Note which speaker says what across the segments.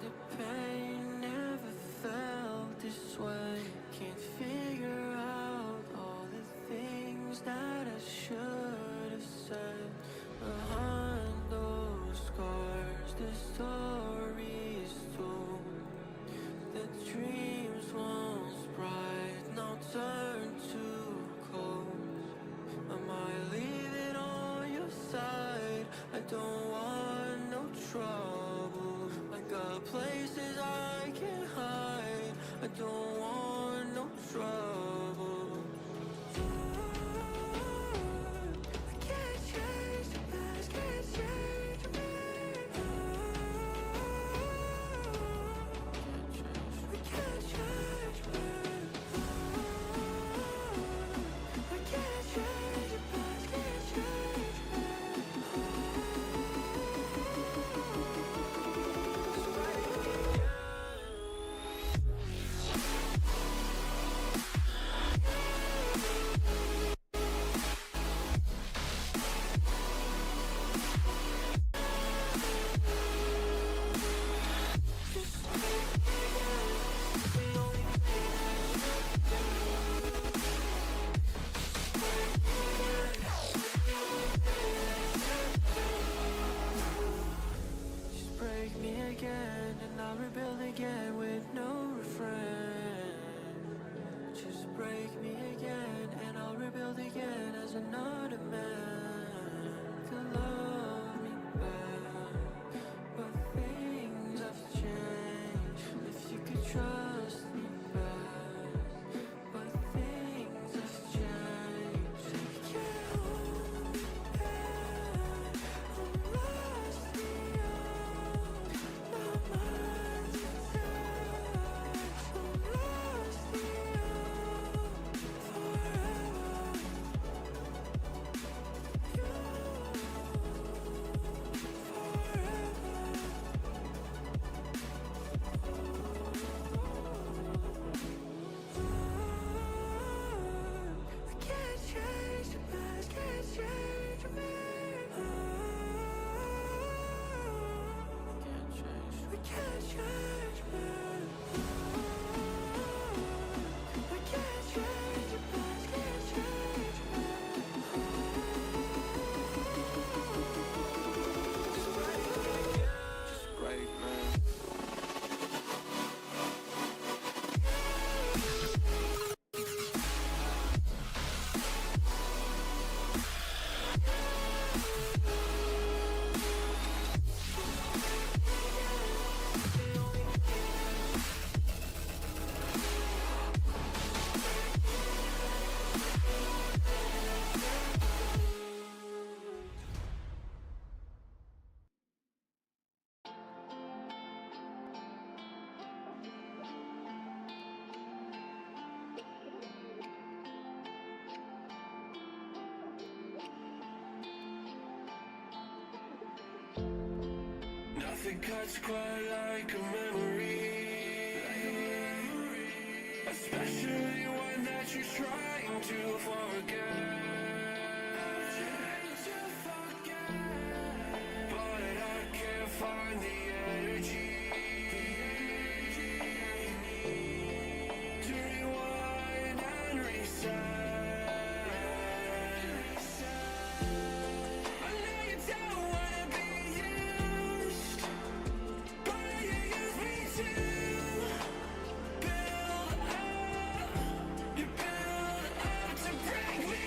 Speaker 1: the pain, never felt this way. Can't figure out all the things that I should have said. Behind those scars, the story is told. The dreams once bright now turn to cold. Am I leaving on your side? I don't want no trouble. I got places I can hide. I don't want no trouble. I can't change the past, can't change me. We can't change me. I can't change the past, can't change me. Just break me again and I'll rebuild again with no refrain. Just break me again and I'll rebuild again as another man. To love me back, but things have changed. If you could trust me back, but things have changed. You can't hold me back. I'm lost beyond my mind's attached. I'm lost beyond forever. You I can't change the past, can't change me. We can't change me. I can't change the past, can't change me. Just break me.
Speaker 2: Nothing cuts quite like a memory, especially one that you're trying to forget. But I can't find the energy to rewind and reset. I know you don't wanna be used, but you use me to build up. You build up to break me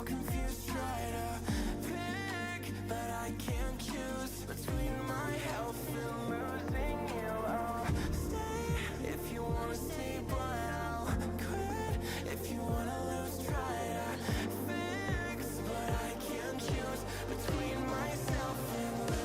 Speaker 2: so confused, try to pick, but I can't choose between my health and losing you. I'll stay if you wanna stay, but I'll quit if you wanna lose. Try to fix, but I can't choose between myself and losing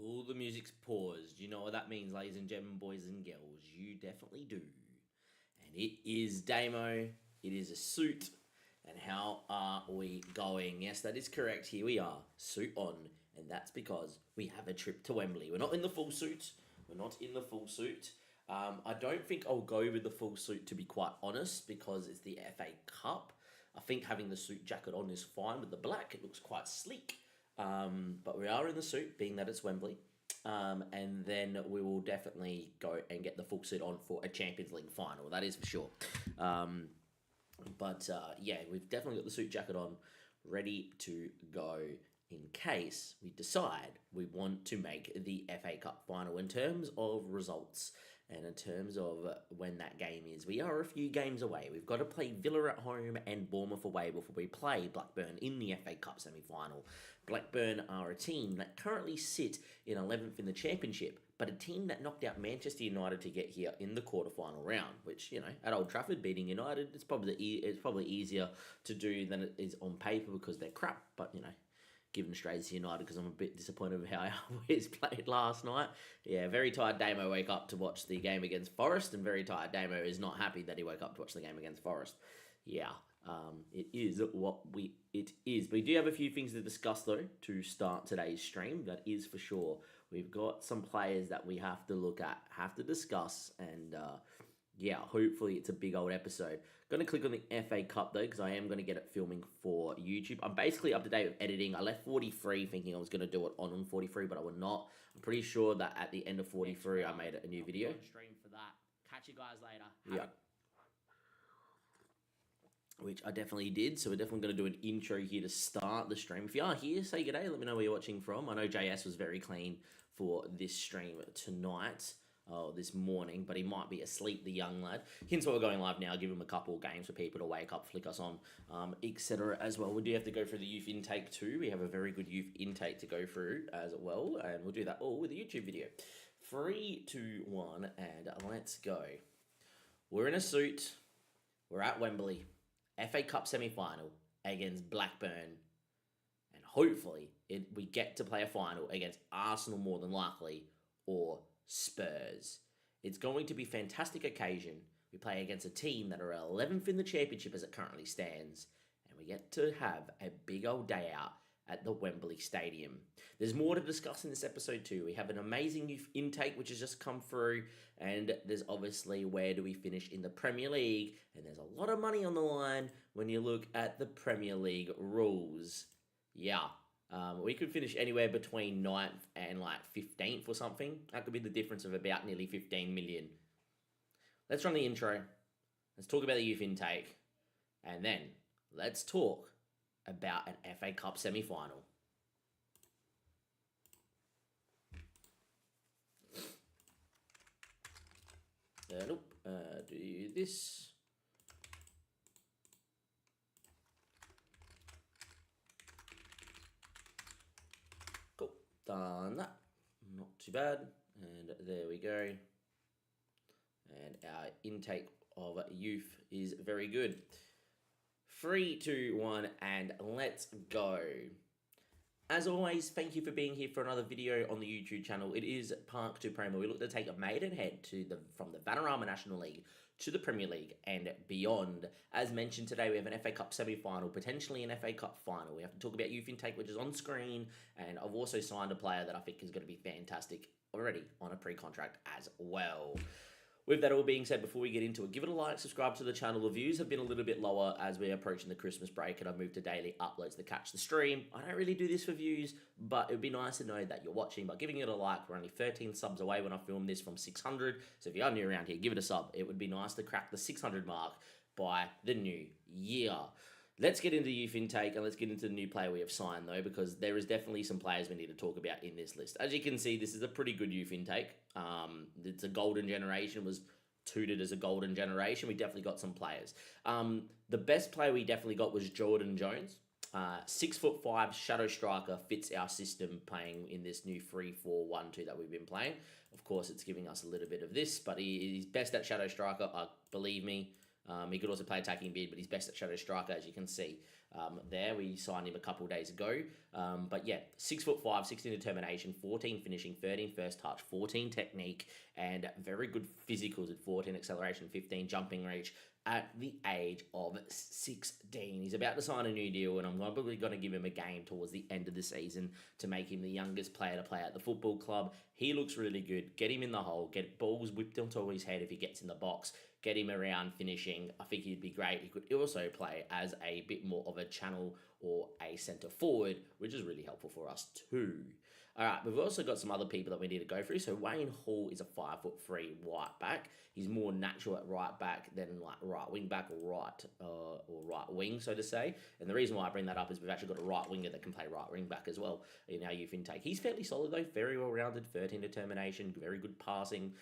Speaker 3: All the music's paused. You know what that means, ladies and gentlemen, boys and girls. You definitely do. And it is Damo. It is a suit. And how are we going? Yes, that is correct. Here we are, suit on. And that's because we have a trip to Wembley. We're not in the full suit. I don't think I'll go with the full suit, to be quite honest, because it's the FA Cup. I think having the suit jacket on is fine with the black. It looks quite sleek. But we are in the suit, being that it's Wembley. And then we will definitely go and get the full suit on for a Champions League final. That is for sure. Yeah, we've definitely got the suit jacket on, ready to go in case we decide we want to make the FA Cup final. In terms of results and in terms of when that game is, we are a few games away. We've got to play Villa at home and Bournemouth away before we play Blackburn in the FA Cup semi-final. Blackburn are a team that currently sit in 11th in the Championship, but a team that knocked out Manchester United to get here in the quarter-final round, which, you know, at Old Trafford beating United, it's probably easier to do than it is on paper because they're crap, but, you know, giving strays to United because I'm a bit disappointed with how our boys played last night. Yeah, very tired Damo wake up to watch the game against Forest, and very tired Damo is not happy that he woke up to watch the game against Forest. Yeah, it is what it is. We do have a few things to discuss, though, to start today's stream. That is for sure. We've got some players that we have to look at, have to discuss, and yeah, hopefully it's a big old episode. Going to click on the FA Cup, though, because I am going to get it filming for YouTube. I'm basically up to date with editing. I left 43 thinking I was going to do it on 43, but I will not. I'm pretty sure that at the end of 43, I made a new video.
Speaker 4: Stream for that. Catch you guys later.
Speaker 3: Yeah. Which I definitely did, so we're definitely going to do an intro here to start the stream. If you are here, say good day, let me know where you're watching from. I know JS was very clean for this stream tonight, this morning, but he might be asleep, the young lad. Hence why we're going live now, give him a couple of games for people to wake up, flick us on, etc. as well. We do have to go through the youth intake too. We have a very good youth intake to go through as well, and we'll do that all with a YouTube video. 3, 2, 1, and let's go. We're in a suit. We're at Wembley. FA Cup semi-final against Blackburn, and hopefully we get to play a final against Arsenal more than likely, or Spurs. It's going to be a fantastic occasion. We play against a team that are 11th in the Championship as it currently stands, and we get to have a big old day out at the Wembley Stadium. There's more to discuss in this episode too. We have an amazing youth intake which has just come through, and there's obviously where do we finish in the Premier League, and there's a lot of money on the line when you look at the Premier League rules. Yeah, we could finish anywhere between 9th and like 15th or something. That could be the difference of about nearly 15 million. Let's run the intro. Let's talk about the youth intake, and then let's talk about an FA Cup semi-final. Nope. Do this. Cool. Done that. Not too bad. And there we go. And our intake of youth is very good. 3, 2, 1, and let's go. As always, thank you for being here for another video on the YouTube channel. It is Park to Prem, where we look to take a Maidenhead from the Vanarama National League to the Premier League and beyond. As mentioned today, we have an FA Cup semi-final, potentially an FA Cup final. We have to talk about youth intake, which is on screen, and I've also signed a player that I think is going to be fantastic already on a pre-contract as well. With that all being said, before we get into it, give it a like, subscribe to the channel. The views have been a little bit lower as we're approaching the Christmas break and I've moved to daily uploads to catch the stream. I don't really do this for views, but it would be nice to know that you're watching by giving it a like. We're only 13 subs away when I film this from 600, so if you are new around here, give it a sub. It would be nice to crack the 600 mark by the new year. Let's get into youth intake and let's get into the new player we have signed though, because there is definitely some players we need to talk about in this list. As you can see, this is a pretty good youth intake. It's a golden generation, was touted as a golden generation. We definitely got some players. The best player we definitely got was Jordan Jones. 6'5" shadow striker, fits our system playing in this new 3-4-1-2 that we've been playing. Of course, it's giving us a little bit of this, but he's best at shadow striker, believe me. He could also play attacking mid, but he's best at shadow striker, as you can see there. We signed him a couple of days ago. But yeah, 6'5", 16 determination, 14 finishing, 13 first touch, 14 technique, and very good physicals with 14 acceleration, 15 jumping reach at the age of 16. He's about to sign a new deal, and I'm probably going to give him a game towards the end of the season to make him the youngest player to play at the football club. He looks really good. Get him in the hole, get balls whipped onto his head if he gets in the box, get him around finishing. I think he'd be great. He could also play as a bit more of a channel or a centre forward, which is really helpful for us too. All right, we've also got some other people that we need to go through. So Wayne Hall is a 5'3" right back. He's more natural at right back than like right wing back or right wing, so to say. And the reason why I bring that up is we've actually got a right winger that can play right wing back as well in our youth intake. He's fairly solid though, very well rounded, 13 determination, very good passing.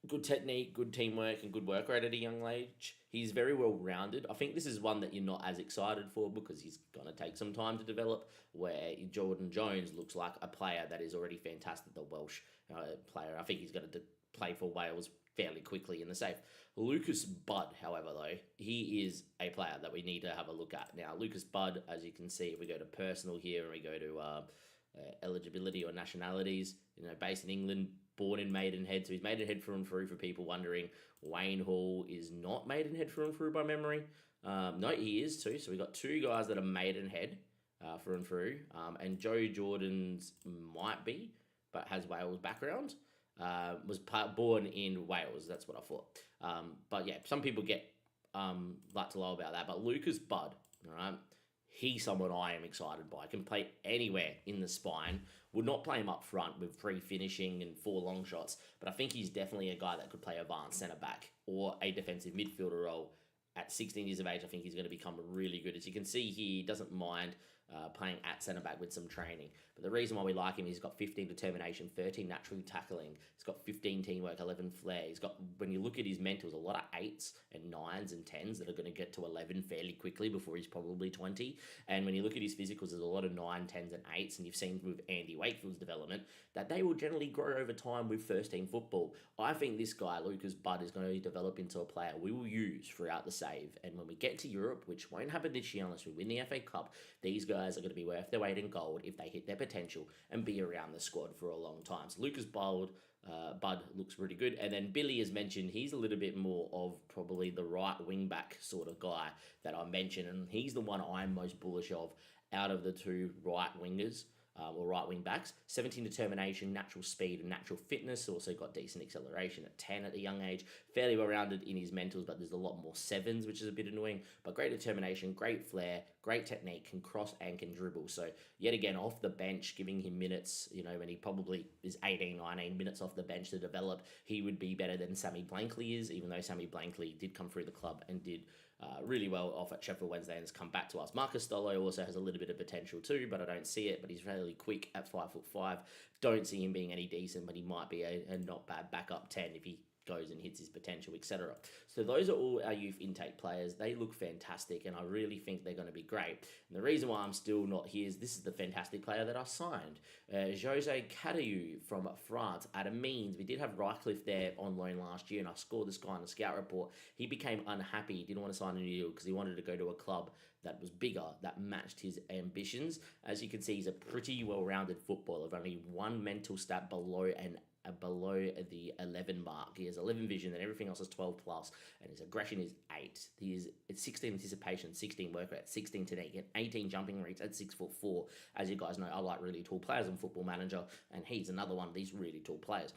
Speaker 3: Good technique, good teamwork, and good work rate at a young age. He's very well rounded. I think this is one that you're not as excited for because he's going to take some time to develop, where Jordan Jones looks like a player that is already fantastic, the Welsh player. I think he's going to play for Wales fairly quickly in the safe. Lucas Budd, however, though, he is a player that we need to have a look at. Now, Lucas Budd, as you can see, if we go to personal here and we go to eligibility or nationalities, based in England, born in Maidenhead, so he's Maidenhead through and through for people wondering. Wayne Hall is not Maidenhead through and through by memory. No, he is too. So we got two guys that are Maidenhead through and through, and Joe Jordan's might be, but has Wales background. Was born in Wales. That's what I thought. But yeah, some people get like to know about that. But Lucas Budd, all right. He's someone I am excited by. Can play anywhere in the spine. Would not play him up front with 3 finishing and 4 long shots, but I think he's definitely a guy that could play advanced centre-back or a defensive midfielder role. At 16 years of age, I think he's going to become really good. As you can see here, he doesn't mind playing at centre-back with some training. But the reason why we like him, he's got 15 determination, 13 natural tackling. He's got 15 teamwork, 11 flair. He's got, when you look at his mentals, a lot of 8s and 9s and 10s that are going to get to 11 fairly quickly before he's probably 20. And when you look at his physicals, there's a lot of 9, 10s and 8s. And you've seen with Andy Wakefield's development that they will generally grow over time with first-team football. I think this guy, Lucas Budd, is going to develop into a player we will use throughout the save. And when we get to Europe, which won't happen this year unless we win the FA Cup, these guys are going to be worth their weight in gold if they hit their potential and be around the squad for a long time. So Lucas Budd looks really good. And then Billy, as mentioned, he's a little bit more of probably the right wing back sort of guy that I mentioned. And he's the one I'm most bullish of out of the two right wingers. Or right wing backs. 17 determination, natural speed and natural fitness. Also got decent acceleration at 10 at a young age. Fairly well rounded in his mentals, but there's a lot more 7s, which is a bit annoying. But great determination, great flair, great technique, can cross and can dribble. So yet again, off the bench, giving him minutes, when he probably is 18, 19 minutes off the bench to develop, he would be better than Sammy Blankley is, even though Sammy Blankley did come through the club and did really well off at Sheffield Wednesday and has come back to us. Marcus Stolo also has a little bit of potential too, but I don't see it. But he's fairly quick at 5'5". Don't see him being any decent, but he might be a not bad backup 10 if he goes and hits his potential, etc. So those are all our youth intake players. They look fantastic, and I really think they're going to be great. And the reason why I'm still not here is this is the fantastic player that I signed, Jose Cadeu from France at Amiens. We did have Rycliffe there on loan last year, and I scored this guy on the scout report. He became unhappy. He didn't want to sign a new deal because he wanted to go to a club that was bigger, that matched his ambitions. As you can see, he's a pretty well-rounded footballer, with only one mental stat below the 11 mark. He has 11 vision and everything else is 12 plus, and his aggression is 8. It's 16 anticipation, 16 work rate, 16 technique, and 18 jumping rates at 6'4". As you guys know, I like really tall players in Football Manager, and he's another one of these really tall players.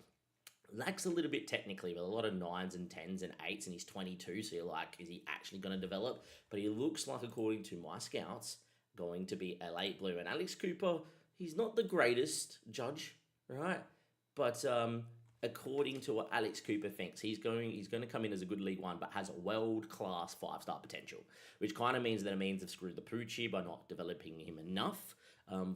Speaker 3: Lacks a little bit technically, with a lot of 9s and 10s and 8s, and he's 22, so you're like, is he actually going to develop? But he looks like, according to my scouts, going to be a late bloomer. And Alex Cooper, he's not the greatest judge, right? But according to what Alex Cooper thinks, he's going to come in as a good League One, but has a world-class 5-star potential, which kind of means that it means they've screwed the pooch here by not developing him enough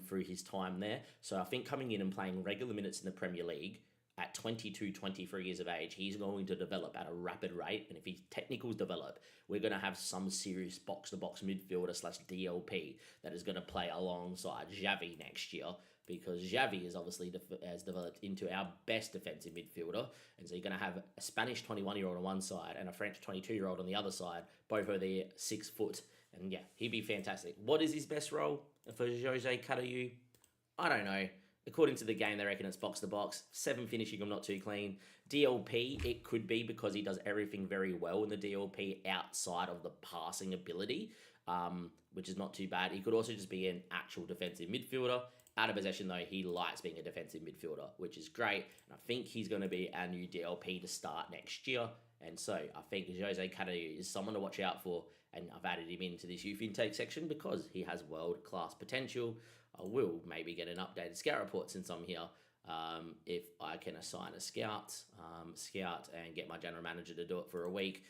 Speaker 3: through his time there. So I think coming in and playing regular minutes in the Premier League at 22, 23 years of age, he's going to develop at a rapid rate. And if his technicals develop, we're going to have some serious box-to-box midfielder / DLP that is going to play alongside Xavi next year, because Xavi is obviously has developed into our best defensive midfielder. And so you're going to have a Spanish 21-year-old on one side and a French 22-year-old on the other side, both are there 6 foot. And yeah, he'd be fantastic. What is his best role for Jose Cadeu? I don't know. According to the game, they reckon it's box to box. 7 finishing, I'm not too clean. DLP, it could be because he does everything very well in the DLP outside of the passing ability, which is not too bad. He could also just be an actual defensive midfielder. Out of possession, though, he likes being a defensive midfielder, which is great. And I think he's going to be our new DLP to start next year. And so I think Jose Cadeu is someone to watch out for. And I've added him into this youth intake section because he has world-class potential. I will maybe get an updated scout report since I'm here, if I can assign a scout and get my general manager to do it for a week,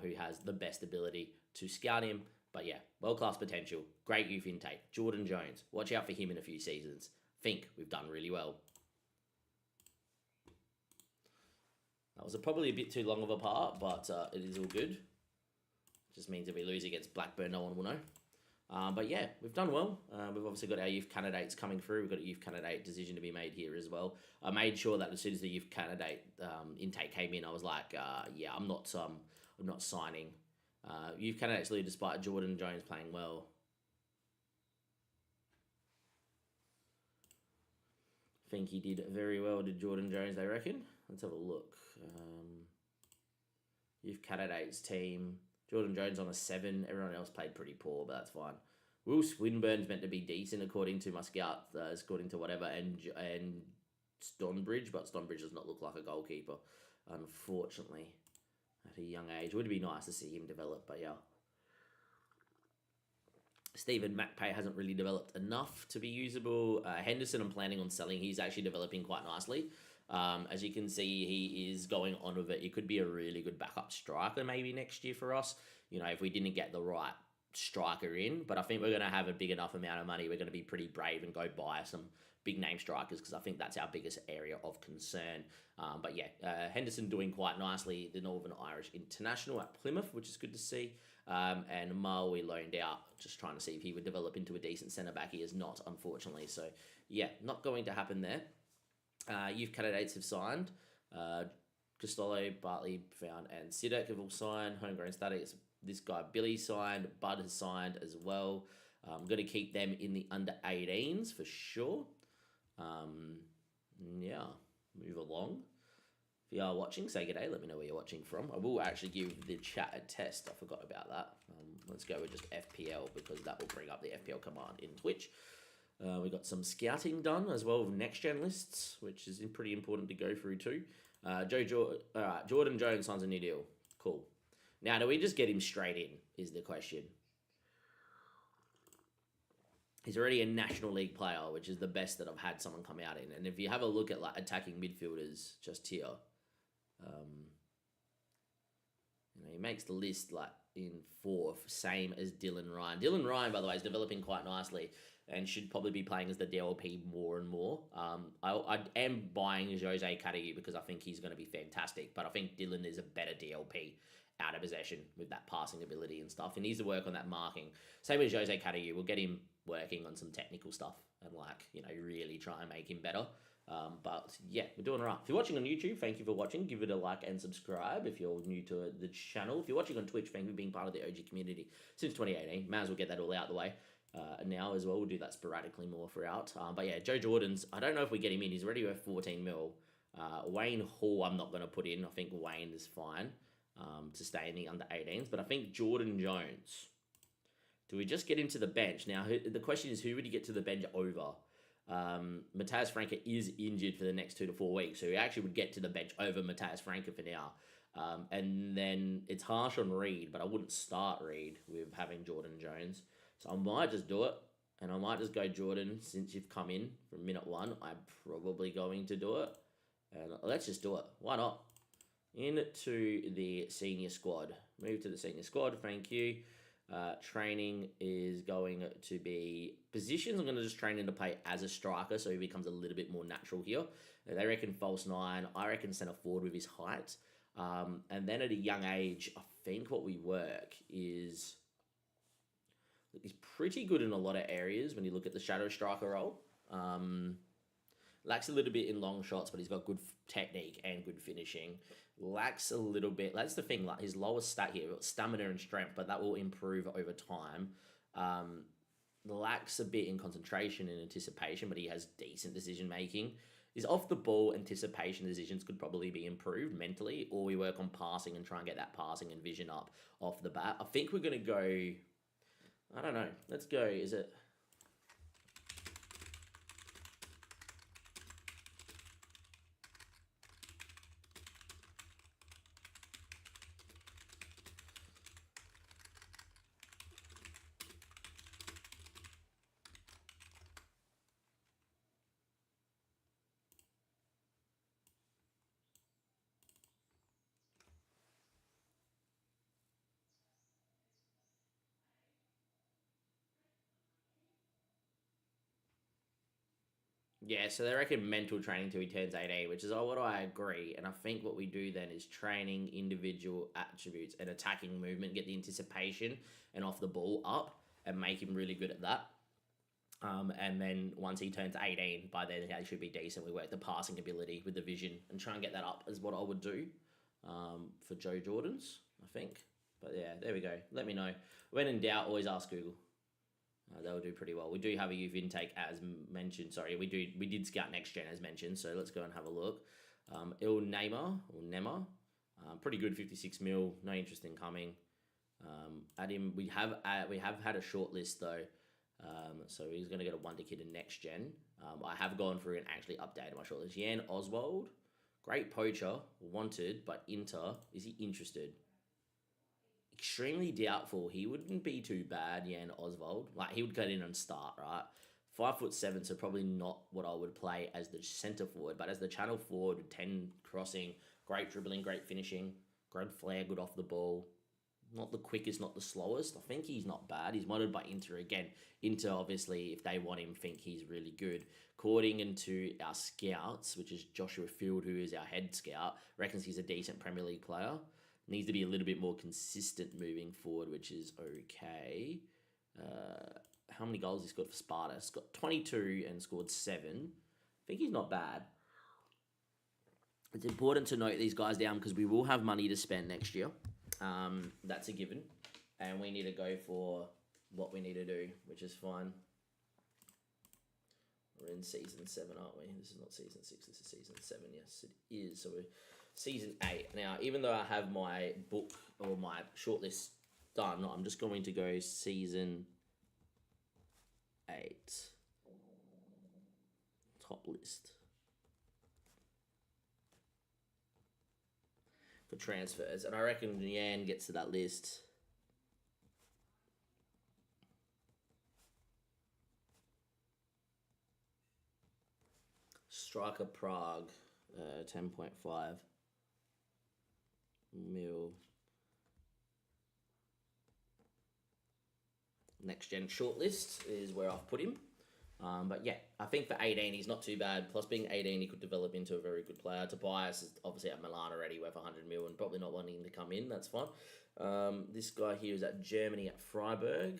Speaker 3: who has the best ability to scout him. But yeah, world-class potential, great youth intake. Jordan Jones, watch out for him in a few seasons. Think we've done really well. That was probably a bit too long of a part, but it is all good. Just means if we lose against Blackburn, no one will know. But yeah, we've done well. We've obviously got our youth candidates coming through. We've got a youth candidate decision to be made here as well. I made sure that as soon as the youth candidate intake came in, I was like, yeah, I'm not signing. Youth candidates lead despite Jordan Jones playing well. I think he did very well, did Jordan Jones, they reckon. Let's have a look. Youth candidates team. Jordan Jones on a 7. Everyone else played pretty poor, but that's fine. Will Swinburne's meant to be decent according to my scout, according to whatever, and Stonebridge, but Stonebridge does not look like a goalkeeper, unfortunately, at a young age. Would be nice to see him develop, but yeah. Stephen McPay hasn't really developed enough to be usable. Henderson, I'm planning on selling. He's actually developing quite nicely. As you can see, he is going on with it. He could be a really good backup striker maybe next year for us, you know, if we didn't get the right striker in. But I think we're going to have a big enough amount of money. We're going to be pretty brave and go buy some big name strikers, because I think that's our biggest area of concern. But yeah, Henderson doing quite nicely, the Northern Irish International at Plymouth, which is good to see. And Mull we loaned out, just trying to see if he would develop into a decent centre-back. He is not, unfortunately. So yeah, not going to happen there. Youth candidates have signed. Costello, Bartley, Found, and Sidek have all signed. Homegrown status, this guy Billy signed. Bud has signed as well. I'm going to keep them in the under 18s for sure. Yeah, move along. If you are watching, say good day. Let me know where you're watching from. I will actually give the chat a test. I forgot about that. Let's go with just FPL, because that will bring up the FPL command in Twitch. We got some scouting done as well with next gen lists, which is pretty important to go through too. Jordan Jones signs a new deal. Cool. Now, do we just get him straight in? Is the question. He's already a National League player, which is the best that I've had someone come out in. And if you have a look at like attacking midfielders just here, you know, he makes the list like in 4th, same as Dylan Ryan. Dylan Ryan, by the way, is developing quite nicely. and should probably be playing as the DLP more and more. I am buying Jose Carrillo because I think he's going to be fantastic, but I think Dylan is a better DLP out of possession with that passing ability and stuff. He needs to work on that marking. Same with Jose Carrillo. We'll get him working on some technical stuff and really try and make him better. But yeah, we're doing all right. If you're watching on YouTube, thank you for watching. Give it a like and subscribe if you're new to the channel. If you're watching on Twitch, thank you for being part of the OG community since 2018. Might as well get that all out of the way now as well. We'll do that sporadically more throughout. But yeah, Joe Jordan's, I don't know if we get him in. He's already worth 14 mil. Wayne Hall, I'm not going to put in. I think Wayne is fine to stay in the under 18s. But I think Jordan Jones, do we just get him to the bench? Now, the question is, who would he get to the bench over? Matthias Franca is injured for the next 2 to 4 weeks, so he actually would get to the bench over Matthias Franca for now. And then it's harsh on Reed, but I wouldn't start Reed with having Jordan Jones. So I might just do it, and I might just go Jordan since you've come in from minute 1. I'm probably going to do it, and let's just do it. Why not? Into the senior squad. Move to the senior squad, thank you. Training is going to be positions. I'm going to just train him to play as a striker, so he becomes a little bit more natural here. They reckon false 9. I reckon centre forward with his height. And then at a young age, I think what we work is he's pretty good in a lot of areas when you look at the shadow striker role. Lacks a little bit in long shots, but he's got good technique and good finishing. Lacks a little bit. That's the thing. Like his lowest stat here, stamina and strength, but that will improve over time. Lacks a bit in concentration and anticipation, but he has decent decision making. His off the ball anticipation decisions could probably be improved mentally, or we work on passing and try and get that passing and vision up off the bat. I think we're gonna go. I don't know. Let's go. Is it? Yeah, so they reckon mental training till he turns 18, which is what I agree. And I think what we do then is training individual attributes and attacking movement, get the anticipation and off the ball up and make him really good at that. And then once he turns 18, by then he should be decent. We work the passing ability with the vision and try and get that up is what I would do for Joe Jordan's, I think. But yeah, there we go. Let me know. When in doubt, always ask Google. They'll do pretty well. We do have a youth intake as mentioned. Sorry, we did scout next gen as mentioned. So let's go and have a look. Il Neymar or Nema, pretty good 56 mil. No interest in coming. At him, we have had a short list though. So he's going to get a wonder kid in next gen. I have gone through and actually updated my shortlist. Jan Oswald, great poacher, wanted, but Inter, is he interested? Extremely doubtful. He wouldn't be too bad, Jan Oswald. Like he would get in and start, right? 5'7", so probably not what I would play as the centre forward, but as the channel forward, 10 crossing, great dribbling, great finishing, great flair, good off the ball. Not the quickest, not the slowest. I think he's not bad. He's wanted by Inter again. Inter, obviously, if they want him, think he's really good. According into our scouts, which is Joshua Field, who is our head scout, reckons he's a decent Premier League player. Needs to be a little bit more consistent moving forward, which is okay. How many goals he scored for Sparta? He's got 22 and scored 7. I think he's not bad. It's important to note these guys down because we will have money to spend next year. That's a given. And we need to go for what we need to do, which is fine. We're in season 7, aren't we? This is not season 6, this is season 7. Yes, it is. So we're season 8. Now, even though I have my book or my shortlist done, I'm just going to go season 8. Top list. For transfers. And I reckon Yan gets to that list. Striker Prague, 10.5 mil. Next gen shortlist is where I've put him. But yeah, I think for 18, he's not too bad. Plus, being 18, he could develop into a very good player. Tobias is obviously at Milan already, worth 100 mil, and probably not wanting to come in. That's fine. This guy here is at Germany at Freiburg.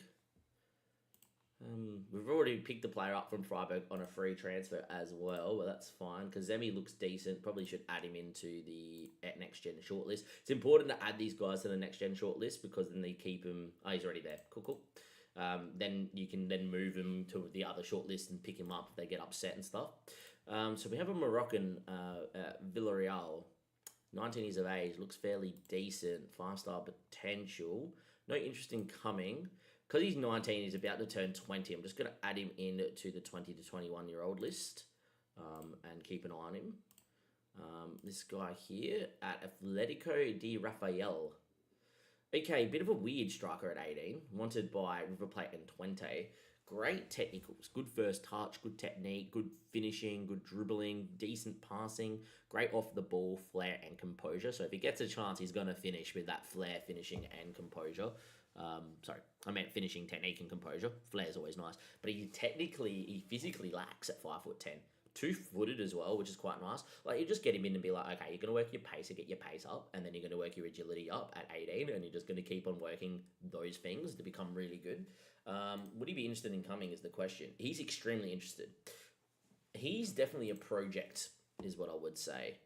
Speaker 3: We've already picked the player up from Freiburg on a free transfer as well, but that's fine because Zemi looks decent. Probably should add him into the next gen shortlist. It's important to add these guys to the next gen shortlist because then they keep him. Oh, he's already there. Cool. Then you can then move him to the other shortlist and pick him up if they get upset and stuff. So we have a Moroccan Villarreal, 19 years of age, looks fairly decent, 5-star potential. No interest in coming. Because he's 19, he's about to turn 20. I'm just going to add him in to the 20 to 21-year-old list and keep an eye on him. This guy here at Atletico de Rafael. Okay, bit of a weird striker at 18, wanted by River Plate and Twente. Great technicals, good first touch, good technique, good finishing, good dribbling, decent passing, great off the ball, flair and composure. So if he gets a chance, he's going to finish with that flair, finishing and composure. Sorry, I meant finishing, technique and composure. Flair's always nice. But he physically lacks at 5'10". 2-footed as well, which is quite nice. Like, you just get him in and be like, okay, you're going to work your pace to get your pace up, and then you're going to work your agility up at 18, and you're just going to keep on working those things to become really good. Would he be interested in coming is the question. He's extremely interested. He's definitely a project, is what I would say.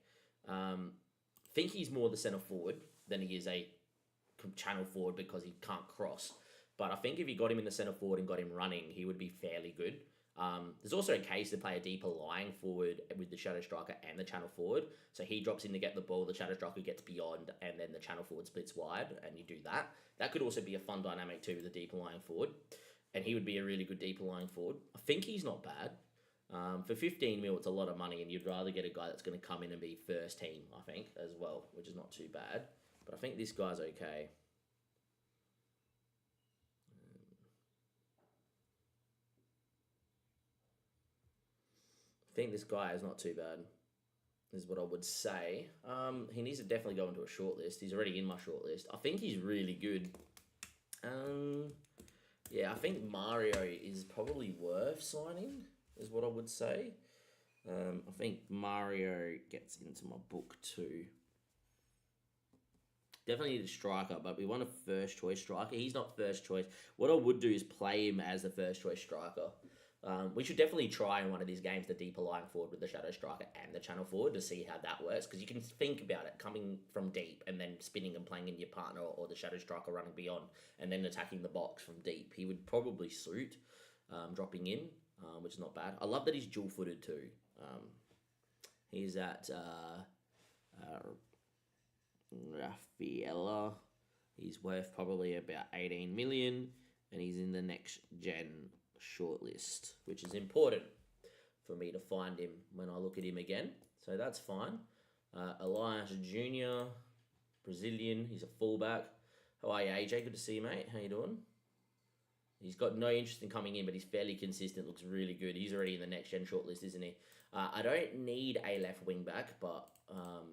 Speaker 3: Think he's more the centre forward than he is a channel forward because he can't cross. But I think if you got him in the centre forward and got him running, he would be fairly good. There's also a case to play a deeper lying forward with the shadow striker and the channel forward. So he drops in to get the ball, the shadow striker gets beyond, and then the channel forward splits wide, and you do that. That could also be a fun dynamic too with a deeper lying forward. And he would be a really good deeper lying forward. I think he's not bad. For 15 mil, it's a lot of money, and you'd rather get a guy that's going to come in and be first team, I think, as well, which is not too bad. But I think this guy's okay. I think this guy is not too bad, is what I would say. He needs to definitely go into a shortlist. He's already in my shortlist. I think he's really good. Yeah, I think Mario is probably worth signing, is what I would say. I think Mario gets into my book too. Definitely need a striker, but we want a first choice striker. He's not first choice. What I would do is play him as the first choice striker. We should definitely try in one of these games the deeper lying forward with the shadow striker and the channel forward to see how that works. Because you can think about it, coming from deep and then spinning and playing in your partner or the shadow striker running beyond and then attacking the box from deep. He would probably suit dropping in, which is not bad. I love that he's dual-footed too. He's at Rafaela. He's worth probably about 18 million and he's in the next gen shortlist, which is important for me to find him when I look at him again. So that's fine. Elias Jr., Brazilian. He's a fullback. How are you, AJ? Good to see you, mate. How you doing? He's got no interest in coming in, but he's fairly consistent. Looks really good. He's already in the next gen shortlist, isn't he? I don't need a left wing back, but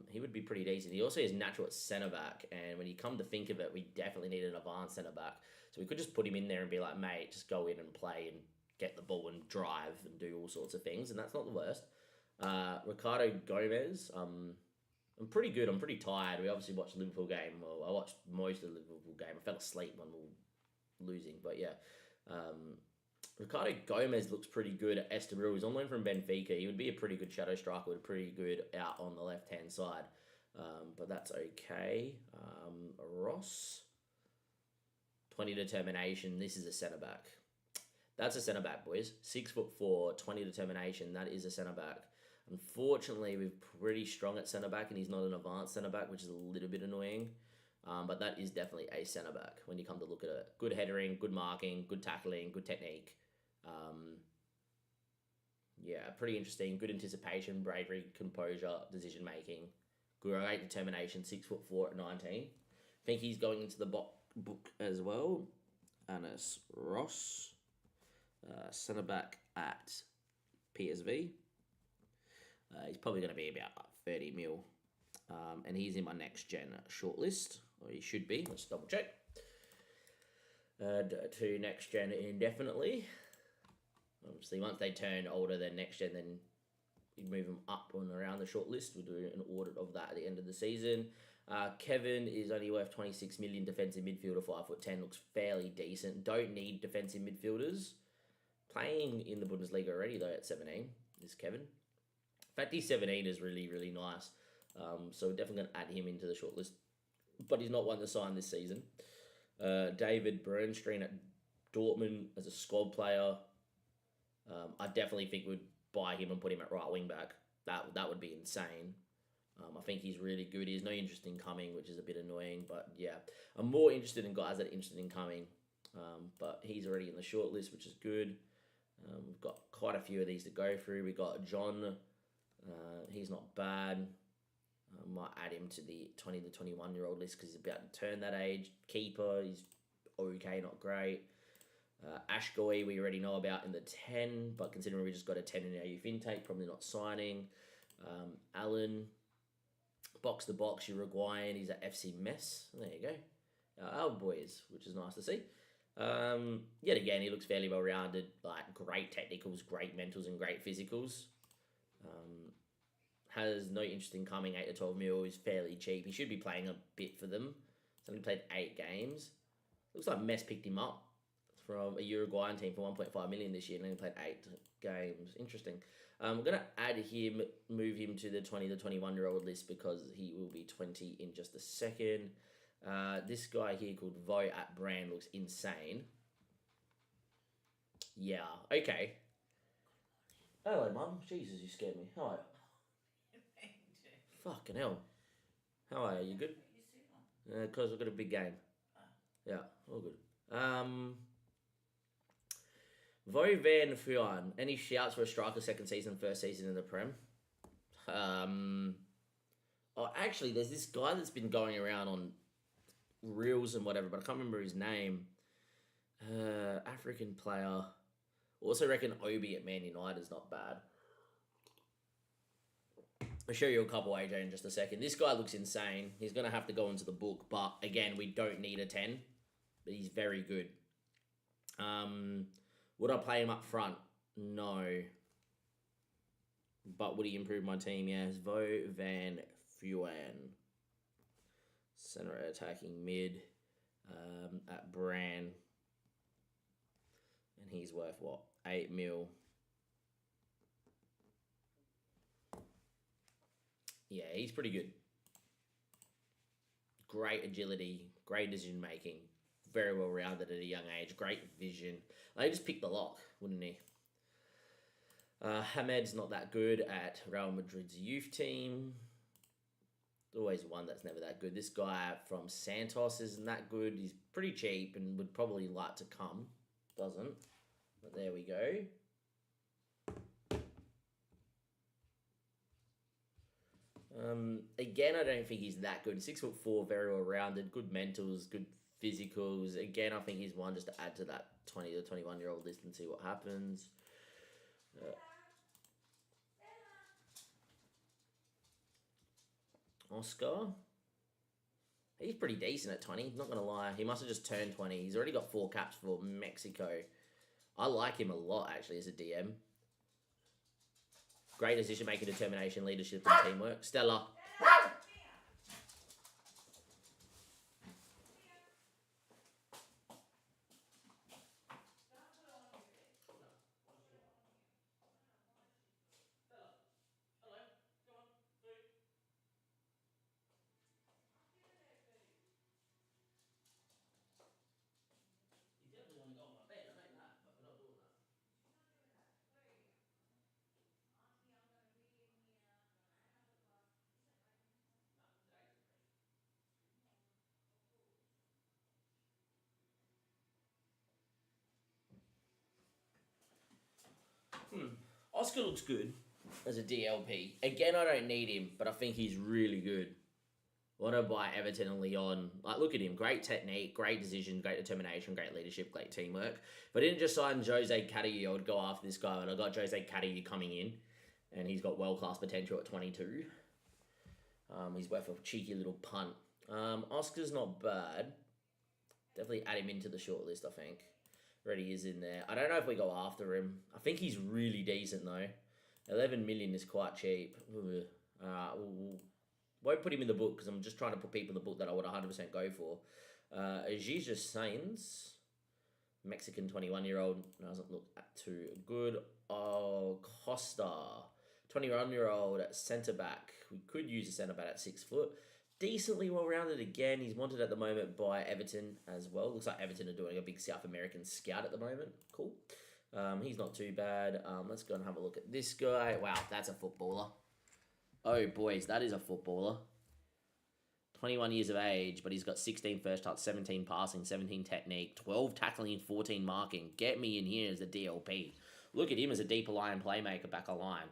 Speaker 3: he would be pretty decent. He also is natural at centre back, and when you come to think of it, we definitely need an advanced centre back. So we could just put him in there and be like, mate, just go in and play and get the ball and drive and do all sorts of things, and that's not the worst. Ricardo Gomez, I'm pretty good. I'm pretty tired. We obviously watched the Liverpool game. Well, I watched most of the Liverpool game. I fell asleep when we were losing, but yeah. Ricardo Gomez looks pretty good at Estoril. He's on loan from Benfica. He would be a pretty good shadow striker with a pretty good out on the left-hand side. But that's okay. Ross, 20 determination. This is a centre-back. That's a centre-back, boys. 6'4", 20 determination. That is a centre-back. Unfortunately, we're pretty strong at centre-back, and he's not an advanced centre-back, which is a little bit annoying. But that is definitely a centre-back when you come to look at it. Good headering, good marking, good tackling, good technique. Yeah, pretty interesting. Good anticipation, bravery, composure, decision-making. Great determination, 6'4" at 19. I think he's going into the book as well. Anis Ross, centre-back at PSV. He's probably going to be about 30 mil. And he's in my next gen shortlist, or he should be. Let's double check. To next gen indefinitely. Obviously, once they turn older than next gen, then you'd move them up and around the short list. We'll do an audit of that at the end of the season. Kevin is only worth 26 million, defensive midfielder, 5'10", looks fairly decent. Don't need defensive midfielders. Playing in the Bundesliga already though at 17 is Kevin. In fact, he's 17 is really, really nice. So we're definitely going to add him into the shortlist. But he's not one to sign this season. David Bernstein at Dortmund as a squad player. I definitely think we'd buy him and put him at right wing back. That would be insane. I think he's really good. He has no interest in coming, which is a bit annoying. But yeah, I'm more interested in guys that are interested in coming. But he's already in the shortlist, which is good. We've got quite a few of these to go through. We got John. He's not bad. Might add him to the 20 to 21-year-old list because he's about to turn that age. Keeper, he's okay, not great. Ashgoy, we already know about in the 10, but considering we just got a 10 in our youth intake, probably not signing. Allen, box to box, Uruguayan, he's at FC Metz. There you go. Our boys, which is nice to see. Yet again, he looks fairly well-rounded, like great technicals, great mentals, and great physicals. Has no interest in coming, 8 to 12 mil, is fairly cheap. He should be playing a bit for them. He's only played 8 games. Looks like Metz picked him up from a Uruguayan team for 1.5 million this year and only played 8 games. Interesting. I'm going to add him, move him to the 20 to 21-year-old list because he will be 20 in just a second. This guy here called Vo at Brand looks insane. Yeah, okay. Hello, Mum. Jesus, you scared me. How are you? Fucking hell. How are you? You good? Because we've got a big game. Yeah, all good. Vo Van Fuan. Any shouts for a striker second season, first season in the Prem? Actually, there's this guy that's been going around on Reels and whatever, but I can't remember his name. African player. Also reckon Obi at Man United is not bad. I'll show you a couple, AJ, in just a second. This guy looks insane. He's going to have to go into the book, but again, we don't need a 10, but he's very good. Would I play him up front? No. But would he improve my team? Yes. Vo Van Fuan. Centre attacking mid at Bran. And he's worth what? 8 mil. Yeah, he's pretty good. Great agility, great decision making, very well rounded at a young age, great vision. Like, he just picked the lock, wouldn't he? Hamed's not that good at Real Madrid's youth team. Always one that's never that good. This guy from Santos isn't that good. He's pretty cheap and would probably like to come. Doesn't. But there we go. Again, I don't think he's that good. 6'4", very well rounded, good mentals, good physicals. Again, I think he's one just to add to that 20 to 21-year-old list and see what happens. Oscar. He's pretty decent at 20, not going to lie. He must have just turned 20. He's already got 4 caps for Mexico. I like him a lot, actually, as a DM. Great decision-making, determination, leadership, and teamwork. Stella. Oscar looks good as a DLP. Again, I don't need him, but I think he's really good. Want to buy Everton and Leon. Like, look at him. Great technique, great decision, great determination, great leadership, great teamwork. If I didn't just sign Jose Cadieux, I would go after this guy, but I got Jose Cadieux coming in, and he's got world-class potential at 22. He's worth a cheeky little punt. Oscar's not bad. Definitely add him into the shortlist, I think. Already is in there. I don't know if we go after him. I think he's really decent though. 11 million is quite cheap. We'll won't put him in the book because I'm just trying to put people in the book that I would 100% go for. Jesus Sainz, Mexican 21-year-old, doesn't look too good. Oh, Costa, 21-year-old centre back. We could use a centre back at 6 foot. Decently well rounded again. He's wanted at the moment by Everton as well. Looks like Everton are doing a big South American scout at the moment. Cool. He's not too bad. Let's go and have a look at this guy. Wow, that's a footballer. Oh, boys, that is a footballer. 21 years of age, but he's got 16 first touch, 17 passing, 17 technique, 12 tackling, 14 marking. Get me in here as a DLP. Look at him as a deeper line playmaker back a line.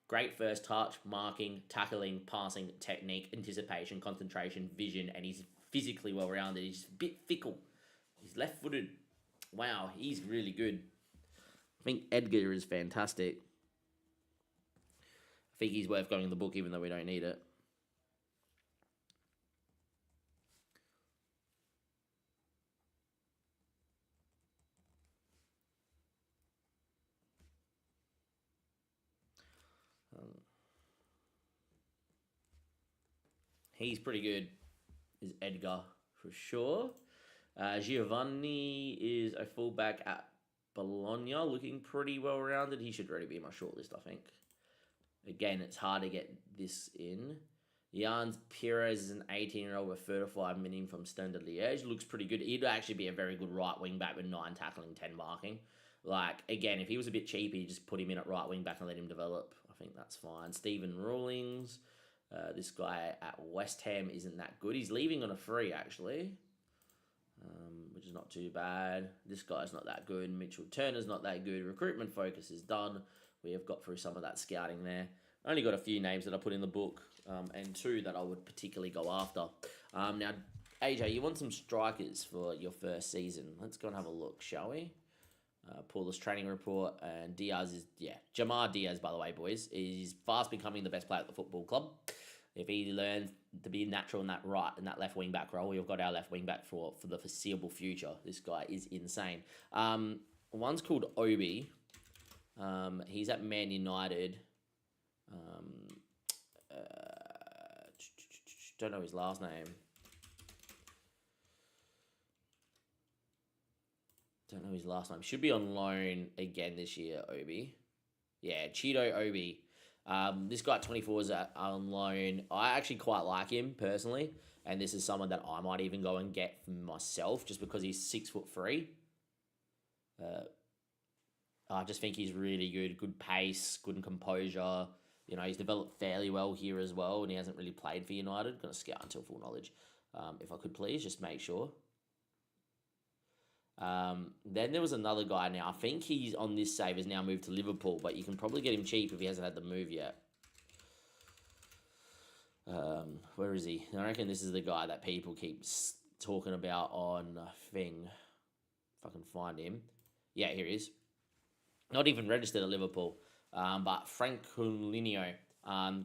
Speaker 3: Great first touch, marking, tackling, passing, technique, anticipation, concentration, vision, and he's physically well-rounded. He's a bit fickle. He's left-footed. Wow, he's really good. I think Edgar is fantastic. I think he's worth going in the book even though we don't need it. He's pretty good, is Edgar, for sure. Giovanni is a fullback at Bologna, looking pretty well-rounded. He should already be in my shortlist, I think. Again, it's hard to get this in. Jans Pires is an 18-year-old with 35 million from Standard Liège. Looks pretty good. He'd actually be a very good right wing-back with 9 tackling, 10 marking. Like, again, if he was a bit cheap, you just put him in at right wing-back and let him develop. I think that's fine. Stephen Rawlings. This guy at West Ham isn't that good. He's leaving on a free, actually, which is not too bad. This guy's not that good. Mitchell Turner's not that good. Recruitment focus is done. We have got through some of that scouting there. Only got a few names that I put in the book and 2 that I would particularly go after. Now, AJ, you want some strikers for your first season. Let's go and have a look, shall we? Pull this training report, and Diaz is, Jamar Diaz, by the way, boys, is fast becoming the best player at the football club. If he learns to be natural in that right and that left wing back role, we've got our left wing back for the foreseeable future. This guy is insane. One's called Obi. He's at Man United. Don't know his last name. Don't know his last name. Should be on loan again this year, Obi. Yeah, Cheeto Obi. This guy at 24 is on loan. I actually quite like him personally, and this is someone that I might even go and get for myself just because he's 6'3". I just think he's really good. Good pace, good composure. You know, he's developed fairly well here as well, and he hasn't really played for United. Going to scout until full knowledge. If I could please, just make sure. Then there was another guy now. I think he's on this save, has now moved to Liverpool, but you can probably get him cheap if he hasn't had the move yet. Where is he? I reckon this is the guy that people keep talking about on Thing. If I can find him. Yeah, here he is. Not even registered at Liverpool. But Frank Coutinho,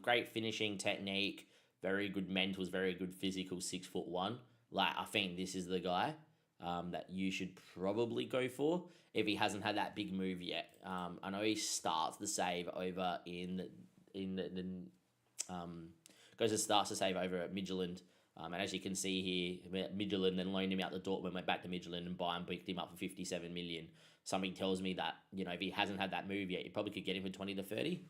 Speaker 3: great finishing technique, very good mentals, very good physical, 6'1". Like, I think this is the guy that you should probably go for if he hasn't had that big move yet. I know he starts the save over starts to save over at Midtjylland. And as you can see here, Midtjylland then loaned him out to Dortmund, went back to Midtjylland and Bayern picked him up for 57 million. Something tells me that, you know, if he hasn't had that move yet, you probably could get him for 20 to 30.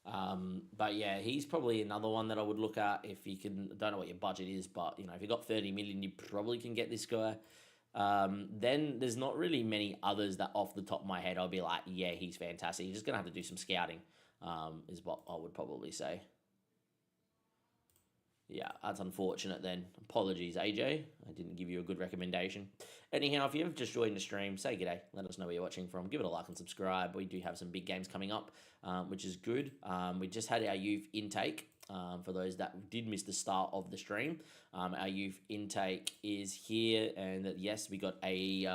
Speaker 3: But yeah, he's probably another one that I would look at if you can. I don't know what your budget is, but, you know, if you got 30 million, you probably can get this guy. Then there's not really many others that off the top of my head I'll be like, yeah, he's fantastic. You're just going to have to do some scouting, is what I would probably say. Yeah, that's unfortunate then. Apologies, AJ. I didn't give you a good recommendation. Anyhow, if you've just joined the stream, say g'day. Let us know where you're watching from. Give it a like and subscribe. We do have some big games coming up, which is good. We just had our youth intake. For those that did miss the start of the stream, our youth intake is here. And yes, we got a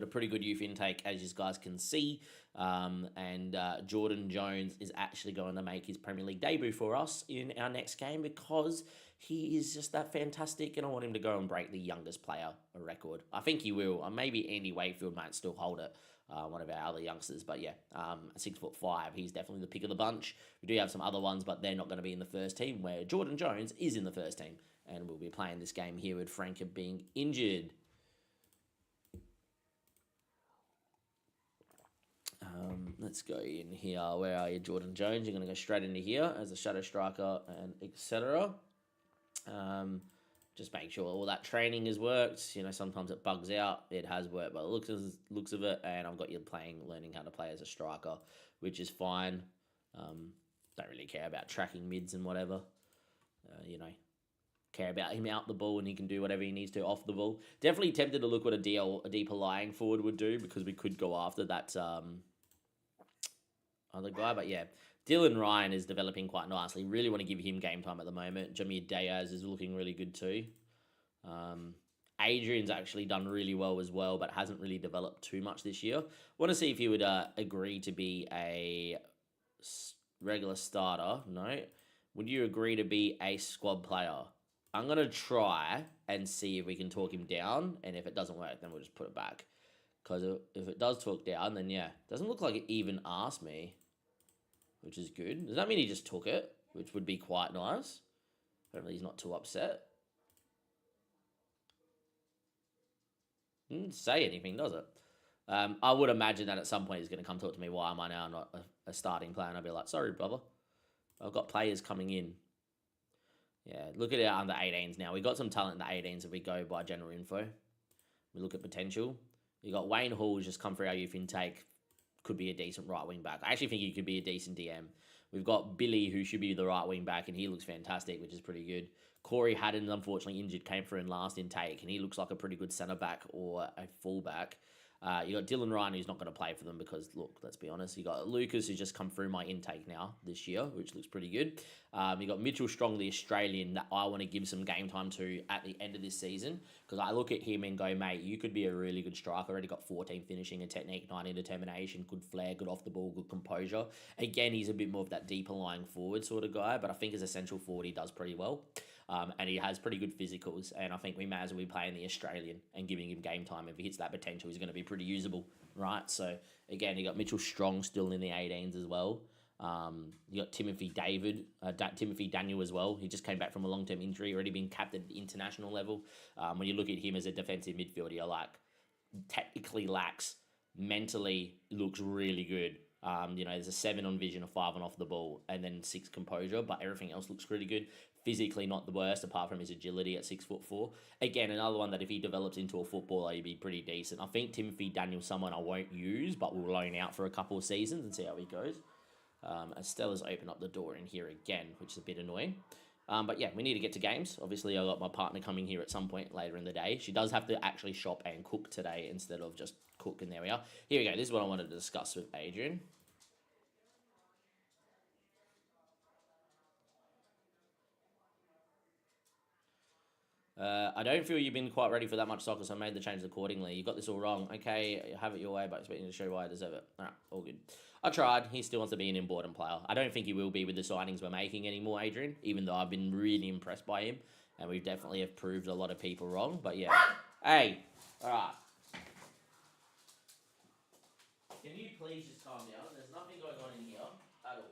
Speaker 3: pretty good youth intake, as you guys can see. And Jordan Jones is actually going to make his Premier League debut for us in our next game because he is just that fantastic, and I want him to go and break the youngest player record. I think he will. Maybe Andy Wakefield might still hold it, one of our other youngsters. But yeah, 6'5", he's definitely the pick of the bunch. We do have some other ones, but they're not going to be in the first team, where Jordan Jones is in the first team, and we'll be playing this game here with Frank being injured. Let's go in here. Where are you, Jordan Jones? You're going to go straight into here as a shadow striker and etc. Just make sure all that training has worked. You know, sometimes it bugs out. It has worked by the looks of it, and I've got you learning how to play as a striker, which is fine. Don't really care about tracking mids and whatever. You know, care about him out the ball, and he can do whatever he needs to off the ball. Definitely tempted to look what a deeper lying forward would do, because we could go after that other guy. But yeah, Dylan Ryan is developing quite nicely. Really want to give him game time at the moment. Jamir Diaz is looking really good too. Adrian's actually done really well as well, but hasn't really developed too much this year. Want to see if he would agree to be a regular starter. No. Would you agree to be a squad player? I'm going to try and see if we can talk him down, and if it doesn't work, then we'll just put it back. Because if it does talk down, then yeah. Doesn't look like it even asked me, which is good. Does that mean he just took it, which would be quite nice? Hopefully he's not too upset. Didn't say anything, does it? I would imagine that at some point he's going to come talk to me. Why am I now not a starting player? And I'll be like, sorry, brother. I've got players coming in. Yeah, look at our under 18s now. We got some talent in the 18s if we go by general info. We look at potential. You got Wayne Hall, who's just come through our youth intake. Could be a decent right wing back. I actually think he could be a decent DM. We've got Billy, who should be the right wing back, and he looks fantastic, which is pretty good. Corey Haddon, unfortunately injured, came through in last intake, and he looks like a pretty good centre back or a full back. You got Dylan Ryan, who's not going to play for them because, look, let's be honest. You got Lucas, who's just come through my intake now this year, which looks pretty good. You got Mitchell Strong, the Australian, that I want to give some game time to at the end of this season, because I look at him and go, mate, you could be a really good striker. Already got 14 finishing and technique, 19 determination, good flair, good off the ball, good composure. Again, he's a bit more of that deeper lying forward sort of guy, but I think as a central forward, he does pretty well. And he has pretty good physicals, and I think we may as well be playing the Australian and giving him game time. If he hits that potential, he's going to be pretty usable, right? So, again, you got Mitchell Strong still in the 18s as well. You got Timothy Daniel as well. He just came back from a long-term injury, already been capped at the international level. When you look at him as a defensive midfielder, you're like, technically lacks, mentally looks really good. You know, there's a 7 on vision, a 5 on off the ball, and then 6 composure, but everything else looks really good. Physically not the worst, apart from his agility at 6'4". Again, another one that if he develops into a footballer, he'd be pretty decent. I think Timothy Daniel's someone I won't use, but we'll loan out for a couple of seasons and see how he goes. Stella's opened up the door in here again, which is a bit annoying. But yeah, we need to get to games. Obviously, I got my partner coming here at some point later in the day. She does have to actually shop and cook today instead of just cook, and there we are. Here we go. This is what I wanted to discuss with Adrian. I don't feel you've been quite ready for that much soccer, so I made the changes accordingly. You got this all wrong. Okay, have it your way, but expecting to show why I deserve it. All right, all good. I tried. He still wants to be an important player. I don't think he will be with the signings we're making anymore, Adrian, even though I've been really impressed by him, and we definitely have proved a lot of people wrong. But yeah. Hey, all right. Can you please just calm down? There's nothing going on in here at all.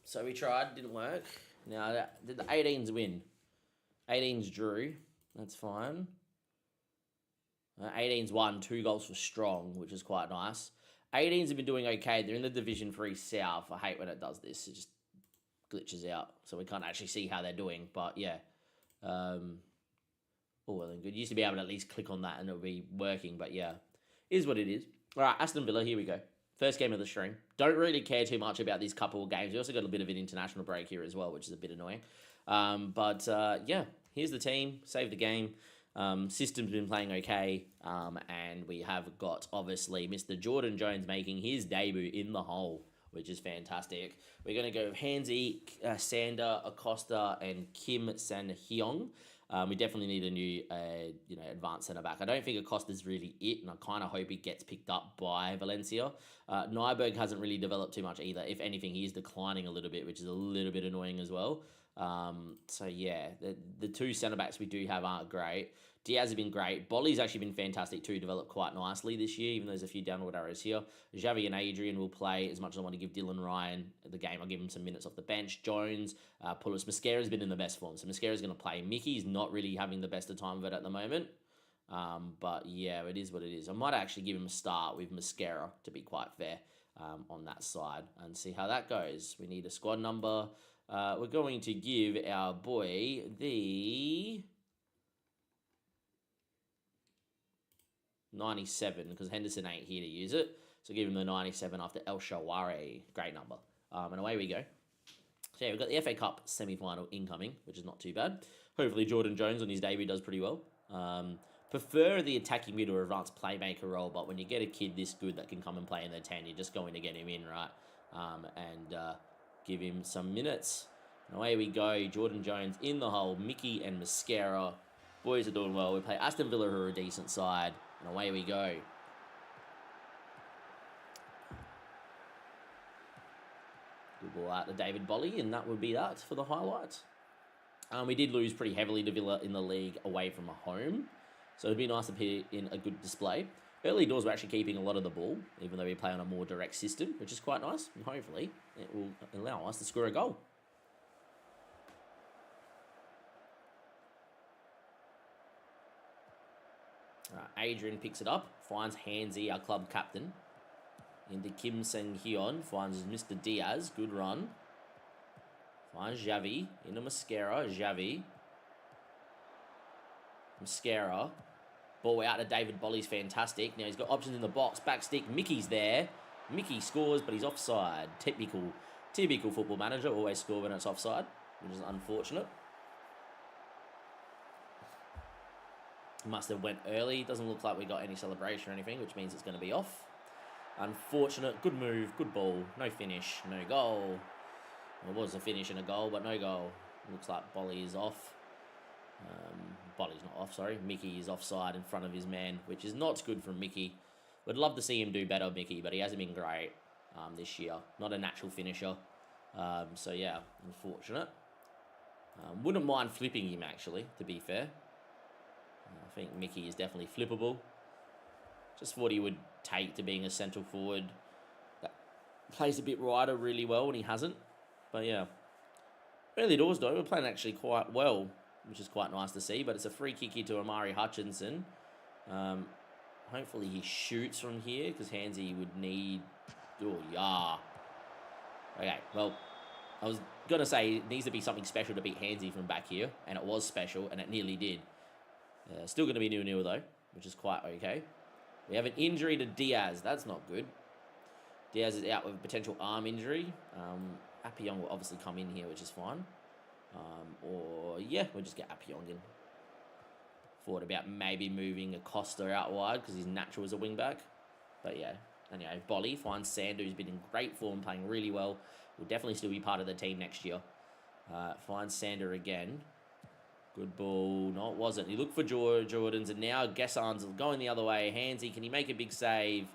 Speaker 3: So we tried, didn't work. Now, did the 18s win? 18s drew. That's fine. 18s won. 2 goals for Strong, which is quite nice. 18s have been doing okay. They're in the Division 3 South. I hate when it does this. It just glitches out. So we can't actually see how they're doing. But yeah. All well and good. You used to be able to at least click on that and it'll be working. But yeah. Is what it is. All right, Aston Villa. Here we go. First game of the stream. Don't really care too much about these couple of games. We also got a bit of an international break here as well, which is a bit annoying. Yeah, here's the team. Save the game. System's been playing okay. And we have got, obviously, Mr. Jordan Jones making his debut in the hole. which is fantastic. We're going to go Hansi, Sander, Acosta, and Kim San-hyong. We definitely need a new, advanced centre back. I don't think Acosta's really it, and I kind of hope he gets picked up by Valencia. Nyberg hasn't really developed too much either. If anything, he's declining a little bit, which is a little bit annoying as well. The two centre backs we do have aren't great. Diaz has been great. Bolly's actually been fantastic too, developed quite nicely this year, even though there's a few downward arrows here. Xavi and Adrian will play as much as I want to give Dylan Ryan the game. I'll give him some minutes off the bench. Jones, Pulis, Mascara's been in the best form, so Mascara's going to play. Mickey's not really having the best of time of it at the moment. But yeah, it is what it is. I might actually give him a start with Mascara, to be quite fair, on that side, and see how that goes. We need a squad number. We're going to give our boy the 97, because Henderson ain't here to use it. So give him the 97 after El Shawari. Great number. And away we go. So yeah, we've got the FA Cup semi-final incoming, which is not too bad. Hopefully Jordan Jones on his debut does pretty well. Prefer the attacking mid or advanced playmaker role, but when you get a kid this good that can come and play in the 10, you're just going to get him in, right? Give him some minutes. And away we go. Jordan Jones in the hole. Mickey and Mascara. Boys are doing well. We play Aston Villa, who are a decent side. And away we go. Good ball out to David Bolly, and that would be that for the highlights. We did lose pretty heavily to Villa in the league away from home, so it'd be nice to put in a good display. Early doors, we're actually keeping a lot of the ball, even though we play on a more direct system, which is quite nice, and hopefully it will allow us to score a goal. Adrian picks it up, finds Hansi, our club captain. Into Kim Sang-hyun, finds Mr. Diaz, good run. Finds Xavi, into Mascara, Xavi. Mascara. Ball out to David Bolly's fantastic. Now he's got options in the box, back stick, Mickey's there. Mickey scores, but he's offside. Typical football manager, always score when it's offside, which is unfortunate. Must have went early. Doesn't look like we got any celebration or anything, which means it's going to be off. Unfortunate. Good move. Good ball. No finish. No goal. Well, it was a finish and a goal, but no goal. Looks like Bolly is off. Bolly's not off, sorry. Mickey is offside in front of his man, which is not good from Mickey. Would love to see him do better, Mickey, but he hasn't been great this year. Not a natural finisher. So, yeah, unfortunate. Wouldn't mind flipping him, actually, to be fair. I think Mickey is definitely flippable. Just thought he would take to being a central forward that plays a bit wider really well, and he hasn't. But yeah, early doors though, we're playing actually quite well, which is quite nice to see. But it's a free kick here to Amari Hutchinson. Hopefully he shoots from here, because Hansi would need... Oh, yeah. Okay, well, I was going to say it needs to be something special to beat Hansi from back here, and it was special, and it nearly did. Still going to be 0-0 though, which is quite okay. We have an injury to Diaz. That's not good. Diaz is out with a potential arm injury. Appiong will obviously come in here, which is fine. We'll just get Appiong in. Thought about maybe moving Acosta out wide, because he's natural as a wing-back. But yeah, anyway, Bolly finds Sander, who's been in great form, playing really well. Will definitely still be part of the team next year. Finds Sander again. Good ball. No, it wasn't. He looked for Jordans, and now Gessan's going the other way. Hansi, can he make a big save?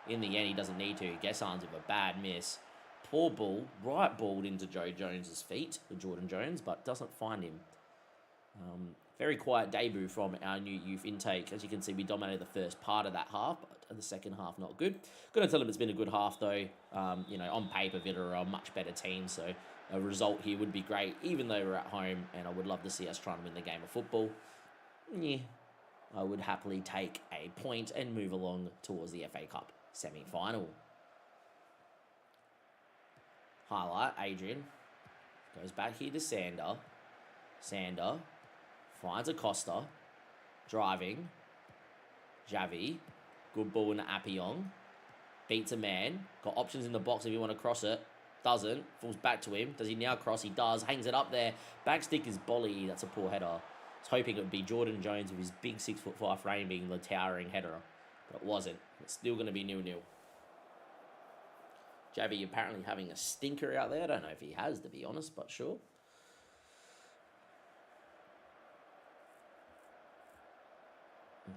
Speaker 3: In the end, he doesn't need to. Gessan's with a bad miss. Poor ball. Right balled into Joe Jones's feet, the Jordan Jones, but doesn't find him. Very quiet debut from our new youth intake. As you can see, we dominated the first part of that half, but the second half, not good. Going to tell him it's been a good half, though. On paper, Villa are a much better team, so a result here would be great, even though we're at home, and I would love to see us trying to win the game of football. Yeah, I would happily take a point and move along towards the FA Cup semi-final. Highlight, Adrian. Goes back here to Sander. Sander finds Acosta. Driving. Xavi. Good ball into Appiong. Beats a man. Got options in the box if you want to cross it. Doesn't. Falls back to him. Does he now cross? He does. Hangs it up there. Backstick is Bolly. That's a poor header. I was hoping it would be Jordan Jones with his big 6'5" frame being the towering header. But it wasn't. It's still going to be 0-0. Javi apparently having a stinker out there. I don't know if he has, to be honest, but sure.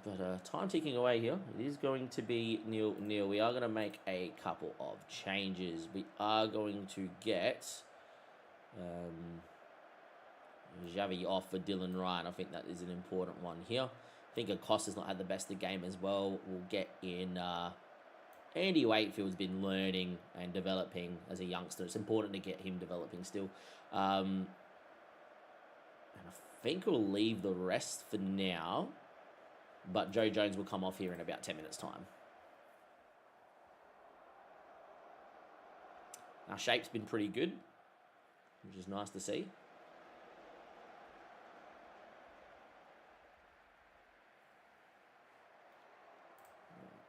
Speaker 3: But time ticking away here. It is going to be 0-0. We are going to make a couple of changes. We are going to get Javi off for Dylan Ryan. I think that is an important one here. I think Acosta's not had the best of the game as well. We'll get in... Andy Wakefield's been learning and developing as a youngster. It's important to get him developing still. And I think we'll leave the rest for now. But Joe Jones will come off here in about 10 minutes' time. Our shape's been pretty good, which is nice to see.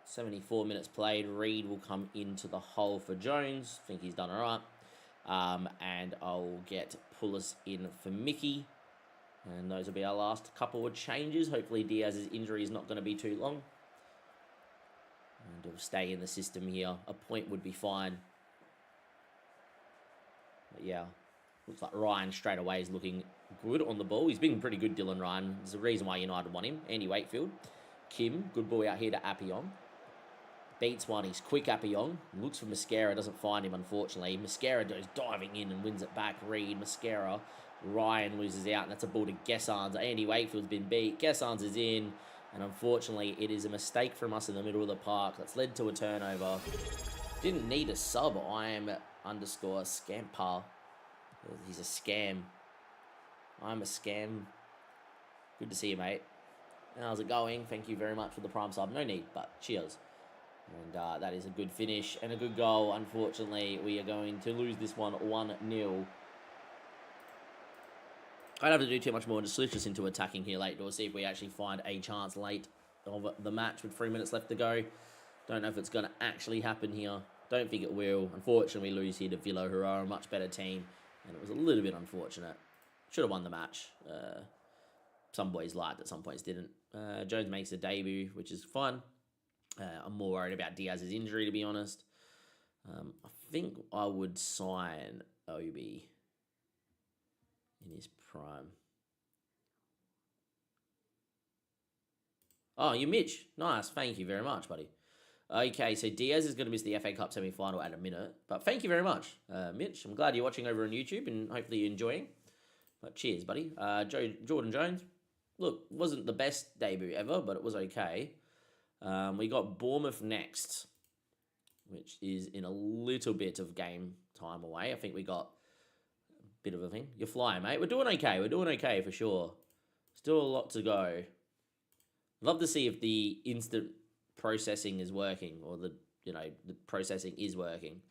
Speaker 3: 74 minutes played. Reed will come into the hole for Jones. Think he's done all right. And I'll get Pulis in for Mickey. And those will be our last couple of changes. Hopefully Diaz's injury is not going to be too long. And he'll stay in the system here. A point would be fine. But yeah, looks like Ryan straight away is looking good on the ball. He's been pretty good, Dylan Ryan. There's a reason why United want him. Andy Wakefield. Kim, good boy out here to Appion. Beats one. He's quick, Appion. Looks for Mascara. Doesn't find him, unfortunately. Mascara goes diving in and wins it back. Reed, Mascara. Ryan loses out, and that's a ball to Gessans. Andy Wakefield's been beat. Gessans is in, and unfortunately, it is a mistake from us in the middle of the park. That's led to a turnover. Didn't need a sub. I am underscore Scamper. He's a scam. I'm a scam. Good to see you, mate. How's it going? Thank you very much for the prime sub. No need, but cheers. And that is a good finish and a good goal. Unfortunately, we are going to lose this one 1-0. I don't have to do too much more. Just switch us into attacking here late door. See if we actually find a chance late of the match with 3 minutes left to go. Don't know if it's going to actually happen here. Don't think it will. Unfortunately, we lose here to Villa, who are a much better team. And it was a little bit unfortunate. Should have won the match. Some boys liked it, some boys didn't. Jones makes a debut, which is fun. I'm more worried about Diaz's injury, to be honest. I think I would sign Obi in his prime. Oh, you Mitch. Nice. Thank you very much, buddy. Okay, so Diaz is going to miss the FA Cup semi-final at a minute. But thank you very much, Mitch. I'm glad you're watching over on YouTube and hopefully you're enjoying. But cheers, buddy. Jordan Jones. Look, wasn't the best debut ever, but it was okay. We got Bournemouth next, which is in a little bit of game time away. I think we got bit of a thing. You're flying, mate. We're doing okay. We're doing okay for sure. Still a lot to go. Love to see if the instant processing is working, or the processing is working.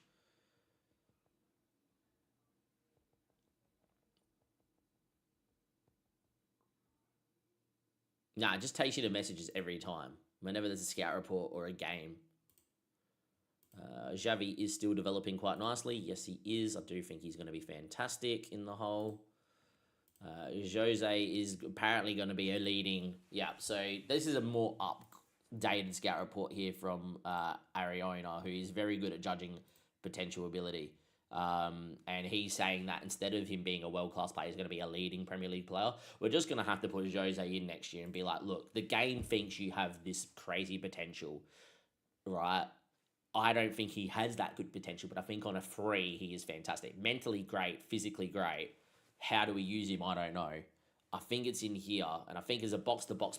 Speaker 3: Nah, it just takes you to messages every time. Whenever there's a scout report or a game. Xavi is still developing quite nicely. Yes, he is. I do think he's going to be fantastic in the hole. Jose is apparently going to be a leading... Yeah, so this is a more updated scout report here from Ariona, who is very good at judging potential ability. And he's saying that instead of him being a world-class player, he's going to be a leading Premier League player. We're just going to have to put Jose in next year and be like, look, the game thinks you have this crazy potential, right? I don't think he has that good potential, but I think on a free, he is fantastic. Mentally great, physically great. How do we use him? I don't know. I think it's in here, and I think as a box-to-box,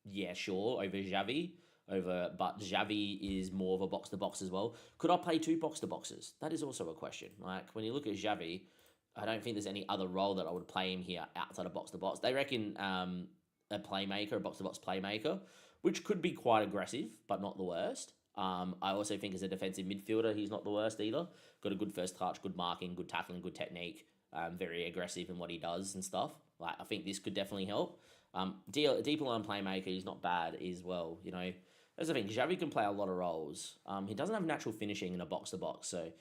Speaker 3: yeah, sure, over Xavi. But Xavi is more of a box-to-box as well. Could I play two box-to-boxes? That is also a question. Like, when you look at Xavi, I don't think there's any other role that I would play him here outside of box-to-box. They reckon a playmaker, a box-to-box playmaker, which could be quite aggressive, but not the worst. I also think as a defensive midfielder, he's not the worst either. Got a good first touch, good marking, good tackling, good technique. Very aggressive in what he does and stuff. Like, I think this could definitely help. Deeper line playmaker, he's not bad as well, you know. That's the thing, Xavi can play a lot of roles. He doesn't have natural finishing in a box-to-box, so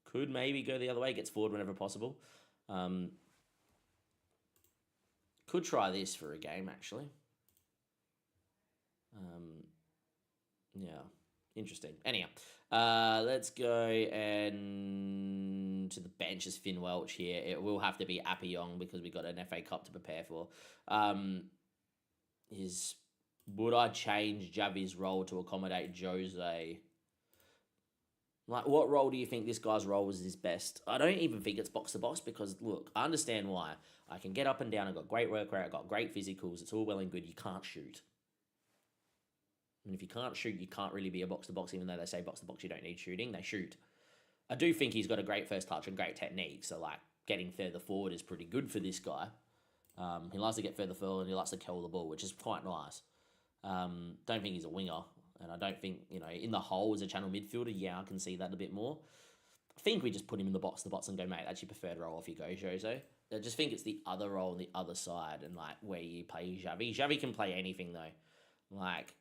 Speaker 3: could maybe go the other way, gets forward whenever possible. Could try this for a game, actually. Yeah. Interesting. Anyhow, let's go and to the bench is Finn Welch here. It will have to be Appyong because we got an FA Cup to prepare for. Would I change Javi's role to accommodate Jose? Like, what role do you think this guy's role was his best? I don't even think it's box to box because, look, I understand why. I can get up and down. I've got great work rate. I've got great physicals. It's all well and good. You can't shoot. And if you can't shoot, you can't really be a box to box, even though they say box to box, you don't need shooting. They shoot. I do think he's got a great first touch and great technique. So, like, getting further forward is pretty good for this guy. He likes to get further forward and he likes to kill the ball, which is quite nice. Don't think he's a winger. And I don't think, in the hole as a channel midfielder, yeah, I can see that a bit more. I think we just put him in the box and go, mate, that's your preferred role. Off you go, Jose. I just think it's the other role on the other side and, like, where you play Xavi. Xavi can play anything, though. Like,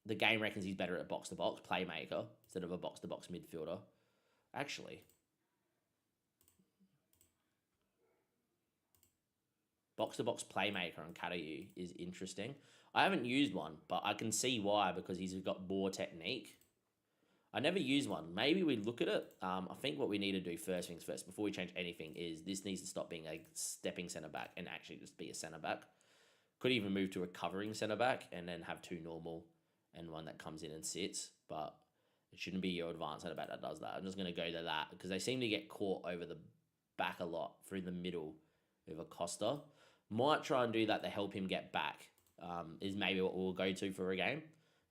Speaker 3: the game reckons he's better at box-to-box playmaker instead of a box-to-box midfielder. Actually, box-to-box playmaker on Katayu is interesting. I haven't used one, but I can see why, because he's got more technique. I never used one. Maybe we look at it. I think what we need to do first things first, before we change anything, is this needs to stop being a stepping centre-back and actually just be a centre-back. Could even move to a covering centre-back and then have two normal and one that comes in and sits, but it shouldn't be your advanced centre-back that does that. I'm just going to go to that because they seem to get caught over the back a lot through the middle with Acosta. Might try and do that to help him get back. Is maybe what we'll go to for a game.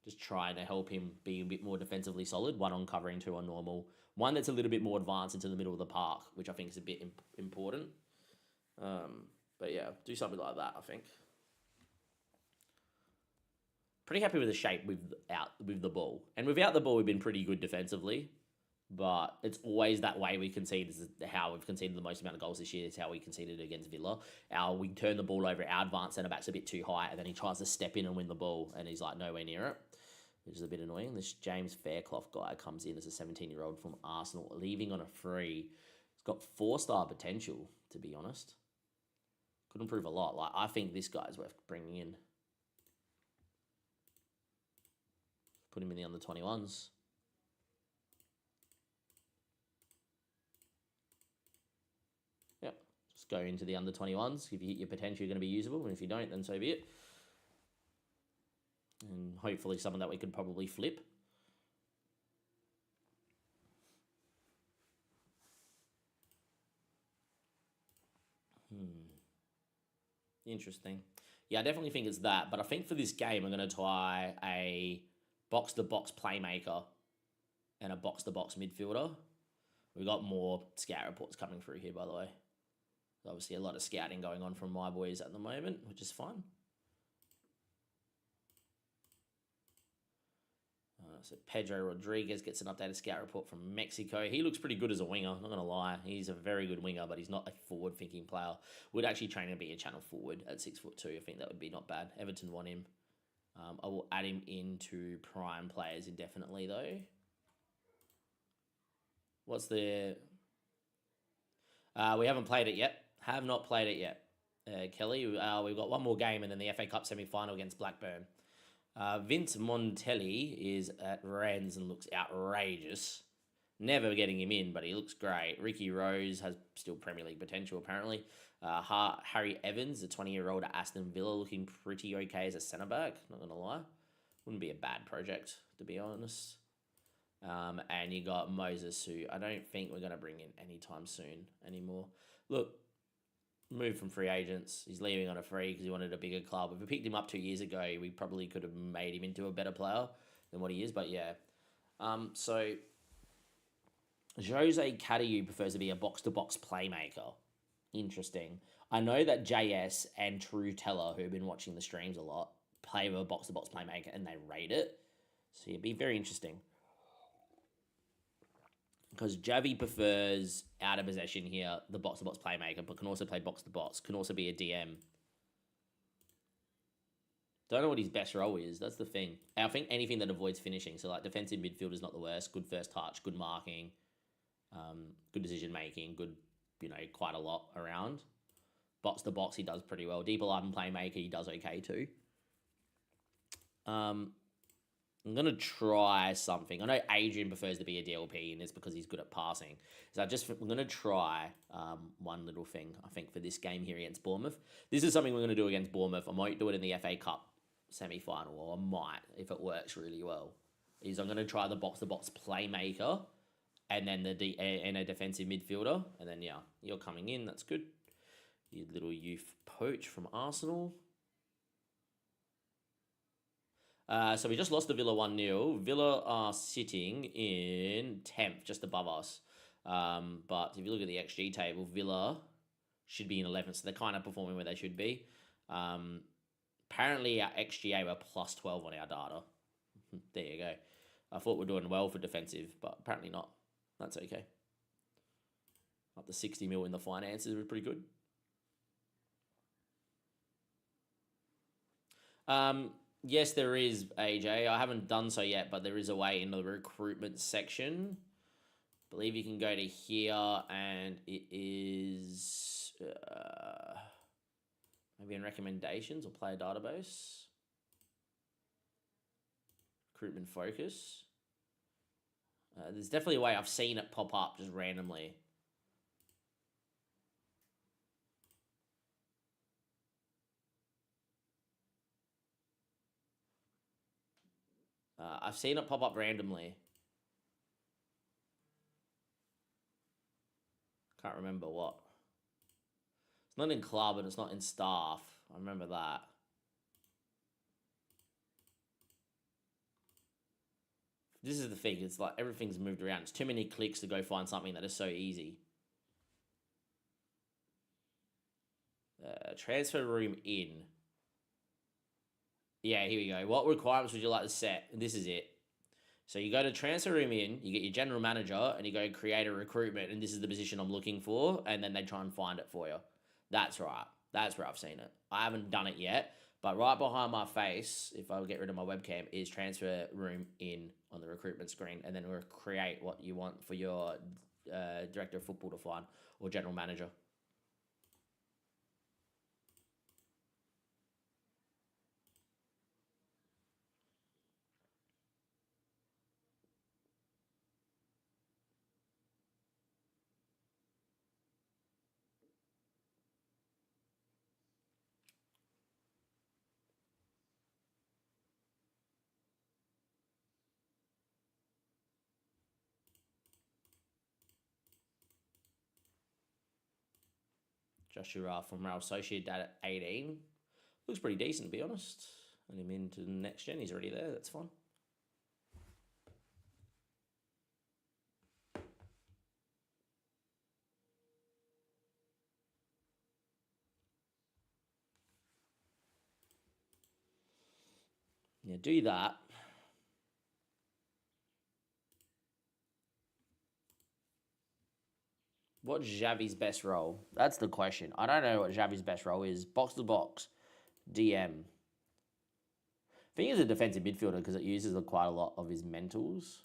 Speaker 3: Just trying to help him be a bit more defensively solid. One on covering, two on normal. One that's a little bit more advanced into the middle of the park, which I think is a bit important. But yeah, do something like that, I think. Pretty happy with the shape with the ball. And without the ball, we've been pretty good defensively. But it's always that way we concede. Is how we've conceded the most amount of goals this year. Is how we conceded against Villa. We turn the ball over. Our advanced centre-back's a bit too high. And then he tries to step in and win the ball. And he's like nowhere near it, which is a bit annoying. This James Fairclough guy comes in as a 17-year-old from Arsenal, leaving on a free. He's got 4-star potential, to be honest. Could improve a lot. Like, I think this guy's worth bringing in. Put him in the under-21s. Yep. Just go into the under-21s. If you hit your potential, you're going to be usable. And if you don't, then so be it. And hopefully someone that we could probably flip. Interesting. Yeah, I definitely think it's that. But I think for this game, I'm going to try a box-to-box playmaker and a box-to-box midfielder. We've got more scout reports coming through here, by the way. Obviously, a lot of scouting going on from my boys at the moment, which is fun. So Pedro Rodriguez gets an updated scout report from Mexico. He looks pretty good as a winger, not going to lie. He's a very good winger, but he's not a forward-thinking player. Would actually train to be a channel forward at 6'2". I think that would be not bad. Everton want him. I will add him into prime players indefinitely, though. What's the... we haven't played it yet. Have not played it yet, Kelly. We've got one more game and then the FA Cup semi-final against Blackburn. Vince Montelli is at Rennes and looks outrageous. Never getting him in, but he looks great. Ricky Rose has still Premier League potential, apparently. Harry Evans, the 20-year-old at Aston Villa, looking pretty okay as a centre-back, not going to lie. Wouldn't be a bad project, to be honest. And you got Moses, who I don't think we're going to bring in anytime soon anymore. Look, moved from free agents. He's leaving on a free because he wanted a bigger club. If we picked him up 2 years ago, we probably could have made him into a better player than what he is. But yeah. So Jose Cadieu prefers to be a box-to-box playmaker. Interesting. I know that JS and True Teller, who have been watching the streams a lot, play with a box-to-box playmaker and they rate it. So it'd be very interesting. Because Javi prefers out of possession here, the box-to-box playmaker, but can also play box-to-box, can also be a DM. Don't know what his best role is. That's the thing. I think anything that avoids finishing. So, like, defensive midfield is not the worst. Good first touch, good marking, good decision-making, good, quite a lot around. Box-to-box, he does pretty well. Deep alive and playmaker, he does okay too. I'm going to try something. I know Adrian prefers to be a DLP, and it's because he's good at passing. So I'm going to try one little thing, I think, for this game here against Bournemouth. This is something we're going to do against Bournemouth. I might do it in the FA Cup semi-final, or I might, if it works really well. I'm going to try the box-to-box playmaker, and then and a defensive midfielder. And then, yeah, you're coming in. That's good. You little youth poach from Arsenal. So we just lost to Villa 1-0. Villa are sitting in 10th, just above us. But if you look at the XG table, Villa should be in 11th, so they're kind of performing where they should be. Apparently, our XGA were plus 12 on our data. There you go. I thought we were doing well for defensive, but apparently not. That's okay. Up to 60 mil in the finances was pretty good. Yes, there is, AJ. I haven't done so yet, but there is a way in the recruitment section. I believe you can go to here, and it is maybe in recommendations or player database. Recruitment focus. There's definitely a way. I've seen it pop up just randomly. I've seen it pop up randomly. Can't remember what. It's not in club and it's not in staff. I remember that. This is the thing. It's like everything's moved around. It's too many clicks to go find something that is so easy. Transfer room in. Yeah, here we go. What requirements would you like to set? This is it. So you go to transfer room in, you get your general manager, and you go create a recruitment, and this is the position I'm looking for, and then they try and find it for you. That's right. That's where I've seen it. I haven't done it yet, but right behind my face, if I get rid of my webcam, is transfer room in on the recruitment screen, and then we'll create what you want for your director of football to find, or general manager. Joshua from Real Sociedad at 18. Looks pretty decent, to be honest. And him into the next gen. He's already there. That's fine. Yeah, do that. What's Xavi's best role? That's the question. I don't know what Xavi's best role is. Box to box. DM. I think he's a defensive midfielder because it uses quite a lot of his mentals.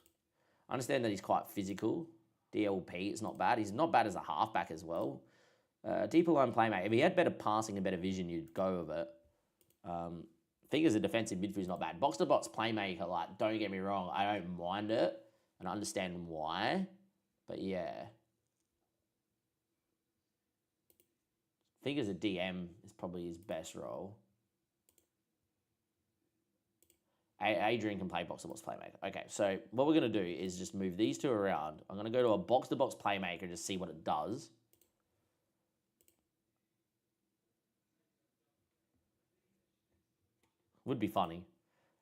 Speaker 3: I understand that he's quite physical. DLP is not bad. He's not bad as a halfback as well. Deeper line playmaker. If he had better passing and better vision, you'd go with it. I think as a defensive midfielder is not bad. Box to box playmaker, like, don't get me wrong, I don't mind it. And I understand why. But yeah. I think as a DM is probably his best role. Adrian can play box-to-box playmaker. Okay, so what we're going to do is just move these two around. I'm going to go to a box-to-box playmaker and just see what it does. Would be funny.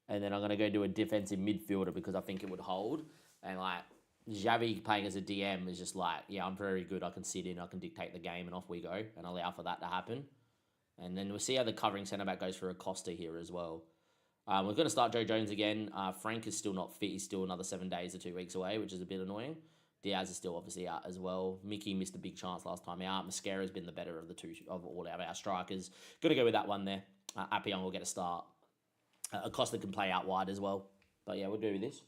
Speaker 3: And then I'm going to go do a defensive midfielder because I think it would hold. And like, Xavi playing as a DM is just like, yeah, I'm very good. I can sit in, I can dictate the game, and off we go, and allow for that to happen. And then we'll see how the covering centre back goes for Acosta here as well. We're going to start Joe Jones again. Frank is still not fit. He's still another 7 days or 2 weeks away, which is a bit annoying. Diaz is still obviously out as well. Mickey missed a big chance last time out. Mascara's been the better of the two of all of our strikers. Going to go with that one there. Appion will get a start. Acosta can play out wide as well. But yeah, we'll do this.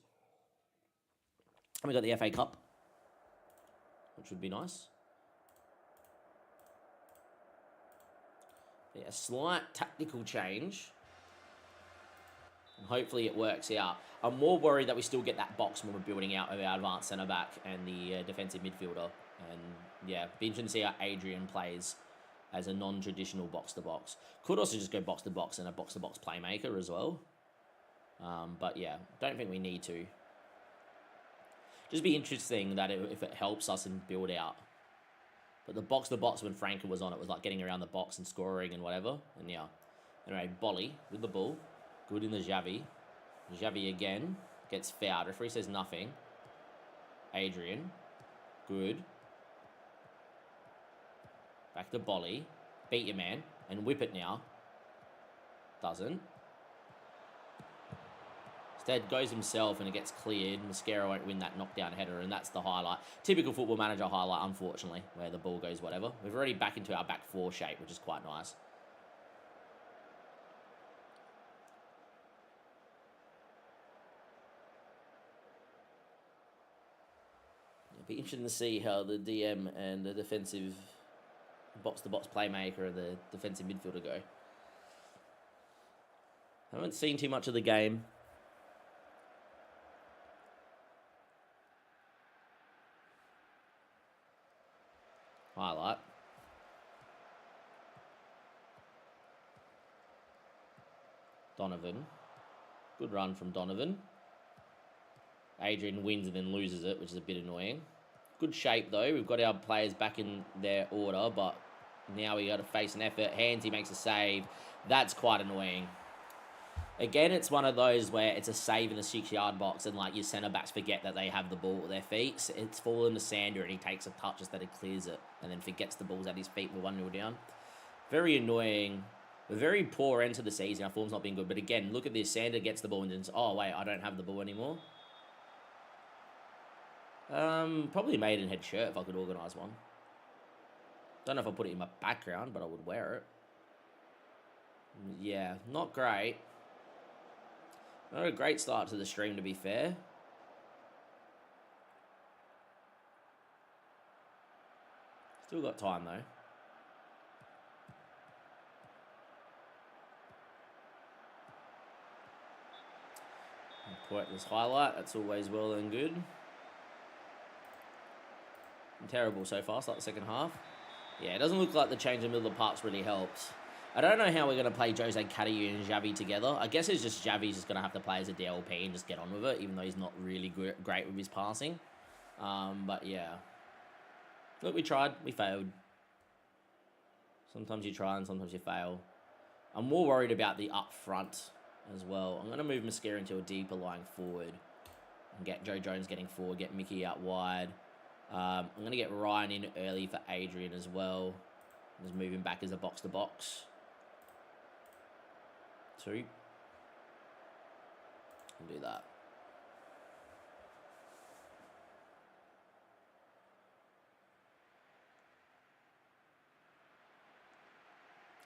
Speaker 3: And we got the FA Cup, which would be nice. Yeah, a slight tactical change. And hopefully it works out. I'm more worried that we still get that box when we're building out of our advanced centre-back and the defensive midfielder. And, yeah, be interesting to see how Adrian plays as a non-traditional box-to-box. Could also just go box-to-box and a box-to-box playmaker as well. But, yeah, don't think we need to. Just be interesting that if it helps us in build out. But the box-to-box when Franco was on it was like getting around the box and scoring and whatever. And, yeah. Anyway, Bolly with the ball. Good in the Xavi. Xavi again. Gets fouled. Referee says nothing. Adrian. Good. Back to Bolly. Beat your man. And whip it now. Doesn't. Instead goes himself and it gets cleared. Mascara won't win that knockdown header, and that's the highlight. Typical Football Manager highlight, unfortunately, where the ball goes whatever. We've already back into our back four shape, which is quite nice. It'll be interesting to see how the DM and the defensive box-to-box playmaker and the defensive midfielder go. I haven't seen too much of the game. Highlight. Donovan. Good run from Donovan. Adrian wins and then loses it, which is a bit annoying. Good shape, though. We've got our players back in their order, but now we got to face an effort. Handsy makes a save. That's quite annoying. Again, it's one of those where it's a save in the 6-yard box and, like, your centre-backs forget that they have the ball at their feet. So it's fallen to Sander and he takes a touch instead of clears it and then forgets the ball's at his feet. We're 1-0 down. Very annoying. A very poor end to the season. Our form's not been good. But again, look at this. Sander gets the ball and then says, oh, wait, I don't have the ball anymore. Probably a Maidenhead shirt if I could organise one. Don't know if I'll put it in my background, but I would wear it. Yeah, not great. Not a great start to the stream, to be fair. Still got time, though. Quite this highlight. That's always well and good. Terrible so far. Start the second half. Yeah, it doesn't look like the change in the middle of the parks really helps. I don't know how we're going to play Jose Cadieux and Xavi together. I guess it's just Xavi's just going to have to play as a DLP and just get on with it, even though he's not really great with his passing. But yeah. Look, we tried. We failed. Sometimes you try and sometimes you fail. I'm more worried about the up front as well. I'm going to move Mascara into a deeper lying forward and get Joe Jones getting forward, get Mickey out wide. I'm going to get Ryan in early for Adrian as well. Just move him back as a box-to-box. 2. And do that.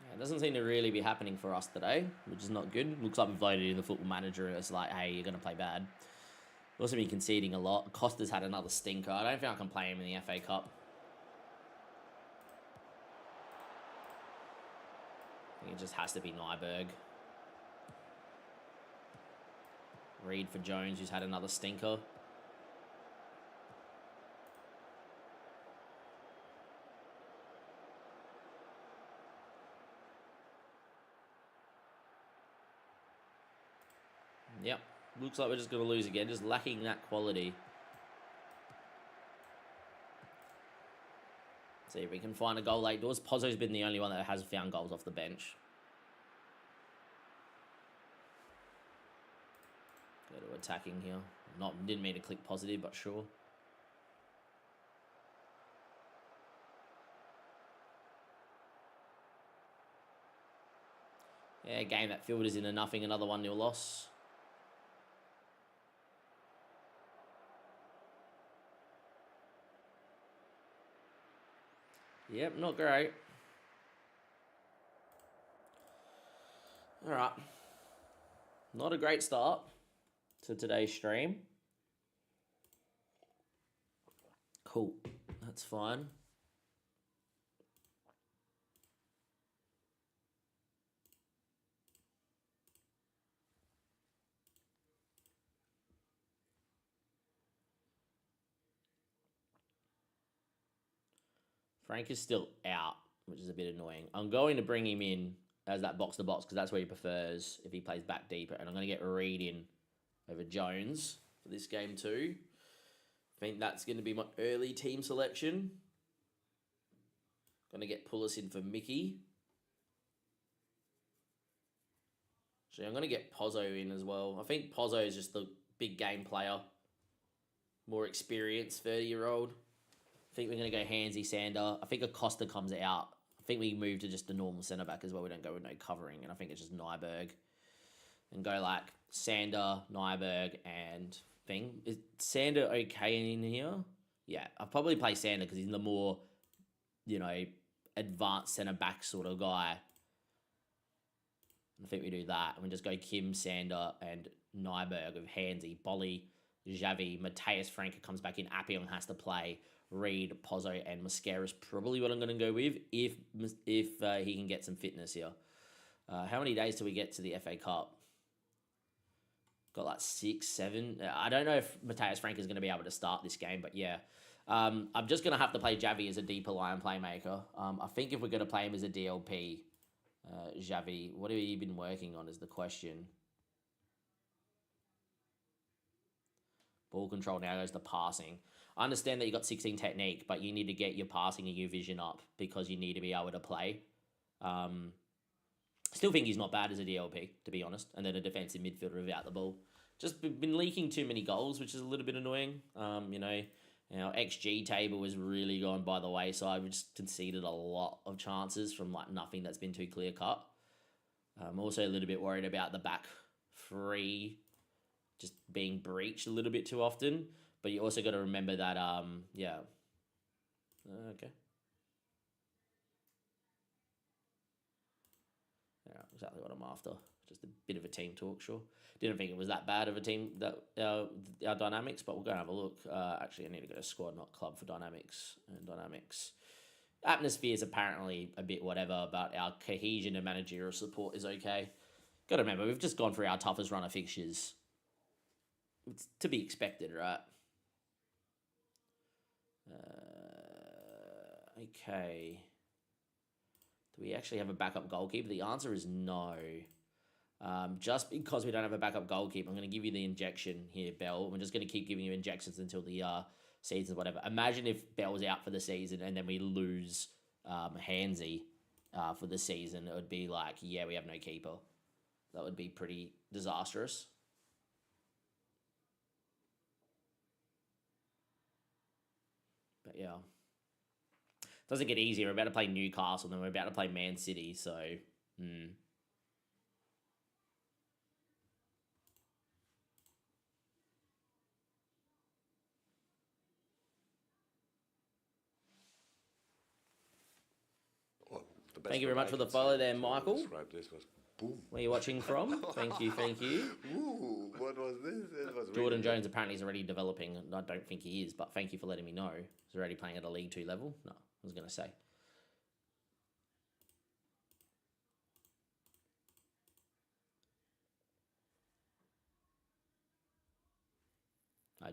Speaker 3: Yeah, it doesn't seem to really be happening for us today, which is not good. Looks like we've loaded in the Football Manager. It's like, hey, you're going to play bad. We've also been conceding a lot. Costa's had another stinker. I don't think I can play him in the FA Cup. I think it just has to be Nyberg. Reed for Jones, who's had another stinker. Yep. Looks like we're just going to lose again. Just lacking that quality. See if we can find a goal late doors. Pozzo's been the only one that has found goals off the bench. Go to attacking here. Didn't mean to click positive, but sure. Yeah, game that Fielder's in a nothing, another 1-0 loss. Yep, not great. All right. Not a great start to today's stream. Cool. That's fine. Frank is still out, which is a bit annoying. I'm going to bring him in as that box-to-box because that's where he prefers if he plays back deeper. And I'm going to get Reed in over Jones for this game too. I think that's going to be my early team selection. Going to get Pullis in for Mickey. So I'm going to get Pozzo in as well. I think Pozzo is just the big game player. More experienced 30-year-old. I think we're going to go Handsy, Sander. I think Acosta comes out. I think we move to just a normal centre-back as well. We don't go with no covering. And I think it's just Nyberg. And go like Sander, Nyberg, and thing. Is Sander okay in here? Yeah, I'll probably play Sander because he's the more, advanced centre-back sort of guy. I think we do that. And we just go Kim, Sander, and Nyberg with Handsy, Bolly, Xavi, Mateus Franca comes back in. Appion has to play. Reed, Pozzo, and Mascara's probably what I'm going to go with if he can get some fitness here. How many days till we get to the FA Cup? Got like 6, 7. I don't know if Mateus Franca is going to be able to start this game, but yeah. I'm just going to have to play Xavi as a deeper line playmaker. I think if we're going to play him as a DLP, Xavi, what have you been working on is the question. Ball control now goes to passing. I understand that you got 16 technique, but you need to get your passing and your vision up because you need to be able to play. Still think he's not bad as a DLP, to be honest. And then a defensive midfielder without the ball. Just been leaking too many goals, which is a little bit annoying. Our XG table has really gone by the wayside. We just conceded a lot of chances from like nothing that's been too clear cut. I'm also a little bit worried about the back three just being breached a little bit too often. But you also got to remember that, okay. Yeah, exactly what I'm after. Just a bit of a team talk, sure. Didn't think it was that bad of a team, that our dynamics, but we'll go and have a look. Actually, I need to go to squad, not club for dynamics. And dynamics. Atmosphere is apparently a bit whatever, but our cohesion and managerial support is okay. Got to remember, we've just gone through our toughest run of fixtures. It's to be expected, right? Okay. Do we actually have a backup goalkeeper? The answer is no. Just because we don't have a backup goalkeeper, I'm going to give you the injection here, Bell. We're just going to keep giving you injections until the season, whatever. Imagine if Bell's out for the season and then we lose Handsy for the season. It would be like, yeah, we have no keeper. That would be pretty disastrous. But yeah. Doesn't get easier. We're about to play Newcastle, then we're about to play Man City, so... Thank you very much for the follow there, Michael.
Speaker 5: This was boom.
Speaker 3: Where are you watching from? Thank you.
Speaker 5: Ooh, what was this? It was
Speaker 3: Jordan
Speaker 5: really
Speaker 3: Jones apparently is already developing. I don't think he is, but thank you for letting me know. He's already playing at a League 2 level? No, I was going to say.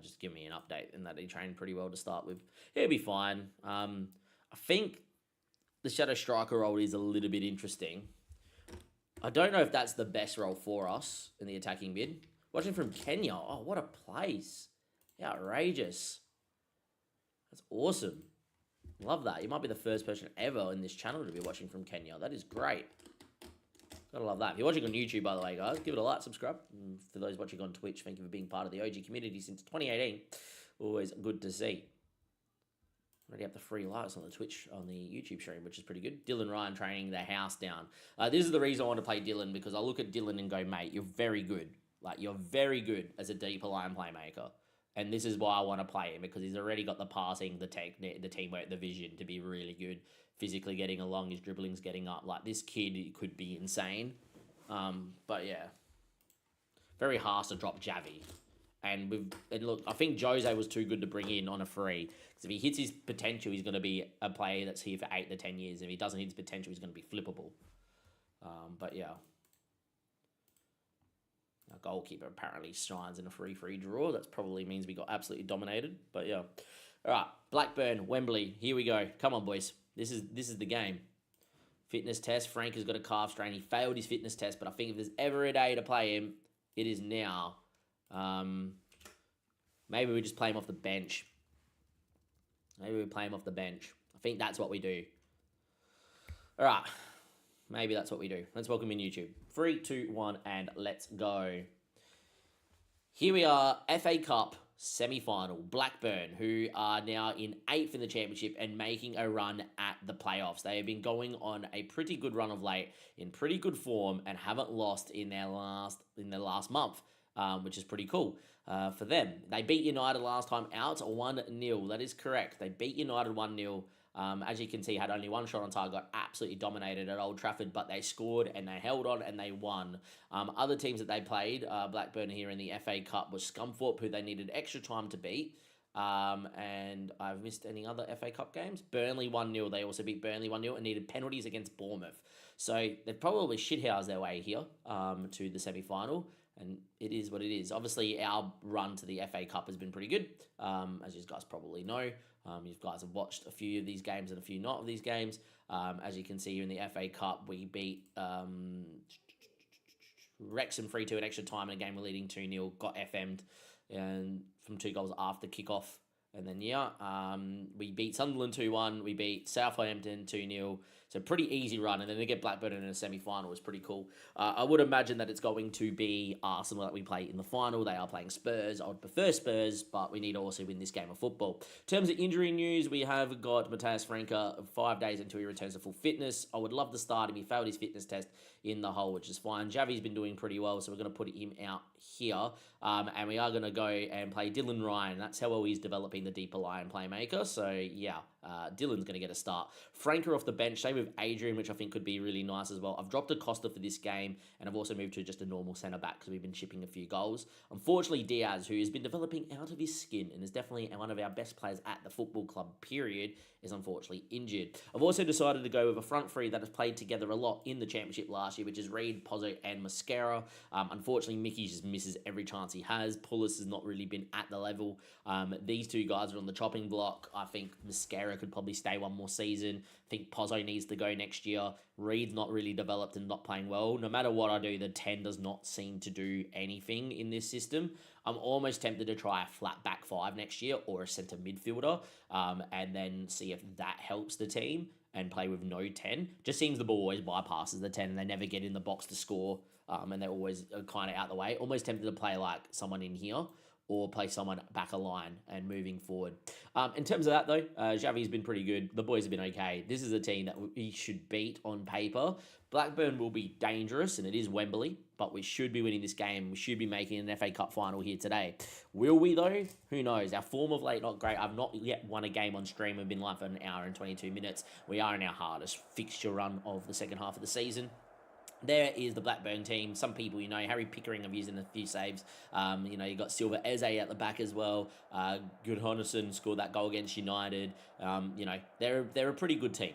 Speaker 3: Just give me an update in that he trained pretty well to start with. He'll be fine. I think the Shadow Striker role is a little bit interesting. I don't know if that's the best role for us in the attacking mid. Watching from Kenya. Oh, what a place. Outrageous. That's awesome. Love that. You might be the first person ever in this channel to be watching from Kenya. That is great. Gotta love that. If you're watching on YouTube, by the way, guys, give it a like, subscribe. And for those watching on Twitch, thank you for being part of the OG community since 2018. Always good to see. Already up to 3 likes on the Twitch, on the YouTube stream, which is pretty good. Dylan Ryan training the house down. This is the reason I want to play Dylan, because I look at Dylan and go, mate, you're very good. Like, you're very good as a deeper line playmaker. And this is why I want to play him, because he's already got the passing, the technique, the teamwork, the vision to be really good. Physically getting along, his dribbling's getting up. Like, this kid could be insane. But yeah. Very harsh to drop Javi. And look, I think Jose was too good to bring in on a free. Because if he hits his potential, he's going to be a player that's here for 8 to 10 years. If he doesn't hit his potential, he's going to be flippable. But yeah. Our goalkeeper apparently shines in a free draw. That probably means we got absolutely dominated. But yeah. All right, Blackburn, Wembley. Here we go. Come on, boys. This is the game. Fitness test. Frank has got a calf strain. He failed his fitness test, but I think if there's ever a day to play him, it is now. Maybe we just play him off the bench. Maybe we play him off the bench. I think that's what we do. All right. Maybe that's what we do. Let's welcome in YouTube. 3, 2, 1, and let's go. Here we are, FA Cup semi-final. Blackburn, who are now in 8th in the championship and making a run at the playoffs. They have been going on a pretty good run of late, in pretty good form, and haven't lost in their last month, which is pretty cool for them. They beat United last time out 1-0. That is correct. They beat United 1-0. As you can see, had only one shot on target, got absolutely dominated at Old Trafford, but they scored and they held on and they won. Other teams that they played, Blackburn here in the FA Cup, was Scunthorpe, who they needed extra time to beat. And I've missed any other FA Cup games. Burnley 1-0. They also beat Burnley 1-0 and needed penalties against Bournemouth. So they've probably shithoused their way here to the semi-final. And it is what it is. Obviously, our run to the FA Cup has been pretty good, as you guys probably know. You guys have watched a few of these games and a few not of these games. As you can see here in the FA Cup, we beat Wrexham 3-2 in extra time in a game we're leading 2-0, got FM'd and from 2 goals after kickoff. And then, we beat Sunderland 2-1. We beat Southampton 2-0. So pretty easy run. And then to get Blackburn in a semi-final is pretty cool. I would imagine that it's going to be Arsenal that we play in the final. They are playing Spurs. I would prefer Spurs, but we need to also win this game of football. In terms of injury news, we have got Matthias Franca 5 days until he returns to full fitness. I would love to start him. He failed his fitness test in the hole, which is fine. Javi's been doing pretty well, so we're going to put him out here. And we are going to go and play Dylan Ryan. That's how well he's developing the deeper line playmaker. So, Dylan's going to get a start. Franca off the bench. Same with Adrian, which I think could be really nice as well. I've dropped Acosta for this game, and I've also moved to just a normal centre-back because we've been shipping a few goals. Unfortunately, Diaz, who has been developing out of his skin and is definitely one of our best players at the football club, period, is unfortunately injured. I've also decided to go with a front three that has played together a lot in the championship last year, which is Reid, Pozzo, and Mascara. Unfortunately, Mickey just misses every chance he has. Pulis has not really been at the level. These two guys are on the chopping block. I think Mascara could probably stay one more season. I think Pozzo needs to go next year. Reid's not really developed and not playing well. No matter what I do, the 10 does not seem to do anything in this system. I'm almost tempted to try a flat back 5 next year or a centre midfielder and then see if that helps the team and play with no 10. Just seems the ball always bypasses the 10 and they never get in the box to score and they're always kind of out the way. Almost tempted to play like someone in here or play someone back a line and moving forward. In terms of that, though, Xavi's been pretty good. The boys have been okay. This is a team that we should beat on paper. Blackburn will be dangerous, and it is Wembley, but we should be winning this game. We should be making an FA Cup final here today. Will we, though? Who knows? Our form of late, not great. I've not yet won a game on stream. We've been live for an hour and 22 minutes. We are in our hardest fixture run of the second half of the season. There is the Blackburn team. Some people, Harry Pickering have used in a few saves. You got Silver Eze at the back as well. Gudjohnsen scored that goal against United. They're a pretty good team,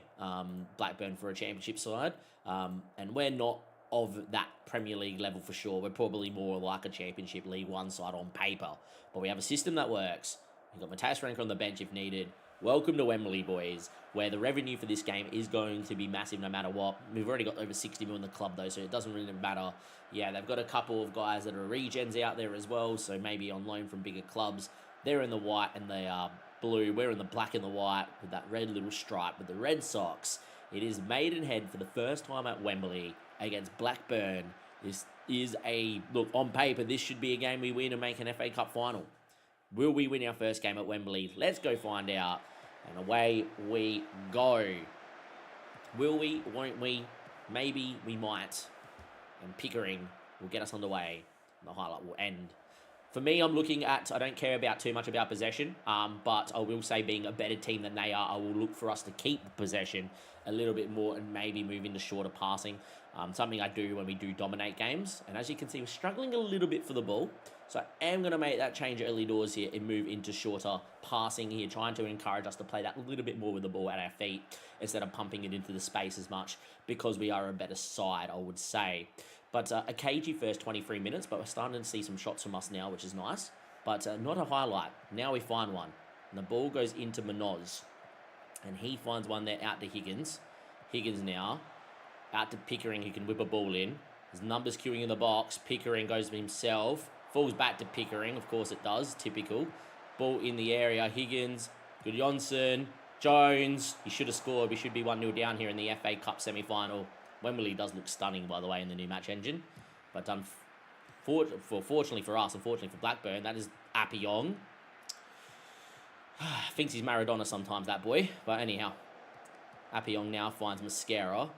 Speaker 3: Blackburn, for a championship side. And we're not of that Premier League level for sure. We're probably more like a Championship League One side on paper. But we have a system that works. We've got Matthias Franca on the bench if needed. Welcome to Wembley, boys, where the revenue for this game is going to be massive no matter what. We've already got over 60 mil in the club, though, so it doesn't really matter. Yeah, they've got a couple of guys that are regens out there as well, so maybe on loan from bigger clubs. They're in the white and they are blue. We're in the black and the white with that red little stripe with the Red Sox. It is Maidenhead for the first time at Wembley against Blackburn. This is look, on paper, this should be a game we win and make an FA Cup final. Will we win our first game at Wembley? Let's go find out. And away we go. Will we? Won't we? Maybe we might. And Pickering will get us underway. And the highlight will end. For me, I'm looking at, I don't care about too much about possession, but I will say being a better team than they are, I will look for us to keep possession a little bit more and maybe move into shorter passing. Something I do when we do dominate games. And as you can see, we're struggling a little bit for the ball. So I am going to make that change early doors here and move into shorter passing here, trying to encourage us to play that a little bit more with the ball at our feet instead of pumping it into the space as much because we are a better side, I would say. But a cagey first 23 minutes, but we're starting to see some shots from us now, which is nice. But not a highlight. Now we find one. And the ball goes into Munoz. And he finds one there out to Higgins. Higgins now out to Pickering, who can whip a ball in. His numbers queuing in the box. Pickering goes for himself. Falls back to Pickering. Of course it does. Typical. Ball in the area. Higgins. Good Johnson. Jones. He should have scored. We should be 1-0 down here in the FA Cup semi-final. Wembley does look stunning, by the way, in the new match engine. But fortunately for us, unfortunately for Blackburn, that is Appiong. Thinks he's Maradona sometimes, that boy. But anyhow, Appiong now finds Mascara.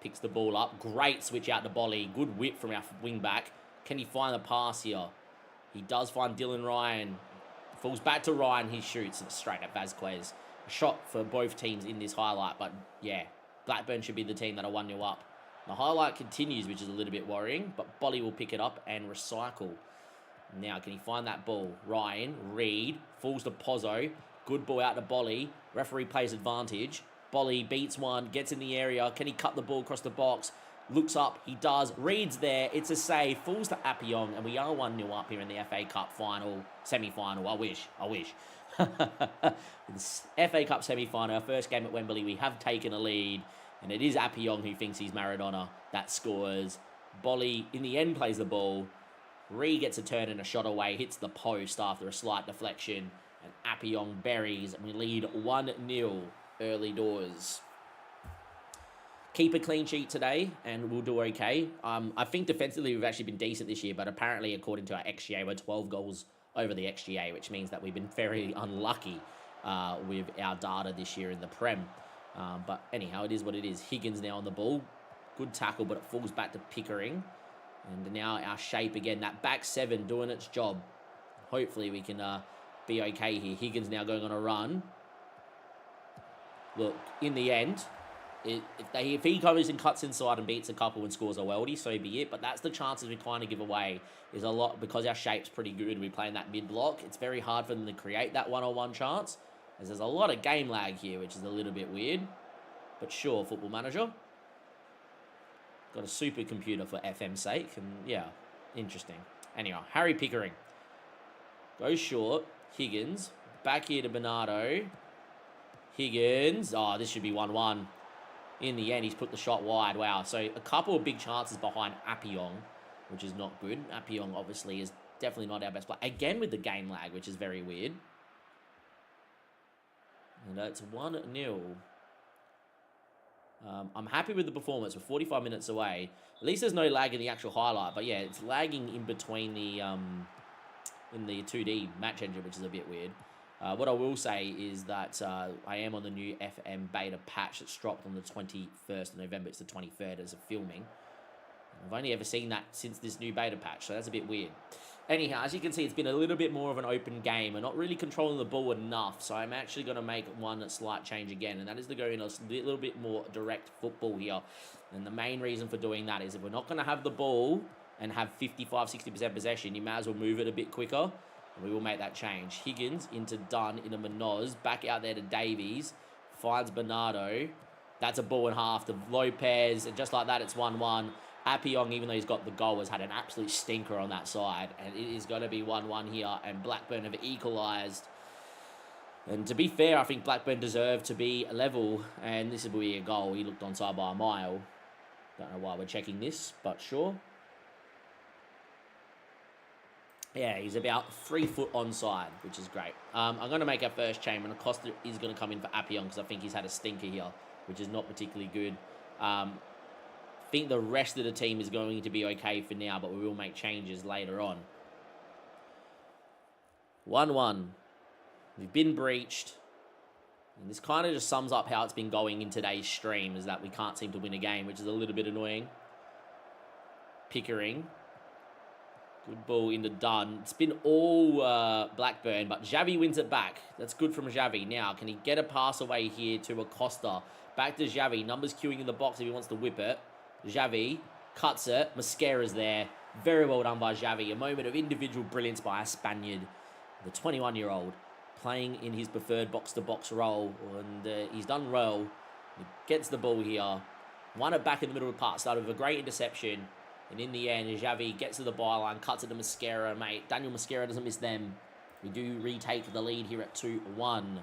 Speaker 3: Picks the ball up. Great switch out to Bolly. Good whip from our wing back. Can he find the pass here? He does find Dylan Ryan. Falls back to Ryan. He shoots straight at Vazquez. A shot for both teams in this highlight. But yeah, Blackburn should be the team that are 1-0 up. The highlight continues, which is a little bit worrying. But Bolly will pick it up and recycle. Now, can he find that ball? Ryan, Reed, falls to Pozzo. Good ball out to Bolly. Referee plays advantage. Bolly beats one, gets in the area. Can he cut the ball across the box? Looks up, he does. Reed's there, it's a save. Falls to Appiong, and we are 1-0 up here in the FA Cup semi-final. I wish. This FA Cup semi-final, our first game at Wembley, we have taken a lead. And it is Appiong who thinks he's Maradona that scores. Bolly, in the end, plays the ball. Reed gets a turn and a shot away, hits the post after a slight deflection. And Appiong buries, and we lead 1-0 early doors. Keep a clean sheet today, and we'll do okay. I think defensively we've actually been decent this year, but apparently according to our XGA, we're 12 goals over the XGA, which means that we've been very unlucky with our data this year in the Prem. But anyhow, it is what it is. Higgins now on the ball. Good tackle, but it falls back to Pickering. And now our shape again, that back seven doing its job. Hopefully we can be okay here. Higgins now going on a run. Look, in the end, if he comes and cuts inside and beats a couple and scores a weldy, so be it. But that's the chances we kind of give away is a lot because our shape's pretty good. We play in that mid-block. It's very hard for them to create that one-on-one chance as there's a lot of game lag here, which is a little bit weird. But sure, Football Manager. Got a supercomputer for FM's sake, and yeah, interesting. Anyhow, Harry Pickering goes short. Higgins back here to Bernardo. Higgins. Oh, this should be 1-1. In the end, he's put the shot wide. Wow. So a couple of big chances behind Appiong, which is not good. Appiong obviously is definitely not our best player. Again with the game lag, which is very weird. And it's 1-0. I'm happy with the performance. We're 45 minutes away. At least there's no lag in the actual highlight. But yeah, it's lagging in between the in the 2D match engine, which is a bit weird. What I will say is that I am on the new FM beta patch that's dropped on the 21st of November. It's the 23rd as of filming. I've only ever seen that since this new beta patch, so that's a bit weird. Anyhow, as you can see, it's been a little bit more of an open game. We're not really controlling the ball enough, so I'm actually going to make one slight change again, and that is to go in a little bit more direct football here. And the main reason for doing that is if we're not going to have the ball and have 55-60% possession, you might as well move it a bit quicker, and we will make that change. Higgins into Dunn, into Munoz, back out there to Davies, finds Bernardo. That's a ball in half to Lopez, and just like that, it's 1-1. Appiong, even though he's got the goal, has had an absolute stinker on that side. And it is going to be 1-1 here. And Blackburn have equalised. And to be fair, I think Blackburn deserved to be level. And this will be a goal. He looked onside by a mile. Don't know why we're checking this, but sure. Yeah, he's about 3 foot onside, which is great. I'm going to make our first change. And Acosta is going to come in for Appiong because I think he's had a stinker here, which is not particularly good. I think the rest of the team is going to be okay for now, but we will make changes later on. 1-1. We've been breached. And this kind of just sums up how it's been going in today's stream, is that we can't seem to win a game, which is a little bit annoying. Pickering. Good ball into Dunn. It's been all Blackburn, but Xavi wins it back. That's good from Xavi. Now, can he get a pass away here to Acosta? Back to Xavi. Numbers queuing in the box if he wants to whip it. Xavi cuts it. Mascara's there. Very well done by Xavi. A moment of individual brilliance by a Spaniard. The 21-year-old playing in his preferred box-to-box role. And he's done well. He gets the ball here. Won it back in the middle of the park. Started with a great interception. And in the end, Xavi gets to the byline. Cuts it to Mascara, mate. Daniel Mascara doesn't miss them. We do retake the lead here at 2-1.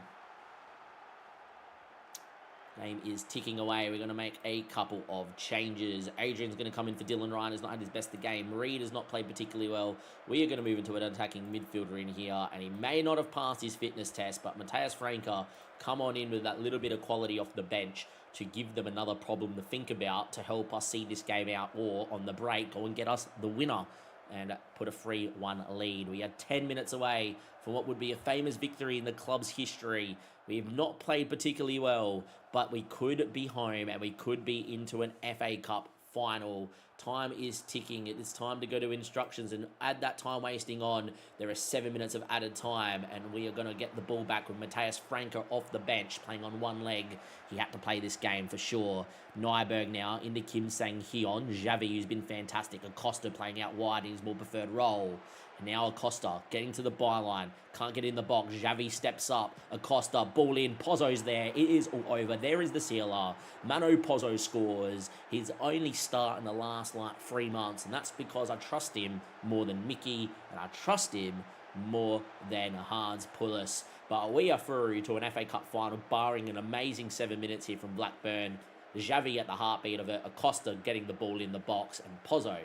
Speaker 3: Game is ticking away. We're going to make a couple of changes. Adrian's going to come in for Dylan Ryan. Has not had his best of game. Reed has not played particularly well. We are going to move into an attacking midfielder in here, and he may not have passed his fitness test, but Matthias Franca come on in with that little bit of quality off the bench to give them another problem to think about to help us see this game out, or on the break go and get us the winner and put a 3-1 lead. We are 10 minutes away from what would be a famous victory in the club's history. We have not played particularly well, but we could be home and we could be into an FA Cup final. Time is ticking. It is time to go to instructions and add that time wasting on. There are 7 minutes of added time, and we are going to get the ball back with Matthias Franca off the bench, playing on one leg. He had to play this game for sure. Nyberg now into Kim Sang-hyun. Xavi, who's been fantastic. Acosta playing out wide in his more preferred role. And now Acosta getting to the byline. Can't get in the box. Xavi steps up. Acosta, ball in. Pozzo's there. It is all over. There is the sealer. Mano Pozzo scores his only start in the last 3 months. And that's because I trust him more than Mickey. And I trust him more than Hans Pulis. But we are through to an FA Cup final, barring an amazing 7 minutes here from Blackburn. Xavi at the heartbeat of it. Acosta getting the ball in the box. And Pozzo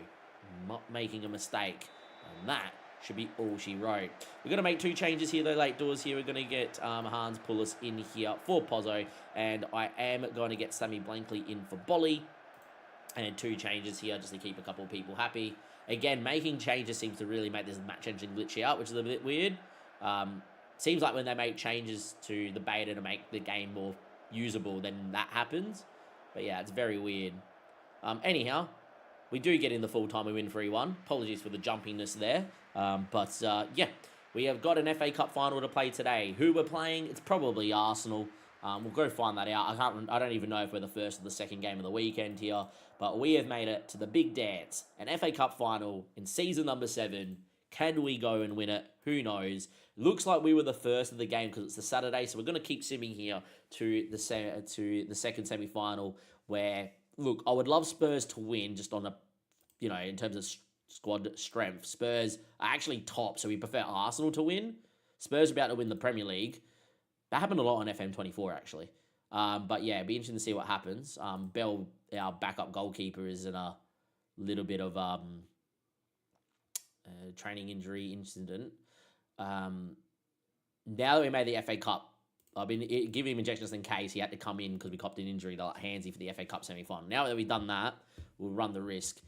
Speaker 3: not making a mistake. And that should be all she wrote. We're going to make 2 changes here, though, late doors here. We're going to get Hans Pulis in here for Pozzo, and I am going to get Sammy Blankley in for Bolly. And 2 changes here just to keep a couple of people happy. Again, making changes seems to really make this match engine glitch out, which is a bit weird. Seems like when they make changes to the beta to make the game more usable, then that happens. But yeah, it's very weird. Anyhow, we do get in the full time. We win 3-1. Apologies for the jumpiness there. Yeah, we have got an FA Cup final to play today. Who we're playing? It's probably Arsenal. We'll go find that out. I don't even know if we're the first or the second game of the weekend here. But we have made it to the big dance. An FA Cup final in season number 7. Can we go and win it? Who knows? Looks like we were the first of the game because it's the Saturday. So we're going to keep simming here to the second semi-final where, look, I would love Spurs to win just on a, in terms of squad strength. Spurs are actually top, so we prefer Arsenal to win. Spurs are about to win the Premier League. That happened a lot on FM24, actually. But yeah, it'd be interesting to see what happens. Bell, our backup goalkeeper, is in a little bit of training injury incident. Now that we made the FA Cup, I've been giving him injections in case he had to come in because we copped an injury to Handsy for the FA Cup semi-final. Now that we've done that, we'll run the risk.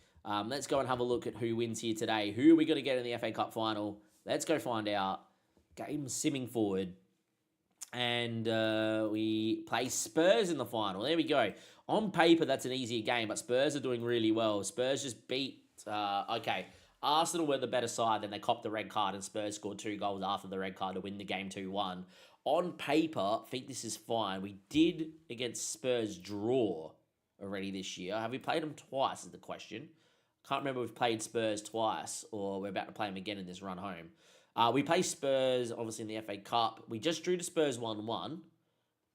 Speaker 3: Let's go and have a look at who wins here today. Who are we going to get in the FA Cup final? Let's go find out. Game simming forward. And we play Spurs in the final. There we go. On paper, that's an easier game, but Spurs are doing really well. Spurs just beat... Arsenal were the better side, then they copped the red card, and Spurs scored 2 goals after the red card to win the game 2-1. On paper, I think this is fine. We did, against Spurs, draw already this year. Have we played them twice is the question. Can't remember if we've played Spurs twice or we're about to play them again in this run home. We play Spurs, obviously, in the FA Cup. We just drew to Spurs 1-1.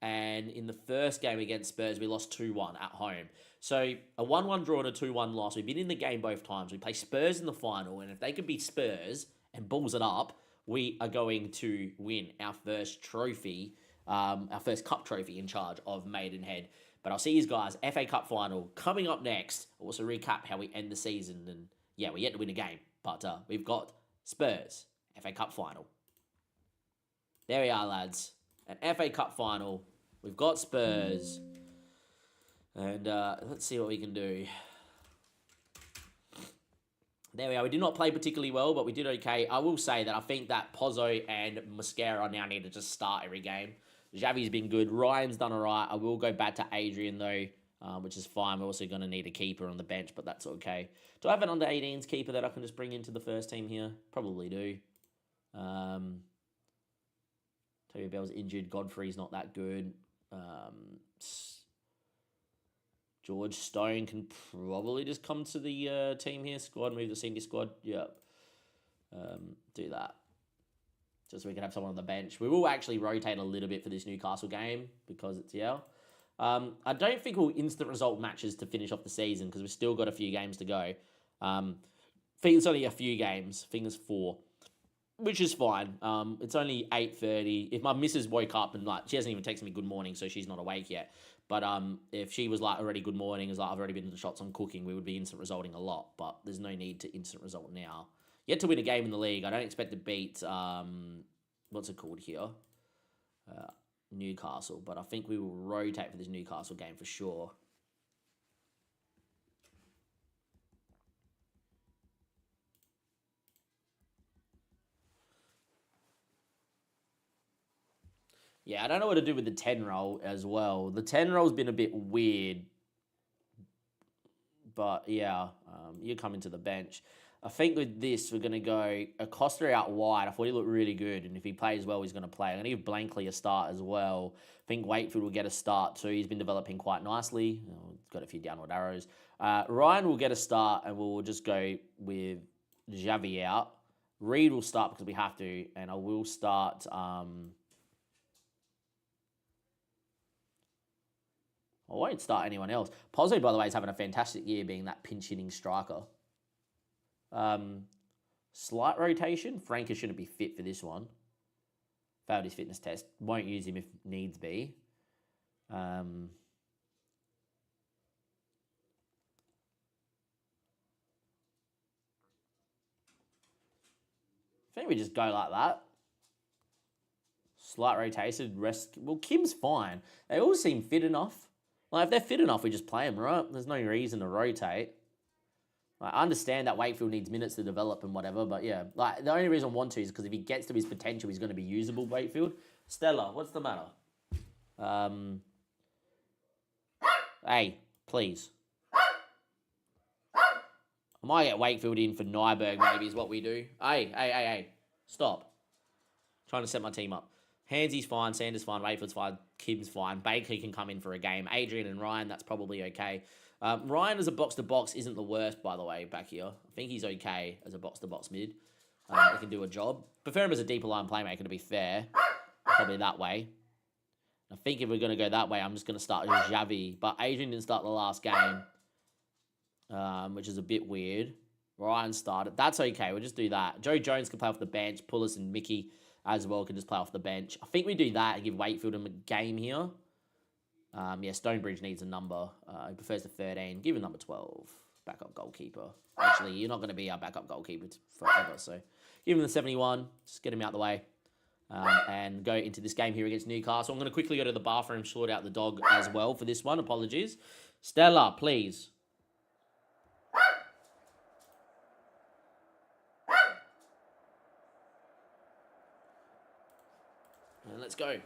Speaker 3: And in the first game against Spurs, we lost 2-1 at home. So a 1-1 draw and a 2-1 loss. We've been in the game both times. We play Spurs in the final. And if they can beat Spurs and balls it up, we are going to win our first trophy, our first cup trophy in charge of Maidenhead. But I'll see you guys, FA Cup final, coming up next. I'll also recap how we end the season. And yeah, we're yet to win a game. But we've got Spurs, FA Cup final. There we are, lads. An FA Cup final. We've got Spurs. And let's see what we can do. There we are. We did not play particularly well, but we did okay. I will say that I think that Pozzo and Mosquera now need to just start every game. Xavi's been good. Ryan's done all right. I will go back to Adrian, though, which is fine. We're also going to need a keeper on the bench, but that's okay. Do I have an under-18s keeper that I can just bring into the first team here? Probably do. Toby Bell's injured. Godfrey's not that good. George Stone can probably just come to the team here. Squad, move the senior squad. Yep. Do that. Just so we can have someone on the bench. We will actually rotate a little bit for this Newcastle game because it's I don't think we'll instant result matches to finish off the season because we've still got a few games to go. I think it's only a few games. I think it's 4. which is fine. It's only 8:30. If my missus woke up and like she hasn't even texted me good morning, so she's not awake yet. But if she was like already good morning, is like I've already been to the shots, I'm cooking, we would be instant resulting a lot. But there's no need to instant result now. Yet to win a game in the league. I don't expect to beat what's it called here, Newcastle. But I think we will rotate for this Newcastle game for sure. Yeah, I don't know what to do with the 10 roll as well. The 10 roll's been a bit weird. But yeah, you're coming to the bench. I think with this, we're going to go Acosta out wide. I thought he looked really good. And if he plays well, he's going to play. I'm going to give Blankley a start as well. I think Wakefield will get a start too. He's been developing quite nicely. Got a few downward arrows. Ryan will get a start and we'll just go with Xavi out. Reed will start because we have to. And I will start... I won't start anyone else. Pozzo, by the way, is having a fantastic year being that pinch-hitting striker. Slight rotation. Franker shouldn't be fit for this one. Failed his fitness test. Won't use him if needs be. I think we just go like that. Slight rotation. Rest. Well, Kim's fine. They all seem fit enough. Like, if they're fit enough, we just play them, right? There's no reason to rotate. I understand that Wakefield needs minutes to develop and whatever, but yeah. Like, the only reason I want to is because if he gets to his potential, he's going to be usable, Wakefield. Stella, what's the matter? Hey, please. I might get Wakefield in for Nyberg, maybe, is what we do. Hey. Stop. Trying to set my team up. Handsy's fine, Sanders fine, Wayfield's fine, Kim's fine. Baker can come in for a game. Adrian and Ryan, that's probably okay. Ryan as a box-to-box isn't the worst, by the way, back here. I think he's okay as a box-to-box mid. He can do a job. Prefer him as a deeper line playmaker, to be fair. Probably that way. I think if we're going to go that way, I'm just going to start with Xavi. But Adrian didn't start the last game, which is a bit weird. Ryan started. That's okay. We'll just do that. Joe Jones can play off the bench. Pullis and Mickey as well can just play off the bench. I think we do that and give Wakefield a game here. Yeah, Stonebridge needs a number. He prefers the 13. Give him number 12. Backup goalkeeper. Actually, you're not going to be our backup goalkeeper forever, so give him the 71. Just get him out the way. And go into this game here against Newcastle. I'm going to quickly go to the bathroom, sort out the dog as well for this one. Apologies. Stella, please. And let's go.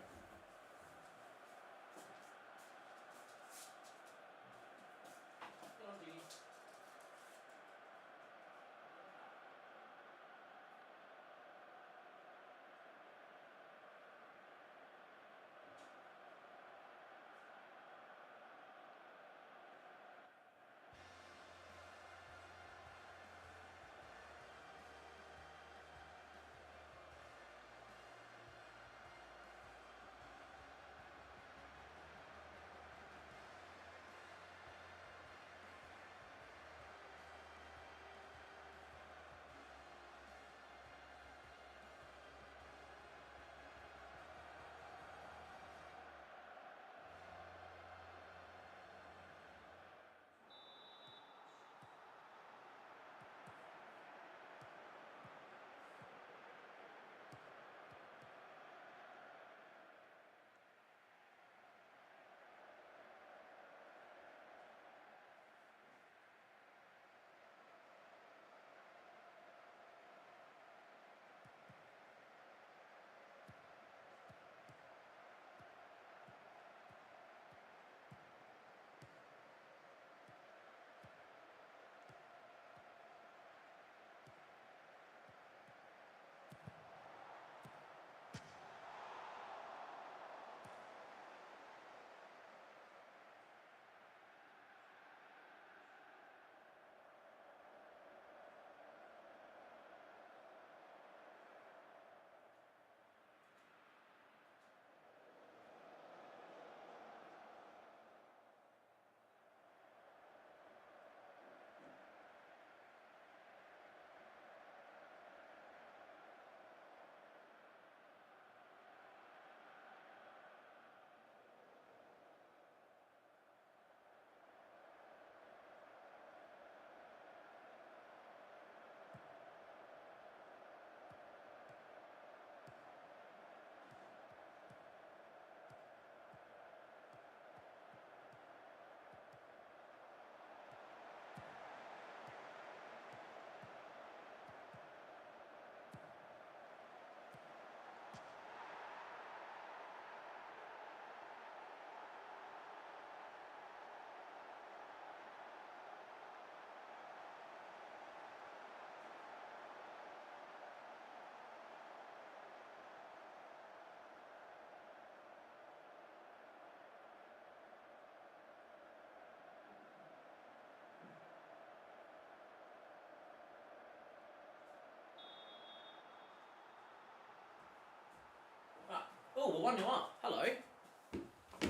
Speaker 3: we're 1-0 up. Hello.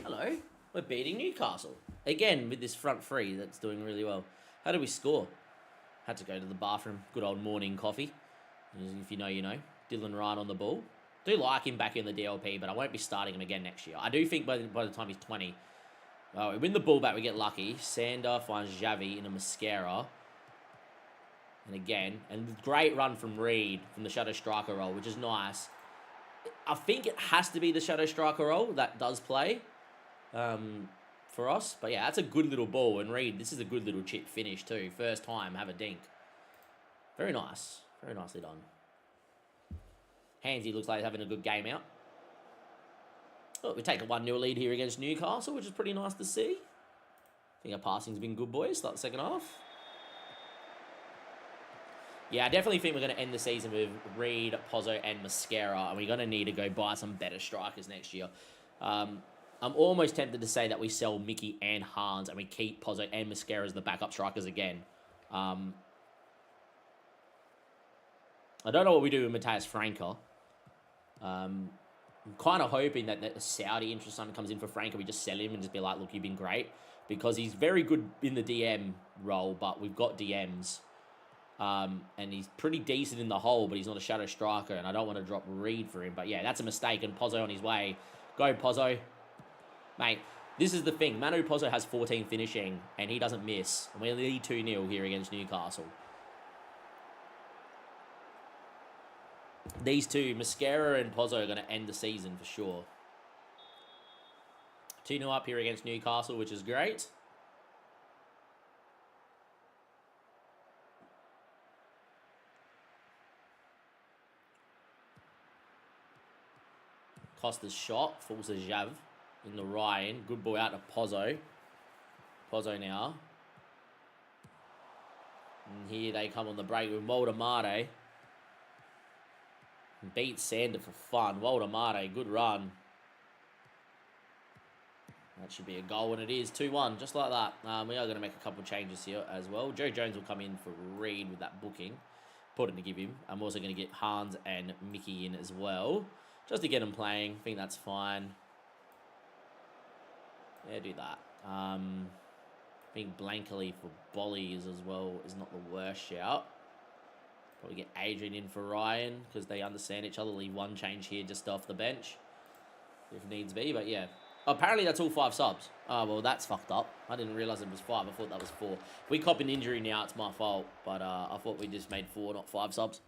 Speaker 3: Hello. We're beating Newcastle. Again, with this front three that's doing really well. How did we score? Had to go to the bathroom. Good old morning coffee. If you know, you know. Dylan Ryan on the ball. Do like him back in the DLP, but I won't be starting him again next year. I do think by the time he's 20, we win the ball back, we get lucky. Sander finds Xavi in a mascara. And again, and great run from Reed from the shadow striker role, which is nice. I think it has to be the shadow striker role that does play for us. But yeah, that's a good little ball. And Reed, this is a good little chip finish too. First time, have a dink. Very nice. Very nicely done. Hansy looks like he's having a good game out. Oh, we take a 1-0 lead here against Newcastle, which is pretty nice to see. I think our passing's been good, boys. Start the second half. Yeah, I definitely think we're going to end the season with Reed, Pozzo, and Mascara, and we're going to need to go buy some better strikers next year. I'm almost tempted to say that we sell Mickey and Hans, and we keep Pozzo and Mascara as the backup strikers again. I don't know what we do with Matthias Franca. I'm kind of hoping that the Saudi interest fund comes in for Franca. We just sell him and just be like, look, you've been great. Because he's very good in the DM role, but we've got DMs. And he's pretty decent in the hole, but he's not a shadow striker, and I don't want to drop Reed for him. But yeah, that's a mistake, and Pozzo on his way. Go, Pozzo. Mate, this is the thing. Manu Pozzo has 14 finishing, and he doesn't miss. And we lead 2-0 here against Newcastle. These two, Mascara and Pozzo, are going to end the season for sure. 2-0 up here against Newcastle, which is great. Costa's shot, falls to Jav in the Ryan. Good ball out to Pozzo. Pozzo now. And here they come on the break with Waldemare. Beat Sander for fun. Waldemare, good run. That should be a goal, and it is 2-1, just like that. We are going to make a couple of changes here as well. Joe Jones will come in for Reed with that booking. Important to give him. I'm also going to get Hans and Mickey in as well, just to get them playing. I think that's fine. Yeah, do that. I think Blankly for Bollies as well is not the worst shout. Probably get Adrian in for Ryan because they understand each other. Leave one change here just off the bench if needs be. But yeah, apparently that's all 5 subs. Oh, well, that's fucked up. I didn't realise it was 5. I thought that was 4. If we cop an injury now, it's my fault. But I thought we just made 4, not 5 subs.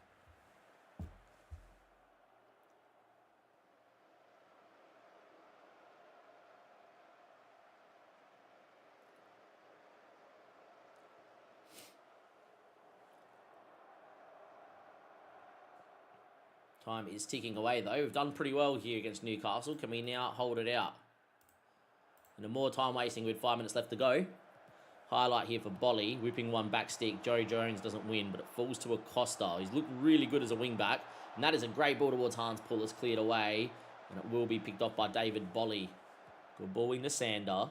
Speaker 3: Time is ticking away, though. We've done pretty well here against Newcastle. Can we now hold it out? And no more time wasting with 5 minutes left to go. Highlight here for Bolly. Whipping one back stick. Joe Jones doesn't win, but it falls to Acosta. He's looked really good as a wing back. And that is a great ball towards Hans Pulis. Cleared away. And it will be picked off by David Bolly. Good ball into Sander.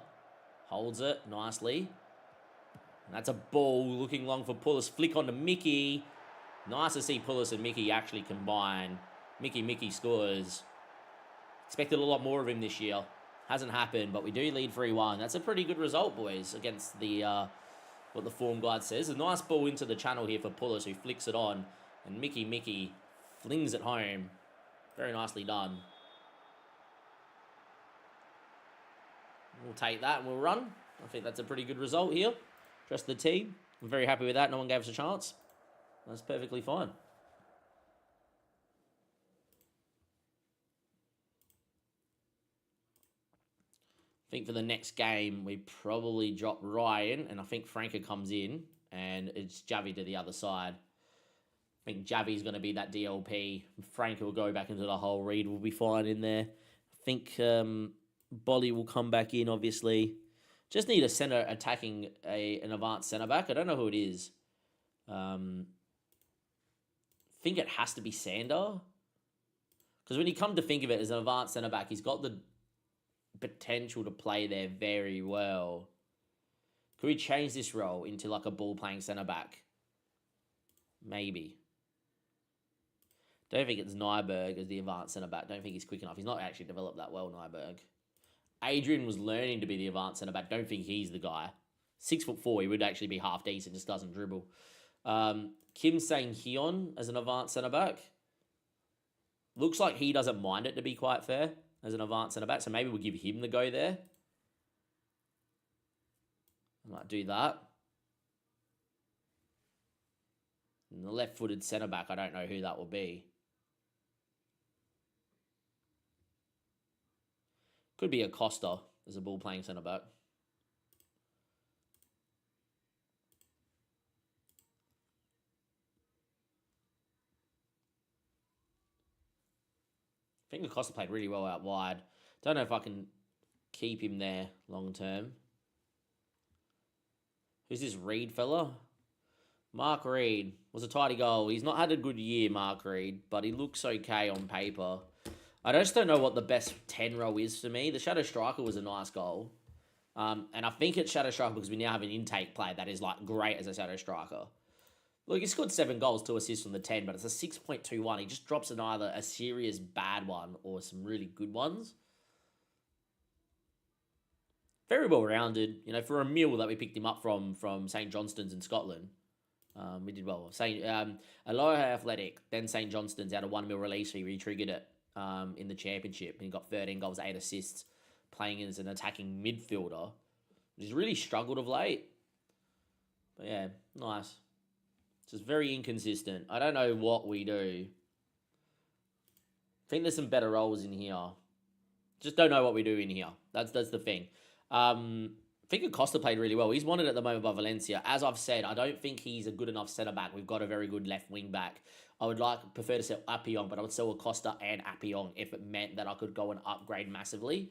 Speaker 3: Holds it nicely. And that's a ball looking long for Pulis. Flick onto Mickey. Nice to see Pulis and Mickey actually combine. Mickey scores. Expected a lot more of him this year. Hasn't happened, but we do lead 3-1. That's a pretty good result, boys, against the what the form guide says. A nice ball into the channel here for Pulis, who flicks it on. And Mickey flings it home. Very nicely done. We'll take that and we'll run. I think that's a pretty good result here. Trust the team. I'm very happy with that. No one gave us a chance. That's perfectly fine. I think for the next game, we probably drop Ryan, and I think Franca comes in, and it's Javi to the other side. I think Javi's going to be that DLP. Franca will go back into the hole. Reed will be fine in there. I think Bolly will come back in, obviously. Just need a centre attacking an advanced centre-back. I don't know who it is. Think it has to be Sander. Because when you come to think of it, as an advanced centre-back, he's got the potential to play there very well. Could we change this role into like a ball-playing centre-back? Maybe. Don't think it's Nyberg as the advanced centre back. Don't think he's quick enough. He's not actually developed that well, Nyberg. Adrian was learning to be the advanced centre back. Don't think he's the guy. 6'4", he would actually be half decent, just doesn't dribble. Kim Sang-hyun as an advanced centre back. Looks like he doesn't mind it, to be quite fair, as an advanced centre back. So maybe we'll give him the go there. I might do that. And the left-footed centre back, I don't know who that will be. Could be Acosta as a ball-playing centre back. I think Acosta played really well out wide. Don't know if I can keep him there long term. Who's this Reed fella? Mark Reed was a tidy goal. He's not had a good year, Mark Reed, but he looks okay on paper. I just don't know what the best 10 row is for me. The Shadow Striker was a nice goal. And I think it's Shadow Striker because we now have an intake play that is like great as a Shadow Striker. Look, he scored 7 goals, 2 assists from the 10, but it's a 6.21. He just drops in either a serious bad one or some really good ones. Very well rounded, you know, for a meal that we picked him up from St. Johnston's in Scotland. We did well. Aloha Athletic, then St. Johnston's out of 1 mil release fee, re-triggered it in the championship. And he got 13 goals, 8 assists, playing as an attacking midfielder. He's really struggled of late. But yeah, nice. Just very inconsistent. I don't know what we do. I think there's some better roles in here. Just don't know what we do in here. That's the thing. I think Acosta played really well. He's wanted at the moment by Valencia. As I've said, I don't think he's a good enough centre-back. We've got a very good left wing-back. I would prefer to sell Appion, but I would sell Acosta and Appion if it meant that I could go and upgrade massively.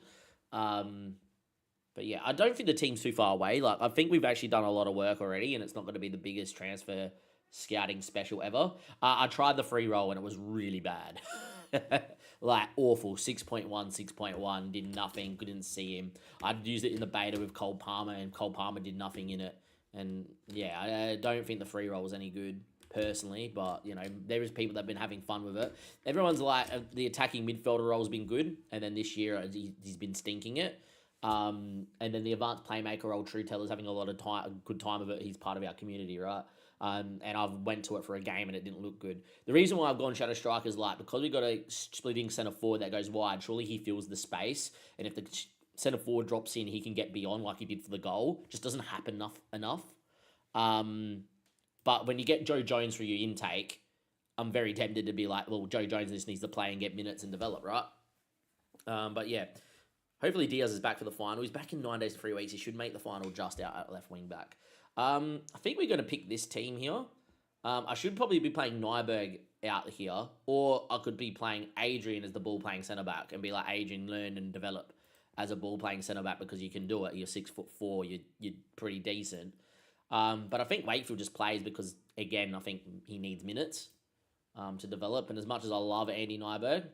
Speaker 3: But yeah, I don't think the team's too far away. Like, I think we've actually done a lot of work already, and it's not going to be the biggest transfer scouting special ever. I tried the free roll, and it was really bad. Like, awful. 6.1, 6.1, did nothing, couldn't see him. I'd used it in the beta with Cole Palmer, and Cole Palmer did nothing in it. And yeah, I don't think the free roll was any good, personally, but, you know, there is people that have been having fun with it. Everyone's like, the attacking midfielder role's been good, and then this year he's been stinking it. And then the advanced playmaker role, True Teller's having a lot of good time with it. He's part of our community, right? And I've went to it for a game and it didn't look good. The reason why I've gone Shadow Strike is like, because we've got a splitting centre forward that goes wide, surely he fills the space. And if the centre forward drops in, he can get beyond like he did for the goal. Just doesn't happen enough. But when you get Joe Jones for your intake, I'm very tempted to be like, well, Joe Jones just needs to play and get minutes and develop, right? But yeah, hopefully Diaz is back for the final. He's back in 9 days to 3 weeks. He should make the final just out at left wing back. I think we're going to pick this team here. I should probably be playing Nyberg out here, or I could be playing Adrian as the ball-playing centre-back and be like, Adrian, learn and develop as a ball-playing centre-back because you can do it. You're 6'4", you're pretty decent. But I think Wakefield just plays because, again, I think he needs minutes to develop. And as much as I love Andy Nyberg,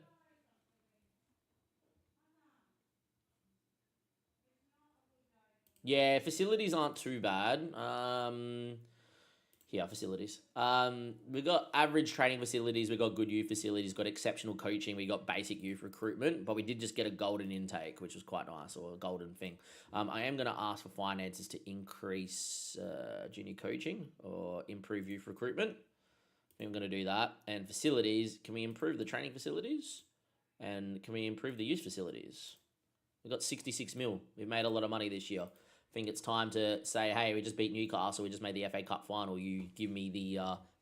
Speaker 3: yeah, facilities aren't too bad. Here, facilities. We've got average training facilities. We've got good youth facilities. Got exceptional coaching. We got basic youth recruitment. But we did just get a golden intake, which was quite nice, or a golden thing. I am going to ask for finances to increase junior coaching or improve youth recruitment. I'm going to do that. And facilities, can we improve the training facilities? And can we improve the youth facilities? We've got 66 mil. We've made a lot of money this year. I think it's time to say, hey, we just beat Newcastle, we just made the FA Cup final, you give me the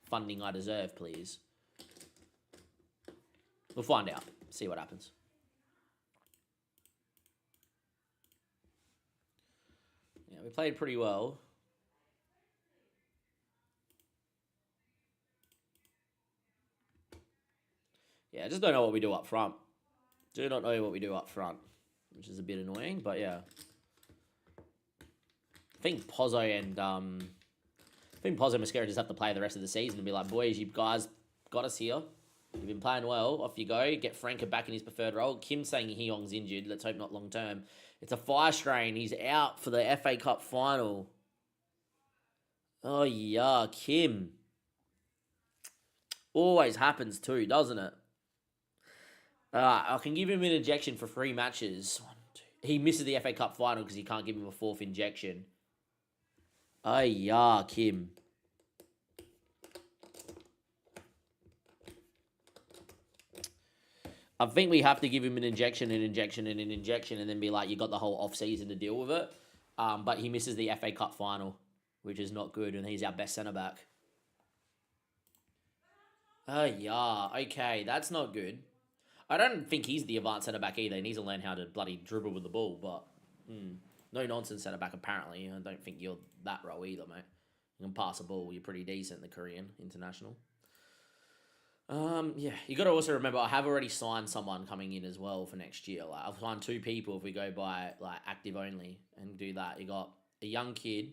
Speaker 3: funding I deserve, please. We'll find out, see what happens. Yeah, we played pretty well. Yeah, I just don't know what we do up front. Do not know what we do up front, which is a bit annoying, but yeah. I think Pozzo and Mascara just have to play the rest of the season and be like, boys, you guys got us here. You've been playing well. Off you go. Get Franca back in his preferred role. Kim saying Hyong's injured. Let's hope not long term. It's a fire strain. He's out for the FA Cup final. Oh, yeah, Kim. Always happens too, doesn't it? I can give him an injection for 3 matches. He misses the FA Cup final because he can't give him a 4th injection. Yeah, Kim. I think we have to give him an injection, and then be like, you got the whole off-season to deal with it. But he misses the FA Cup final, which is not good, and he's our best centre-back. Yeah, okay, that's not good. I don't think he's the advanced centre-back either. He needs to learn how to bloody dribble with the ball, but no-nonsense centre-back apparently. I don't think you're that role either, mate. You can pass a ball, you're pretty decent in the Korean international. Yeah, you got to also remember I have already signed someone coming in as well for next year. Like I've signed 2 people if we go by like active only and do that. You got a young kid.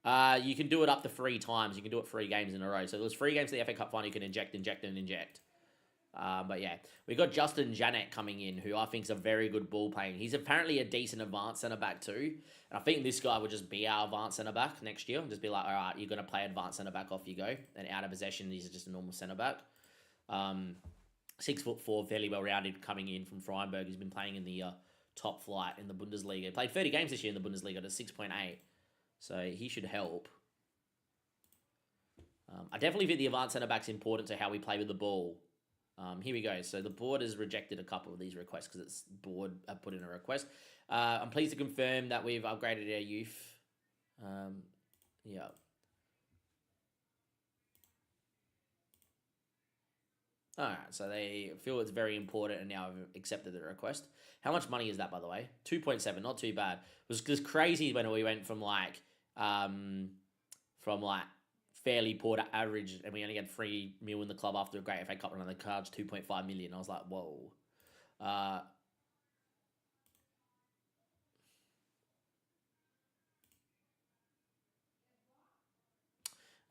Speaker 3: You can do it up to 3 times. You can do it 3 games in a row. So there's 3 games to the FA Cup final. You can inject. But yeah, we got Justin Janet coming in, who I think is a very good ball playing. He's apparently a decent advanced centre back too. And I think this guy would just be our advanced centre back next year and just be like, all right, you're going to play advanced centre back, off you go. And out of possession, he's just a normal centre back. 6'4", fairly well rounded, coming in from Freiburg. He's been playing in the top flight in the Bundesliga. He played 30 games this year in the Bundesliga to 6.8. So he should help. I definitely think the advanced centre back's important to how we play with the ball. Here we go. So the board has rejected a couple of these requests because it's board put in a request. I'm pleased to confirm that we've upgraded our youth. Yeah. Alright, so they feel it's very important and now have accepted the request. How much money is that, by the way? 2.7, not too bad. It was just crazy when we went from fairly poor to average, and we only had 3 mil in the club after a great FA Cup run, and they charged 2.5 million. I was like, whoa. All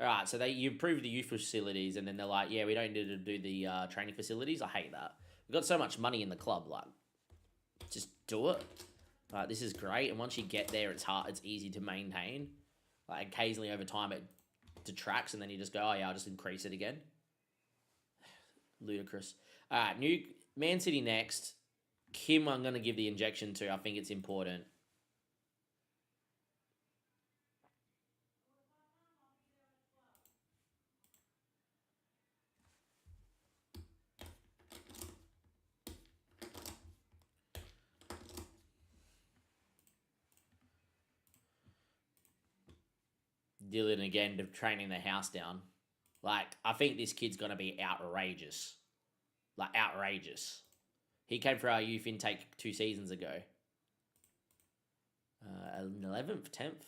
Speaker 3: right, so you improved the youth facilities, and then they're like, yeah, we don't need to do the training facilities. I hate that. We've got so much money in the club, like, just do it. This is great, and once you get there, it's hard. It's easy to maintain. Like, occasionally over time, it detracts, and then you just go, oh yeah, I'll just increase it again. Ludicrous. All right, new Man City next. Kim, I'm going to give the injection to. I think it's important. Dylan again, training the house down. Like, I think this kid's going to be outrageous. Like, outrageous. He came for our youth intake 2 seasons ago. 11th, 10th?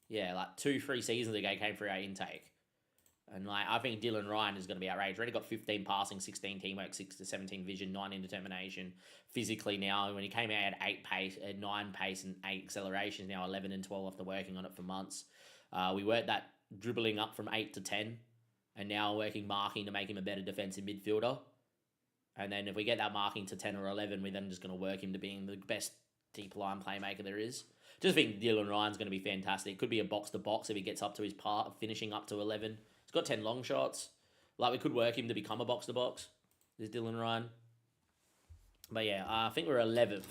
Speaker 3: Yeah, like 2-3 seasons ago, he came for our intake. And, like, I think Dylan Ryan is going to be outrageous. Already got 15 passing, 16 teamwork, 6 to 17 vision, 9 determination. Physically now, when he came out, he had 8 pace, 9 pace and 8 accelerations. Now 11 and 12 after working on it for months. We worked that dribbling up from 8 to 10, and now working marking to make him a better defensive midfielder. And then if we get that marking to 10 or 11, we're then just going to work him to being the best deep line playmaker there is. Just think Dylan Ryan's going to be fantastic. Could be a box-to-box if he gets up to his part of finishing up to 11. He's got 10 long shots. Like, we could work him to become a box-to-box. There's Dylan Ryan. But yeah, I think we're 11th,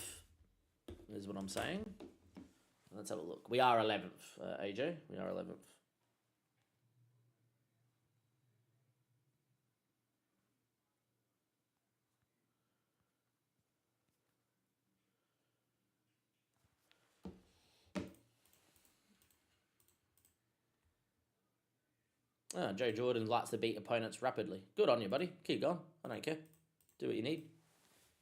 Speaker 3: is what I'm saying. Let's have a look. We are 11th, AJ. We are 11th. Joe Jordan likes to beat opponents rapidly. Good on you, buddy. Keep going. I don't care. Do what you need.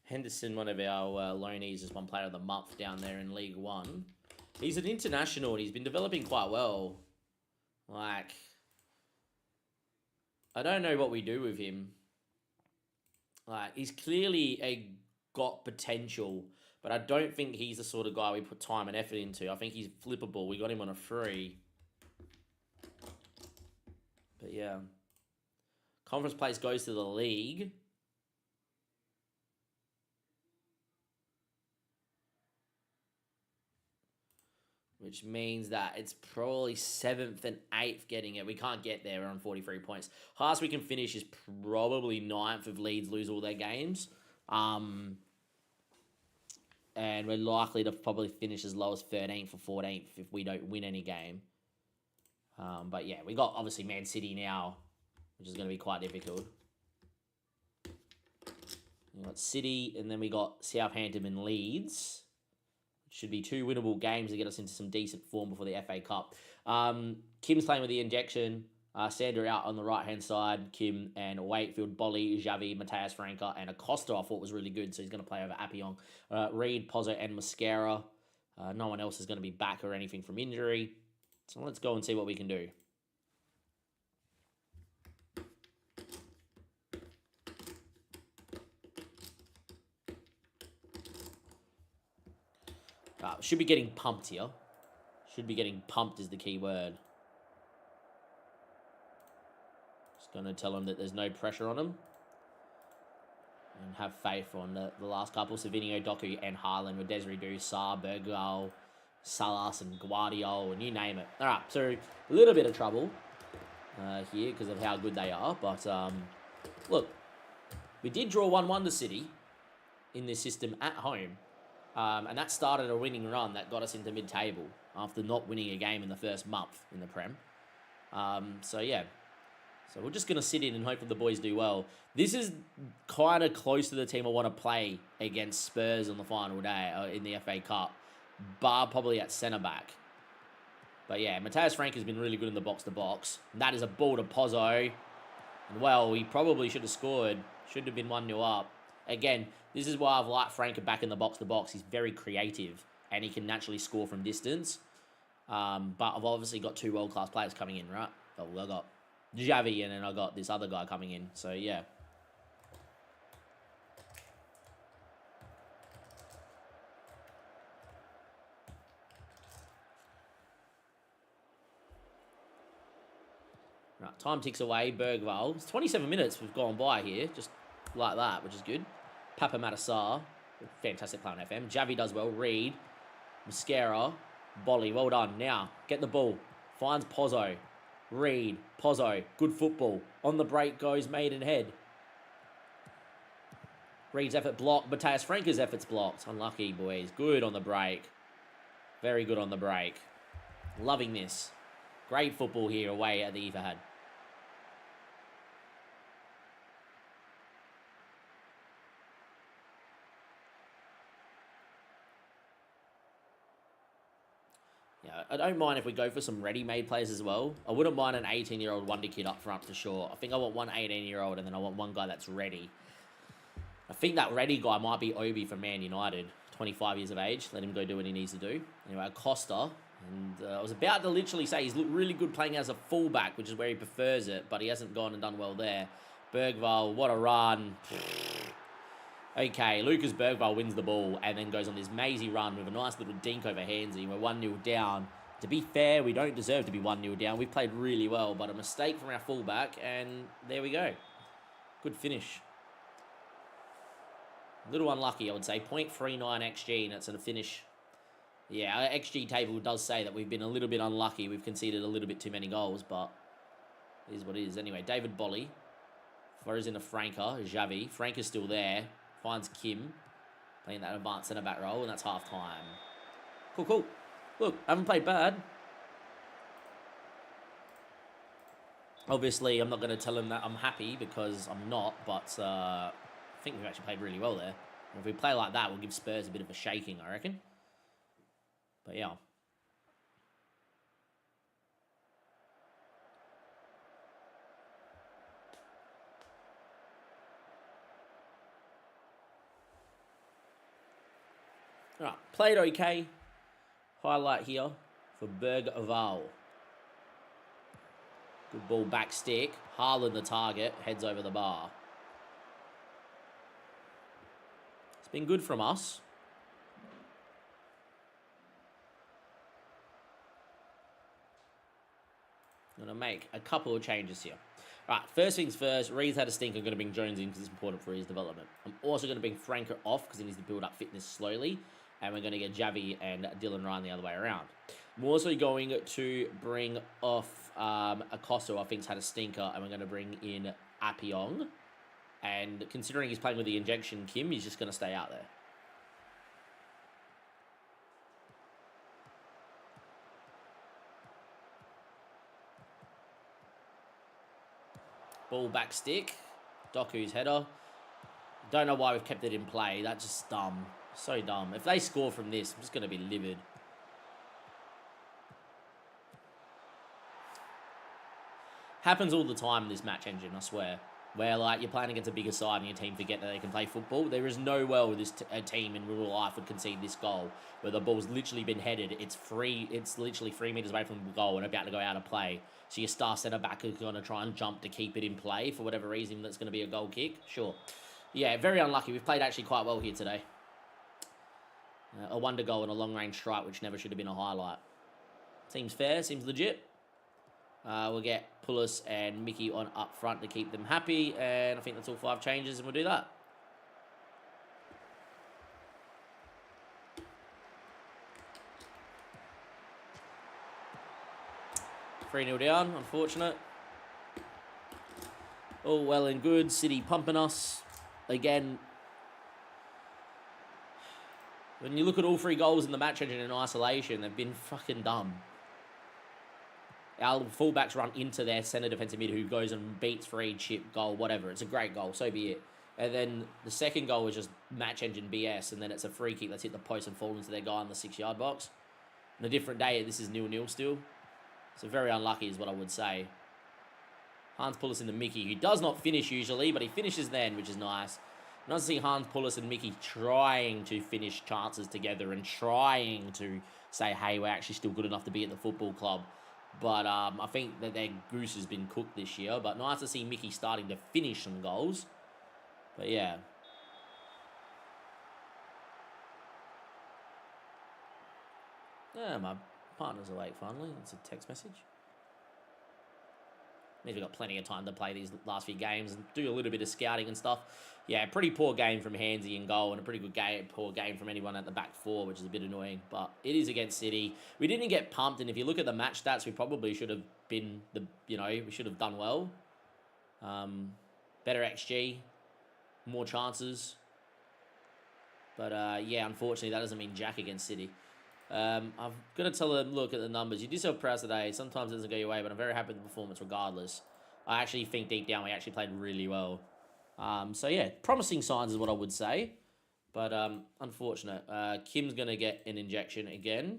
Speaker 3: Henderson, one of our loanees, is one player of the month down there in League One. He's an international and he's been developing quite well. Like, I don't know what we do with him. Like, he's clearly got potential, but I don't think he's the sort of guy we put time and effort into. I think he's flippable. We got him on a free. But yeah. Conference place goes to the league. which means that it's probably 7th and 8th getting it. We can't get there. We're on 43 points. Highest we can finish is probably 9th if Leeds lose all their games. And we're likely to probably finish as low as 13th or 14th if we don't win any game. But yeah, we got obviously Man City now, which is going to be quite difficult. We got City, and then we got Southampton and Leeds. Should be 2 winnable games to get us into some decent form before the FA Cup. Kim's playing with the injection. Sander out on the right-hand side. Kim and Wakefield, Bolly, Xavi, Mateus Franca, and Acosta I thought was really good, so he's going to play over Appion. Reed, Pozzo, and Mascara. No one else is going to be back or anything from injury. So let's go and see what we can do. Should be getting pumped here. Should be getting pumped is the key word. Just going to tell him that there's no pressure on him. And have faith on the last couple. Savinio, Doku, and Haaland with Desiree Du, Saar, Bergwijn, Salas, and Guardiola, and you name it. All right, so a little bit of trouble here because of how good they are. But look, we did draw 1-1 to City in this system at home. And that started a winning run that got us into mid-table after not winning a game in the first month in the Prem. So, yeah. So, we're just going to sit in and hope that the boys do well. This is kind of close to the team I want to play against Spurs on the final day in the FA Cup, bar probably at centre-back. But, yeah, Mateus Frank has been really good in the box-to-box. And that is a ball to Pozzo. And, well, he probably should have scored. Should have been 1-0 up. Again, this is why I've liked Franca back in the box-to-box. He's very creative, and he can naturally score from distance. But I've obviously got 2 world-class players coming in, right? Oh, I got Xavi, and then I got this other guy coming in. So, yeah. Right, time ticks away. Bergwijn. It's 27 minutes we've gone by here, just like that, which is good. Papa Matassar, fantastic player on FM. Xavi does well. Reed, Mascara, Bolly, well done. Now, get the ball. Finds Pozzo. Reed, Pozzo, good football. On the break goes Maidenhead. Reed's effort blocked. Mateus Franca's effort's blocked. Unlucky, boys. Good on the break. Very good on the break. Loving this. Great football here away at the Etihad. Yeah, I don't mind if we go for some ready-made players as well. I wouldn't mind an 18-year-old wonder kid up front for sure. I think I want one 18-year-old and then I want one guy that's ready. I think that ready guy might be Obi from Man United, 25 years of age. Let him go do what he needs to do. Anyway, Costa. And I was about to literally say he's looked really good playing as a fullback, which is where he prefers it, but he hasn't gone and done well there. Bergwijn, what a run. Okay, Lucas Bergwijn wins the ball and then goes on this mazy run with a nice little dink over Handsy. We're 1-0 down. To be fair, we don't deserve to be 1-0 down. We've played really well, but a mistake from our fullback, and there we go. Good finish. A little unlucky, I would say. 0.39 XG, and it's a finish. Yeah, our XG table does say that we've been a little bit unlucky. We've conceded a little bit too many goals, but it is what it is. Anyway, David Bolly throws into Franca, Xavi. Franca's still there. Finds Kim, playing that advanced centre-back role, and that's half-time. Cool, cool. Look, I haven't played bad. Obviously, I'm not going to tell him that I'm happy, because I'm not, but I think we've actually played really well there. And if we play like that, we'll give Spurs a bit of a shaking, I reckon. But yeah. Alright, played okay. Highlight here for Bergwijn. Good ball back stick. Haaland the target. Heads over the bar. It's been good from us. I'm going to make a couple of changes here. Right, first things first, Reed's had a stink. I'm going to bring Jones in because it's important for his development. I'm also going to bring Franca off because he needs to build up fitness slowly. And we're going to get Xavi and Dylan Ryan the other way around. We're also going to bring off Acosta, I think's had a stinker, and we're going to bring in Appiong. And considering he's playing with the injection, Kim, he's just going to stay out there. Ball back stick. Doku's header. Don't know why we've kept it in play. That's just dumb. So dumb. If they score from this, I'm just going to be livid. Happens all the time in this match engine, I swear. Where, like, you're playing against a bigger side and your team forget that they can play football. There is no way this a team in real life would concede this goal where the ball's literally been headed. It's literally 3 meters away from the goal and about to go out of play. So your star centre-back is going to try and jump to keep it in play for whatever reason that's going to be a goal kick. Sure. Yeah, very unlucky. We've played actually quite well here today. A wonder goal and a long-range strike, which never should have been a highlight. Seems fair. Seems legit. We'll get Pulis and Mickey on up front to keep them happy. And I think that's all 5 changes, and we'll do that. Three 0 down, unfortunate. All well and good. City pumping us. Again, when you look at all 3 goals in the match engine in isolation, they've been fucking dumb. Our fullbacks run into their centre defensive mid who goes and beats free, chip, goal, whatever. It's a great goal, so be it. And then the second goal is just match engine BS, and then it's a free kick that's hit the post and fallen into their guy in the 6-yard box. On a different day, this is 0-0 still. So very unlucky is what I would say. Hans Pulis into Mickey, who does not finish usually, but he finishes then, which is nice. Nice to see Hans Pulis and Mickey trying to finish chances together and trying to say, hey, we're actually still good enough to be at the football club. But I think that their goose has been cooked this year. But nice to see Mickey starting to finish some goals. But yeah. Yeah, my partner's awake finally. It's a text message. Means we've got plenty of time to play these last few games and do a little bit of scouting and stuff. Yeah, pretty poor game from Hansy in goal and a pretty good poor game from anyone at the back 4, which is a bit annoying. But it is against City. We didn't get pumped, and if you look at the match stats, we probably should have been we should have done well. Better XG, more chances. But yeah, unfortunately, that doesn't mean jack against City. I've got to tell them, look at the numbers. You did so proud today. Sometimes it doesn't go your way, but I'm very happy with the performance regardless. I actually think deep down we actually played really well. So yeah, promising signs is what I would say. But unfortunate. Kim's going to get an injection again.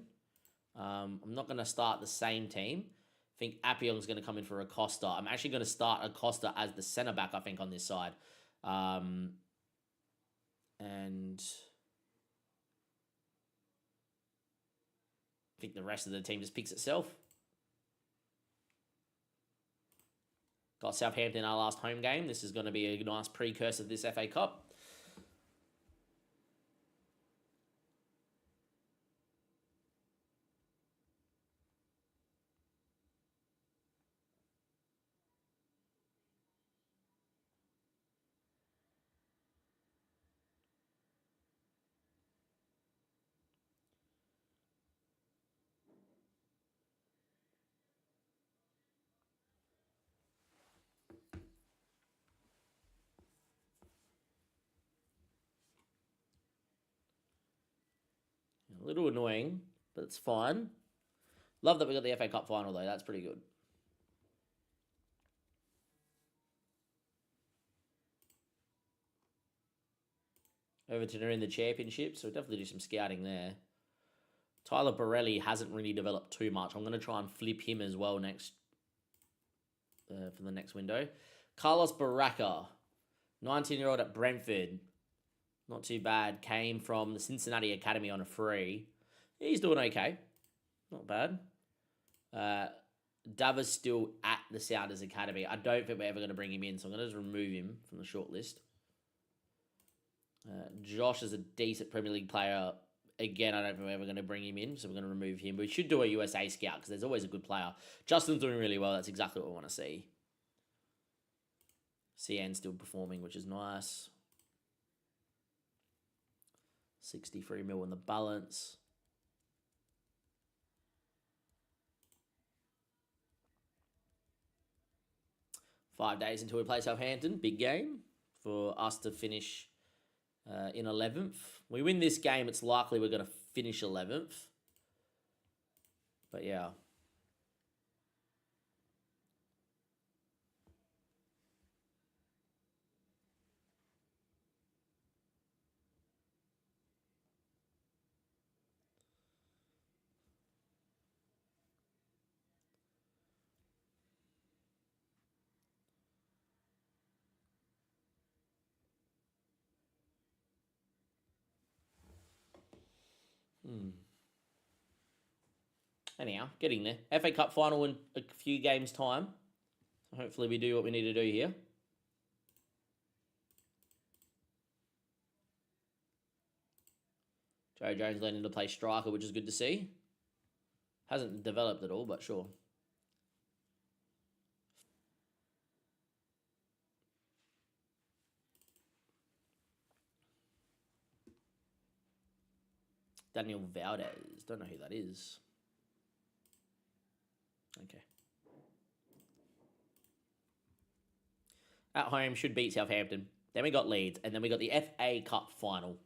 Speaker 3: I'm not going to start the same team. I think Appiong's going to come in for Acosta. I'm actually going to start Acosta as the centre-back, I think, on this side. And I think the rest of the team just picks itself. Got Southampton in our last home game. This is going to be a nice precursor of this FA Cup. A little annoying, but it's fine. Love that we got the FA Cup final, though. That's pretty good. Everton are in the championship, so we'll definitely do some scouting there. Tyler Borelli hasn't really developed too much. I'm going to try and flip him as well next for the next window. Carlos Baraka, 19-year-old at Brentford. Not too bad. Came from the Cincinnati Academy on a free. He's doing okay. Not bad. Dava's still at the Sounders Academy. I don't think we're ever going to bring him in, so I'm going to just remove him from the short list. Josh is a decent Premier League player. Again, I don't think we're ever going to bring him in, so we're going to remove him. But we should do a USA scout because there's always a good player. Justin's doing really well. That's exactly what we want to see. CN's still performing, which is nice. 63 mil in the balance. 5 days until we play Southampton. Big game for us to finish in 11th. We win this game, it's likely we're going to finish 11th. But yeah. Anyhow, getting there. FA Cup final in a few games' time. So hopefully we do what we need to do here. Joe Jones learning to play striker, which is good to see. Hasn't developed at all, but sure. Daniel Valdez. Don't know who that is. Okay. At home, should beat Southampton. Then we got Leeds, and then we got the FA Cup final,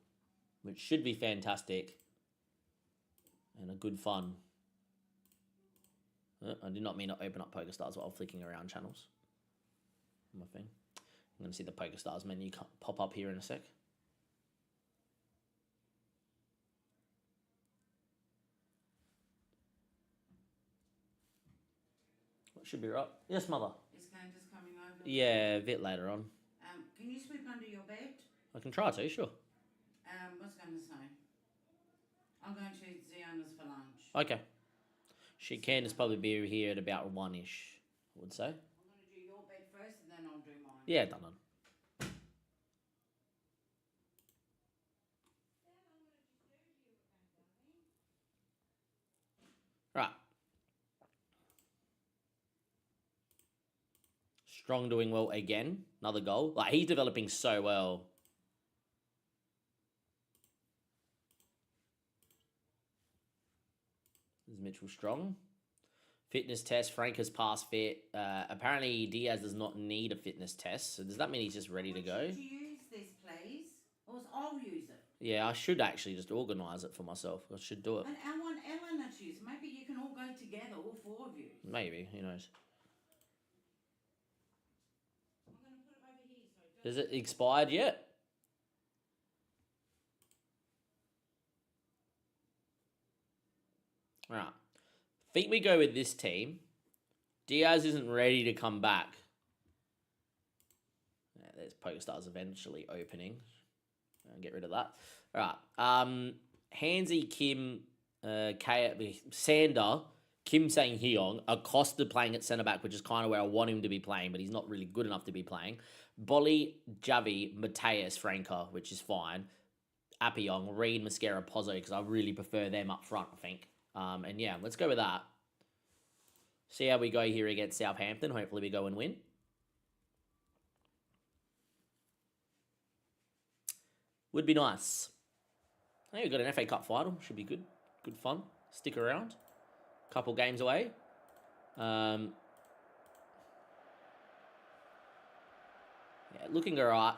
Speaker 3: which should be fantastic and a good fun. I did not mean to open up PokerStars while flicking around channels. My thing. I'm going to see the PokerStars menu pop up here in a sec. Should be right. Yes, mother.
Speaker 6: Is Candace coming over?
Speaker 3: Yeah, a bit later on.
Speaker 6: Can you sweep under your bed?
Speaker 3: I can try to, sure.
Speaker 6: What's going to say? I'm going to Ziana's for lunch.
Speaker 3: Okay. She can just probably be here at about 1-ish, I would say.
Speaker 6: I'm going to do your bed first and then I'll do mine.
Speaker 3: Yeah, done. Right. Strong doing well again. Another goal. Like, he's developing so well. This is Mitchell Strong. Fitness test. Frank has passed fit. Apparently, Diaz does not need a fitness test. So does that mean he's just ready to go?
Speaker 6: Would you use this, please? Or I'll use it.
Speaker 3: Yeah, I should actually just organise it for myself. I should do it.
Speaker 6: And I want Eleanor to use it. Maybe you can all go together, all four of you.
Speaker 3: Maybe. Who knows?
Speaker 6: I'm going to put it over here. So
Speaker 3: Is it expired yet? Right. Think we go with this team. Diaz isn't ready to come back. Yeah, there's PokerStars eventually opening. I'll get rid of that. All right. Hansy, Kim, Sander, Kim Sang-hyong, Acosta playing at centre-back, which is kind of where I want him to be playing, but he's not really good enough to be playing. Bolly, Javi, Mateus, Franca, which is fine. Appiong, Reed, Mascara, Pozzo, because I really prefer them up front, I think. And yeah, let's go with that. See how we go here against Southampton. Hopefully we go and win. Would be nice. Hey, we've got an FA Cup final. Should be good. Good fun. Stick around. Couple games away. Yeah, looking alright.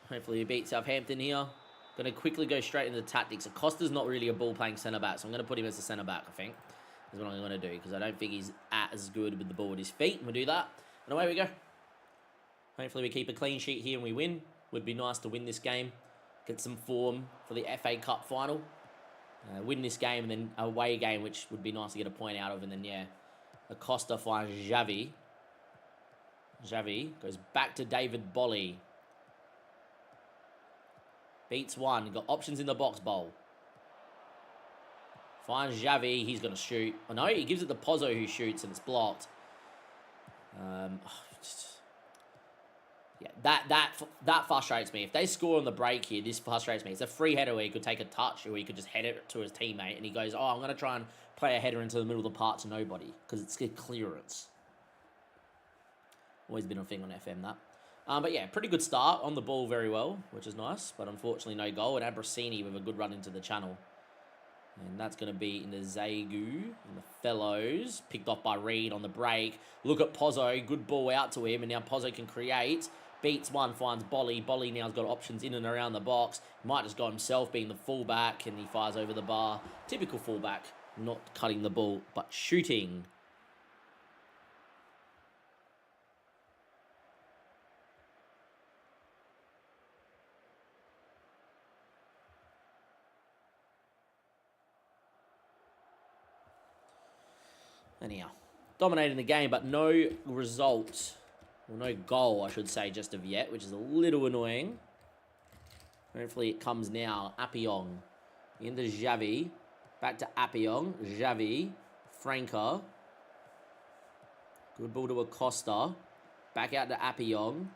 Speaker 3: Hopefully we beat Southampton here. Going to quickly go straight into the tactics. Acosta's not really a ball-playing centre-back, so I'm going to put him as a centre-back, I think. Is what I'm going to do, because I don't think he's as good with the ball at his feet. We'll do that. And away we go. Hopefully we keep a clean sheet here and we win. Would be nice to win this game. Get some form for the FA Cup final. Win this game and then away game, which would be nice to get a point out of. And then, yeah, Acosta finds Xavi. Xavi goes back to David Bolly. Beats one. Got options in the box bowl. Finds Xavi. He's going to shoot. Oh, no, he gives it to Pozzo who shoots and it's blocked. Yeah, that frustrates me. If they score on the break here, this frustrates me. It's a free header where he could take a touch or he could just head it to his teammate and he goes, oh, I'm going to try and play a header into the middle of the park to nobody because it's a clearance. Always been a thing on FM, that. But yeah, pretty good start. On the ball very well, which is nice. But unfortunately, no goal. And Abrasini with a good run into the channel. And that's going to be into Zagu and the fellows. Picked off by Reed on the break. Look at Pozzo. Good ball out to him. And now Pozzo can create. Beats one, finds Bolly. Bolly now's got options in and around the box. Might just go himself being the fullback. And he fires over the bar. Typical fullback. Not cutting the ball, but shooting. Anyhow, dominating the game, but no result. Well, no goal, I should say, just of yet, which is a little annoying. Hopefully it comes now. Appiong into Xavi. Back to Appiong. Xavi. Franca. Good ball to Acosta. Back out to Appiong.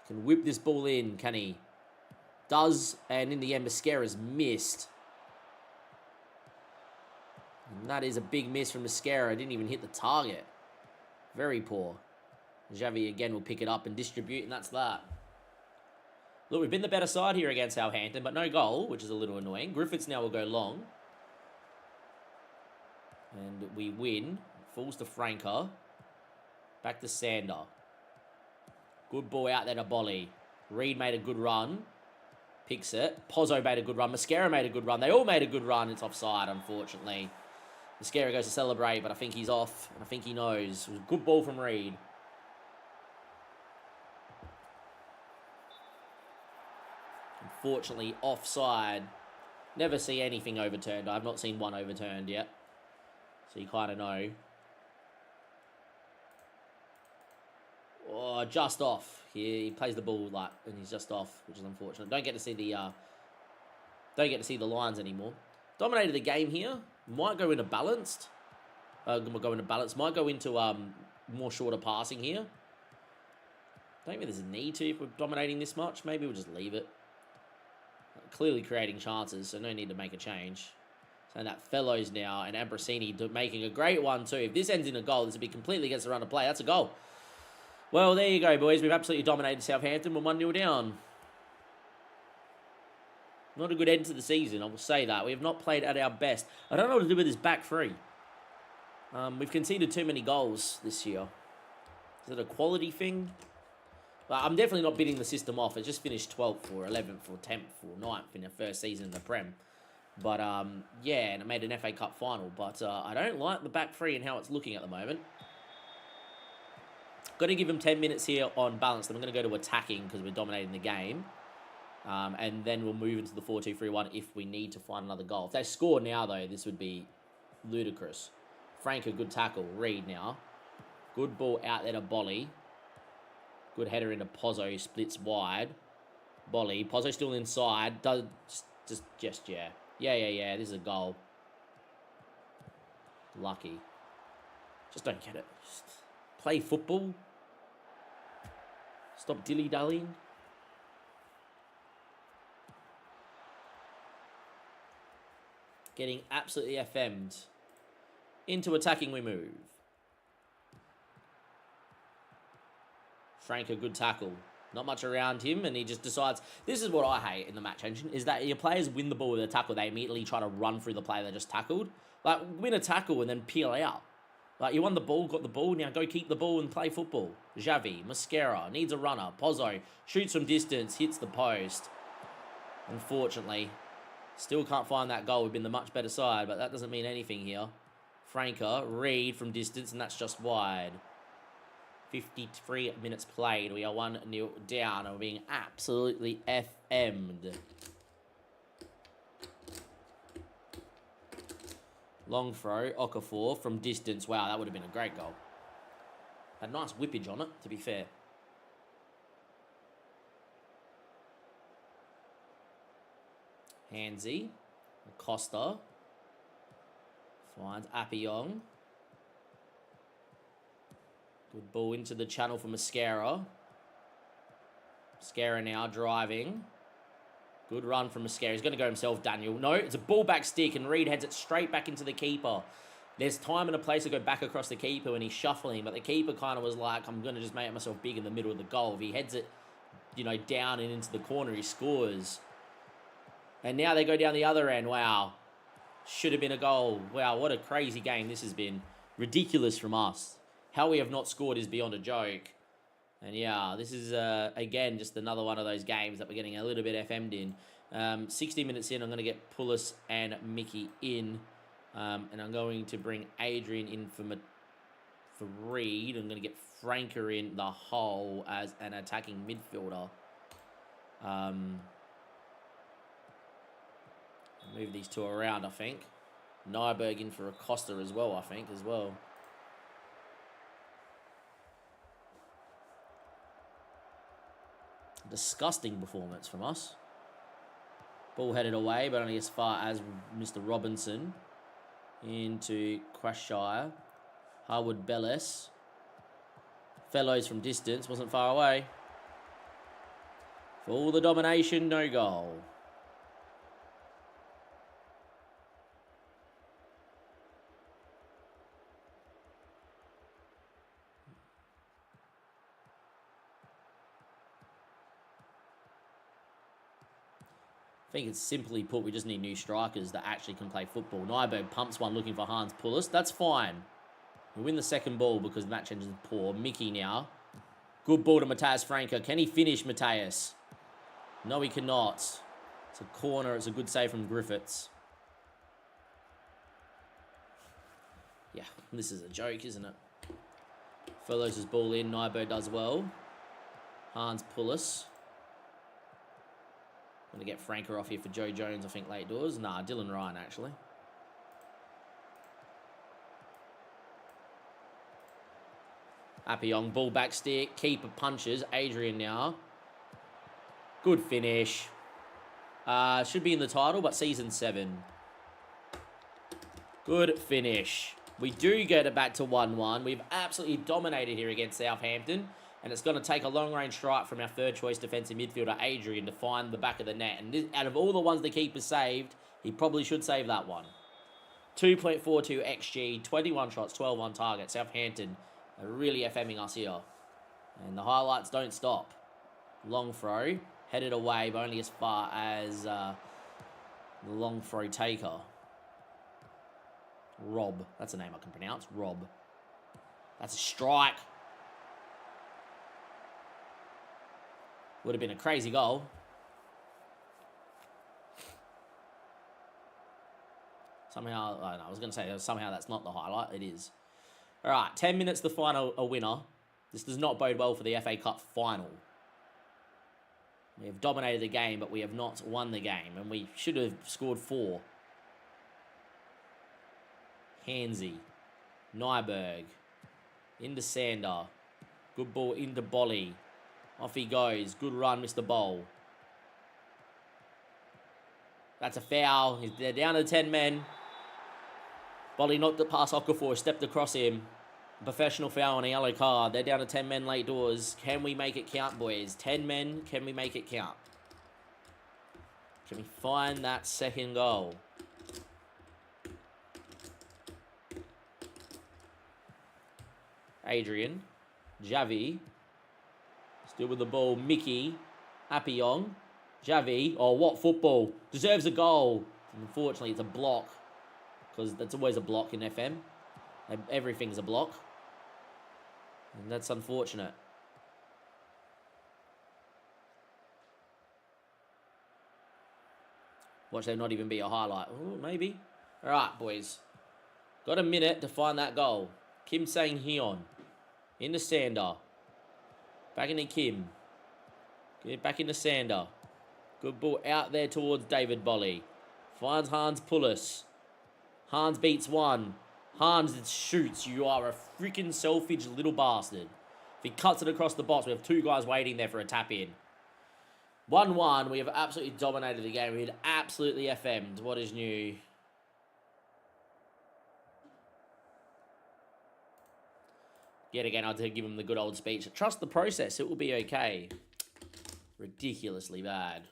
Speaker 3: Can whip this ball in, can he? Does, and in the end, Mascara's missed. And that is a big miss from Mascara. Didn't even hit the target. Very poor. Xavi again will pick it up and distribute, and that's that. Look, we've been the better side here against Southampton, but no goal, which is a little annoying. Griffiths now will go long. And we win. Falls to Franca. Back to Sander. Good ball out there to Bolly. Reed made a good run. Picks it. Pozzo made a good run. Mascara made a good run. They all made a good run. It's offside, unfortunately. Mascara goes to celebrate, but I think he's off. And I think he knows. It was a good ball from Reed. Unfortunately, offside. Never see anything overturned. I've not seen one overturned yet. So you kind of know. Oh, just off. He plays the ball like, and he's just off, which is unfortunate. Don't get to see the lines anymore. Dominated the game here. Might go into balanced. Might go into more shorter passing here. Don't think there's a need to if we're dominating this much. Maybe we'll just leave it. Clearly creating chances, so no need to make a change. So that Fellows now, and Ambrosini making a great one too. If this ends in a goal, this would be completely against the run of play. That's a goal. Well, there you go, boys. We've absolutely dominated Southampton. We're 1-0 down. Not a good end to the season, I will say that. We have not played at our best. I don't know what to do with this back three. We've conceded too many goals this year. Is it a quality thing? But I'm definitely not bidding the system off. It just finished 12th or 11th or 10th or 9th in the first season in the Prem. But, yeah, and it made an FA Cup final. But I don't like the back three and how it's looking at the moment. Got to give them 10 minutes here on balance. Then I'm going to go to attacking because we're dominating the game. And then we'll move into the 4-2-3-1 if we need to find another goal. If they score now, though, this would be ludicrous. Frank, a good tackle. Reed now. Good ball out there to Bolly. Good header into Pozzo. Splits wide. Bolly. Pozzo still inside. Does just yeah. Yeah. This is a goal. Lucky. Just don't get it. Just play football. Stop dilly-dallying. Getting absolutely FM'd. Into attacking we move. Frank, a good tackle. Not much around him, and he just decides... This is what I hate in the match engine, is that your players win the ball with a tackle. They immediately try to run through the player they just tackled. Like, win a tackle and then peel out. Like, you won the ball, got the ball, now go keep the ball and play football. Xavi, Mascara, needs a runner. Pozzo, shoots from distance, hits the post. Unfortunately, still can't find that goal. We've been the much better side, but that doesn't mean anything here. Franca, Reed from distance, and that's just wide. 53 minutes played. We are 1-0 down, and we're being absolutely FM'd. Long throw, Okafor from distance. Wow, that would have been a great goal. Had nice whippage on it, to be fair. Handsy. Acosta. Finds Appiong. Good ball into the channel for Mascara. Mascara now driving. Good run from Mascara. He's going to go himself, Daniel. No, it's a ball back stick, and Reed heads it straight back into the keeper. There's time and a place to go back across the keeper when he's shuffling, but the keeper kind of was like, I'm going to just make myself big in the middle of the goal. If he heads it, down and into the corner, he scores. And now they go down the other end. Wow. Should have been a goal. Wow, what a crazy game this has been. Ridiculous from us. How we have not scored is beyond a joke. And yeah, this is, again, just another one of those games that we're getting a little bit FM'd in. 60 minutes in, I'm going to get Pulis and Mickey in. And I'm going to bring Adrian in for Reed. I'm going to get Franker in the hole as an attacking midfielder. Move these two around, I think. Nyberg in for Acosta as well, I think, as well. Disgusting performance from us. Ball headed away, but only as far as Mr. Robinson. Into Crashshire. Harwood Bellis. Fellows from distance, wasn't far away. For all the domination, no goal. I think it's simply put, we just need new strikers that actually can play football. Nyberg pumps one looking for Hans Pulis. That's fine. We win the second ball because the match engine is poor. Mickey now. Good ball to Matthias Franker. Can he finish, Matthias? No, he cannot. It's a corner. It's a good save from Griffiths. Yeah, this is a joke, isn't it? Fellows his ball in. Nyberg does well. Hans Pulis. I'm going to get Franker off here for Joe Jones, I think, late doors. Nah, Dylan Ryan, actually. Appiong, ball back stick. Keeper punches. Adrian now. Good finish. Should be in the title, but season 7. Good finish. We do get it back to 1-1. We've absolutely dominated here against Southampton. And it's going to take a long-range strike from our third-choice defensive midfielder, Adrian, to find the back of the net. And this, out of all the ones the keeper saved, he probably should save that one. 2.42 XG, 21 shots, 12 on target. Southampton are really FMing us here. And the highlights don't stop. Long throw, headed away, but only as far as the long throw taker. Rob. That's a name I can pronounce. Rob. That's a strike. Would have been a crazy goal. Somehow, I was going to say, somehow that's not the highlight. It is. All right, 10 minutes to find a winner. This does not bode well for the FA Cup final. We have dominated the game, but we have not won the game. And we should have scored 4. Hansy. Nyberg. Into Sander. Good ball into Bolly. Off he goes. Good run, Mr. Bowl. That's a foul. They're down to 10 men. Bolly knocked it past Okafor, stepped across him. Professional foul and a yellow card. They're down to 10 men late doors. Can we make it count, boys? 10 men, can we make it count? Can we find that second goal? Adrian. Javi. Still with the ball, Mickey, Appiong, Javi. Oh, what football. Deserves a goal. Unfortunately, it's a block. Because that's always a block in FM. Everything's a block. And that's unfortunate. Watch there not even be a highlight. Oh, maybe. All right, boys. Got a minute to find that goal. Kim Sang-hyun. Into Sander. Back into Kim. Get back into Sander. Good ball out there towards David Bolly. Finds Hans Pulis. Hans beats one. Hans shoots. You are a freaking selfish little bastard. If he cuts it across the box, we have 2 guys waiting there for a tap in. 1-1. We have absolutely dominated the game. We had absolutely FM'd. What is new? Yet again, I'll give him the good old speech. Trust the process. It will be okay. Ridiculously bad.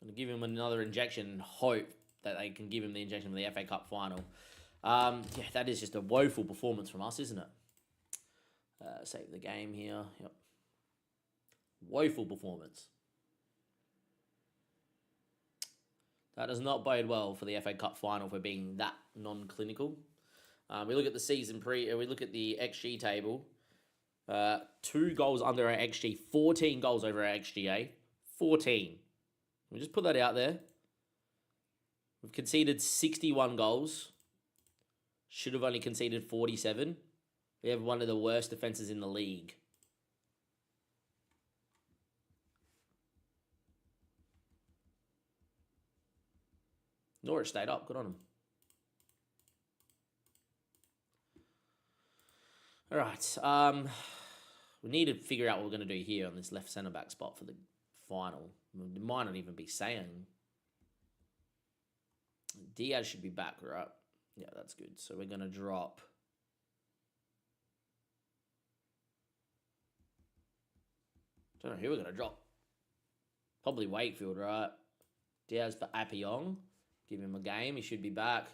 Speaker 3: I'm going to give him another injection and hope that they can give him the injection for the FA Cup final. Yeah, that is just a woeful performance from us, isn't it? Save the game here. Yep. Woeful performance. That does not bode well for the FA Cup final for being that non-clinical. We look at the we look at the XG table. 2 goals under our XG, 14 goals over our XGA. 14. We'll just put that out there. We've conceded 61 goals. Should have only conceded 47. We have one of the worst defenses in the league. Norwich stayed up. Good on them. All right. We need to figure out what we're going to do here on this left centre-back spot for the final. It might not even be saying. Diaz should be back, right? Yeah, that's good. So we're going to drop... Don't know who we're going to drop. Probably Wakefield, right? Diaz for Appiong. Give him a game. He should be back.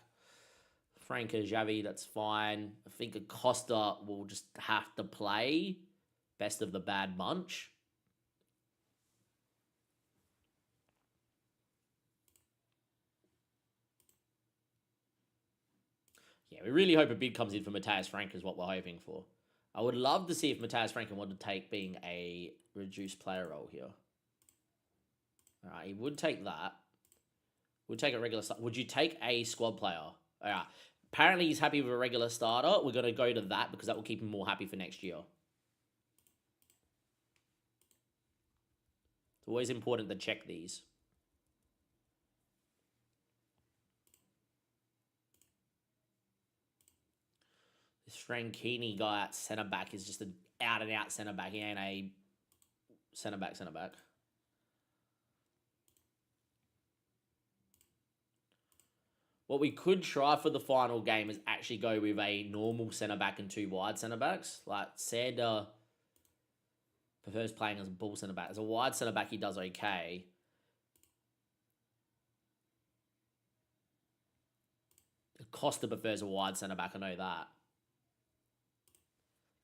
Speaker 3: Franco Xavi, that's fine. I think Acosta will just have to play. Best of the bad bunch. Yeah, we really hope a bid comes in for Matthias Frank is what we're hoping for. I would love to see if Matthias Frank wanted to take being a reduced player role here. All right, he would take that. Would take a regular start. Would you take a squad player? All right. Apparently he's happy with a regular starter. We're going to go to that because that will keep him more happy for next year. It's always important to check these. This Franchini guy at centre-back is just an out-and-out centre-back. He ain't a centre-back. What we could try for the final game is actually go with a normal centre-back and 2 wide centre-backs. Like, Sander prefers playing as a ball centre-back. As a wide centre-back, he does okay. Costa prefers a wide centre-back, I know that.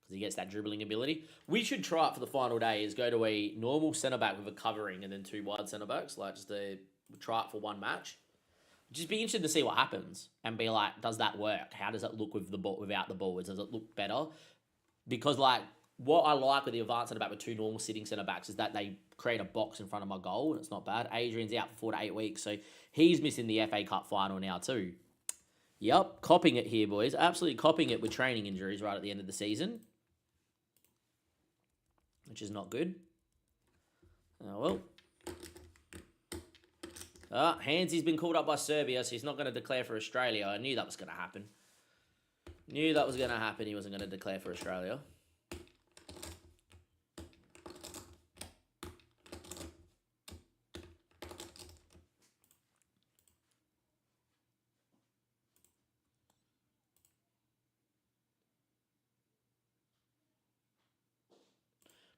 Speaker 3: Because he gets that dribbling ability. We should try it for the final day, is go to a normal centre-back with a covering and then 2 wide centre-backs. Like, just to try it for one match. Just be interested to see what happens and be like, does that work? How does it look with the ball, without the ball? Does it look better? Because, like, what I like with the advanced centre-back with 2 normal sitting centre-backs is that they create a box in front of my goal, and it's not bad. Adrian's out for 4 to 8 weeks, so he's missing the FA Cup final now too. Yep, copping it here, boys. Absolutely copping it with training injuries right at the end of the season. Which is not good. Oh, well. Hansy's been called up by Serbia, so he's not going to declare for Australia. I knew that was going to happen. He wasn't going to declare for Australia.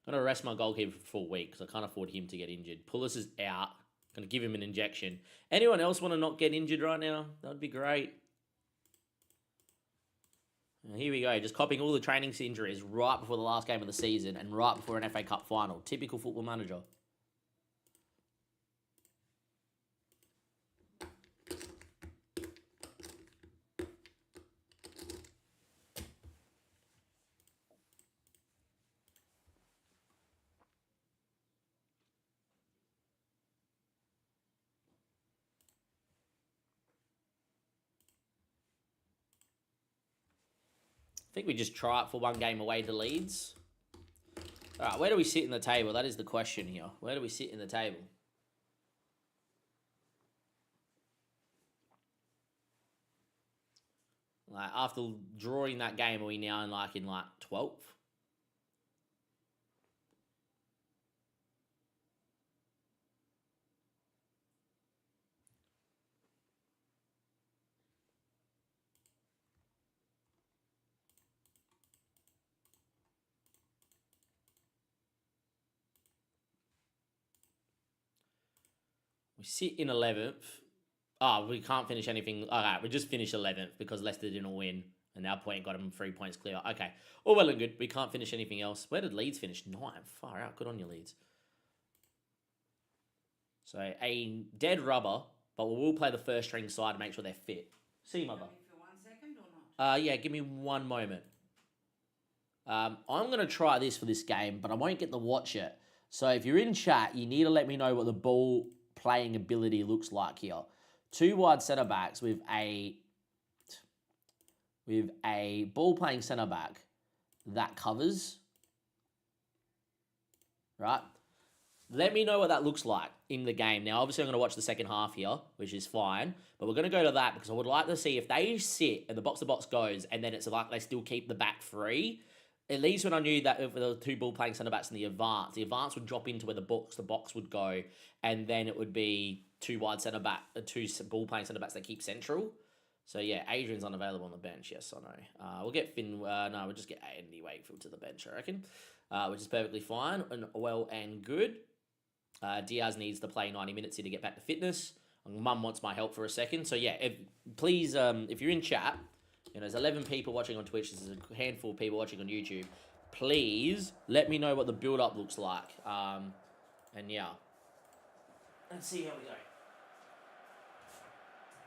Speaker 3: I'm going to rest my goalkeeper for 4 weeks because I can't afford him to get injured. Pulis is out. Going to give him an injection. Anyone else want to not get injured right now? That would be great. And here we go. Just copying all the training injuries right before the last game of the season and right before an FA Cup final. Typical Football Manager. I think we just try it for one game away to Leeds. All right, where do we sit in the table? That is the question here. Where do we sit in the table? Like, after drawing that game, are we now in 12th? We sit in 11th. Oh, we can't finish anything. All right, we just finished 11th because Leicester didn't win. And now Point got him 3 points clear. Okay, all well and good. We can't finish anything else. Where did Leeds finish? 9. Far out. Good on you, Leeds. So a dead rubber, but we will play the first string side to make sure they're fit. See you, mother.
Speaker 6: For 1 second or not?
Speaker 3: Yeah, give me 1 moment. I'm going to try this for this game, but I won't get to watch it. So if you're in chat, you need to let me know what the ball playing ability looks like here. 2 wide centre backs with a ball playing centre back that covers. Right? Let me know what that looks like in the game. Now, obviously, I'm going to watch the second half here, which is fine. But we're going to go to that because I would like to see if they sit and the box-to-box goes and then it's like they still keep the back free. At least when I knew that if there were 2 ball playing centre backs in the advance would drop into where the box would go, and then it would be 2 wide centre back, 2 ball playing centre backs that keep central. So yeah, Adrian's unavailable on the bench. Yes, I know. We'll get Finn. No, we'll just get Andy Wakefield to the bench, I reckon, which is perfectly fine and well and good. Diaz needs to play 90 minutes here to get back to fitness. Mum wants my help for a second. So yeah, please, if you're in chat, there's 11 people watching on Twitch. There's a handful of people watching on YouTube. Please let me know what the build-up looks like. And yeah, let's see how we go.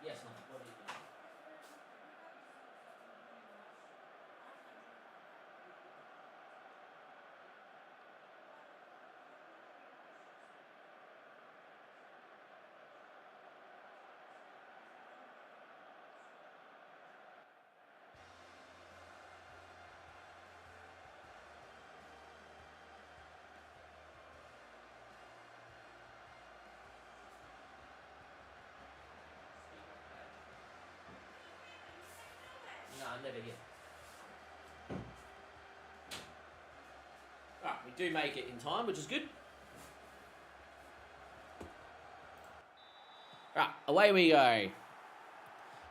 Speaker 3: Yes, Mum. What do you think? No, never yet. Alright, we do make it in time, which is good. Alright, away we go.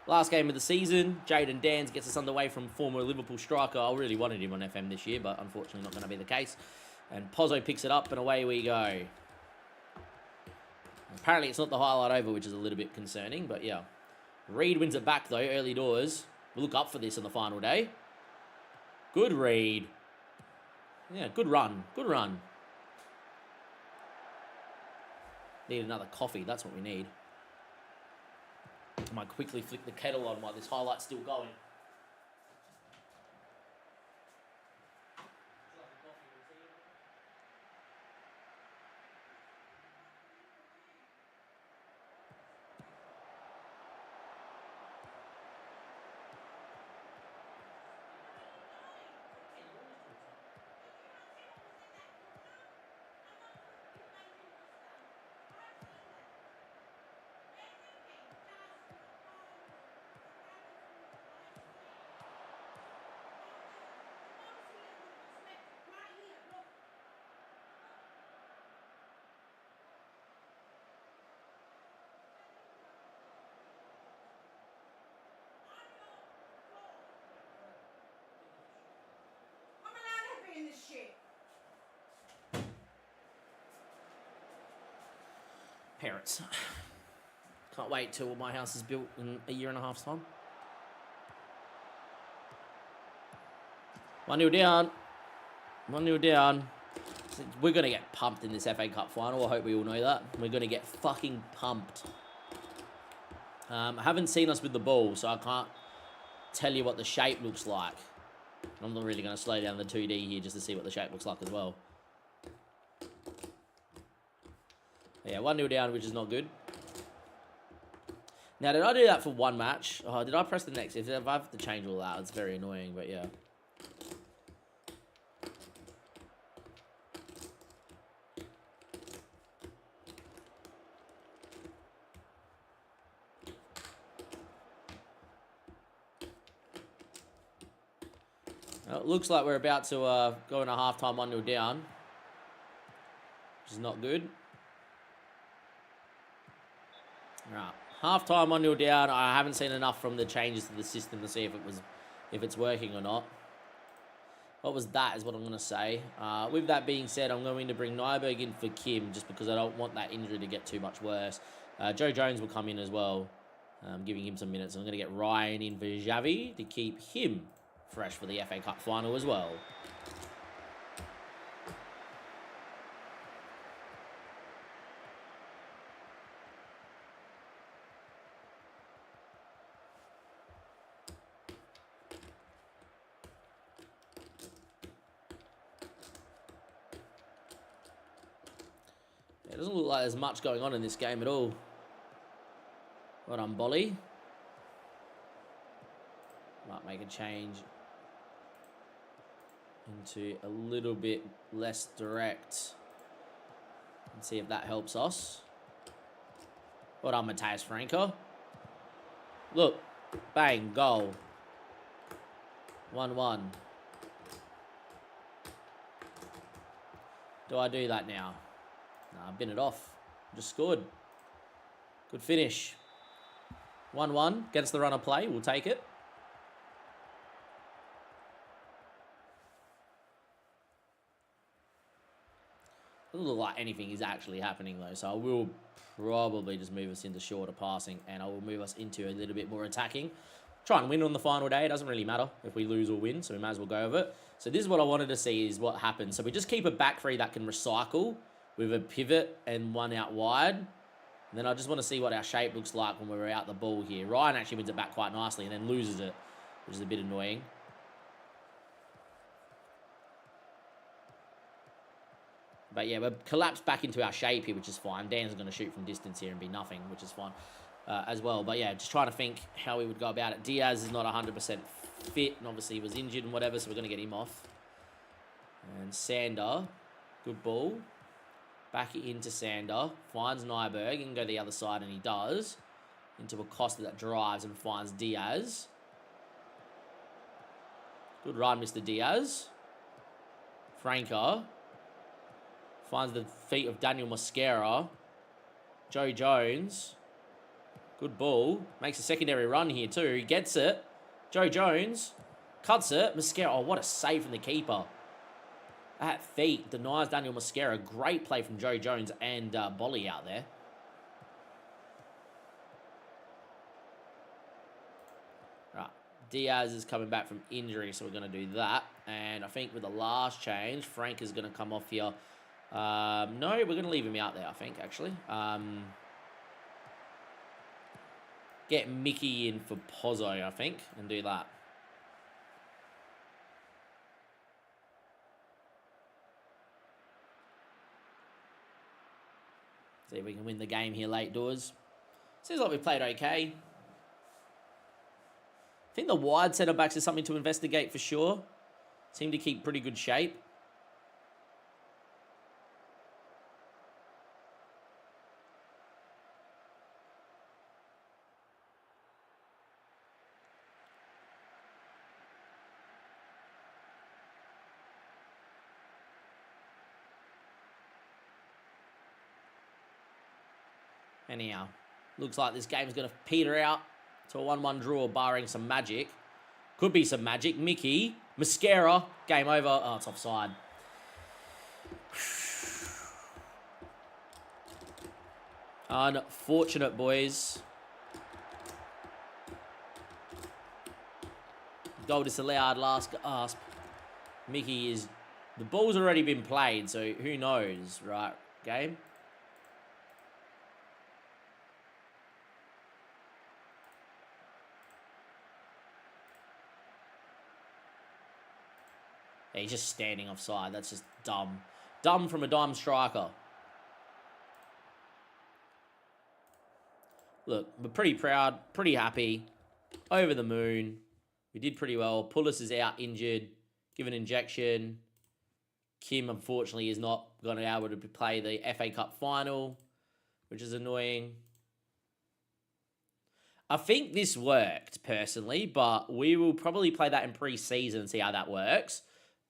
Speaker 3: Last game of the season. Jaden Dans gets us underway from former Liverpool striker. I really wanted him on FM this year, but unfortunately not going to be the case. And Pozzo picks it up, and away we go. Apparently it's not the highlight over, which is a little bit concerning, but yeah. Reed wins it back, though, early doors. We'll look up for this on the final day. Good Reed. Yeah, good run. Good run. Need another coffee. That's what we need. I might quickly flick the kettle on while this highlight's still going.
Speaker 6: In this shit.
Speaker 3: Parents. Can't wait till my house is built in a year and a half's time. 1-0 down. 1-0 down. We're going to get pumped in this FA Cup final. I hope we all know that. We're going to get fucking pumped. I haven't seen us with the ball, so I can't tell you what the shape looks like. I'm not really going to slow down the 2D here just to see what the shape looks like as well. Yeah, 1-0 down, which is not good. Now, did I do that for one match? Oh, did I press the next? If I have to change all that, it's very annoying, but yeah. Well, it looks like we're about to go in a half-time 1-0 down, which is not good. Right, half-time 1-0 down. I haven't seen enough from the changes to the system to see if it's working or not. What was that is what I'm going to say. With that being said, I'm going to bring Nyberg in for Kim just because I don't want that injury to get too much worse. Joe Jones will come in as well. giving him some minutes. I'm going to get Ryan in for Xavi to keep him fresh for the FA Cup final as well. It doesn't look like there's much going on in this game at all. Well done, Bolly. Might make a change into a little bit less direct. And see if that helps us. Well done, Matheus Franco. Look. Bang. Goal. 1-1. Do I do that now? Nah, bin it off. Just scored. Good finish. 1-1 against the run of play. We'll take it. Doesn't look like anything is actually happening though, so I will probably just move us into shorter passing and I will move us into a little bit more attacking. Try and win on the final day. It doesn't really matter if we lose or win, so we might as well go over it. So this is what I wanted to see is what happens. So we just keep a back three that can recycle with a pivot and one out wide. And then I just want to see what our shape looks like when we're out the ball here. Ryan actually wins it back quite nicely and then loses it, which is a bit annoying. But yeah, we've collapsed back into our shape here, which is fine. Dan's going to shoot from distance here and be nothing, which is fine as well. But yeah, just trying to think how we would go about it. Diaz is not 100% fit and obviously he was injured and whatever, so we're going to get him off. And Sander, good ball. Back into Sander, finds Nyberg, he can go the other side and he does. Into Acosta that drives and finds Diaz. Good run, Mr. Diaz. Franco. Finds the feet of Daniel Mosquera. Joe Jones. Good ball. Makes a secondary run here too. He gets it. Joe Jones. Cuts it. Mosquera. Oh, what a save from the keeper. That feet denies Daniel Mosquera. Great play from Joe Jones and Bolly out there. Right. Diaz is coming back from injury, so we're going to do that. And I think with the last change, Frank is going to come off here. No, we're going to leave him out there, I think, actually. Get Mickey in for Pozzo, I think, and do that. See if we can win the game here late doors. Seems like we played okay. I think the wide centre-backs is something to investigate for sure. Seem to keep pretty good shape. Anyhow, looks like this game is going to peter out to a 1-1 draw, barring some magic. Could be some magic. Mickey, Mosquera, game over. Oh, it's offside. Unfortunate, boys. Goal disallowed, last gasp. Mickey is... The ball's already been played, so who knows, right? Game. Yeah, he's just standing offside. That's just dumb. Dumb from a dumb striker. Look, we're pretty proud, pretty happy. Over the moon. We did pretty well. Pulis is out injured. Give an injection. Kim, unfortunately, is not going to be able to play the FA Cup final, which is annoying. I think this worked, personally, but we will probably play that in pre-season and see how that works.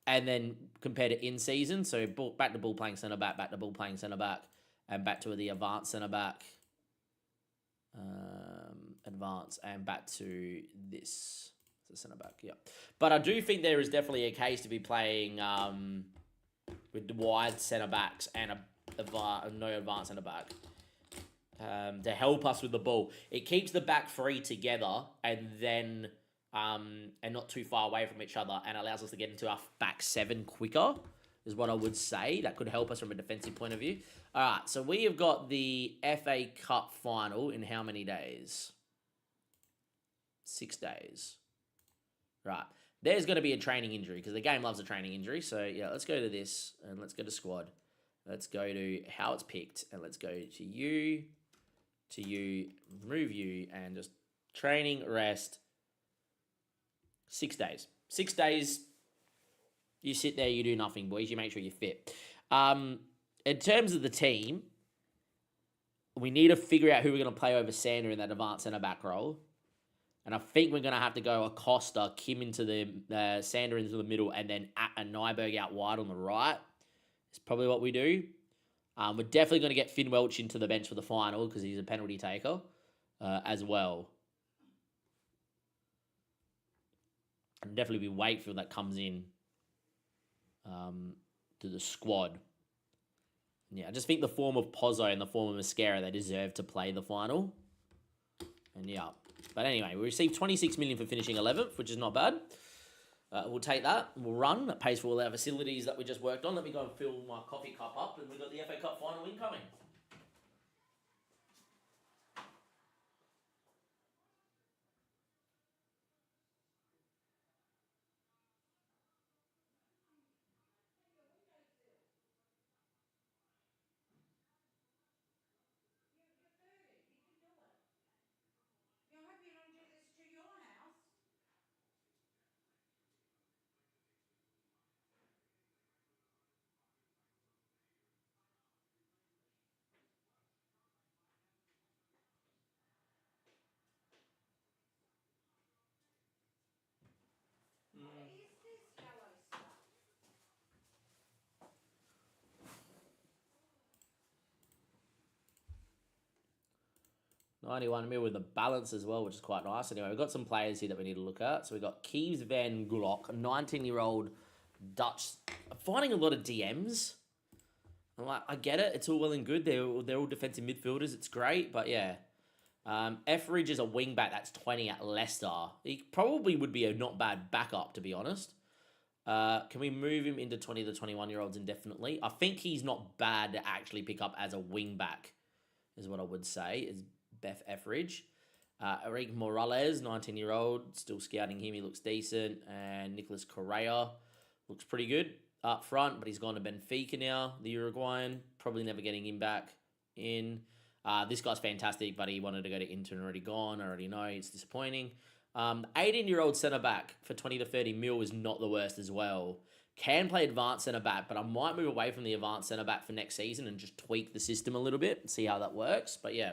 Speaker 3: And then compare to in-season. So back to ball playing centre-back, back to ball playing centre-back, and back to the advanced centre-back. Advance, and back to this. The centre-back, yeah. But I do think there is definitely a case to be playing with the wide centre-backs and no advanced centre-back. to help us with the ball. It keeps the back three together and then and not too far away from each other, and allows us to get into our back seven quicker, is what I would say. That could help us from a defensive point of view. All right, so we have got the FA Cup final in how many days? 6 days. Right. There's going to be a training injury because the game loves a training injury. So, yeah, let's go to this and let's go to squad. Let's go to how it's picked and let's go to you, remove you, and just training, rest. 6 days. 6 days, you sit there, you do nothing, boys. You make sure you're fit. In terms of the team, we need to figure out who we're going to play over Sander in that advanced centre-back role. And I think we're going to have to go Acosta, Kim into the Sander into the middle, and then Nyberg out wide on the right. It's probably what we do. We're definitely going to get Finn Welch into the bench for the final because he's a penalty taker as well. And definitely be Wakefield that comes in to the squad. Yeah, I just think the form of Pozzo and the form of Mascara, they deserve to play the final. And yeah. But anyway, we received 26 million for finishing 11th, which is not bad. We'll take that. We'll run. That pays for all our facilities that we just worked on. Let me go and fill my coffee cup up, and we've got the FA Cup final incoming.
Speaker 6: You're happy you don't do this to your house? What is this yellow stuff?
Speaker 3: 91 mil with the balance as well, which is quite nice. Anyway, we've got some players here that we need to look at. So we've got Keeves van Gulok, a 19-year-old Dutch. I'm finding a lot of DMs. I'm like, I get it. It's all well and good. They're all defensive midfielders. It's great. But yeah. Etheridge is a wing-back that's 20 at Leicester. He probably would be a not bad backup, to be honest. Can we move him into 20 to 21-year-olds indefinitely? I think he's not bad to actually pick up as a wing-back, is what I would say, is Beth Etheridge. Eric Morales, 19-year-old, still scouting him. He looks decent. And Nicholas Correa looks pretty good up front, but he's gone to Benfica now, the Uruguayan. Probably never getting him back in. This guy's fantastic, but he wanted to go to Inter and already gone. I already know. It's disappointing. 18-year-old centre-back for 20 to 30 mil is not the worst as well. Can play advanced centre-back, but I might move away from the advanced centre-back for next season and just tweak the system a little bit and see how that works. But yeah.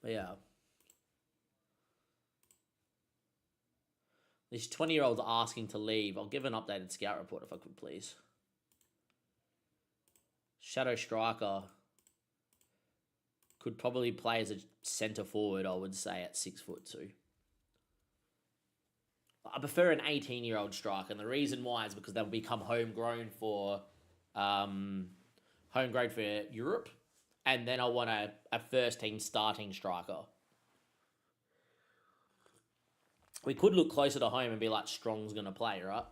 Speaker 3: But yeah. This 20-year-old's asking to leave. I'll give an updated scout report if I could, please. Shadow striker could probably play as a centre forward, I would say, at 6'2". I prefer an 18-year-old striker, and the reason why is because they'll become homegrown for Europe. And then I want a first-team starting striker. We could look closer to home and be like, Strong's going to play, right?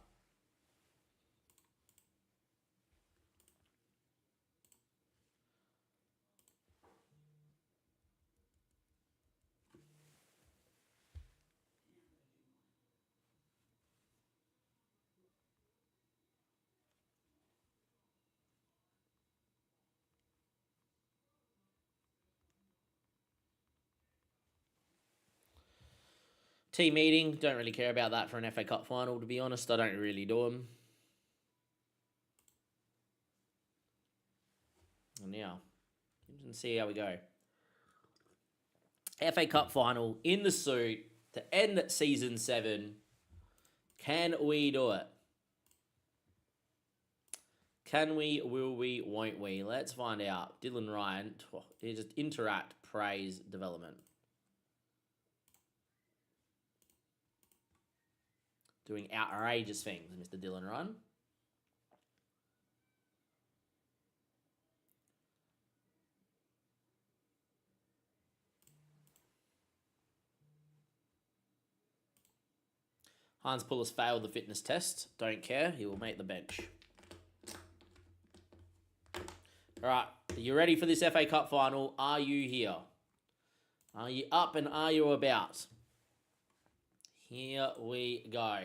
Speaker 3: Team meeting, don't really care about that for an FA Cup final, to be honest. I don't really do them. And now, let's see how we go. FA Cup final in the suit to end season 7. Can we do it? Can we, will we, won't we? Let's find out. Dylan Ryan, just interact, praise, development. Doing outrageous things, Mr. Dylan Ryan. Hans Pullis failed the fitness test. Don't care. He will make the bench. All right. Are you ready for this FA Cup final? Are you here? Are you up and are you about? Here we go.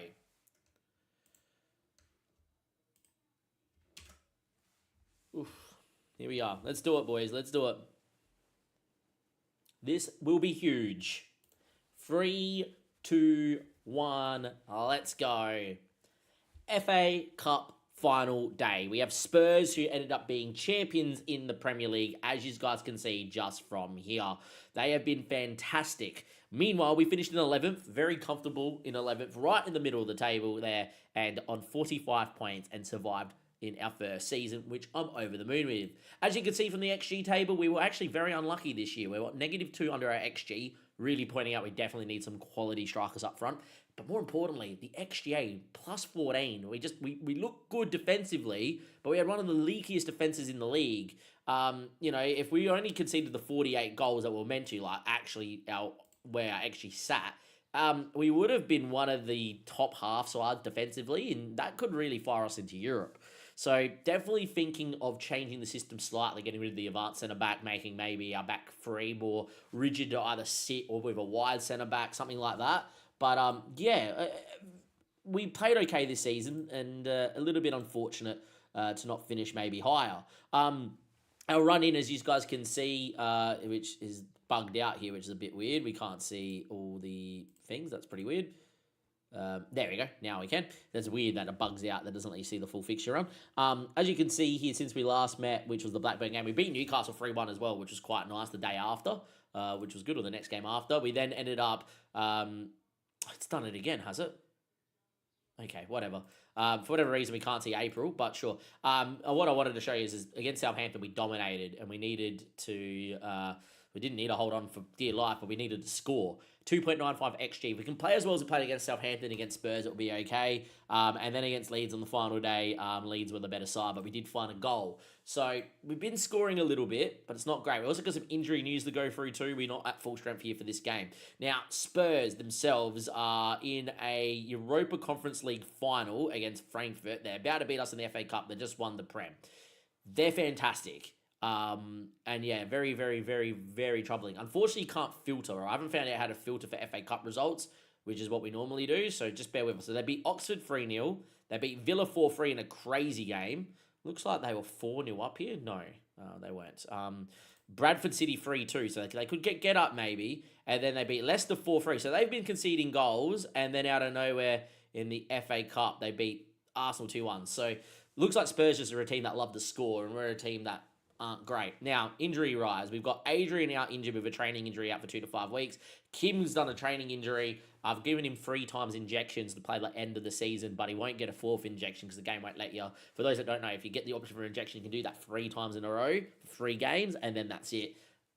Speaker 3: Oof. Here we are. Let's do it, boys. Let's do it. This will be huge. 3, 2, 1. Let's go. FA Cup final day. We have Spurs, who ended up being champions in the Premier League, as you guys can see just from here. They have been fantastic. Meanwhile, we finished in 11th, very comfortable in 11th, right in the middle of the table there, and on 45 points, and survived in our first season, which I'm over the moon with. As you can see from the XG table, we were actually very unlucky this year. We were -2 under our XG, really pointing out we definitely need some quality strikers up front. But more importantly, the XGA +14. We look good defensively, but we had one of the leakiest defenses in the league. If we only conceded the 48 goals that we were meant to, like actually where our XG sat, we would have been one of the top half sides defensively, and that could really fire us into Europe. So definitely thinking of changing the system slightly, getting rid of the advanced centre-back, making maybe our back three more rigid to either sit or with a wide centre-back, something like that. But we played okay this season, and a little bit unfortunate to not finish maybe higher. Our run-in, as you guys can see, which is bugged out here, which is a bit weird. We can't see all the things. That's pretty weird. There we go. Now we can. That's weird that it bugs out. That doesn't let you see the full fixture run. As you can see here, since we last met, which was the Blackburn game, we beat Newcastle 3-1 as well, which was quite nice the day after, which was good, or the next game after. We then ended up... it's done it again, has it? Okay, whatever. For whatever reason, we can't see April, but sure. What I wanted to show you is against Southampton, we dominated, and we needed to... we didn't need to hold on for dear life, but we needed to score. 2.95 XG. If we can play as well as we played against Southampton, against Spurs, it'll be okay. And then against Leeds on the final day, Leeds were the better side, but we did find a goal. So we've been scoring a little bit, but it's not great. We also got some injury news to go through too. We're not at full strength here for this game. Now, Spurs themselves are in a Europa Conference League final against Frankfurt. They're about to beat us in the FA Cup. They just won the Prem. They're fantastic. And yeah, very, very, very, very troubling. Unfortunately, you can't filter. I haven't found out how to filter for FA Cup results, which is what we normally do, so just bear with us. So they beat Oxford 3-0. They beat Villa 4-3 in a crazy game. Looks like they were 4-0 up here. No, they weren't. Bradford City 3-2, so they could get up maybe. And then they beat Leicester 4-3. So they've been conceding goals, and then out of nowhere in the FA Cup, they beat Arsenal 2-1. So looks like Spurs just are a team that love to score, and we're a team that aren't great. Now, injury rise. We've got Adrian out injured with a training injury out for 2 to 5 weeks. Kim's done a training injury. I've given him 3 times injections to play the end of the season, but he won't get a 4th injection because the game won't let you. For those that don't know, if you get the option for an injection, you can do that 3 times in a row, 3 games, and then that's it.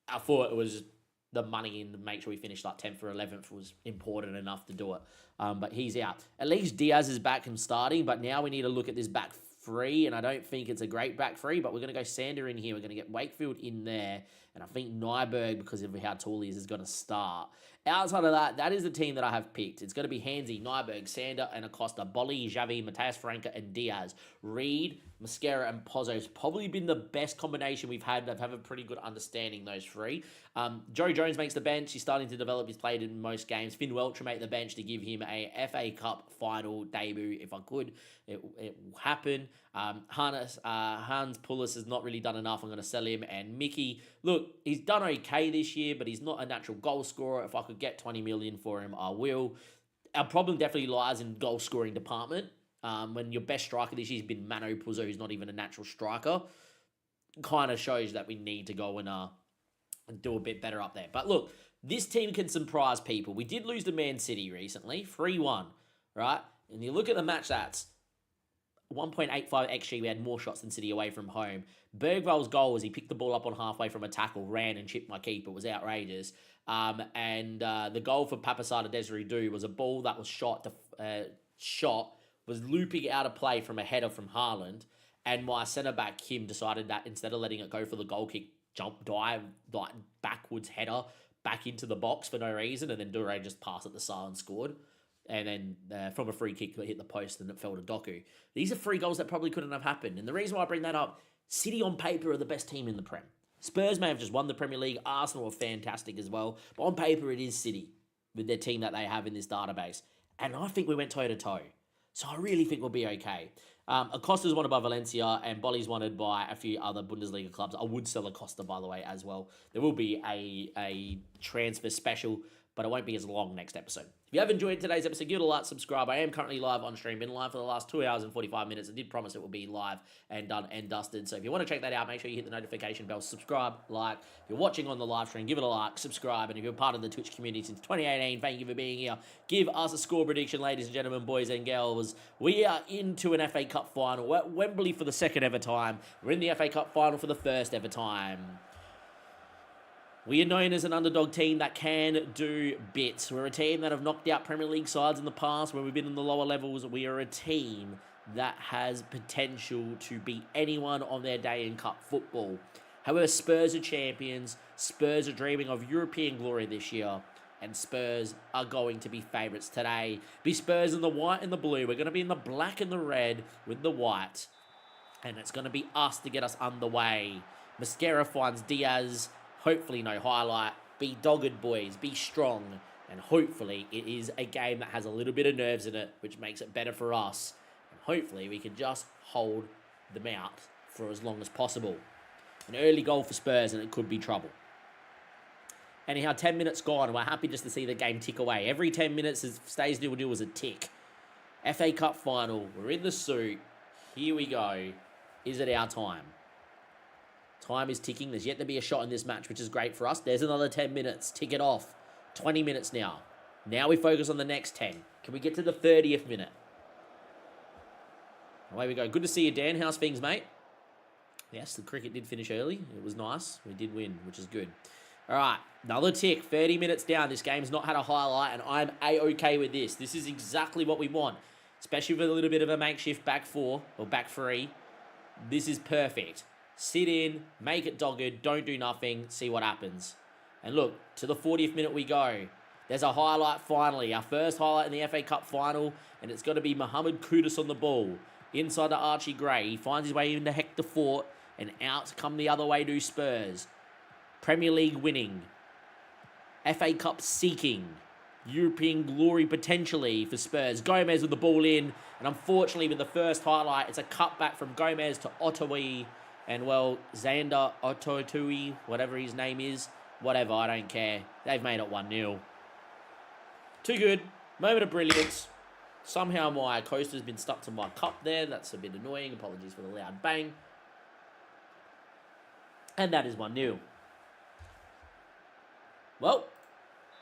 Speaker 3: I thought it was the money in to make sure we finished like 10th or 11th was important enough to do it. But he's out. At least Diaz is back and starting, but now we need to look at this back 3, and I don't think it's a great back 3, but we're going to go Sander in here. We're going to get Wakefield in there, and I think Nyberg, because of how tall he is going to start. Outside of that, that is the team that I have picked. It's going to be Hansi, Nyberg, Sander, and Acosta, Bolly, Xavi, Mateus Franca, and Diaz. Reed, Mascara, and Pozzo has probably been the best combination we've had. I've had a pretty good understanding, those 3. Joe Jones makes the bench. He's starting to develop. He's played in most games. Finn Welch will make the bench to give him a FA Cup final debut. If I could, it will happen. Hans Pullis has not really done enough. I'm going to sell him. And Mickey, look, he's done okay this year, but he's not a natural goal scorer. If I could get 20 million for him, I will. Our problem definitely lies in goal scoring department. When your best striker this year has been Mano Puzzo, who's not even a natural striker, kind of shows that we need to go and do a bit better up there. But look, this team can surprise people. We did lose to Man City recently, 3-1, right? And you look at the match stats, 1.85 XG. We had more shots than City away from home. Bergvall's goal was he picked the ball up on halfway from a tackle, ran and chipped my keeper. It was outrageous. And the goal for Papasada Desiree Du was a ball that was was looping out of play from a header from Haaland. And my centre-back, Kim, decided that instead of letting it go for the goal kick, dive, like backwards header back into the box for no reason. And then Dure just passed at the side and scored. And then from a free kick, it hit the post and it fell to Doku. These are 3 goals that probably couldn't have happened. And the reason why I bring that up, City on paper are the best team in the Prem. Spurs may have just won the Premier League. Arsenal are fantastic as well. But on paper, it is City with their team that they have in this database. And I think we went toe-to-toe. So I really think we'll be okay. Acosta's wanted by Valencia and Bolly's wanted by a few other Bundesliga clubs. I would sell Acosta, by the way, as well. There will be a transfer special, but it won't be as long next episode. If you have enjoyed today's episode, give it a like, subscribe. I am currently live on stream. Been live for the last 2 hours and 45 minutes. I did promise it will be live and done and dusted. So if you want to check that out, make sure you hit the notification bell, subscribe, like. If you're watching on the live stream, give it a like, subscribe. And if you're part of the Twitch community since 2018, thank you for being here. Give us a score prediction, ladies and gentlemen, boys and girls. We are into an FA Cup final at Wembley for the second ever time. We're in the FA Cup final for the first ever time. We are known as an underdog team that can do bits. We're a team that have knocked out Premier League sides in the past when we've been in the lower levels. We are a team that has potential to beat anyone on their day in cup football. However, Spurs are champions. Spurs are dreaming of European glory this year. And Spurs are going to be favourites today. Be Spurs in the white and the blue. We're going to be in the black and the red with the white. And it's going to be us to get us underway. Mascara finds Diaz. Hopefully no highlight. Be dogged, boys. Be strong. And hopefully it is a game that has a little bit of nerves in it, which makes it better for us. And hopefully we can just hold them out for as long as possible. An early goal for Spurs and it could be trouble. Anyhow, 10 minutes gone, and we're happy just to see the game tick away. Every 10 minutes stays 0-0 as a tick. FA Cup final. We're in the suit. Here we go. Is it our time? Time is ticking. There's yet to be a shot in this match, which is great for us. There's another 10 minutes. Tick it off. 20 minutes now. Now we focus on the next 10. Can we get to the 30th minute? Away we go. Good to see you, Dan. How's things, mate? Yes, the cricket did finish early. It was nice. We did win, which is good. All right, another tick. 30 minutes down. This game's not had a highlight, and I'm A-okay with this. This is exactly what we want, especially with a little bit of a makeshift back 4 or back 3. This is perfect. Sit in, make it dogged, don't do nothing, see what happens. And look, to the 40th minute we go. There's a highlight finally, our first highlight in the FA Cup final, and it's got to be Mohamed Kudus on the ball. Inside to Archie Gray, he finds his way into Hector Fort, and out come the other way to Spurs. Premier League winning, FA Cup seeking, European glory potentially for Spurs. Gomez with the ball in, and unfortunately with the first highlight, it's a cutback from Gomez to Ottaway. And, well, Xander Ototui, whatever his name is, whatever, I don't care. They've made it 1-0. Too good. Moment of brilliance. Somehow my coaster's been stuck to my cup there. That's a bit annoying. Apologies for the loud bang. And that is 1-0. Well,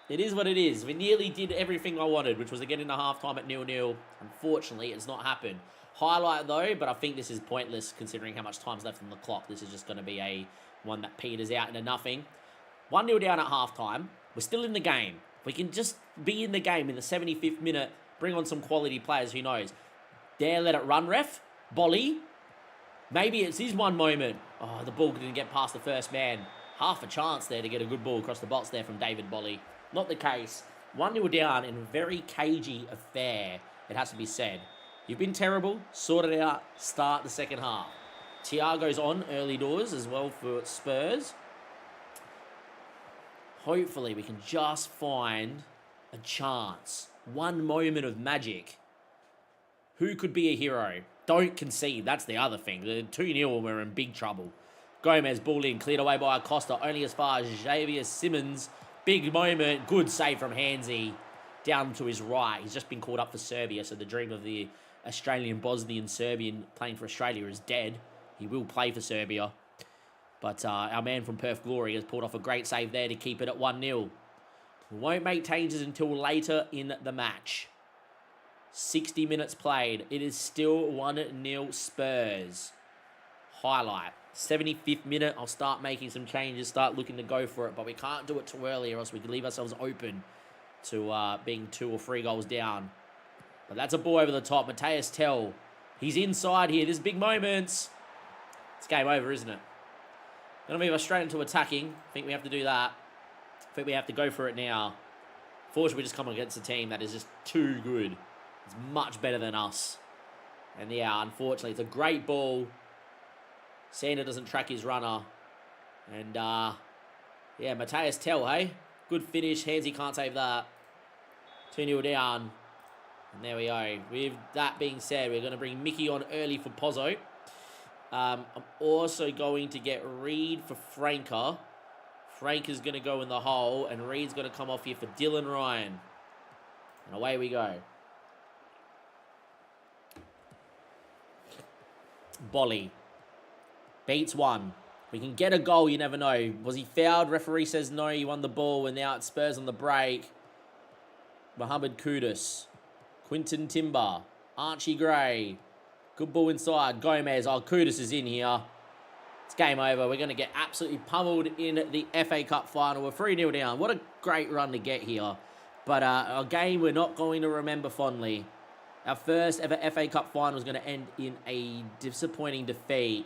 Speaker 3: it is what it is. We nearly did everything I wanted, which was to get into halftime at 0-0. Unfortunately, it's not happened. Highlight though, but I think this is pointless considering how much time's left on the clock. This is just going to be a one that peters out into nothing. 1-0 down at halftime. We're still in the game. We can just be in the game in the 75th minute, bring on some quality players, who knows. Dare let it run, ref. Bolly. Maybe it's his one moment. Oh, the ball didn't get past the first man. Half a chance there to get a good ball across the box there from David Bolly. Not the case. 1-0 down in a very cagey affair, it has to be said. You've been terrible. Sort it out. Start the second half. Thiago's on early doors as well for Spurs. Hopefully we can just find a chance. One moment of magic. Who could be a hero? Don't concede. That's the other thing. The 2-0, we're in big trouble. Gomez, ball in, cleared away by Acosta, only as far as Xavier Simmons. Big moment. Good save from Hansi. Down to his right. He's just been called up for Serbia, so the dream of the Australian, Bosnian, Serbian playing for Australia is dead. He will play for Serbia. But our man from Perth Glory has pulled off a great save there to keep it at 1-0. We won't make changes until later in the match. 60 minutes played. It is still 1-0 Spurs. Highlight. 75th minute. I'll start making some changes, start looking to go for it, but we can't do it too early or else we could leave ourselves open to being 2 or 3 goals down. But that's a ball over the top. Mateus Tell. He's inside here. There's big moments. It's game over, isn't it? Going to move us straight into attacking. I think we have to do that. I think we have to go for it now. Fortunately, we just come against a team that is just too good. It's much better than us. And yeah, unfortunately, it's a great ball. Sander doesn't track his runner. And yeah, Mateus Tell, hey? Good finish. Handsy can't save that. 2-0 down. And there we go. With that being said, we're going to bring Mickey on early for Pozzo. I'm also going to get Reed for Franker. Frank is going to go in the hole, and Reed's going to come off here for Dylan Ryan. And away we go. Bolly. Beats one. We can get a goal, you never know. Was he fouled? Referee says no, he won the ball, and now it's Spurs on the break. Mohamed Kudus. Quinton Timber. Archie Gray. Good ball inside. Gomez. Oh, Kudus is in here. It's game over. We're going to get absolutely pummeled in the FA Cup final. We're 3-0 down. What a great run to get here. But a game we're not going to remember fondly. Our first ever FA Cup final is going to end in a disappointing defeat.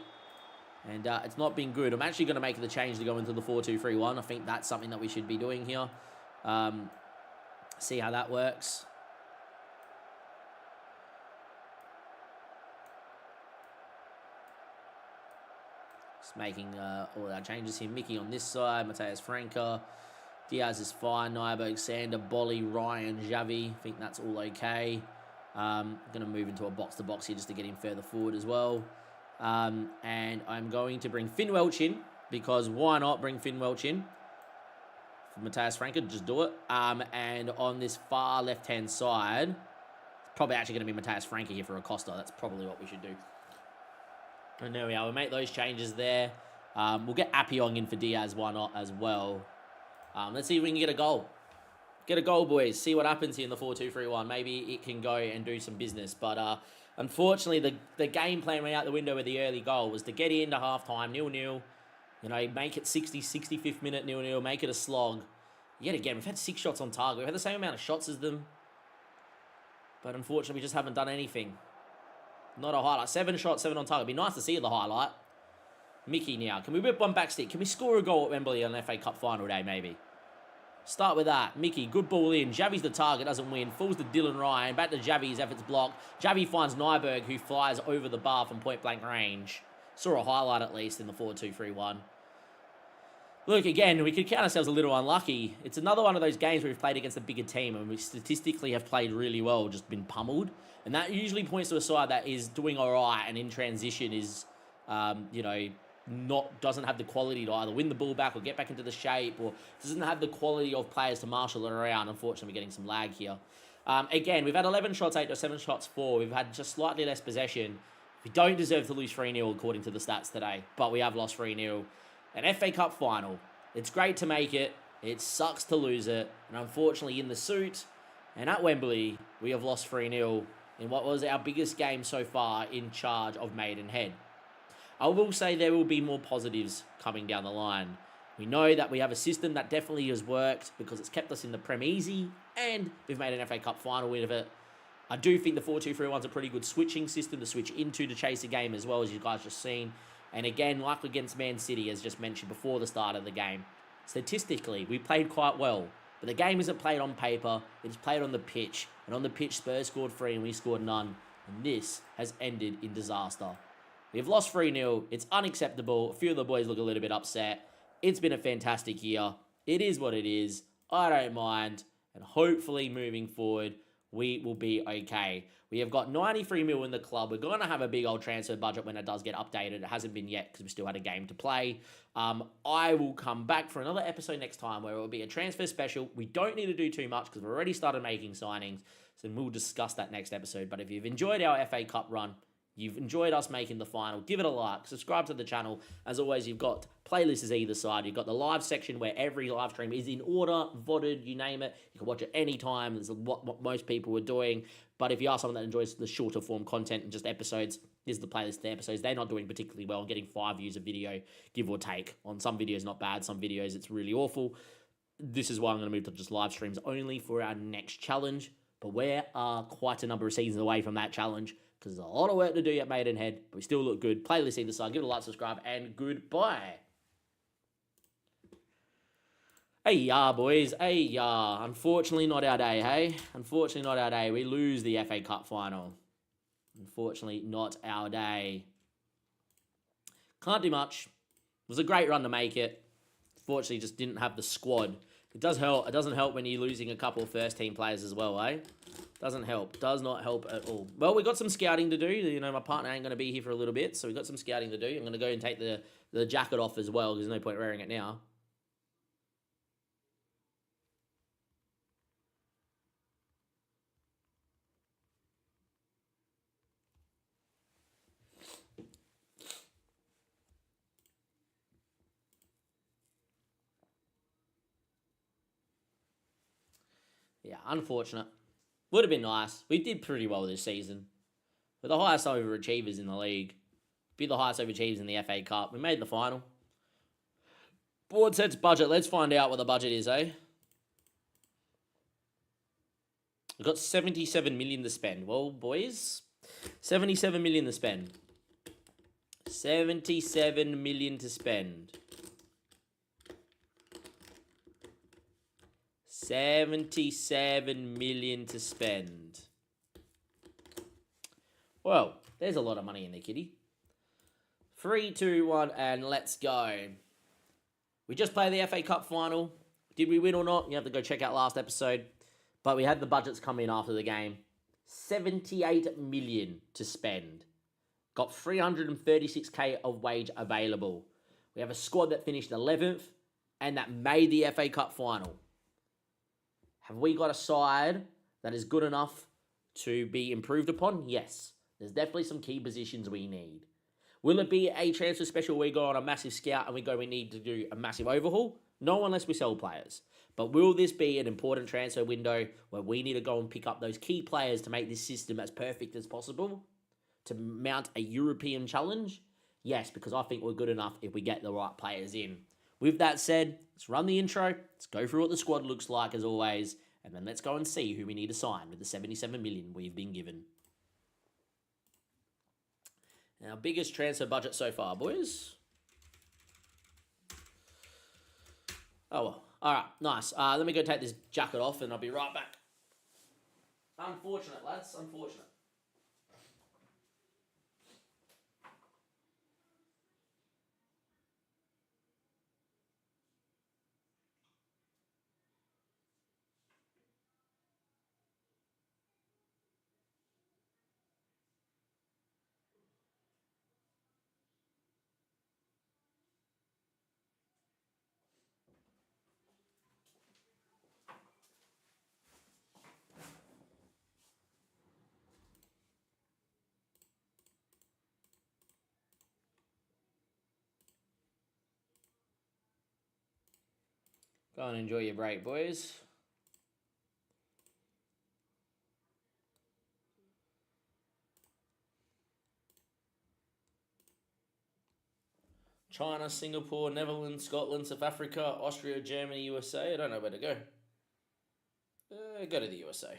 Speaker 3: And it's not been good. I'm actually going to make the change to go into the 4-2-3-1. I think that's something that we should be doing here. See how that works. Just making all our changes here. Mickey on this side. Mateus Franca. Diaz is fine. Nyberg, Sander, Bolly, Ryan, Xavi. I think that's all okay. I'm going to move into a box-to-box here just to get him further forward as well. And I'm going to bring Finn Welch in, because why not bring Finn Welch in? For Mateus Franca, just do it. And on this far left-hand side, it's probably actually going to be Mateus Franca here for Acosta. That's probably what we should do. And there we are. We'll make those changes there. We'll get Appiong in for Diaz, why not, as well. Let's see if we can get a goal. Get a goal, boys. See what happens here in the 4-2-3-1. Maybe it can go and do some business. But unfortunately, the game plan went out the window with the early goal. Was to get into half-time, 0-0. You know, make it 65th minute, 0-0. Make it a slog. Yet again, we've had 6 shots on target. We've had the same amount of shots as them. But unfortunately, we just haven't done anything. Not a highlight. 7 shots, 7 on target. It'd be nice to see the highlight. Mickey now. Can we whip one back stick? Can we score a goal at Wembley on an FA Cup final day, maybe? Start with that. Mickey, good ball in. Xavi's the target, doesn't win. Falls to Dylan Ryan. Back to Xavi's efforts blocked. Xavi finds Nyberg, who flies over the bar from point-blank range. Saw a highlight, at least, in the 4-2-3-1. Look, again, we could count ourselves a little unlucky. It's another one of those games where we've played against a bigger team, and we statistically have played really well, just been pummeled. And that usually points to a side that is doing all right, and in transition is, you know, doesn't have the quality to either win the ball back or get back into the shape, or doesn't have the quality of players to marshal it around. Unfortunately, we're getting some lag here. Again, we've had 11 shots, 8 or 7 shots, 4. We've had just slightly less possession. We don't deserve to lose 3-0 according to the stats today, but we have lost 3-0. An FA Cup final. It's great to make it. It sucks to lose it. And unfortunately, in the suit and at Wembley, we have lost 3-0 in what was our biggest game so far in charge of Maidenhead. I will say there will be more positives coming down the line. We know that we have a system that definitely has worked because it's kept us in the Prem easy, and we've made an FA Cup final win of it. I do think the 4-2-3-1 is a pretty good switching system to switch into to chase a game as well, as you guys just seen. And again, like against Man City, as just mentioned before the start of the game, statistically, we played quite well. But the game isn't played on paper, it's played on the pitch. And on the pitch, Spurs scored 3 and we scored none. And this has ended in disaster. We've lost 3-0. It's unacceptable. A few of the boys look a little bit upset. It's been a fantastic year. It is what it is. I don't mind. And hopefully moving forward, we will be okay. We have got 93 mil in the club. We're going to have a big old transfer budget when it does get updated. It hasn't been yet because we still had a game to play. I will come back for another episode next time where it will be a transfer special. We don't need to do too much because we've already started making signings. So we'll discuss that next episode. But if you've enjoyed our FA Cup run, you've enjoyed us making the final, give it a like, subscribe to the channel. As always, you've got playlists either side. You've got the live section where every live stream is in order, VODed, you name it. You can watch it anytime. This is what most people are doing. But if you are someone that enjoys the shorter form content and just episodes, this is the playlist of the episodes. They're not doing particularly well, getting 5 views a video, give or take. On some videos, not bad. Some videos, it's really awful. This is why I'm going to move to just live streams only for our next challenge. But we are quite a number of seasons away from that challenge because there's a lot of work to do at Maidenhead, but we still look good. Playlist either side. Give it a like, subscribe, and goodbye. Hey, ya, boys. Hey, ya. Unfortunately, not our day, hey? Unfortunately, not our day. We lose the FA Cup final. Unfortunately, not our day. Can't do much. It was a great run to make it. Fortunately, just didn't have the squad. It does help. It doesn't help when you're losing a couple of first-team players as well, eh? Doesn't help. Does not help at all. Well, we got some scouting to do. You know, my partner ain't going to be here for a little bit, so we got some scouting to do. I'm going to go and take the jacket off as well, because there's no point wearing it now. Yeah, unfortunate. Would have been nice. We did pretty well this season. We're the highest overachievers in the league. Be the highest overachievers in the FA Cup. We made the final. Board sets budget. Let's find out what the budget is, eh? We've got 77 million to spend. Well, boys, 77 million to spend. 77 million to spend. 77 million to spend. Well, there's a lot of money in there, kitty. 3, 2, 1, and let's go. We just played the FA Cup final. Did we win or not? You have to go check out last episode. But we had the budgets come in after the game. 78 million to spend. Got 336k of wage available. We have a squad that finished 11th and that made the FA Cup final. Have we got a side that is good enough to be improved upon? Yes. There's definitely some key positions we need. Will it be a transfer special where we go on a massive scout and we need to do a massive overhaul? No, unless we sell players. But will this be an important transfer window where we need to go and pick up those key players to make this system as perfect as possible? To mount a European challenge? Yes, because I think we're good enough if we get the right players in. With that said, let's run the intro. Let's go through what the squad looks like as always. And then let's go and see who we need to sign with the 77 million we've been given. Our biggest transfer budget so far, boys. Oh, well. All right, nice. Let me go take this jacket off and I'll be right back. Unfortunate, lads. Unfortunate. Go and enjoy your break, boys. China, Singapore, Netherlands, Scotland, South Africa, Austria, Germany, USA. I don't know where to go. Go to the USA.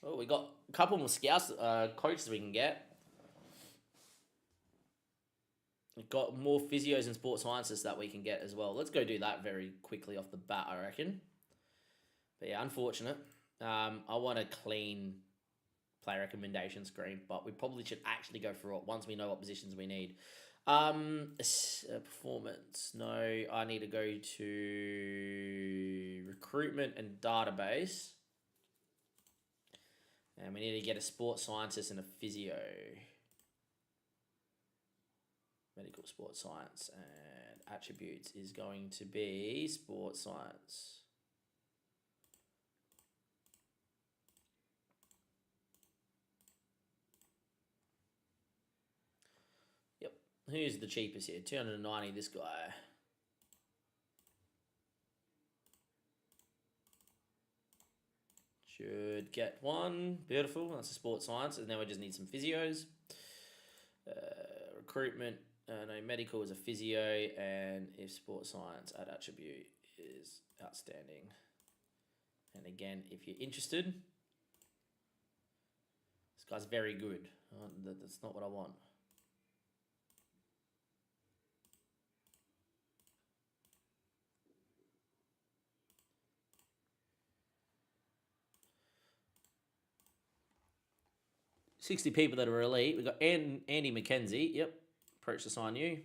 Speaker 3: Oh, we got a couple more scouts, coaches we can get. We've got more physios and sports scientists that we can get as well. Let's go do that very quickly off the bat, I reckon. But yeah, unfortunate. I want a clean player recommendation screen, but we probably should actually go through it once we know what positions we need. Performance. No, I need to go to recruitment and database. And we need to get a sports scientist and a physio. Medical sports science and attributes is going to be sports science. Yep. Who's the cheapest here? 290, this guy. Should get one. Beautiful. That's a sports science. And then we just need some physios. Recruitment. No, medical is a physio. And if sports science at attribute is outstanding. And again, if you're interested, this guy's very good. That's not what I want. $60 people that are elite. We've got Andy McKenzie. Yep. Approach to sign you.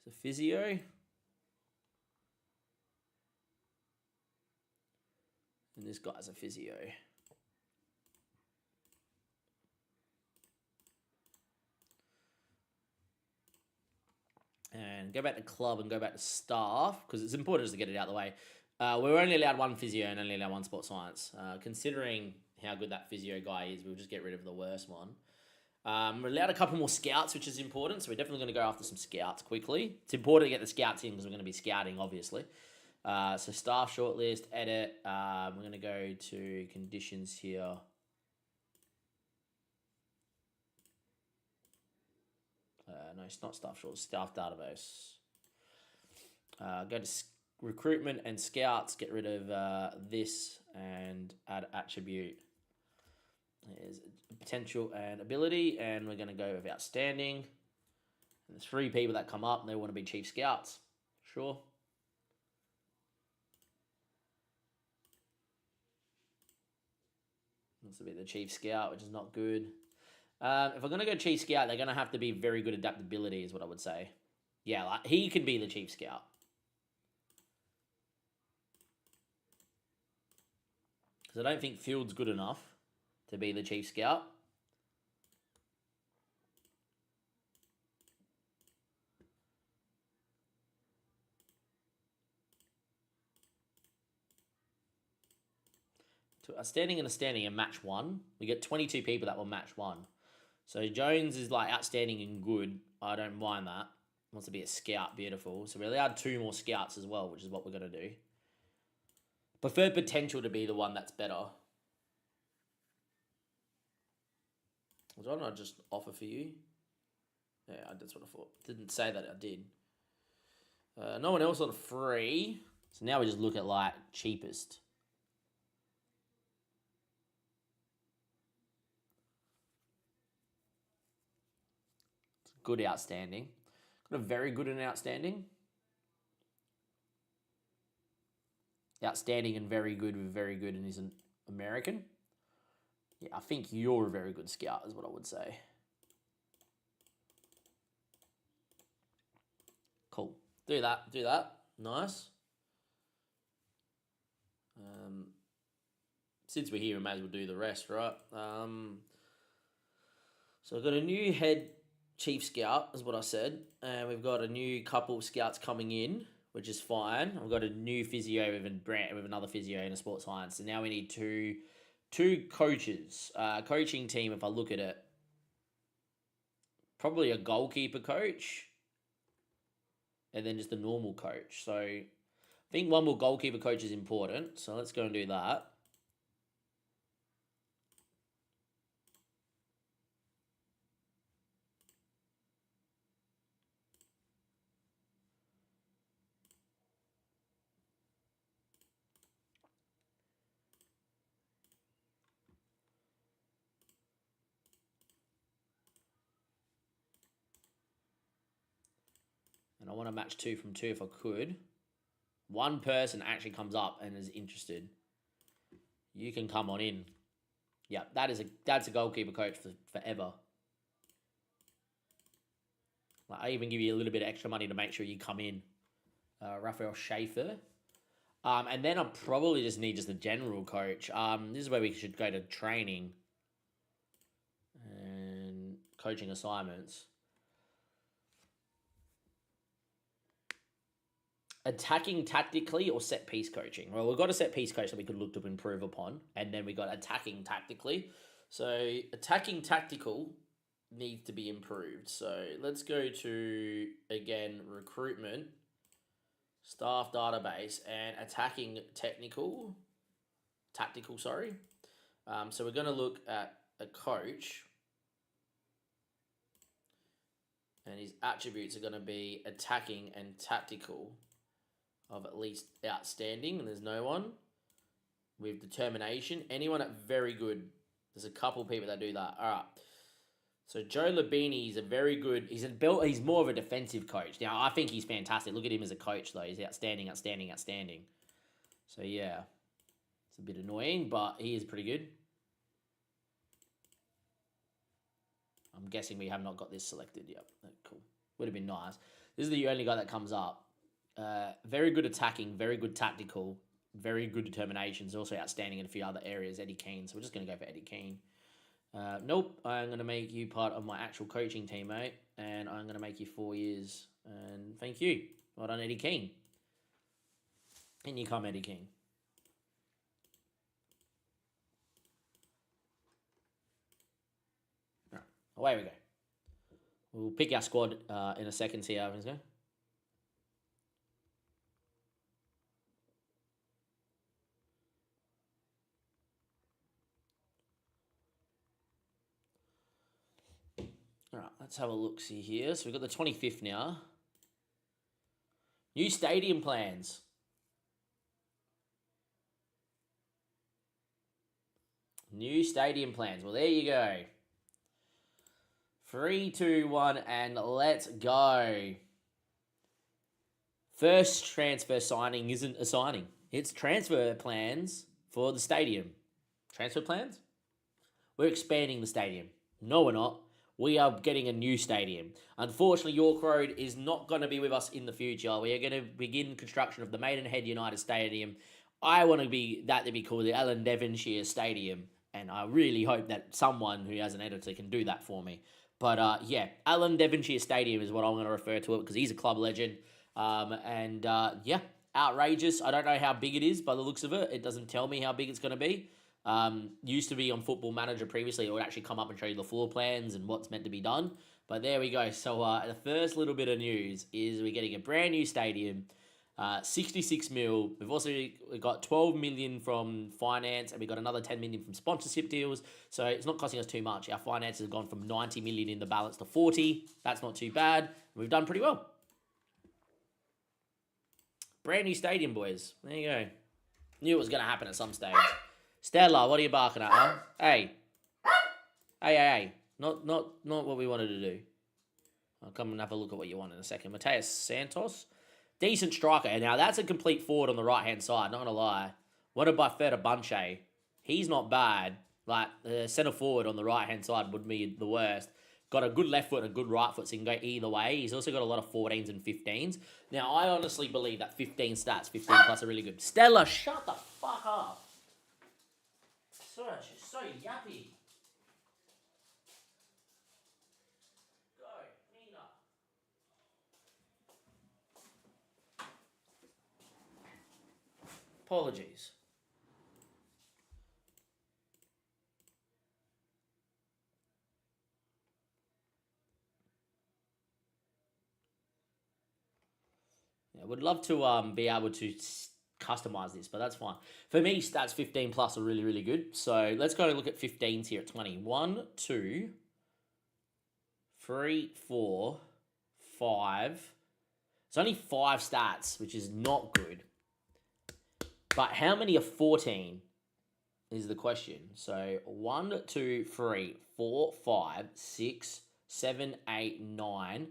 Speaker 3: It's a physio. And this guy's a physio. And go back to club and go back to staff, because it's important just to get it out of the way. We're only allowed one physio and only allowed one sports science. Considering how good that physio guy is, we'll just get rid of the worst one. We're allowed a couple more scouts, which is important, so we're definitely going to go after some scouts quickly. It's important to get the scouts in because we're going to be scouting, obviously. So staff shortlist, edit. We're going to go to conditions here. No, it's not staff shortlist, staff database. Go to recruitment and scouts, get rid of this and add attribute. There's potential and ability, and we're going to go with outstanding. And the 3 people that come up, and they want to be chief scouts. Sure. Wants to be the chief scout, which is not good. If we're going to go chief scout, they're going to have to be very good adaptability, is what I would say. Yeah, like, he could be the chief scout. Because I don't think Field's good enough to be the chief scout. To a standing and a standing and match 1. We get 22 people that will match 1. So Jones is like outstanding and good. I don't mind that. Wants to be a scout. Beautiful. So we're allowed 2 more scouts as well, which is what we're going to do. Preferred potential to be the one that's better. Was I not just offer for you? Yeah, that's what I thought. Didn't say that I did. No one else on free. So now we just look at like cheapest. Good, outstanding. Got a very good and outstanding. Outstanding and very good with very good and is an American. Yeah, I think you're a very good scout is what I would say. Cool. Do that. Do that. Nice. Since we're here, we may as well do the rest, right? So I've got a new head chief scout, is what I said. And we've got a new couple of scouts coming in, which is fine. I've got a new physio with another physio and a sports science. And now we need two coaches. Coaching team, if I look at it, probably a goalkeeper coach and then just a normal coach. So I think one more goalkeeper coach is important. So let's go and do that. And I want to match 2 from 2 if I could. One person actually comes up and is interested. You can come on in. Yeah, that's a goalkeeper coach for forever. Like, I even give you a little bit of extra money to make sure you come in. Raphael Schaefer. And then I probably just need just a general coach. This is where we should go to training and coaching assignments. Attacking tactically or set piece coaching? Well, we've got a set piece coach that we could look to improve upon. And then we got attacking tactically. So attacking tactical needs to be improved. So let's go to, again, recruitment. Staff database and attacking tactical, sorry. So we're going to look at a coach, and his attributes are going to be attacking and tactical of at least outstanding, and there's no one. With determination, anyone at very good. There's a couple people that do that. All right. So Joe Labini is a very good. He's more of a defensive coach. Now I think he's fantastic. Look at him as a coach though. He's outstanding. So yeah, it's a bit annoying, but he is pretty good. I'm guessing we have not got this selected. Yep, cool. Would have been nice. This is the only guy that comes up. Very good attacking, very good tactical, very good determination. He's also outstanding in a few other areas. Eddie Keane. So we're just going to go for Eddie Keane. Nope, I'm going to make you part of my actual coaching team, mate. And I'm going to make you 4 years. And thank you. Well done, Eddie Keane. In you come, Eddie Keane. All right, away we go. We'll pick our squad in a second, see how things go. All right, let's have a look-see here. So we've got the 25th now. New stadium plans. New stadium plans. Well, there you go. 3, 2, 1, and let's go. First transfer signing isn't a signing. It's transfer plans for the stadium. Transfer plans? We're expanding the stadium. No, we're not. We are getting a new stadium. Unfortunately, York Road is not going to be with us in the future. We are going to begin construction of the Maidenhead United Stadium. I want to be to be called the Alan Devonshire Stadium, and I really hope that someone who has an editor can do that for me. But yeah, Alan Devonshire Stadium is what I'm going to refer to it because he's a club legend. Yeah, outrageous. I don't know how big it is by the looks of it. It doesn't tell me how big it's going to be. Used to be on Football Manager previously. It would actually come up and show you the floor plans and what's meant to be done. But there we go. So the first little bit of news is we're getting a brand new stadium, 66 mil. We got 12 million from finance, and we got another 10 million from sponsorship deals. So it's not costing us too much. Our finance has gone from 90 million in the balance to 40. That's not too bad. We've done pretty well. Brand new stadium, boys. There you go. Knew it was going to happen at some stage. Stella, what are you barking at, huh? Hey. Hey. Not what we wanted to do. I'll come and have a look at what you want in a second. Mateus Santos. Decent striker. Now, that's a complete forward on the right-hand side, not going to lie. Wanted by Feta Bunche. He's not bad. Like, the centre forward on the right-hand side would be the worst. Got a good left foot and a good right foot, so he can go either way. He's also got a lot of 14s and 15s. Now, I honestly believe that 15 stats, 15 plus, are really good. Stella, shut the fuck up. She's so yappy. Go, Nina. Apologies. Yeah, would love to be able to customize this, but that's fine. For me, stats 15 plus are really, really good. So let's go and look at 15s here at 20. 1, 2, 3, 4, 5. It's only 5 stats, which is not good. But how many are 14 is the question. So 1, 2, 3, 4, 5, 6, 7, 8, 9,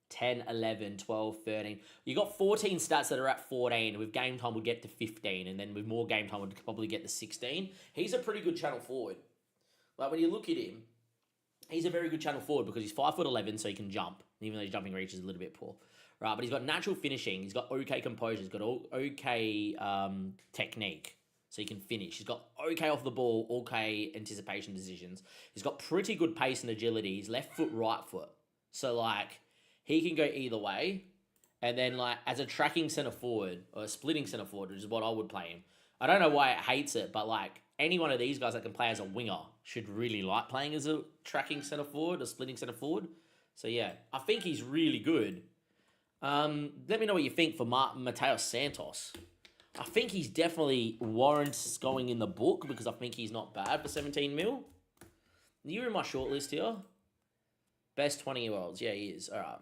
Speaker 3: 10, 11, 12, 13. You got 14 stats that are at 14. With game time, we'll get to 15. And then with more game time, we'll probably get to 16. He's a pretty good channel forward. Like, when you look at him, he's a very good channel forward because he's 5'11", so he can jump, even though his jumping reach is a little bit poor. Right, but he's got natural finishing. He's got okay composure. He's got okay technique, so he can finish. He's got okay off the ball, okay anticipation decisions. He's got pretty good pace and agility. He's left foot, right foot. So, like, he can go either way. And then, like, as a tracking centre forward, or a splitting centre forward, which is what I would play him. I don't know why it hates it, but, like, any one of these guys that can play as a winger should really like playing as a tracking centre forward, or splitting centre forward. So, yeah, I think he's really good. Let me know what you think for Mateo Santos. I think he's definitely warrants going in the book because I think he's not bad for 17 mil. You're in my shortlist here. Best 20-year-olds. Yeah, he is. All right.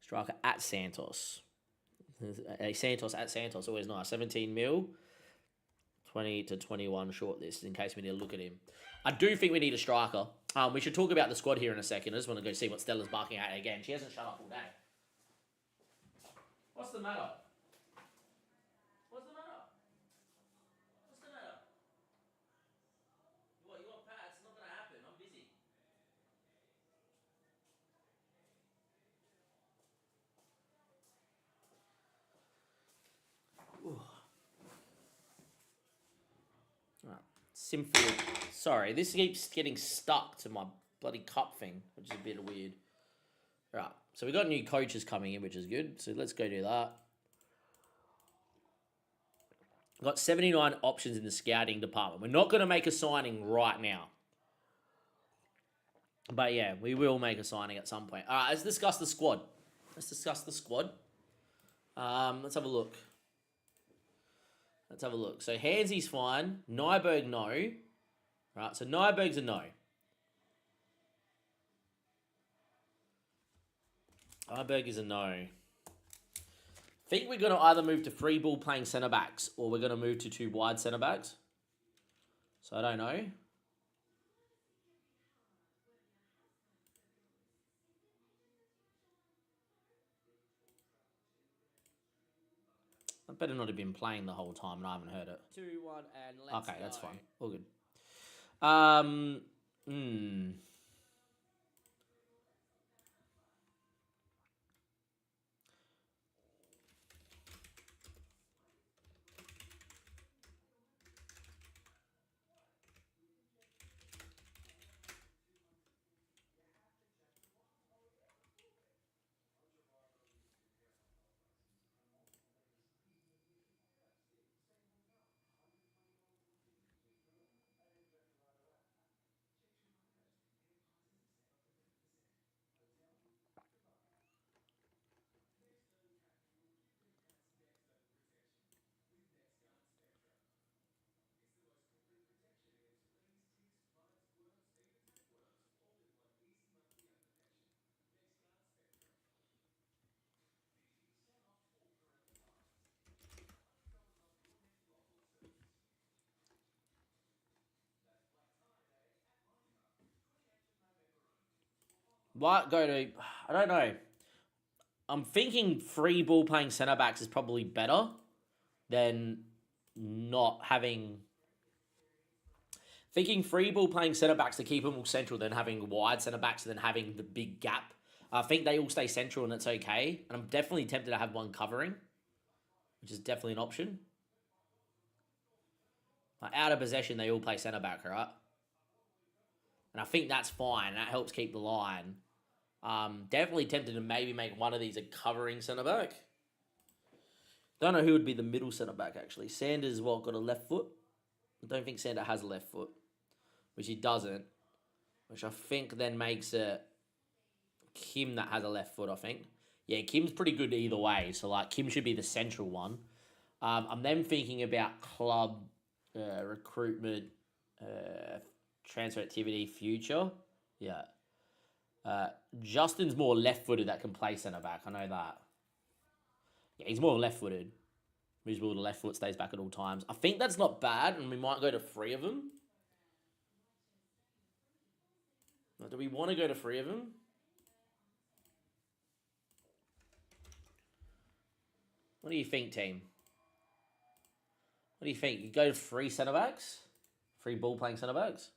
Speaker 3: Striker at Santos. Santos at Santos. Always nice. 17 mil. 20 to 21 shortlist in case we need to look at him. I do think we need a striker. We should talk about the squad here in a second. I just want to go see what Stella's barking at again. She hasn't shut up all day. What's the matter? What's the matter? What's the matter? What, you want pads? It's not going to happen. I'm busy. Right. Symphony. Sorry, this keeps getting stuck to my bloody cup thing, which is a bit weird. Right, so we got new coaches coming in, which is good. So let's go do that. Got 79 options in the scouting department. We're not going to make a signing right now. But yeah, we will make a signing at some point. All right, let's discuss the squad. Let's have a look. So Hansy's fine. Nyberg, no. Right, so Nyberg's a no. Nyberg is a no. Think we're going to either move to free ball playing centre backs or we're going to move to 2 wide centre backs. So I don't know. I better not have been playing the whole time and I haven't heard it.
Speaker 4: 2-1 and let's
Speaker 3: Okay, that's
Speaker 4: go.
Speaker 3: fine. All good. Might go to... I don't know. I'm thinking free ball playing centre backs is probably better than not having... Thinking free ball playing centre backs to keep them all central than having wide centre backs and then having the big gap. I think they all stay central and it's okay. And I'm definitely tempted to have one covering, which is definitely an option. Out of possession, they all play centre back, right? And I think that's fine. That helps keep the line. Definitely tempted to maybe make one of these a covering centre back. Don't know who would be the middle centre back, actually. Sanders, got a left foot? I don't think Sander has a left foot, which he doesn't, which I think then makes it Kim that has a left foot, I think. Yeah, Kim's pretty good either way, so like Kim should be the central one. I'm then thinking about club recruitment, transfer activity, future. Yeah. Justin's more left-footed that can play centre-back. I know that. Yeah, he's more left-footed. Moves ball to left foot, stays back at all times. I think that's not bad, and we might go to 3 of them. Now, do we want to go to 3 of them? What do you think, team? What do you think? You go to 3 centre-backs? 3 ball-playing centre-backs?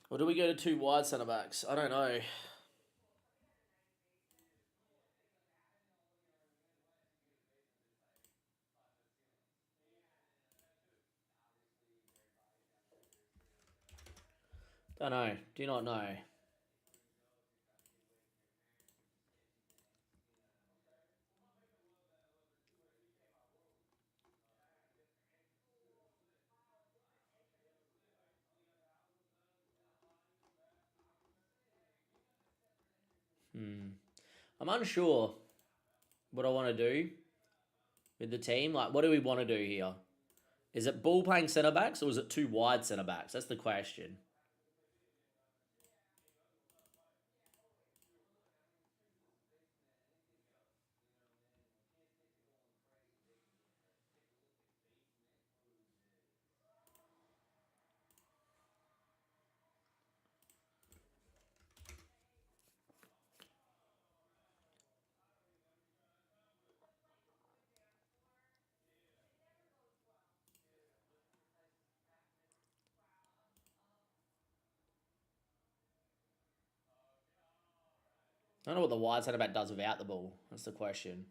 Speaker 3: Or do we go to 2 wide centre-backs? I don't know. Don't know. Do not know. I'm unsure what I want to do with the team. Like, what do we want to do here? Is it ball playing centre backs or is it two wide centre backs? That's the question. I don't know what the wide centre back does without the ball. That's the question.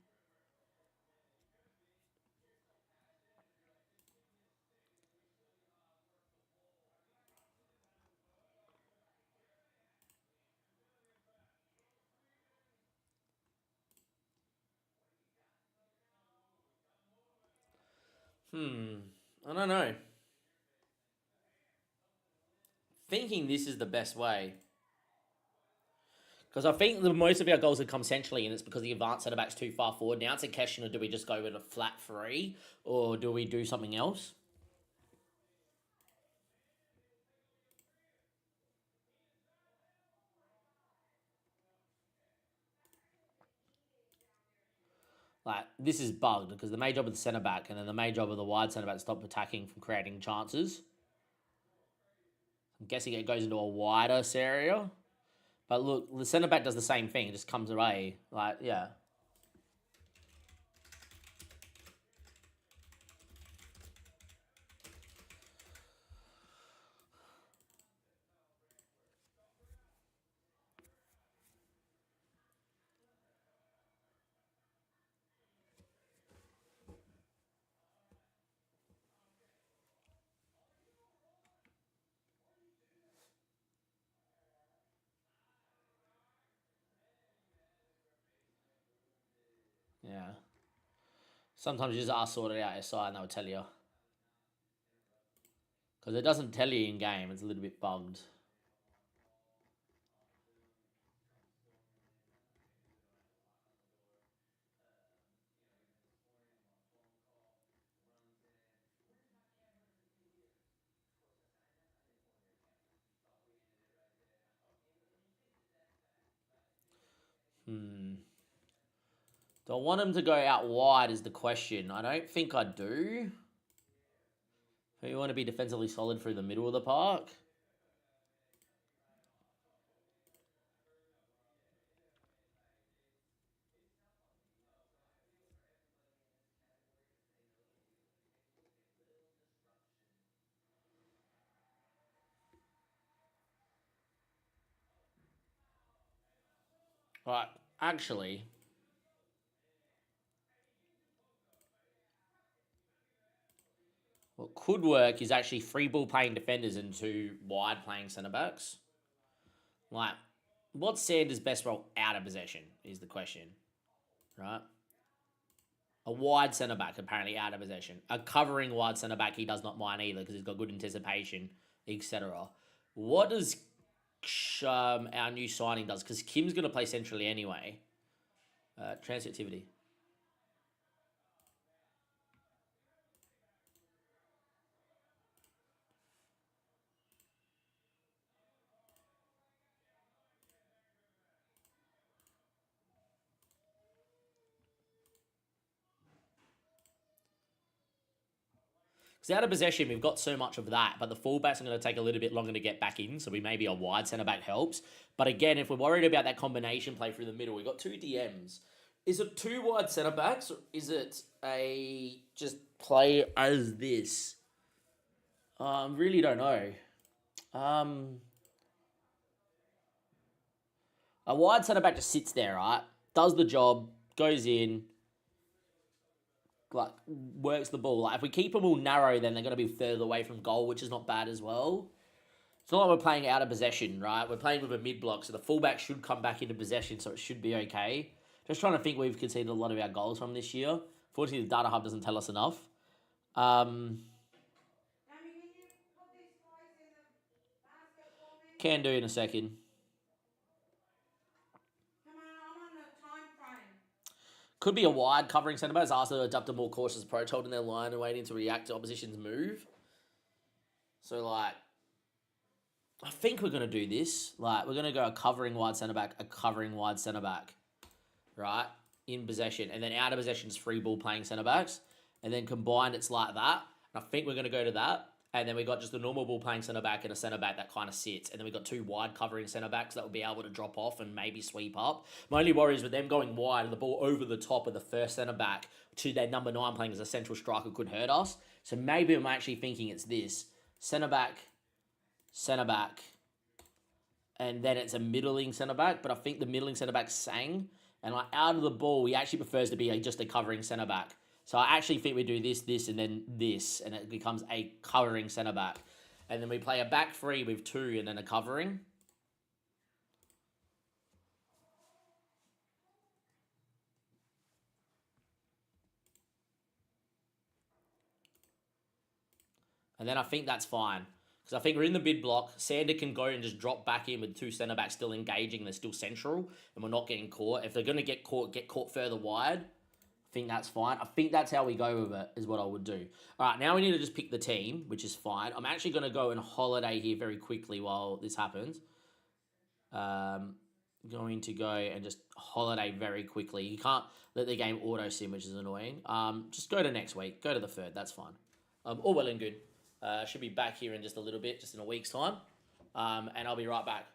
Speaker 3: I don't know. Thinking this is the best way. Because I think most of our goals have come centrally, and it's because the advanced centre back's too far forward. Now it's a question of, do we just go with a flat three, or do we do something else? Like, this is bugged, because the main job of the centre back, and then the main job of the wide centre back to stop attacking from creating chances. I'm guessing it goes into a wider area. But look, the centre back does the same thing. It just comes away. Like, yeah. Yeah. Sometimes you just ask sort it out aside and they'll tell you. Because it doesn't tell you in game. It's a little bit bugged. Do I want him to go out wide is the question. I don't think I do. You want to be defensively solid through the middle of the park. Right, actually, what could work is actually free ball playing defenders and two wide playing centre backs. Like, what's Sanders' best role out of possession is the question, right? A wide centre back, apparently out of possession. A covering wide centre back, he does not mind either because he's got good anticipation, etc. What does our new signing does? Because Kim's going to play centrally anyway. Transitivity. Because out of possession, we've got so much of that, but the fullbacks are going to take a little bit longer to get back in, so maybe a wide centre back helps. But again, if we're worried about that combination play through the middle, we've got two DMs. Is it two wide centre backs, or is it a just play as this? Really don't know. A wide centre back just sits there, right? Does the job, goes in, like works the ball. Like if we keep them all narrow, then they're going to be further away from goal, which is not bad as well. It's not like we're playing out of possession, right? We're playing with a mid block, so the fullback should come back into possession, so it should be okay. Just trying to think where we've conceded a lot of our goals from this year. Fortunately, the data hub doesn't tell us enough. Can do in a second.
Speaker 6: Come on, I'm on the time frame.
Speaker 3: Could be a wide covering centre backs. Arsenal adopt a more cautious approach, holding their line and waiting to react to opposition's move. So, like, I think we're going to do this. Like, we're going to go a covering wide centre back, right? In possession. And then out of possession is free ball playing centre backs. And then combined, it's like that. And I think we're going to go to that. And then we got just a normal ball playing centre back and a centre back that kind of sits. And then we got two wide covering centre backs that will be able to drop off and maybe sweep up. My only worry is with them going wide and the ball over the top of the first centre back to their number 9 playing as a central striker could hurt us. So maybe I'm actually thinking it's this. Centre back, and then it's a middling centre back. But I think the middling centre back sang. And like out of the ball, he actually prefers to be just a covering centre back. So I actually think we do this, and then this, and it becomes a covering centre back. And then we play a back three with 2 and then a covering. And then I think that's fine. Because I think we're in the mid block. Sander can go and just drop back in with 2 centre backs still engaging. They're still central, and we're not getting caught. If they're going to get caught further wide. I think that's fine. I think that's how we go with it, is what I would do. All right, now we need to just pick the team, which is fine. I'm actually going to go and holiday here very quickly while this happens. Going to go and just holiday very quickly. You can't let the game auto-sim, which is annoying. Just go to next week. Go to the 3rd. That's fine. All well and good. Should be back here in just a little bit, just in a week's time. And I'll be right back.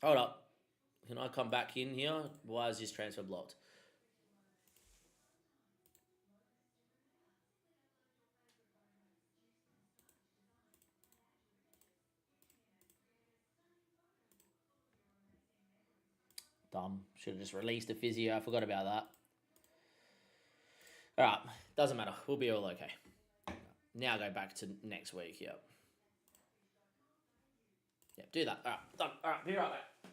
Speaker 3: Hold up. Can I come back in here? Why is this transfer blocked? Dumb. Should have just released a physio. I forgot about that. All right. Doesn't matter. We'll be all okay. Now go back to next week. Yep. Yep, do that. All right. Done. All right. Be right back.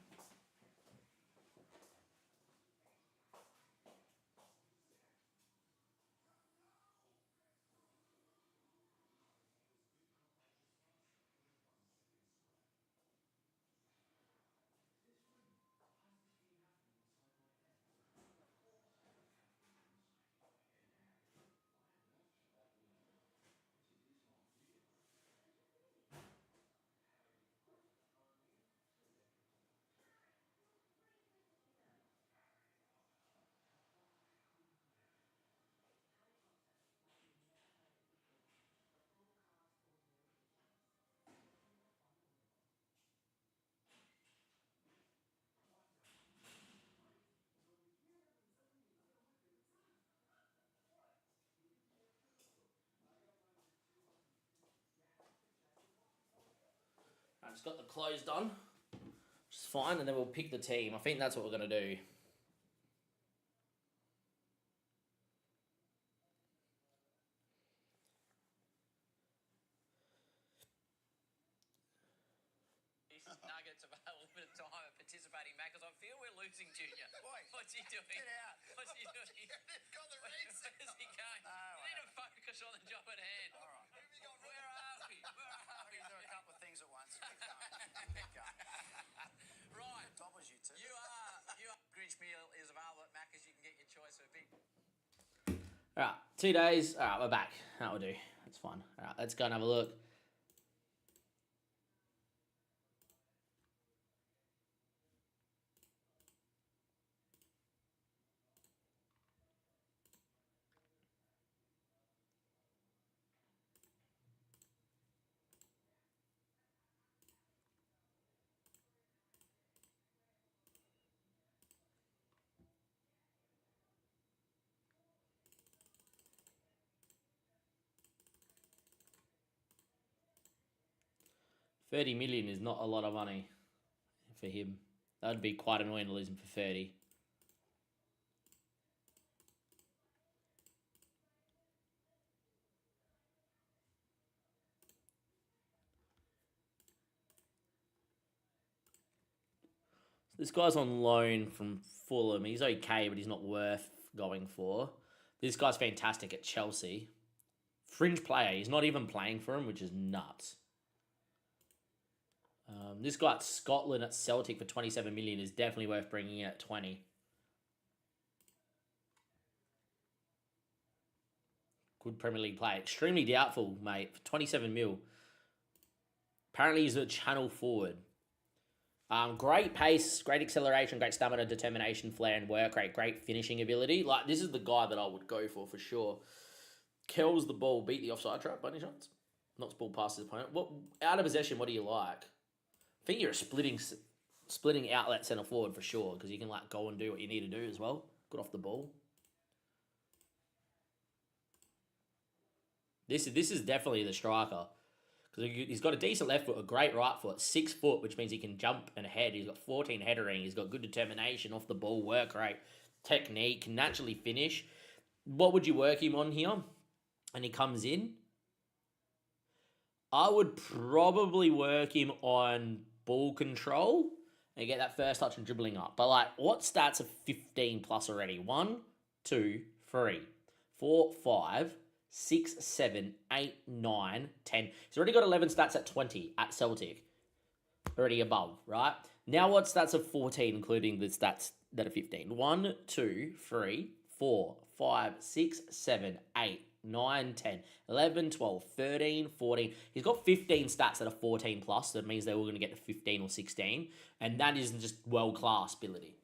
Speaker 3: I just got the clothes done, which is fine, and then we'll pick the team. I think that's what we're going to do.
Speaker 7: Nuggets of a little bit of time at participating, Matt, because I feel we're losing Junior. What's he doing? Get out. What's he doing? They've got the reset. Where's he going? You need to focus on the job at hand. All right. Where are we? We can do a couple of things at once. Keep going. Right. Toppers, you two. You are. Grinch meal is available at Macca's. You can get your choice of a big.
Speaker 3: All right. 2 days. All right, we're back. That'll do. That's fine. All right, let's go and have a look. $30 million is not a lot of money for him. That would be quite annoying to lose him for 30. This guy's on loan from Fulham. He's okay, but he's not worth going for. This guy's fantastic at Chelsea. Fringe player. He's not even playing for him, which is nuts. This guy at Scotland at Celtic for 27 million is definitely worth bringing in at 20. Good Premier League player. Extremely doubtful, mate, for 27 mil. Apparently he's a channel forward. Great pace, great acceleration, great stamina, determination, flair, and work rate. Great finishing ability. Like, this is the guy that I would go for sure. Kells the ball, beat the offside trap by any chance? Knocks ball past his opponent. What out of possession? What do you like? I think you're a splitting outlet centre forward for sure, because you can like go and do what you need to do as well. Good off the ball. This is definitely the striker, because he's got a decent left foot, a great right foot, 6 foot, which means he can jump and head. He's got 14 headering. He's got good determination off the ball, work rate, technique, can naturally finish. What would you work him on here? And he comes in. I would probably work him on ball control and get that first touch and dribbling up. But like, what stats are 15 plus already? 1, 2, 3, 4, 5, 6, 7, 8, 9, 10. He's already got 11 stats at 20 at Celtic. Already above, right? Now what stats are 14, including the stats that are 15? 1, 2, 3, 4, 5, 6, 7, 8, 9, 10, 11, 12, 13, 14. He's got 15 stats that are 14 plus. That means they're all going to get to 15 or 16. And that is just world-class ability.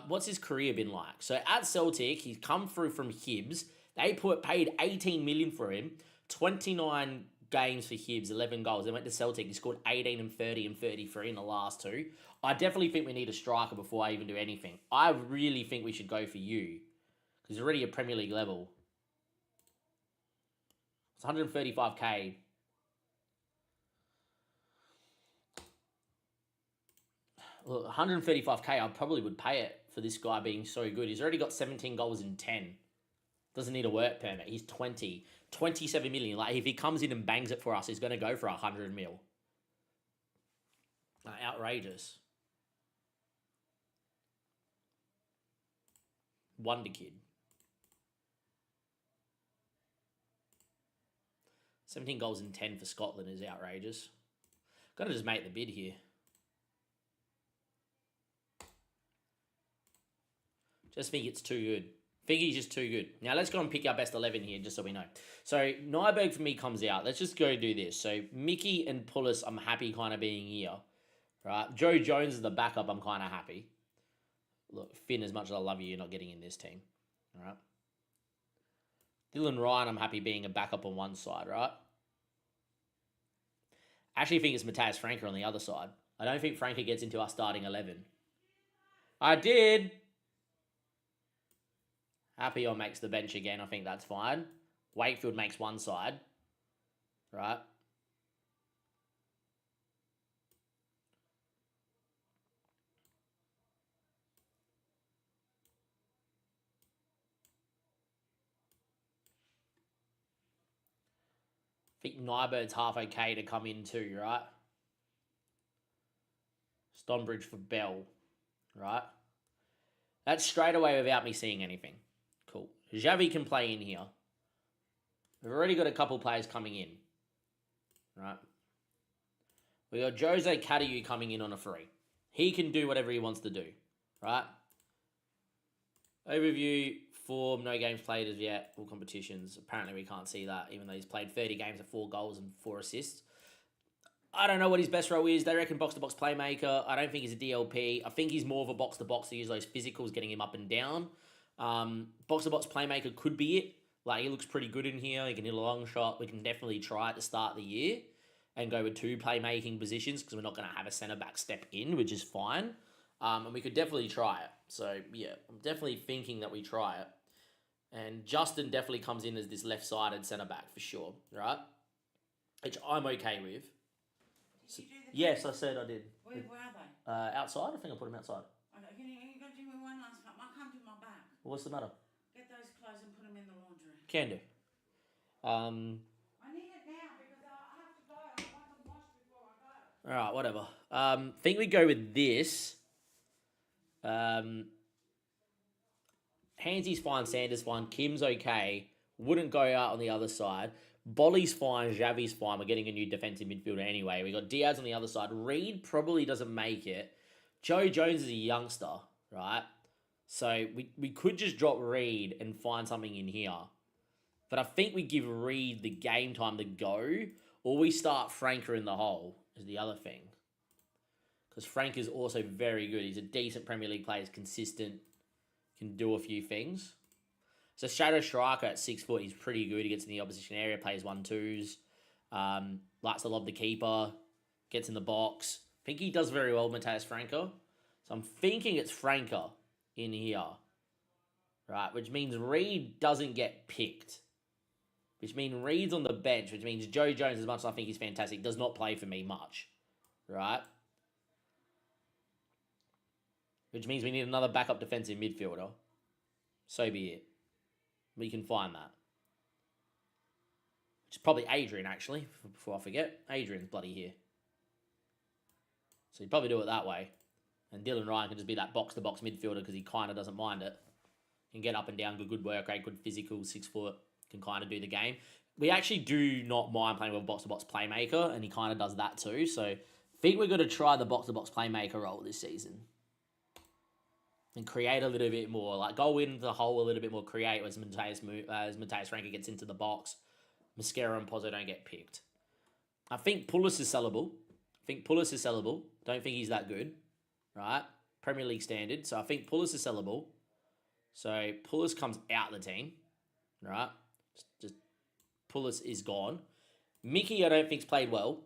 Speaker 3: What's his career been like? So at Celtic, he's come through from Hibs. They paid 18 million for him. 29 games for Hibs, 11 goals. They went to Celtic. He scored 18 and 30 and 33 in the last 2. I definitely think we need a striker before I even do anything. I really think we should go for you, because he's already a Premier League level. It's 135k. Look, 135k, I probably would pay it for this guy being so good. He's already got 17 goals in 10. Doesn't need a work permit. He's 20. 27 million. Like, if he comes in and bangs it for us, he's going to go for 100 mil. Outrageous. Wonder kid. 17 goals in 10 for Scotland is outrageous. Got to just make the bid here. Just think it's too good. Think he's just too good. Now let's go and pick our best 11 here, just so we know. So Nyberg for me comes out. Let's just go do this. So Mickey and Pullis, I'm happy kind of being here. Right? Joe Jones is the backup. I'm kind of happy. Look, Finn, as much as I love you, you're not getting in this team. All right? Dylan Ryan, I'm happy being a backup on one side, right? I actually think it's Matthias Franker on the other side. I don't think Franker gets into our starting 11. I did. Appion makes the bench again. I think that's fine. Wakefield makes one side. Right? I think Nybird's half okay to come in too, right? Stonebridge for Bell, right? That's straight away without me seeing anything. Cool. Xavi can play in here. We've already got a couple players coming in, right? We got Jose Cadieu coming in on a free. He can do whatever he wants to do, right? Overview, form, no games played as yet, all competitions. Apparently we can't see that, even though he's played 30 games at 4 goals and 4 assists. I don't know what his best role is. They reckon box-to-box playmaker. I don't think he's a DLP. I think he's more of a box-to-box to use those physicals, getting him up and down. Box-to-box playmaker could be it. Like, he looks pretty good in here. He can hit a long shot. We can definitely try it to start the year and go with 2 playmaking positions, because we're not going to have a centre-back step in, which is fine. And we could definitely try it. So, yeah, I'm definitely thinking that we try it. And Justin definitely comes in as this left-sided centre-back for sure, right? Which I'm okay with.
Speaker 6: Did you do the
Speaker 3: Yes, I said I did.
Speaker 6: Where are they?
Speaker 3: Outside? I think I put him outside.
Speaker 6: Okay, are you going to do me one last time? I can't do my back.
Speaker 3: What's the matter?
Speaker 6: Get those clothes and put them in the laundry.
Speaker 3: Can do.
Speaker 6: I need it now because I have to go. I want them washed before I go.
Speaker 3: Alright, whatever. Think we go with this. Hansy's fine, Sanders fine, Kim's okay. Wouldn't go out on the other side. Bolly's fine, Xavi's fine. We're getting a new defensive midfielder anyway. We got Diaz on the other side. Reed probably doesn't make it. Joe Jones is a youngster, right? So we could just drop Reed and find something in here. But I think we give Reed the game time to go, or we start Franker in the hole is the other thing. Because Frank is also very good. He's a decent Premier League player. He's consistent. Can do a few things. So Shadow Striker at 6 foot, he's pretty good. He gets in the opposition area, plays 1-2s. Likes to lob the keeper. Gets in the box. I think he does very well, Mateus Franco. So I'm thinking it's Franco in here. Right, which means Reed doesn't get picked. Which means Reed's on the bench, which means Joe Jones, as much as I think he's fantastic, does not play for me much. Right? Which means we need another backup defensive midfielder. So be it. We can find that. Which is probably Adrian, actually, before I forget. Adrian's bloody here. So you'd probably do it that way. And Dylan Ryan can just be that box-to-box midfielder because he kind of doesn't mind it. Can get up and down, good work rate, good physical, 6 foot, can kind of do the game. We actually do not mind playing with a box-to-box playmaker, and he kind of does that too. So I think we're going to try the box-to-box playmaker role this season. And create a little bit more. Like, go into the hole a little bit more, create as Mateus Franco gets into the box. Mascara and Pozzo don't get picked. I think Pulis is sellable. Don't think he's that good. Right? Premier League standard. So I think Pulis is sellable. So Pulis comes out the team. Right? Just Pulis is gone. Mickey, I don't think's played well.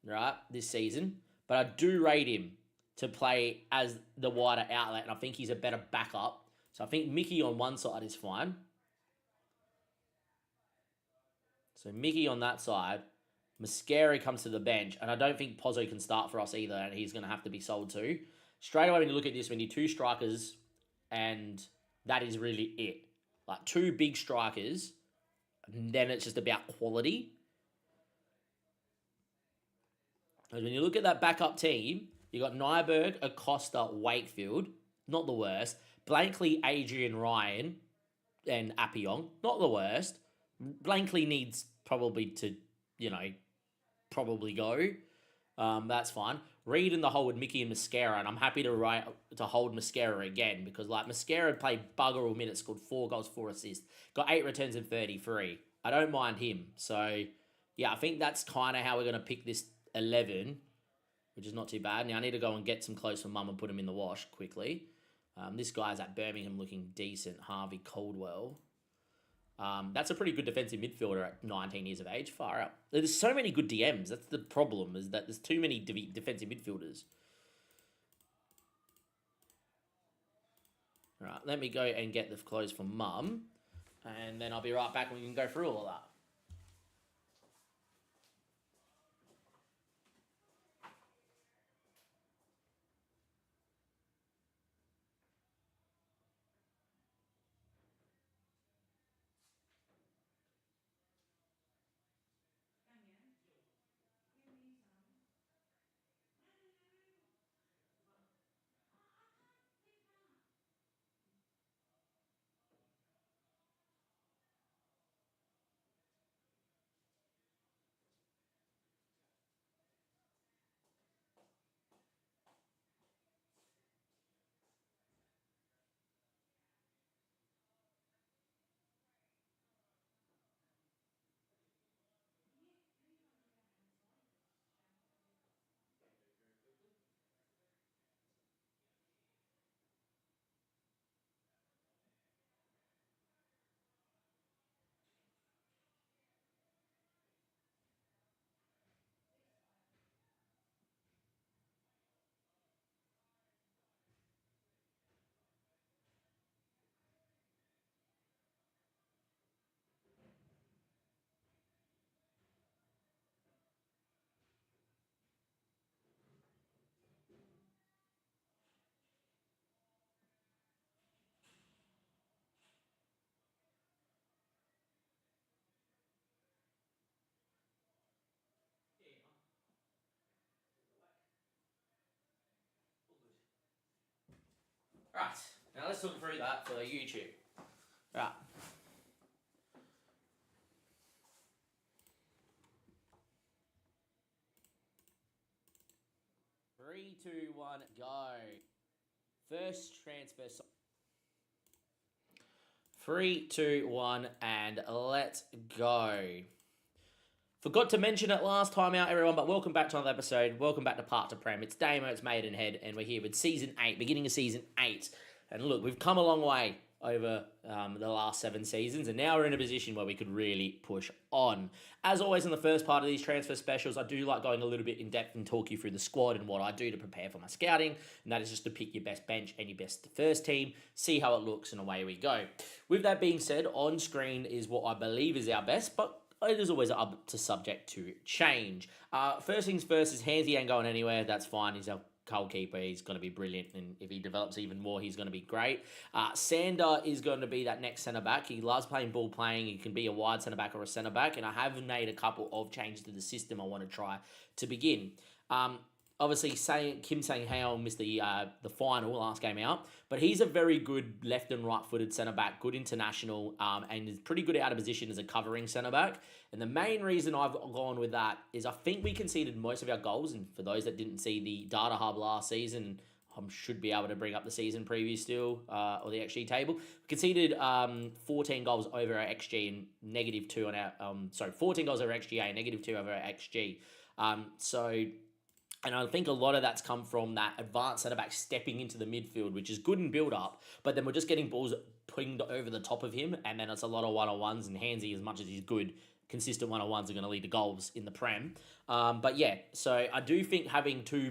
Speaker 3: Right? This season. But I do rate him to play as the wider outlet, and I think he's a better backup. So I think Mickey on one side is fine. So Mickey on that side. Mascari comes to the bench, and I don't think Pozzo can start for us either, and he's going to have to be sold too. Straight away, when you look at this, we need 2 strikers, and that is really it. Like, 2 big strikers, and then it's just about quality. And when you look at that backup team, you got Nyberg, Acosta, Wakefield. Not the worst. Blankley, Adrian, Ryan, and Appiong. Not the worst. Blankley needs probably to, probably go. That's fine. Reed in the hole with Mickey and Mascara, and I'm happy to hold Mascara again because, Mascara played bugger all minutes, scored 4 goals, 4 assists, got 8 returns and 33. I don't mind him. So, yeah, I think that's kind of how we're going to pick this 11, which is not too bad. Now, I need to go and get some clothes for Mum and put them in the wash quickly. This guy's at Birmingham looking decent. Harvey Caldwell. That's a pretty good defensive midfielder at 19 years of age. Far out. There's so many good DMs. That's the problem, is that there's too many defensive midfielders. All right, let me go and get the clothes for Mum, and then I'll be right back and we can go through all of that. Right, now let's talk through that for YouTube. Right. Three, two, one, go. First transfer. 3, 2, 1, and let's go. Forgot to mention it last time out, everyone, but welcome back to another episode. Welcome back to Part to Prem. It's Damo, it's Maidenhead, and we're here with Season 8, beginning of Season 8. And look, we've come a long way over the last 7 seasons, and now we're in a position where we could really push on. As always, in the first part of these transfer specials, I do like going a little bit in depth and talk you through the squad and what I do to prepare for my scouting, and that is just to pick your best bench and your best first team, see how it looks, and away we go. With that being said, on screen is what I believe is our best, but it is always up to subject to change. First things first is Handsy ain't going anywhere. That's fine. He's our goalkeeper. He's going to be brilliant, and if he develops even more, he's going to be great. Sander is going to be that next centre-back. He loves playing ball playing. He can be a wide centre-back or a centre-back, and I have made a couple of changes to the system I want to try to begin. Obviously, Kim Sang-hao missed the final last game out, but he's a very good left and right-footed centre-back, good international, and is pretty good out of position as a covering centre-back. And the main reason I've gone with that is I think we conceded most of our goals, and for those that didn't see the data hub last season, I should be able to bring up the season preview still, or the XG table. We conceded 14 goals over our XG and -2 on our, 14 goals over XGA and -2 over our XG. And I think a lot of that's come from that advanced centre-back stepping into the midfield, which is good in build-up, but then we're just getting balls pinged over the top of him, and then it's a lot of one-on-ones, and Handsy, as much as he's good, consistent one-on-ones are going to lead to goals in the Prem. But yeah, so I do think having three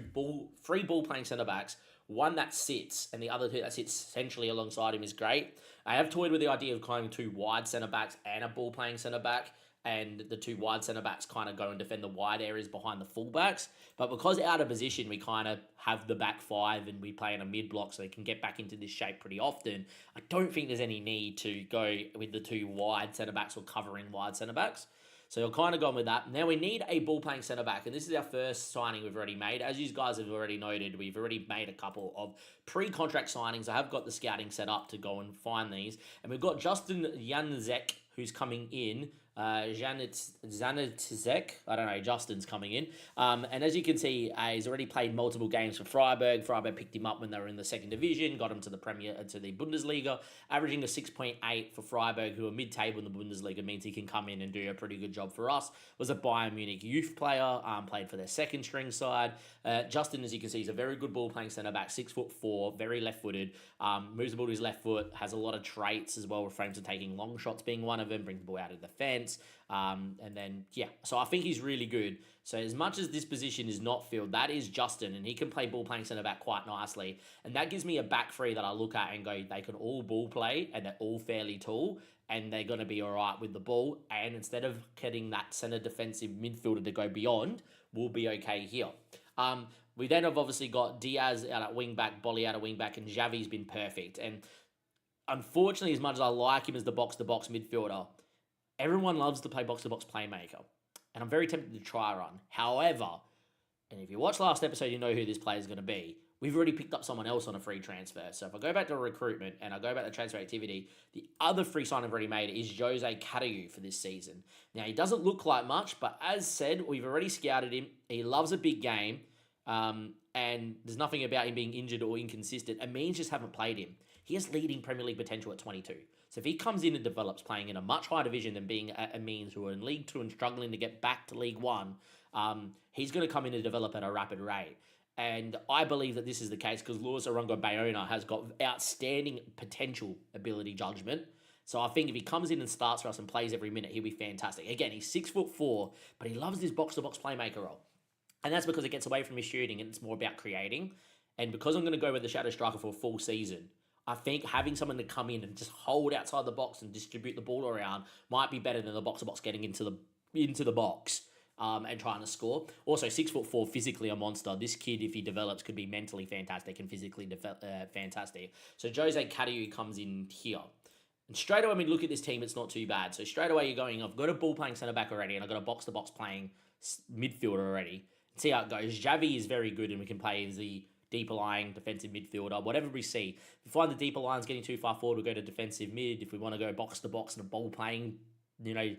Speaker 3: ball-playing centre-backs, one that sits and the other two that sits essentially alongside him is great. I have toyed with the idea of kind of 2 wide centre-backs and a ball-playing centre-back, and the 2 wide centre-backs kind of go and defend the wide areas behind the full-backs. But because out of position, we kind of have the back 5 and we play in a mid-block so they can get back into this shape pretty often, I don't think there's any need to go with the 2 wide centre-backs or covering wide centre-backs. So you're kind of gone with that. Now we need a ball-playing centre-back, and this is our first signing we've already made. As you guys have already noted, we've already made a couple of pre-contract signings. I have got the scouting set up to go and find these. And we've got Justin Janzek, who's coming in. Zanitzek, I don't know, Justin's coming in. And as you can see, he's already played multiple games for Freiburg. Freiburg picked him up when they were in the 2nd division, got him to the Bundesliga, averaging a 6.8 for Freiburg, who are mid-table in the Bundesliga, means he can come in and do a pretty good job for us. Was a Bayern Munich youth player, played for their second string side. Justin, as you can see, is a very good ball-playing centre-back, 6'4", very left-footed, moves the ball to his left foot, has a lot of traits as well, refrains to taking long shots being one of them, brings the ball out of defence. And then, yeah, so I think he's really good. So as much as this position is not filled, that is Justin, and he can play ball-playing centre-back quite nicely. And that gives me a back 3 that I look at and go, they can all ball play, and they're all fairly tall, and they're going to be all right with the ball. And instead of getting that centre defensive midfielder to go beyond, we'll be okay here. We then have obviously got Diaz out at wing-back, Bolly out at wing-back, and Xavi's been perfect. And unfortunately, as much as I like him as the box-to-box midfielder, everyone loves to play box-to-box playmaker, and I'm very tempted to try run. However, and if you watch last episode, you know who this player is going to be. We've already picked up someone else on a free transfer. So if I go back to recruitment and I go back to transfer activity, the other free sign I've already made is Jose Carriu for this season. Now, he doesn't look like much, but as said, we've already scouted him. He loves a big game, and there's nothing about him being injured or inconsistent. It means just haven't played him. He has leading Premier League potential at 22. So if he comes in and develops playing in a much higher division than being a means who are in League 2 and struggling to get back to League 1, he's going to come in and develop at a rapid rate. And I believe that this is the case because Luis Arango Bayona has got outstanding potential ability judgment. So I think if he comes in and starts for us and plays every minute, he'll be fantastic. Again, he's 6'4", but he loves this box-to-box playmaker role. And that's because it gets away from his shooting and it's more about creating. And because I'm going to go with the Shadow Striker for a full season, I think having someone to come in and just hold outside the box and distribute the ball around might be better than the box-to-box getting into the box and trying to score. Also, 6'4", physically a monster. This kid, if he develops, could be mentally fantastic and physically fantastic. So Jose Carriu comes in here. And straight away, when we look at this team, it's not too bad. So straight away, you're going, I've got a ball-playing centre-back already, and I've got a box-to-box playing midfielder already. See how it goes. Xavi is very good, and we can play as the deeper lying defensive midfielder, whatever we see. If we find the deeper lines getting too far forward, we'll go to defensive mid. If we want to go box to box and a ball playing, midfielder,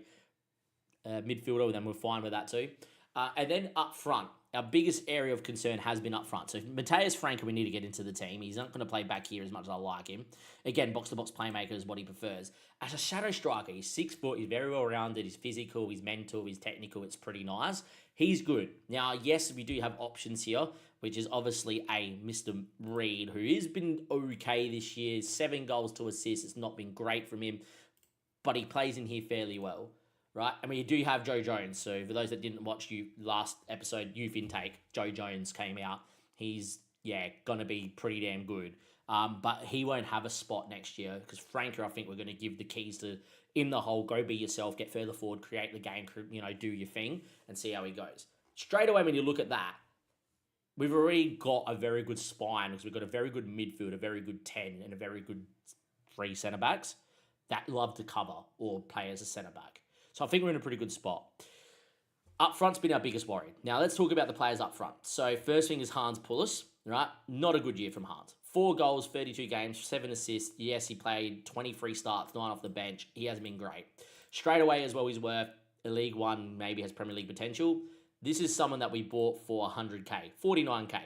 Speaker 3: then we're fine with that too. And then up front, our biggest area of concern has been up front. So Mateus Franco, we need to get into the team. He's not going to play back here as much as I like him. Again, box-to-box playmaker is what he prefers. As a shadow striker, he's 6 foot, he's very well-rounded, he's physical, he's mental, he's technical, it's pretty nice. He's good. Now, yes, we do have options here, which is obviously a Mr. Reed, who has been okay this year. 7 goals, 2 assists. It's not been great from him, but he plays in here fairly well. Right, and we do have Joe Jones. So for those that didn't watch last episode, Youth Intake, Joe Jones came out. He's, gonna be pretty damn good. But he won't have a spot next year because Franco, I think we're going to give the keys to in the hole, go be yourself, get further forward, create the game, do your thing, and see how he goes. Straight away, when you look at that, we've already got a very good spine because we've got a very good midfield, a very good 10, and a very good 3 centre backs that love to cover or play as a centre back. So I think we're in a pretty good spot. Up front's been our biggest worry. Now let's talk about the players up front. So first thing is Hans Pullis, right? Not a good year from Hans. 4 goals, 32 games, 7 assists. Yes, he played 23 starts, 9 off the bench. He hasn't been great. Straight away as well, he's worth a League One, maybe has Premier League potential. This is someone that we bought for 100k, 49k.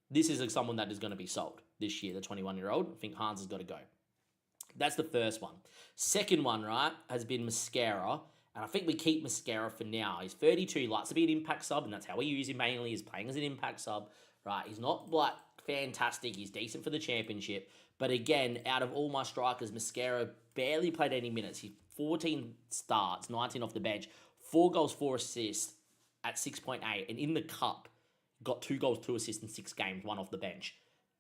Speaker 3: This is someone that is going to be sold this year, the 21-year-old. I think Hans has got to go. That's the first one. Second one, right, has been Mascara. And I think we keep Mascara for now. He's 32, likes to be an impact sub, and that's how we use him mainly, is playing as an impact sub, right? He's not, fantastic. He's decent for the championship. But again, out of all my strikers, Mascara barely played any minutes. He 14 starts, 19 off the bench, 4 goals, 4 assists at 6.8. And in the cup, got 2 goals, 2 assists in 6 games, 1 off the bench.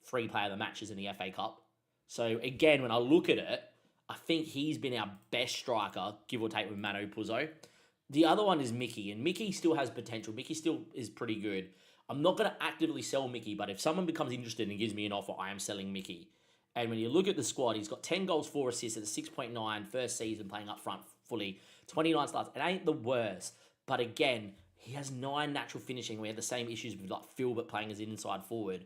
Speaker 3: 3 player of the matches in the FA Cup. So again, when I look at it, I think he's been our best striker, give or take, with Mano Puzzo. The other one is Mickey, and Mickey still has potential. Mickey still is pretty good. I'm not going to actively sell Mickey, but if someone becomes interested and gives me an offer, I am selling Mickey. And when you look at the squad, he's got 10 goals, 4 assists at a 6.9, first season playing up front fully, 29 starts. It ain't the worst, but again, he has 9 natural finishing. We had the same issues with Philbert playing as an inside forward.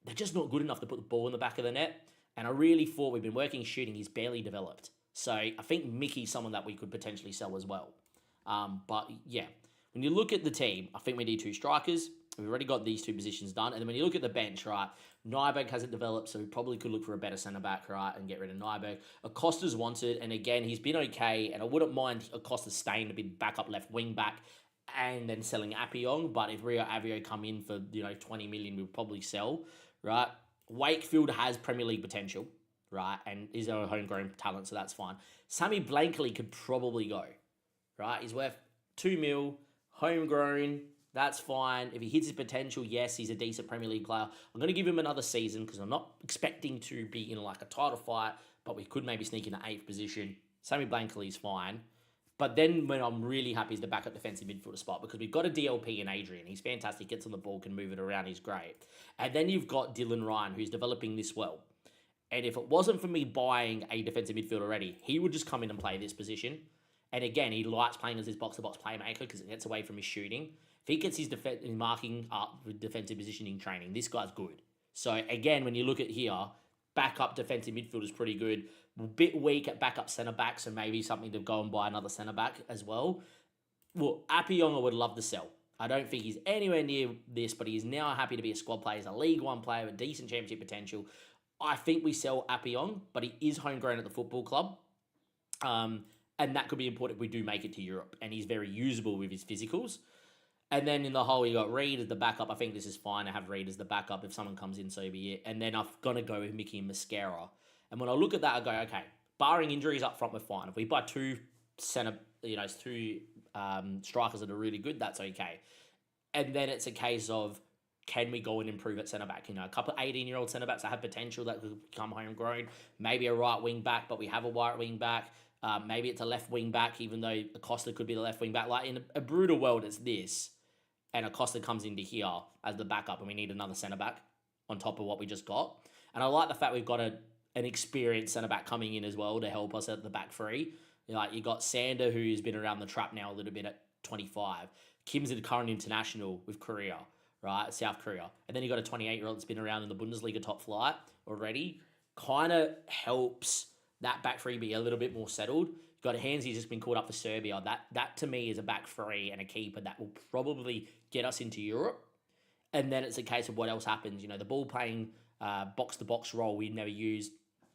Speaker 3: They're just not good enough to put the ball in the back of the net. And I really thought we've been working shooting. He's barely developed. So I think Mickey's someone that we could potentially sell as well. But yeah, when you look at the team, I think we need 2 strikers. We've already got these 2 positions done. And then when you look at the bench, right, Nyberg hasn't developed, so we probably could look for a better centre-back, right, and get rid of Nyberg. Acosta's wanted, and again, he's been okay, and I wouldn't mind Acosta staying to be backup left wing-back and then selling Appiong, but if Rio Avio come in for, 20 million, we'll probably sell, right? Wakefield has Premier League potential, right, and is a homegrown talent, so that's fine. Sammy Blankley could probably go, right? He's worth 2 mil, homegrown, that's fine. If he hits his potential, yes, he's a decent Premier League player. I'm going to give him another season because I'm not expecting to be in like a title fight, but we could maybe sneak in the 8th position. Sammy Blankley's fine. But then when I'm really happy is the backup defensive midfielder spot because we've got a DLP in Adrian. He's fantastic, gets on the ball, can move it around, he's great. And then you've got Dylan Ryan, who's developing this well. And if it wasn't for me buying a defensive midfielder already, he would just come in and play this position. And again, he likes playing as his box-to-box playmaker because it gets away from his shooting. If he gets his marking up with defensive positioning training, this guy's good. So again, when you look at here, backup defensive midfield is pretty good. A bit weak at backup centre-back, so maybe something to go and buy another centre-back as well. Well, Appiong I would love to sell. I don't think he's anywhere near this, but he's now happy to be a squad player. He's a League One player with decent championship potential. I think we sell Appiong, but he is homegrown at the football club. And that could be important if we do make it to Europe. And he's very usable with his physicals. And then in the hole, you got Reed as the backup. I think this is fine to have Reed as the backup. If someone comes in, so be it. And then I've got to go with Mickey and Mascara. And when I look at that, I go, okay, barring injuries up front, we're fine. If we buy 2 strikers that are really good, that's okay. And then it's a case of, can we go and improve at centre-back? A couple of 18-year-old centre-backs that have potential that could become homegrown. Maybe a right wing-back, but we have a right wing-back. Maybe it's a left wing-back, even though Acosta could be the left wing-back. Like, in a brutal world, it's this. And Acosta comes into here as the backup, and we need another centre-back on top of what we just got. And I like the fact we've got an experienced centre-back coming in as well to help us at the back 3. You got Sander, who's been around the trap now a little bit at 25. Kim's a current international with Korea, right? South Korea. And then you got a 28-year-old that's been around in the Bundesliga top flight already. Kind of helps that back three be a little bit more settled. You've got Hansi just been called up for Serbia. That to me is a back three and a keeper that will probably get us into Europe. And then it's a case of what else happens. You know, the ball playing box-to-box role we never used.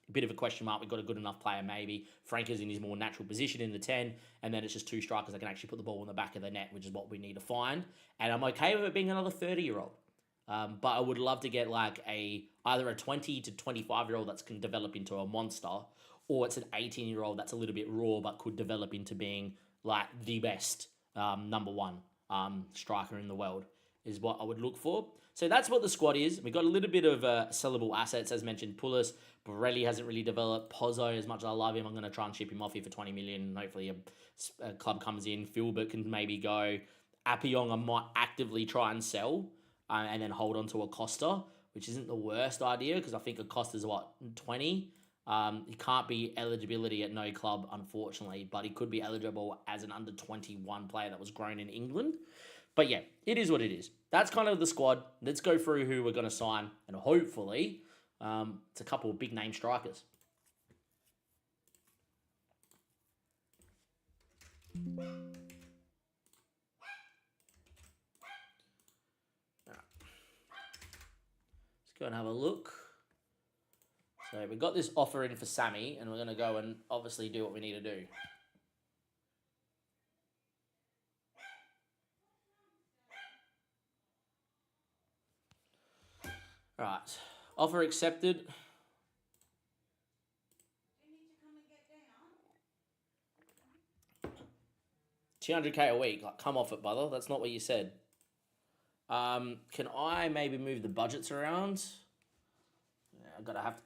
Speaker 3: A bit of a question mark. We've got a good enough player, maybe. Frank is in his more natural position in the 10, and then it's just two strikers that can actually put the ball in the back of the net, which is what we need to find. And I'm okay with it being another 30-year-old. But I would love to get like either a 20 to 25-year-old that can develop into a monster, or it's an 18-year-old that's a little bit raw but could develop into being like the best number one striker in the world is what I would look for. So that's what the squad is. We've got a little bit of sellable assets, as mentioned. Pulis, Borelli hasn't really developed. Pozzo, as much as I love him, I'm going to try and ship him off here for 20 million. Hopefully a club comes in. Filbert can maybe go. Appiong, I might actively try and sell and then hold on to Acosta, which isn't the worst idea because I think Acosta's, 20? He can't be eligibility at no club, unfortunately, but he could be eligible as an under-21 player that was grown in England. But yeah, it is what it is. That's kind of the squad. Let's go through who we're going to sign, and hopefully it's a couple of big-name strikers. Let's go and have a look. So we've got this offer in for Sammy, and we're going to go and obviously do what we need to do. Right, offer accepted. 200k a week. Like, come off it, brother. That's not what you said. Can I maybe move the budgets around? Yeah, I gotta have.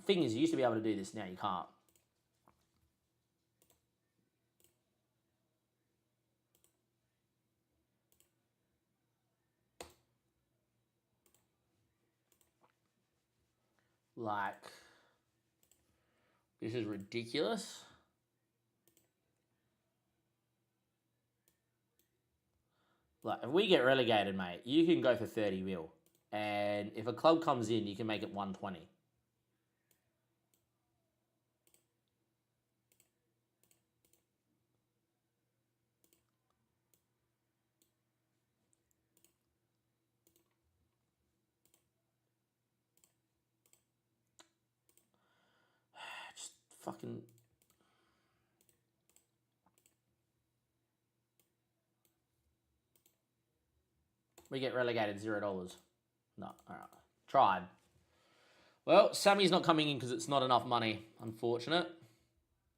Speaker 3: Thing is, you used to be able to do this. Now you can't. Like, this is ridiculous. Like, if we get relegated, mate, you can go for 30 mil. And if a club comes in, you can make it 120. Just fucking... We get relegated $0. No, all right. Tried. Well, Sammy's not coming in because it's not enough money. Unfortunate.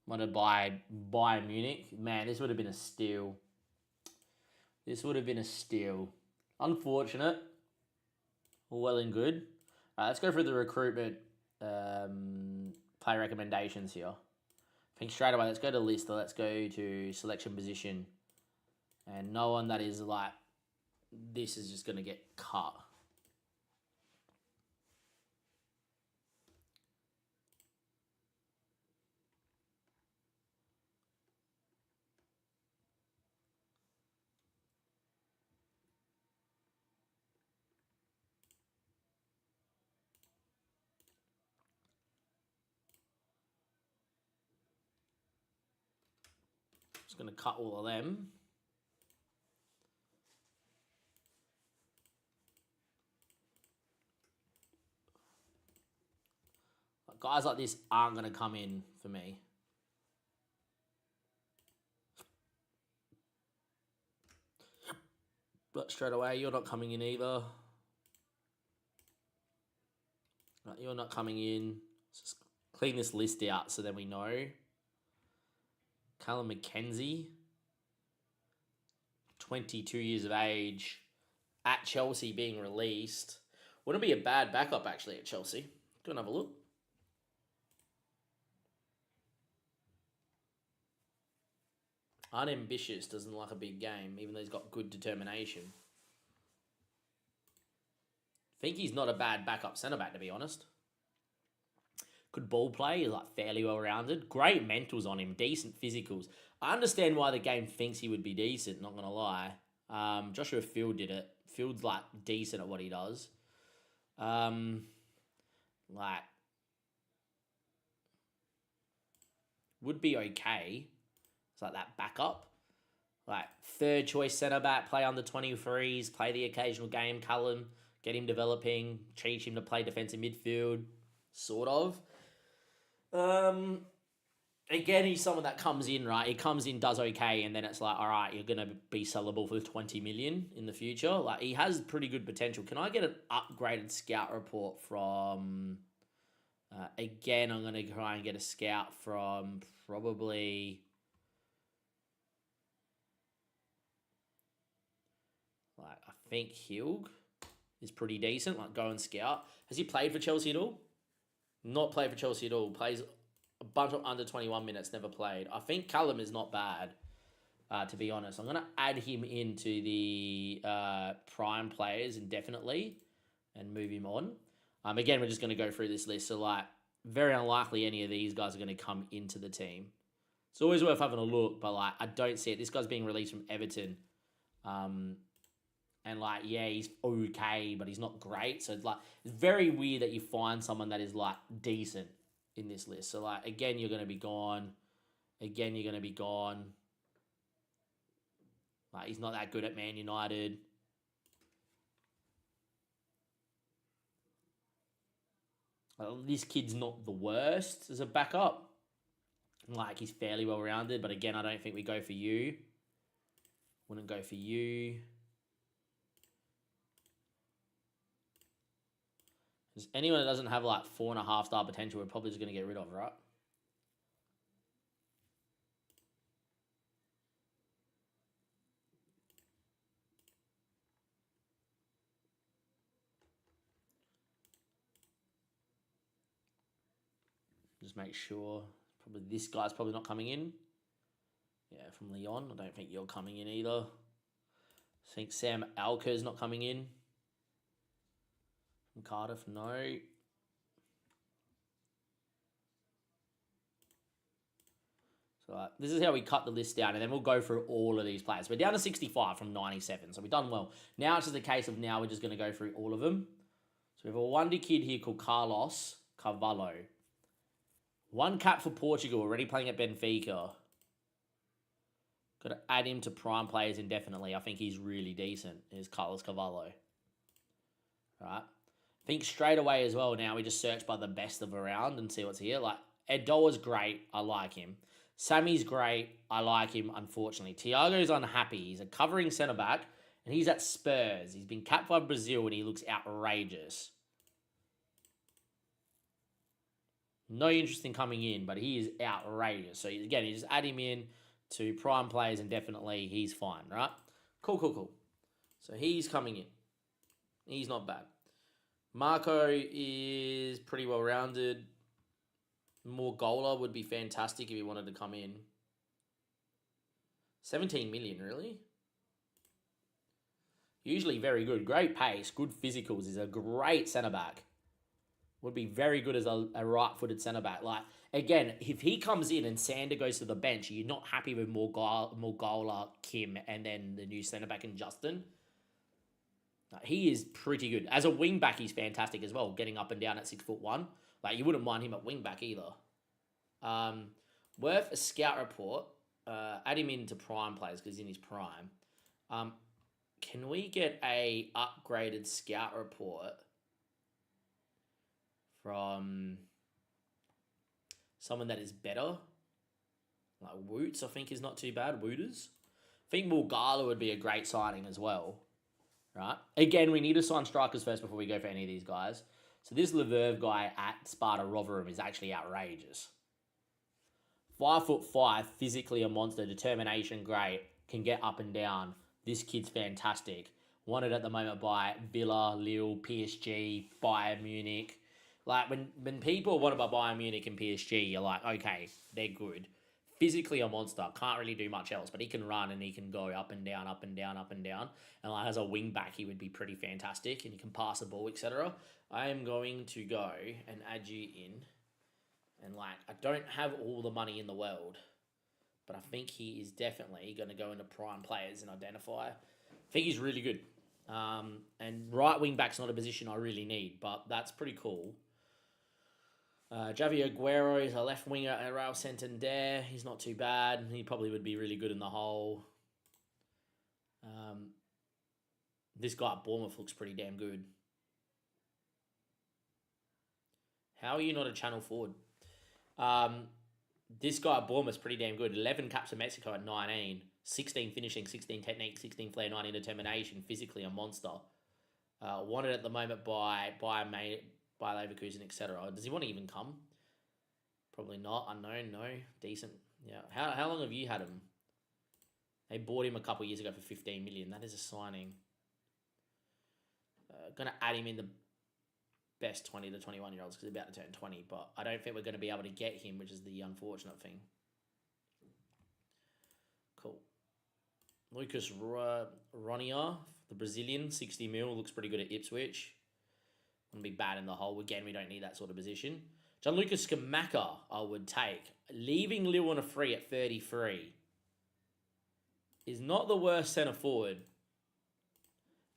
Speaker 3: Want to buy Bayern Munich. Man, this would have been a steal. This would have been a steal. Unfortunate. Well and good. All right, let's go through the recruitment play recommendations here. I think straight away, let's go to Lister. Let's go to selection position. And no one that is like, this is just going to get cut. Just going to cut all of them. Guys like this aren't going to come in for me. But straight away, you're not coming in either. Right, you're not coming in. Let's just clean this list out so then we know. Callum McKenzie, 22 years of age, at Chelsea being released. Wouldn't be a bad backup actually at Chelsea. Go and have a look. Unambitious, doesn't like a big game, even though he's got good determination. Think he's not a bad backup centre-back, to be honest. Good ball play, he's like fairly well-rounded. Great mentals on him, decent physicals. I understand why the game thinks he would be decent, not going to lie. Joshua Field did it. Field's like decent at what he does. Like would be okay. It's like that backup. Like third choice centre back, play under 23s, play the occasional game, Cullen, get him developing, teach him to play defensive midfield, sort of. Again, he's someone that comes in, right? He comes in, does okay, and then it's like, all right, you're going to be sellable for 20 million in the future. Like, he has pretty good potential. Can I get an upgraded scout report from... again, I'm going to try and get a scout from probably... Like, I think Hilg is pretty decent. Like, go and scout. Has he played for Chelsea at all? Not played for Chelsea at all. Plays a bunch of under 21 minutes, never played. I think Callum is not bad, to be honest. I'm going to add him into the prime players indefinitely and move him on. Again, we're just going to go through this list. So, like, very unlikely any of these guys are going to come into the team. It's always worth having a look, but, like, I don't see it. This guy's being released from Everton. And, like, yeah, he's okay, but he's not great. So, like, it's very weird that you find someone that is, like, decent in this list. So, like, again, you're going to be gone. Again, you're going to be gone. Like, he's not that good at Man United. This kid's not the worst as a backup. Like, he's fairly well-rounded, but again, I don't think we go for you. Wouldn't go for you. Just anyone that doesn't have like 4.5 star potential, we're probably just going to get rid of, right? Just make sure. Probably this guy's probably not coming in. Yeah, from Leon. I don't think you're coming in either. I think Sam Alker's not coming in. From Cardiff, no. So this is how we cut the list down, and then we'll go through all of these players. We're down to 65 from 97, so we've done well. Now it's just a case of now we're just going to go through all of them. So we have a wonder kid here called Carlos Carvalho. One cap for Portugal, already playing at Benfica. Got to add him to prime players indefinitely. I think he's really decent. Here's Carlos Carvalho. Right. I think straight away as well now we just search by the best of around and see what's here. Like, Edoa's great. I like him. Sammy's great. I like him, unfortunately. Thiago's unhappy. He's a covering centre-back, and he's at Spurs. He's been capped by Brazil, and he looks outrageous. No interest in coming in, but he is outrageous. So, again, you just add him in to prime players, and definitely he's fine, right? Cool. So, he's coming in. He's not bad. Marco is pretty well-rounded. More goaler would be fantastic if he wanted to come in. 17 million, really? Usually very good. Great pace, good physicals. He's a great centre-back. Would be very good as a right-footed centre-back. Like, again, if he comes in and Sander goes to the bench, you're not happy with Morgola, Kim, and then the new centre-back in Justin. He is pretty good. As a wing-back, he's fantastic as well, getting up and down at 6'1". Like, you wouldn't mind him at wing-back either. Worth a scout report. Add him into prime players because he's in his prime. Can we get a upgraded scout report from someone that is better? Like Woots, I think, is not too bad. Wooters. I think Mulgala would be a great signing as well. Right? Again, we need to sign strikers first before we go for any of these guys. So this Leverve guy at Sparta Rotherham is actually outrageous. 5'5", physically a monster, determination great, can get up and down. This kid's fantastic. Wanted at the moment by Villa, Lille, PSG, Bayern Munich. Like, when people want to buy Bayern Munich and PSG, you're like, okay, they're good. Physically a monster, can't really do much else, but he can run and he can go up and down, up and down, up and down. And like, as a wing back, he would be pretty fantastic, and he can pass the ball, etc. I am going to go and add you in. And like, I don't have all the money in the world, but I think he is definitely going to go into prime players and identify.
Speaker 4: think he's really good. And right wing back's not a position I really need, but that's pretty cool. Javier Aguero is a left winger at Real Santander. He's not too bad. He probably would be really good in the hole. This guy at Bournemouth looks pretty damn good. How are you not a channel forward? This guy at Bournemouth's pretty damn good. 11 caps for Mexico at 19. 16 finishing, 16 technique, 16 flair, 19 determination. Physically a monster. Wanted at the moment by Leverkusen, etc. Does he want to even come? Probably not. Unknown, no. Decent. Yeah. How long have you had him? They bought him a couple years ago for 15 million. That is a signing. Gonna add him in the best 20 to 21 year olds because he's about to turn 20, but I don't think we're going to be able to get him, which is the unfortunate thing. Cool. Lucas Ronia, the Brazilian, 60 mil, looks pretty good at Ipswich. Wouldn't be bad in the hole. Again, we don't need that sort of position. Gianluca Scamacca, I would take. Leaving Lille on a free at 33 is not the worst centre forward.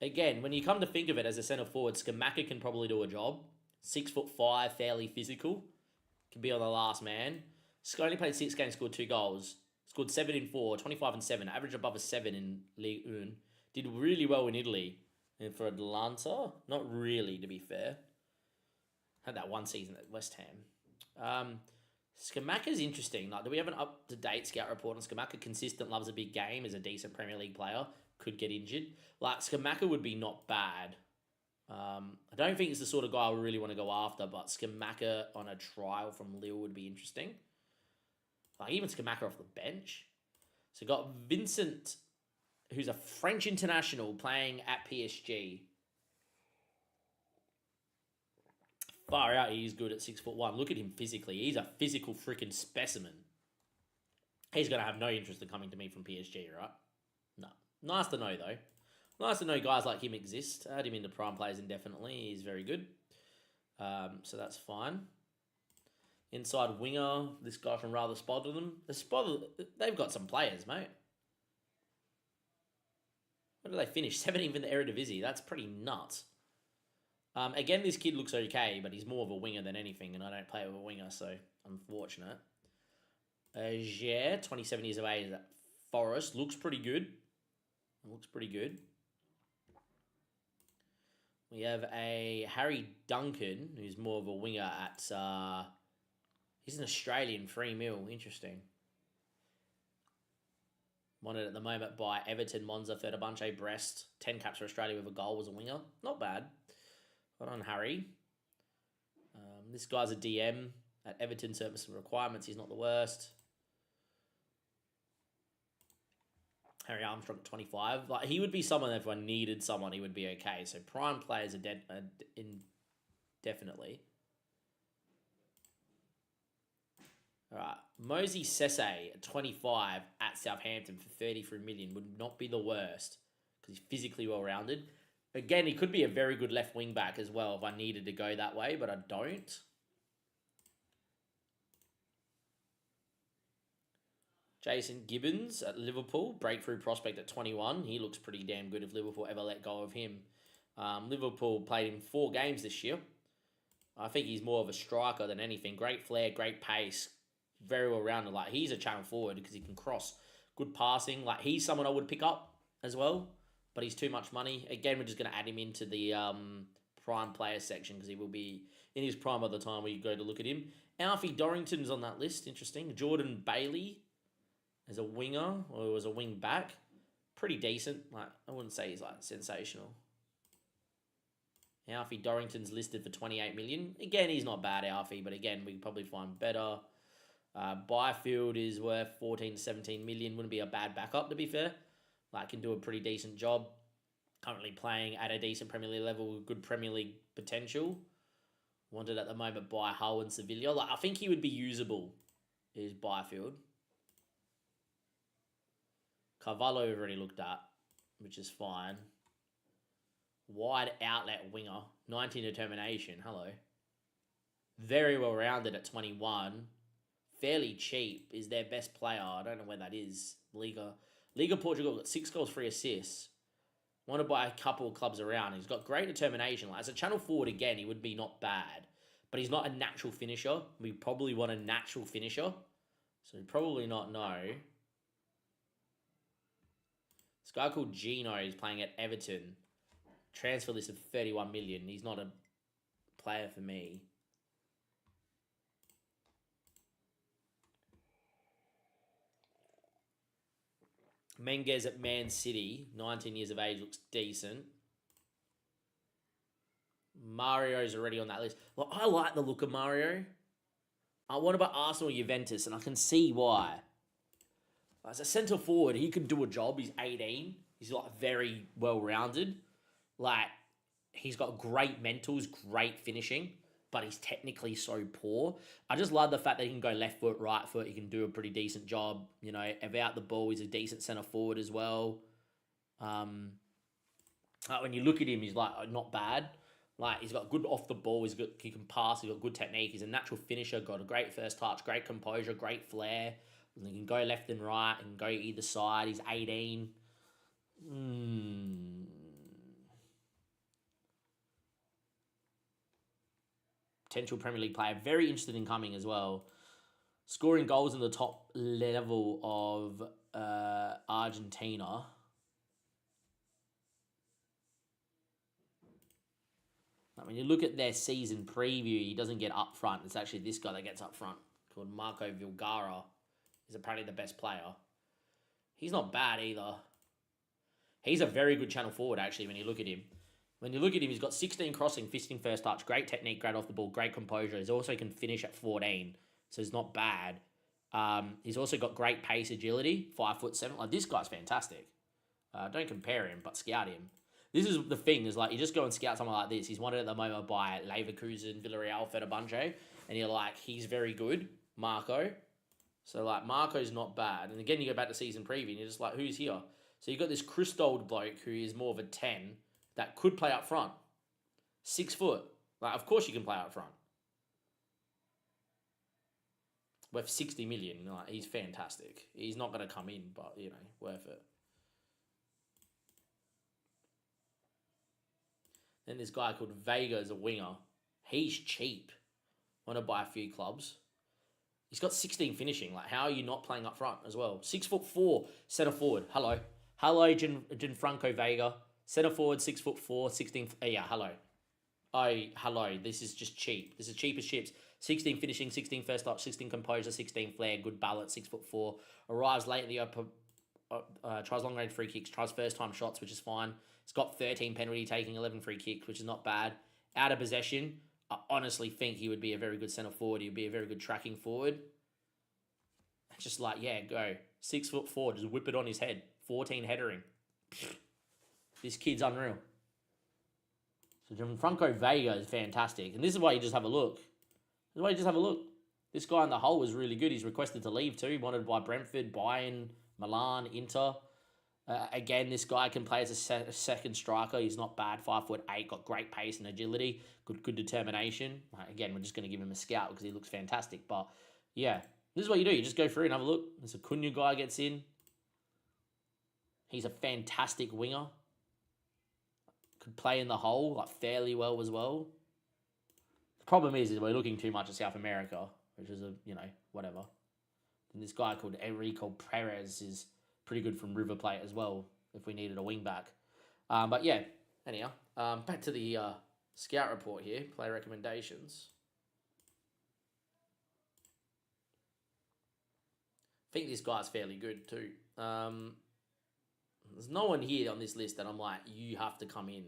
Speaker 4: Again, when you come to think of it as a centre forward, Scamacca can probably do a job. 6'5", fairly physical. Can be on the last man. Only played 6 games, scored 2 goals. Scored 7 in 4, 25 and 7. Average above a 7 in Ligue 1. Did really well in Italy. And for Atlanta, not really, to be fair. Had that one season at West Ham. Scamacca's interesting. Like, do we have an up-to-date scout report on Scamacca? Consistent, loves a big game, is a decent Premier League player. Could get injured. Like, Scamacca would be not bad. I don't think it's the sort of guy I really want to go after, but Scamacca on a trial from Lille would be interesting. Like, even Scamacca off the bench. So got Vincent, who's a French international playing at PSG. Far out, he's good at 6'1". Look at him physically. He's a physical freaking specimen. He's going to have no interest in coming to me from PSG, right? No. Nice to know, though. Nice to know guys like him exist. Add him into prime players indefinitely. He's very good. So that's fine. Inside winger, this guy from Rather Spotted them. They've got some players, mate. Where do they finish? 17th in the Eredivisie. That's pretty nuts. Again, this kid looks okay, but he's more of a winger than anything, and I don't play with a winger, so unfortunate. Jair, 27 years of age at Forest. Looks pretty good. Looks pretty good. We have a Harry Duncan, who's more of a winger at... he's an Australian, 3 mil. Interesting. Wanted at the moment by Everton, Monza, Fenerbahce, Brest. 10 caps for Australia with a goal, was a winger. Not bad. Well done, Harry. This guy's a DM at Everton, service requirements. He's not the worst. Harry Armstrong at 25. Like, he would be someone that if I needed someone, he would be okay. So prime players are indefinitely. All right. Mosey Sesse at 25 at Southampton for 33 million would not be the worst because he's physically well-rounded. Again, he could be a very good left wing back as well if I needed to go that way, but I don't. Jason Gibbons at Liverpool, breakthrough prospect at 21. He looks pretty damn good if Liverpool ever let go of him. Liverpool played him 4 games this year. I think he's more of a striker than anything. Great flair, great pace, very well-rounded. Like, he's a channel forward because he can cross. Good passing. Like, he's someone I would pick up as well. But he's too much money. Again, we're just going to add him into the prime player section because he will be in his prime by the time we go to look at him. Alfie Dorrington's on that list. Interesting. Jordan Bailey as a winger or as a wing back. Pretty decent. Like, I wouldn't say he's like sensational. Alfie Dorrington's listed for 28 million. Again, he's not bad, Alfie, but again, we can probably find better. Byfield is worth 14 to 17 million. Wouldn't be a bad backup, to be fair. Like, can do a pretty decent job. Currently playing at a decent Premier League level with good Premier League potential. Wanted at the moment by Hull and Sevilla. Like, I think he would be usable, is Byfield. Carvalho we've already looked at, which is fine. Wide outlet winger. 19 determination. Hello. Very well-rounded at 21. Fairly cheap. Is their best player. I don't know where that is. Liga Portugal got 6 goals, 3 assists. Wanted by a couple of clubs around. He's got great determination. Like, as a channel forward, again, he would be not bad. But he's not a natural finisher. We probably want a natural finisher. So probably not, no. This guy called Gino is playing at Everton. Transfer list of 31 million. He's not a player for me. Menges at Man City, 19 years of age, looks decent. Mario's already on that list. Well, I like the look of Mario. I want about Arsenal or Juventus, and I can see why. As a centre forward, he can do a job. He's 18. He's like very well-rounded. Like, he's got great mentals, great finishing, but he's technically so poor. I just love the fact that he can go left foot, right foot. He can do a pretty decent job. You know, about the ball, he's a decent centre forward as well. When you look at him, he's like not bad. Like, he's got good off the ball. He can pass. He's got good technique. He's a natural finisher. Got a great first touch, great composure, great flair. He can go left and right and go either side. He's 18. Potential Premier League player. Very interested in coming as well. Scoring goals in the top level of Argentina. When you look at their season preview, he doesn't get up front. It's actually this guy that gets up front, called Marco Vilgara. He's apparently the best player. He's not bad either. He's a very good channel forward, actually, when you look at him. When you look at him, he's got 16 crossing, 15 first touch, great technique, great off the ball, great composure. He also can finish at 14, so he's not bad. He's also got great pace, agility, 5'7". Like, this guy's fantastic. Don't compare him, but scout him. This is the thing, is like, you just go and scout someone like this. He's wanted at the moment by Leverkusen, Villarreal, Fenerbahce, and you're like, he's very good, Marco. So, like, Marco's not bad. And again, you go back to season preview, and you're just like, who's here? So you've got this Christold bloke who is more of a 10 that could play up front. 6 foot. Like, of course you can play up front. Worth 60 million. Like, he's fantastic. He's not going to come in, but, you know, worth it. Then this guy called Vega is a winger. He's cheap. Want to buy a few clubs. He's got 16 finishing. Like, how are you not playing up front as well? 6'4", centre forward. Hello. Hello, Gianfranco Vega. Centre forward, 6'4", 16... yeah, hello. Oh, hello. This is just cheap. This is cheap as chips. 16 finishing, 16 first touch, 16 composure, 16 flair, good balance, 6'4". Arrives late in the upper... tries long-range free kicks, tries first-time shots, which is fine. He's got 13 penalty taking, 11 free kicks, which is not bad. Out of possession, I honestly think he would be a very good centre forward. He would be a very good tracking forward. Just like, yeah, go. 6'4", just whip it on his head. 14 headering. This kid's unreal. So Gianfranco Vega is fantastic. And this is why you just have a look. This is why you just have a look. This guy in the hole was really good. He's requested to leave too. Wanted by Brentford, Bayern, Milan, Inter. Again, this guy can play as a second striker. He's not bad. 5'8", got great pace and agility. Good determination. Again, we're just going to give him a scout because he looks fantastic. But yeah, this is what you do. You just go through and have a look. This Acuna guy gets in. He's a fantastic winger. Could play in the hole like fairly well as well. The problem is we're looking too much at South America, which is whatever. And this guy called Enrico Perez is pretty good from River Plate as well, if we needed a wing back. But yeah, anyhow, back to the scout report here, player recommendations. I think this guy's fairly good too. There's no one here on this list that I'm like, you have to come in.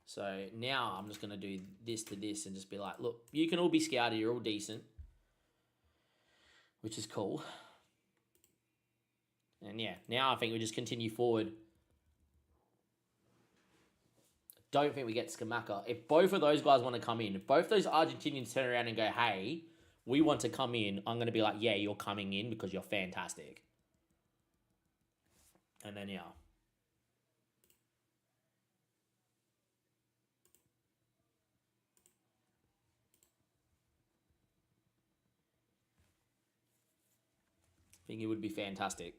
Speaker 4: So now I'm just going to do this to this and just be like, look, you can all be scouted, you're all decent, which is cool. And yeah, now I think we just continue forward. Don't think we get Scamacca. If both of those guys want to come in, if both those Argentinians turn around and go, hey, we want to come in, I'm going to be like, yeah, you're coming in because you're fantastic. And then, yeah. I think it would be fantastic.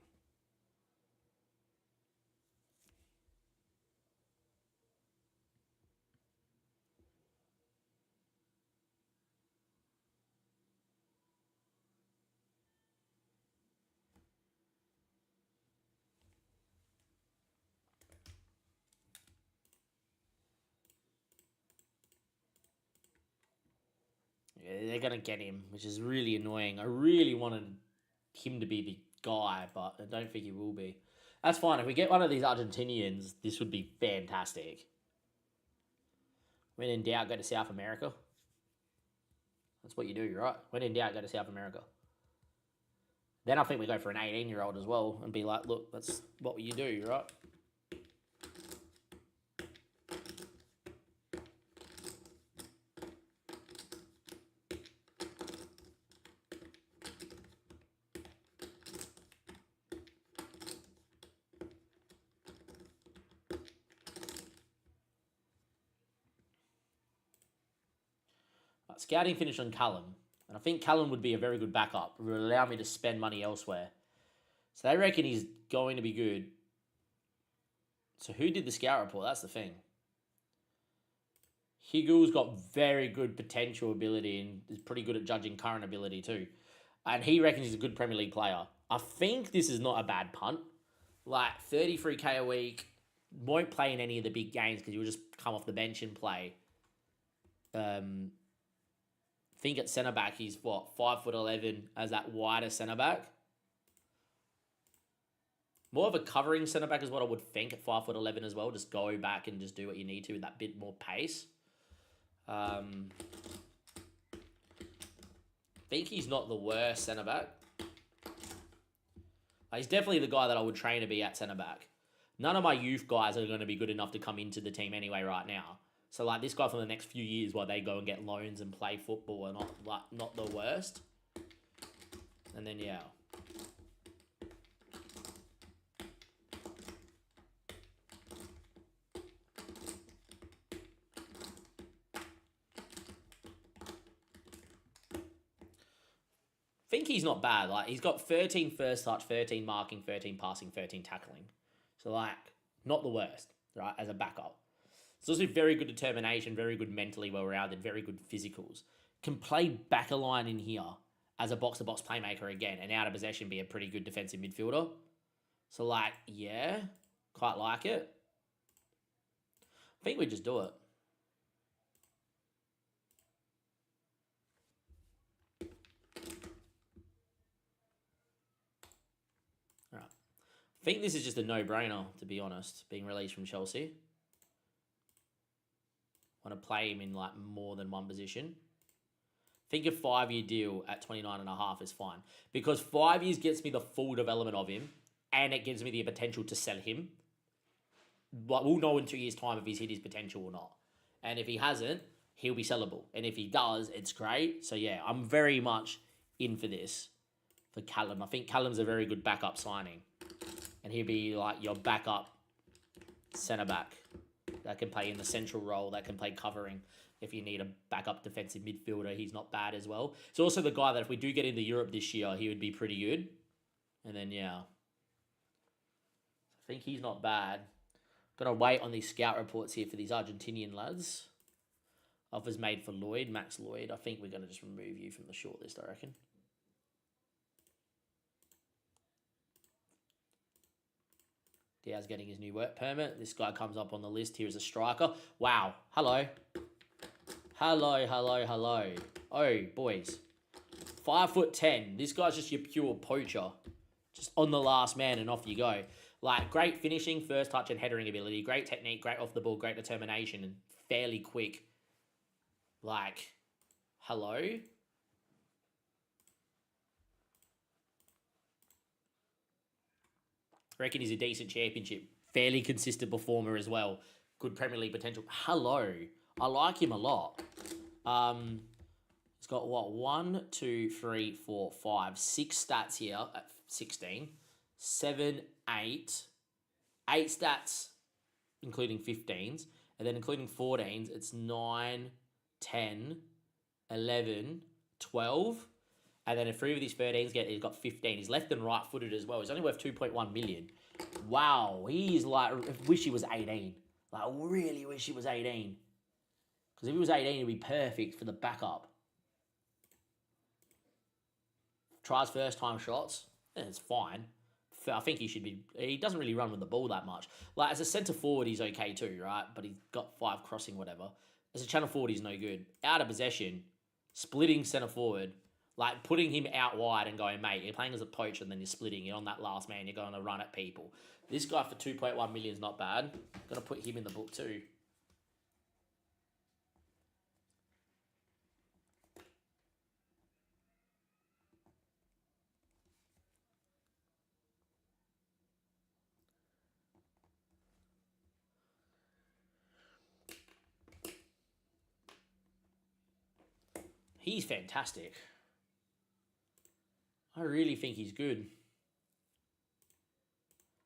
Speaker 4: They're going to get him, which is really annoying. I really wanted him to be the guy, but I don't think he will be. That's fine. If we get one of these Argentinians, this would be fantastic. When in doubt, go to South America. That's what you do, right? When in doubt, go to South America. Then I think we go for an 18-year-old as well and be like, look, that's what you do, right? Scouting finish on Callum, and I think Callum would be a very good backup. It would allow me to spend money elsewhere. So they reckon he's going to be good. So who did the scout report? That's the thing. Higgle's got very good potential ability and is pretty good at judging current ability too. And he reckons he's a good Premier League player. I think this is not a bad punt. Like 33k a week, won't play in any of the big games because he'll just come off the bench and play. I think at centre back he's 5'11" as that wider centre back. More of a covering centre back is what I would think at 5'11" as well. Just go back and just do what you need to with that bit more pace. I think he's not the worst centre back. He's definitely the guy that I would train to be at centre back. None of my youth guys are going to be good enough to come into the team anyway right now. So, like, this guy for the next few years while they go and get loans and play football are not the worst. And then, yeah. I think he's not bad. Like, he's got 13 first touch, 13 marking, 13 passing, 13 tackling. So, like, not the worst, right, as a backup. It's also very good determination, very good mentally well-rounded, very good physicals. Can play back a line in here as a box-to-box playmaker again and out of possession be a pretty good defensive midfielder. So, like, yeah, quite like it. I think we just do it. All right. I think this is just a no-brainer, to be honest, being released from Chelsea. Want to play him in like more than one position. I think a 5-year deal at 29.5 is fine because 5 years gets me the full development of him and it gives me the potential to sell him. But we'll know in 2 years' time if he's hit his potential or not. And if he hasn't, he'll be sellable. And if he does, it's great. So yeah, I'm very much in for this for Callum. I think Callum's a very good backup signing. And he'll be like your backup centre back. That can play in the central role, that can play covering. If you need a backup defensive midfielder, he's not bad as well. It's also the guy that if we do get into Europe this year, he would be pretty good. And then, yeah. I think he's not bad. Got to wait on these scout reports here for these Argentinian lads. Offers made for Lloyd, Max Lloyd. I think we're going to just remove you from the shortlist, I reckon. Diaz getting his new work permit. This guy comes up on the list here as a striker. Wow. Hello. Hello, hello, hello. Oh, boys. 5'10". This guy's just your pure poacher. Just on the last man and off you go. Like, great finishing, first touch and headering ability. Great technique, great off the ball, great determination, and fairly quick. Like, hello? I reckon he's a decent championship. Fairly consistent performer as well. Good Premier League potential. Hello. I like him a lot. He's got what? 1, 2, 3, 4, 5, 6 stats here at 16. 7, 8. 8 stats, including 15s. And then including 14s, it's 9, 10, 11, 12. And then if 3 of these 13s he's got 15. He's left and right footed as well. He's only worth 2.1 million. Wow, he's like, I wish he was 18. Like, I really wish he was 18. Because if he was 18, he'd be perfect for the backup. Tries first time shots, and it's fine. I think he should be, he doesn't really run with the ball that much. Like, as a centre forward, he's okay too, right? But he's got 5 crossing, whatever. As a channel forward, he's no good. Out of possession, splitting centre forward, like putting him out wide and going, mate, you're playing as a poacher and then you're splitting. You're on that last man. You're going to run at people. This guy for 2.1 million is not bad. Going to put him in the book too. He's fantastic. I really think he's good.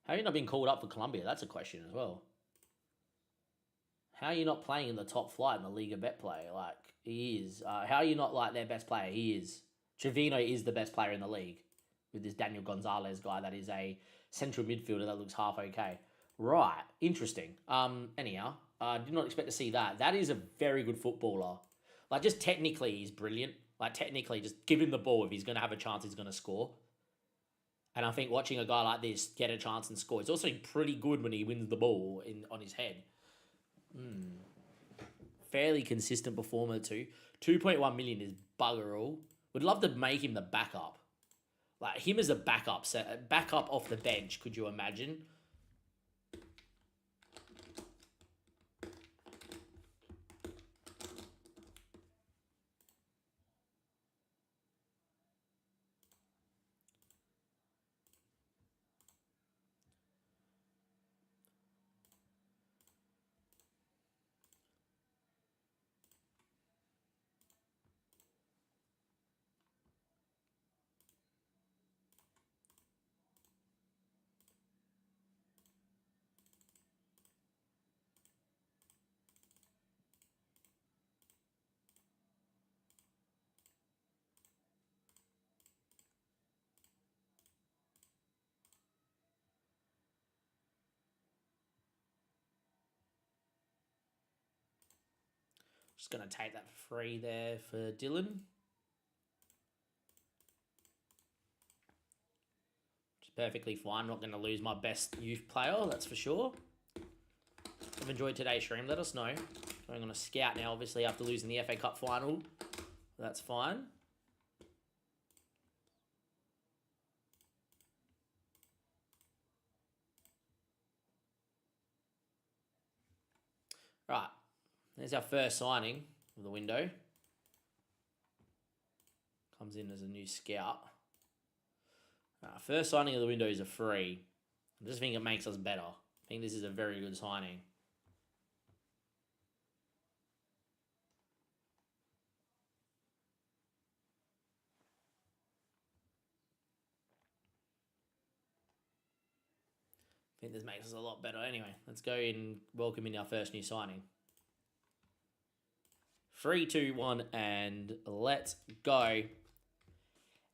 Speaker 4: How are you not being called up for Colombia? That's a question as well. How are you not playing in the top flight in the Liga Bet play? Like, he is. How are you not like their best player? He is. Trevino is the best player in the league with this Daniel Gonzalez guy that is a central midfielder that looks half okay. Right. Interesting. Anyhow, I did not expect to see that. That is a very good footballer. Like, just technically, he's brilliant. Like, technically, just give him the ball. If he's going to have a chance, he's going to score. And I think watching a guy like this get a chance and score, it's also pretty good when he wins the ball on his head. Fairly consistent performer too. 2.1 million is bugger all. Would love to make him the backup. Like, him as a backup off the bench, could you imagine? Just going to take that for free there for Dylan. Which is perfectly fine. I'm not going to lose my best youth player, that's for sure. I've enjoyed today's stream. Let us know. Going on a scout now, obviously, after losing the FA Cup final. That's fine. Right. There's our first signing of the window. Comes in as a new scout. First signing of the window is a free. I just think it makes us better. I think this is a very good signing. I think this makes us a lot better. Anyway, let's go and welcome in our first new signing. 3, 2, 1, and let's go.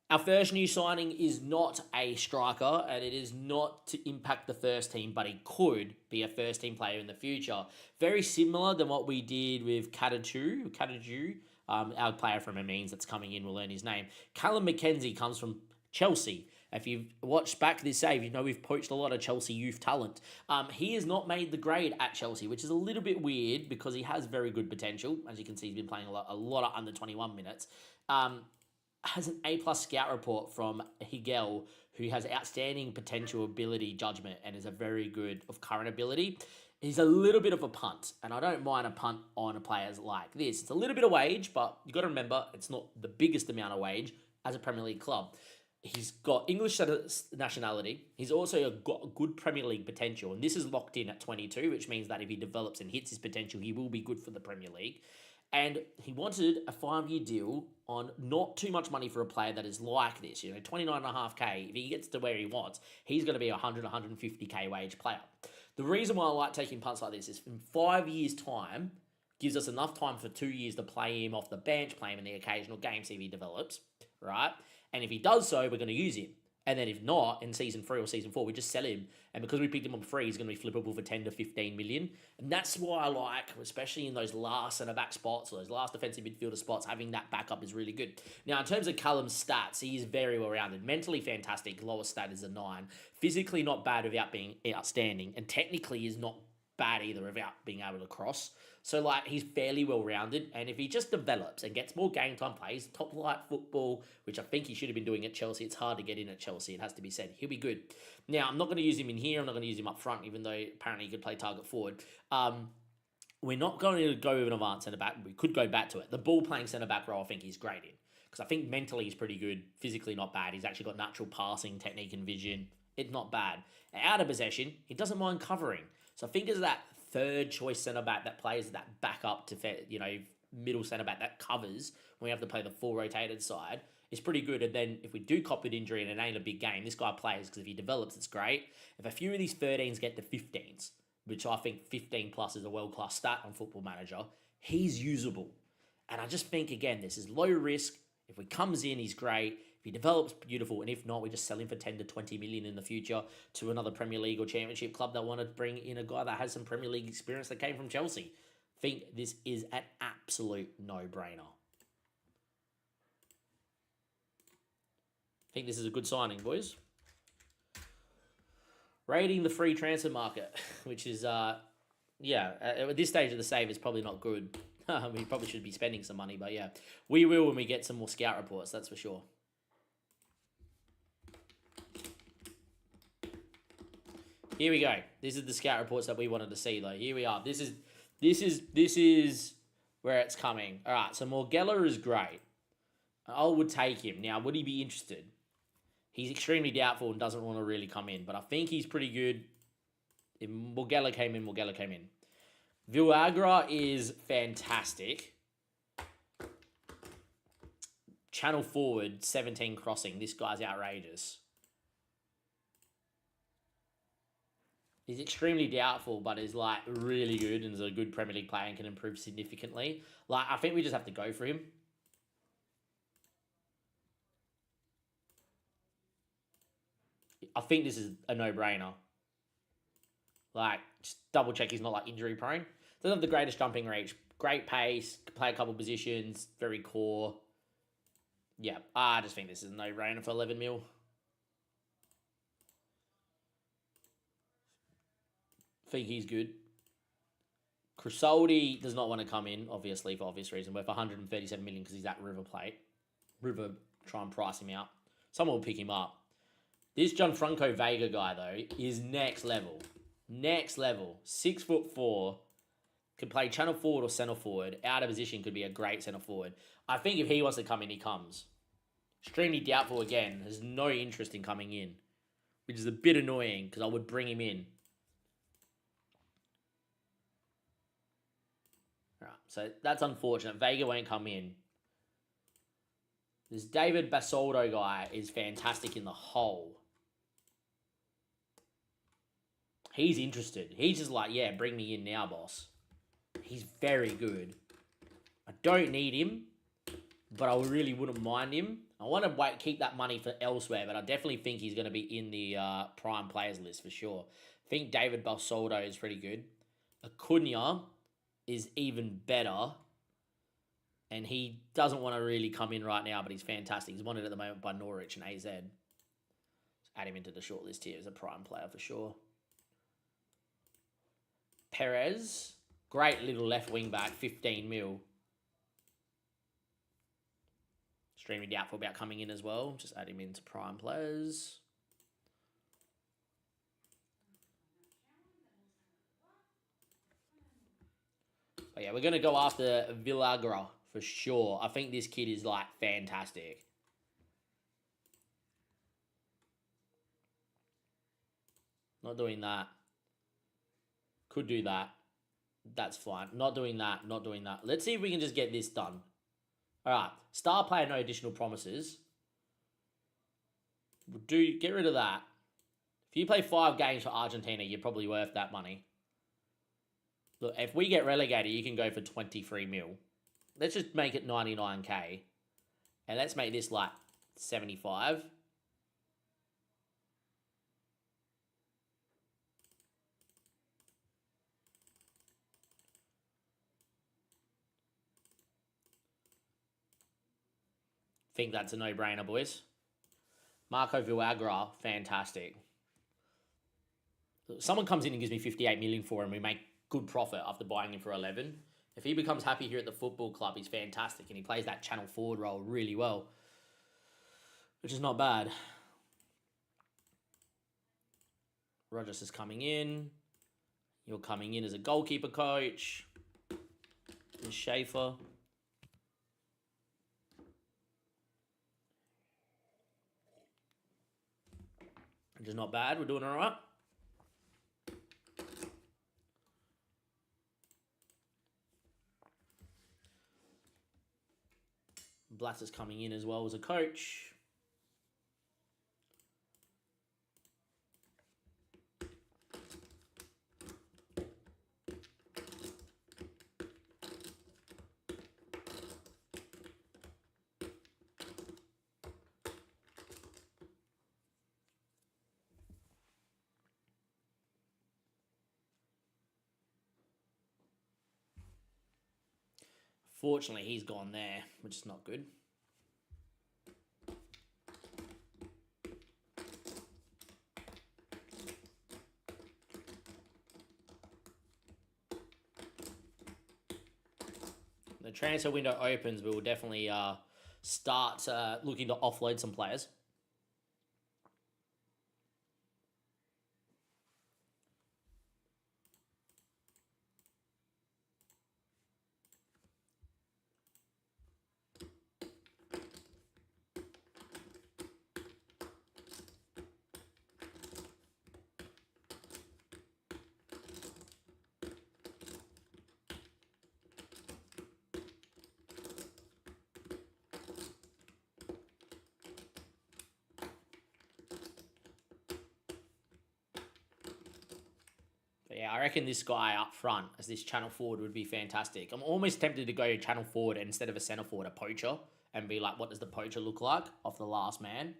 Speaker 4: Our first new signing is not a striker, and it is not to impact the first team, but he could be a first-team player in the future. Very similar than what we did with Kadaju, our player from Amiens that's coming in. We'll learn his name. Callum McKenzie comes from Chelsea. If you've watched back this save, you know we've poached a lot of Chelsea youth talent. He has not made the grade at Chelsea, which is a little bit weird because he has very good potential. As you can see, he's been playing a lot of under 21 minutes. Has an A+ scout report from Higel, who has outstanding potential ability judgment and is a very good of current ability. He's a little bit of a punt, and I don't mind a punt on players like this. It's a little bit of wage, but you've got to remember it's not the biggest amount of wage as a Premier League club. He's got English nationality. He's also got good Premier League potential, and this is locked in at 22, which means that if he develops and hits his potential, he will be good for the Premier League. And he wanted a 5-year deal on not too much money for a player that is like this. 29.5k. If he gets to where he wants, he's going to be a 150k wage player. The reason why I like taking punts like this is in 5 years' time, gives us enough time for 2 years to play him off the bench, play him in the occasional game, see if he develops, right? And if he does so, we're going to use him. And then if not, in season 3 or season 4, we just sell him. And because we picked him on free, he's going to be flippable for 10 to 15 million. And that's why I like, especially in those last centre-back spots or those last defensive midfielder spots, having that backup is really good. Now, in terms of Callum's stats, he is very well-rounded. Mentally fantastic. Lowest stat is a 9. Physically not bad without being outstanding. And technically is not bad either without being able to cross. So, like, he's fairly well-rounded, and if he just develops and gets more game time plays, top-flight football, which I think he should have been doing at Chelsea. It's hard to get in at Chelsea, it has to be said. He'll be good. Now, I'm not going to use him in here. I'm not going to use him up front, even though apparently he could play target forward. We're not going to go with an advanced centre-back. We could go back to it. The ball-playing centre-back role, I think he's great in. Because I think mentally he's pretty good. Physically not bad. He's actually got natural passing, technique and vision. It's not bad. Out of possession, he doesn't mind covering. So I think as that third choice centre-back that plays that backup to, middle centre-back that covers when we have to play the full rotated side, is pretty good. And then if we do cop with injury and it ain't a big game, this guy plays because if he develops, it's great. If a few of these 13s get to 15s, which I think 15 plus is a world-class stat on Football Manager, he's usable. And I just think, again, this is low risk. If he comes in, he's great. If he develops, beautiful. And if not, we just sell him for 10 to 20 million in the future to another Premier League or Championship club that want to bring in a guy that has some Premier League experience that came from Chelsea. I think this is an absolute no-brainer. I think this is a good signing, boys. Rating the free transfer market, which is, at this stage of the save, it's probably not good. We probably should be spending some money, but yeah. We will when we get some more scout reports, that's for sure. Here we go. This is the scout reports that we wanted to see, though. Here we are. This is where it's coming. All right, so Morgella is great. I would take him. Now, would he be interested? He's extremely doubtful and doesn't want to really come in, but I think he's pretty good. If Morgella came in, Morgella came in. Villagra is fantastic. Channel forward, 17 crossing. This guy's outrageous. He's extremely doubtful, but is like really good and is a good Premier League player and can improve significantly. Like, I think we just have to go for him. I think this is a no-brainer. Like, just double check he's not like injury prone. Doesn't have the greatest jumping reach. Great pace. Can play a couple positions. Very core. Yeah, I just think this is a no-brainer for 11 mil. Think he's good. Crusoldi does not want to come in, obviously, for obvious reason. Worth 137 million because he's at River Plate. River try and price him out. Someone will pick him up. This Gianfranco Vega guy, though, is next level. Next level. 6'4". Could play channel forward or centre forward. Out of position could be a great centre forward. I think if he wants to come in, he comes. Extremely doubtful again. Has no interest in coming in. Which is a bit annoying because I would bring him in. Alright, so that's unfortunate. Vega won't come in. This David Basoldo guy is fantastic in the hole. He's interested. He's just like, yeah, bring me in now, boss. He's very good. I don't need him, but I really wouldn't mind him. I want to keep that money for elsewhere, but I definitely think he's going to be in the prime players list for sure. I think David Basoldo is pretty good. Acuna is even better. And he doesn't want to really come in right now, but he's fantastic. He's wanted at the moment by Norwich and AZ. Let's add him into the shortlist here as a prime player for sure. Perez, great little left wing back, 15 mil. Extremely doubtful about coming in as well. Just add him into prime players. But yeah, we're going to go after Villagra for sure. I think this kid is like fantastic. Not doing that. Could do that. That's fine. Not doing that. Not doing that. Let's see if we can just get this done. All right. Star player, no additional promises. Get rid of that. If you play 5 games for Argentina, you're probably worth that money. Look, if we get relegated, you can go for 23 mil. Let's just make it 99k. And let's make this like 75. Think that's a no-brainer, boys. Marco Villagra, fantastic. Someone comes in and gives me 58 million for him, we make good profit after buying him for 11. If he becomes happy here at the football club, he's fantastic, and he plays that channel forward role really well, which is not bad. Rogers is coming in. You're coming in as a goalkeeper coach. There's Schaefer. Which is not bad. We're doing all right. Blatter's coming in as well as a coach. Fortunately, he's gone there, which is not good. The transfer window opens, we will definitely start looking to offload some players. But yeah, I reckon this guy up front as this channel forward would be fantastic. I'm almost tempted to go channel forward instead of a centre forward, a poacher, and be like, what does the poacher look like off the last man?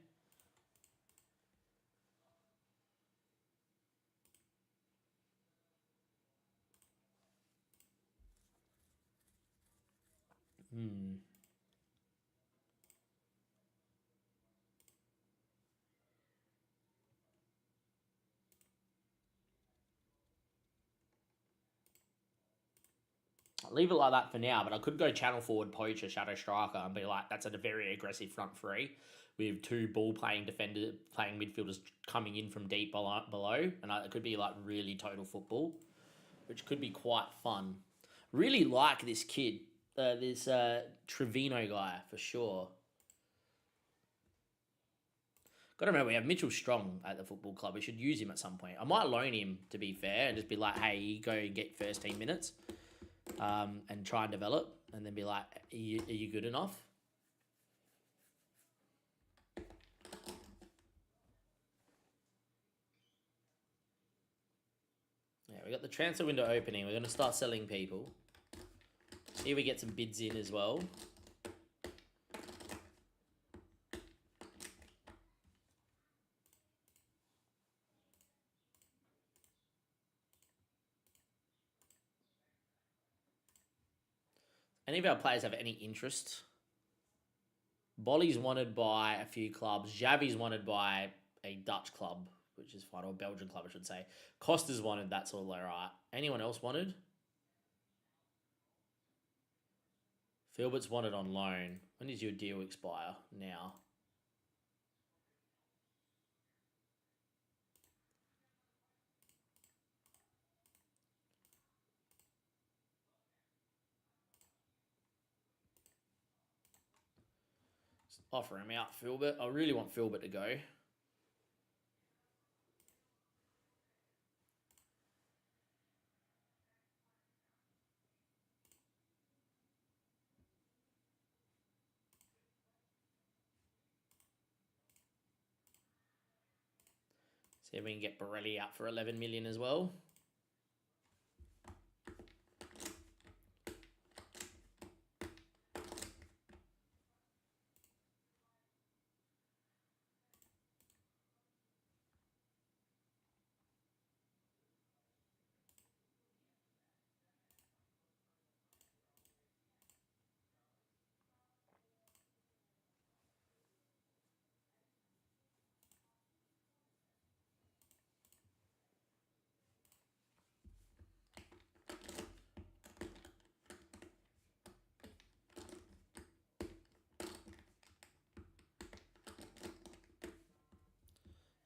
Speaker 4: I'll leave it like that for now, but I could go channel forward, poacher, shadow striker, and be like, that's a very aggressive front three with two ball-playing playing midfielders coming in from deep below, and it could be like really total football, which could be quite fun. Really like this kid, this Trevino guy, for sure. Got to remember, we have Mitchell Strong at the football club. We should use him at some point. I might loan him, to be fair, and just be like, hey, you go and get first team minutes. And try and develop, and then be like, are you good enough? Yeah, we got the transfer window opening. We're going to start selling people. Here we get some bids in as well. Any of our players have any interest? Bolly's wanted by a few clubs. Xavi's wanted by a Dutch club, which is fine, or a Belgian club, I should say. Costa's wanted, that's all right. Anyone else wanted? Filbert's wanted on loan. When does your deal expire? Now. Offer him out, Filbert. I really want Filbert to go. See if we can get Borelli out for 11 million as well.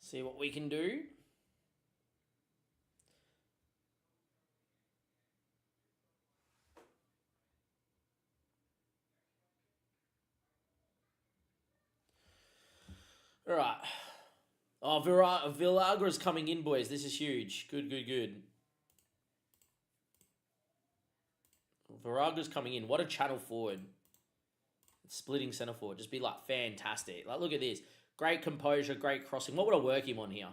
Speaker 4: See what we can do. All right. Oh, Villagra's coming in, boys. This is huge. Good, good, good. Viragra's coming in. What a channel forward. Splitting centre forward. Just be like fantastic. Like, look at this. Great composure, great crossing. What would I work him on here?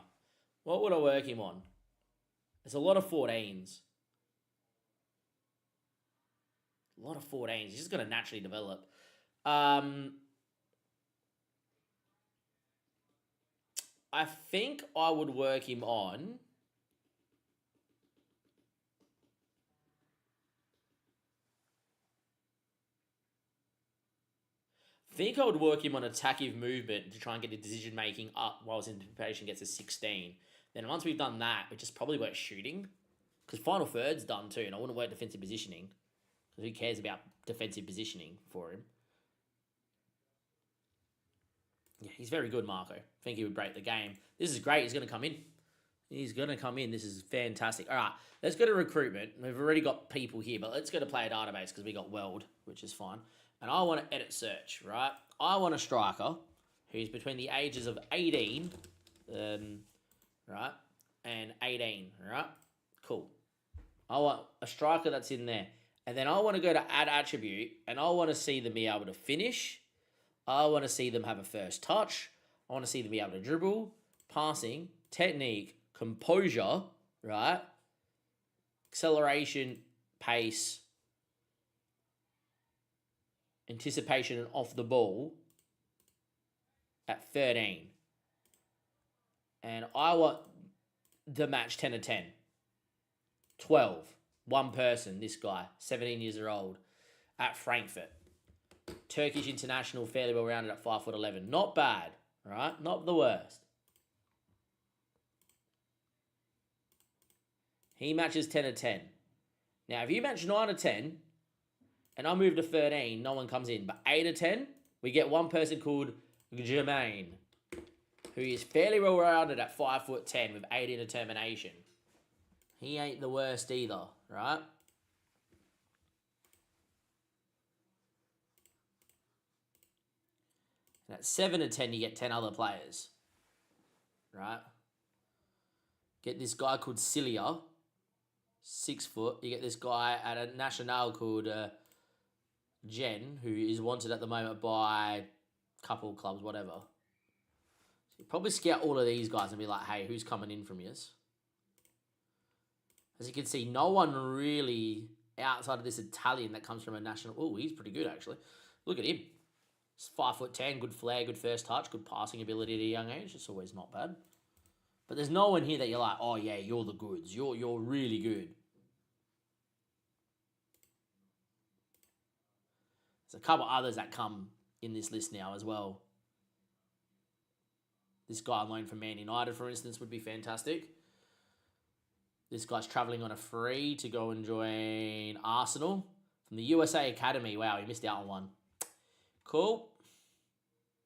Speaker 4: What would I work him on? There's a lot of 14s. A lot of 14s. He's just going to naturally develop. I think I would work him on... I think I would work him on attacking movement to try and get the decision making up while his anticipation gets a 16. Then once we've done that, it just probably works shooting. Because final third's done too, and I wouldn't work defensive positioning. Because who cares about defensive positioning for him? Yeah, he's very good, Marco. I think he would break the game. This is great. He's going to come in. He's going to come in. This is fantastic. All right, let's go to recruitment. We've already got people here, but let's go to player database because we got Weld, which is fine. And I want to edit search, right? I want a striker who's between the ages of 18, right, and 18, right? Cool. I want a striker that's in there. And then I want to go to add attribute, and I want to see them be able to finish. I want to see them have a first touch. I want to see them be able to dribble, passing, technique, composure, right? Acceleration, pace, anticipation, and off the ball at 13. And I want the match 10 to 10. 12. One person, this guy, 17 years old, at Frankfurt. Turkish international, fairly well rounded at 5'11". Not bad, right? Not the worst. He matches 10 to 10. Now, if you match 9 to 10, and I move to 13, no one comes in. But 8 to 10, we get one person called Jermaine, who is fairly well rounded at 5'10" with 80 determination. He ain't the worst either, right? And at 7 to 10, you get 10 other players, right? Get this guy called Cilia, 6 foot. You get this guy at a national called Jen, who is wanted at the moment by a couple of clubs, whatever. So you probably scout all of these guys and be like, hey, who's coming in from yours? As you can see, no one really outside of this Italian that comes from a national... Oh, he's pretty good, actually. Look at him. He's 5'10", good flair, good first touch, good passing ability at a young age. It's always not bad. But there's no one here that you're like, oh, yeah, you're the goods. You're really good. There's a couple others that come in this list now as well. This guy on loan from Man United, for instance, would be fantastic. This guy's travelling on a free to go and join Arsenal from the USA Academy. Wow, he missed out on one. Cool.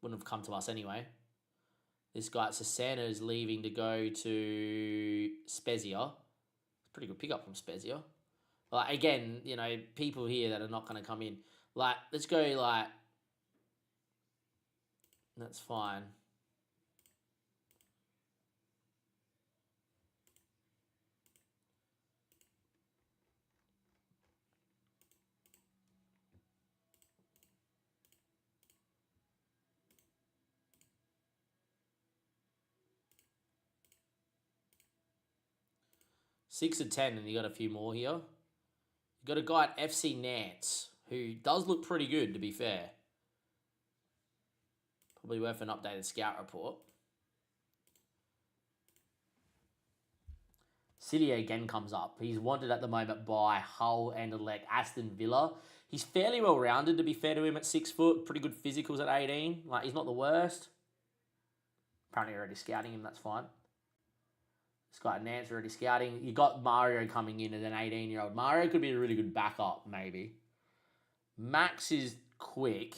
Speaker 4: Wouldn't have come to us anyway. This guy at Cesena is leaving to go to Spezia. Pretty good pickup from Spezia. Like, again, you know, people here that are not going to come in. Like, let's go, like... That's fine. Six of 10, and you got a few more here. You got a guy at FC Nantes who does look pretty good, to be fair. Probably worth an updated scout report. City again comes up. He's wanted at the moment by Hull, Anderlecht, Aston Villa. He's fairly well rounded, to be fair to him, at 6 foot. Pretty good physicals at 18. Like, he's not the worst. Apparently already scouting him, that's fine. This guy at Nantes already scouting. You got Mario coming in as an 18-year-old. Mario could be a really good backup, maybe. Max is quick.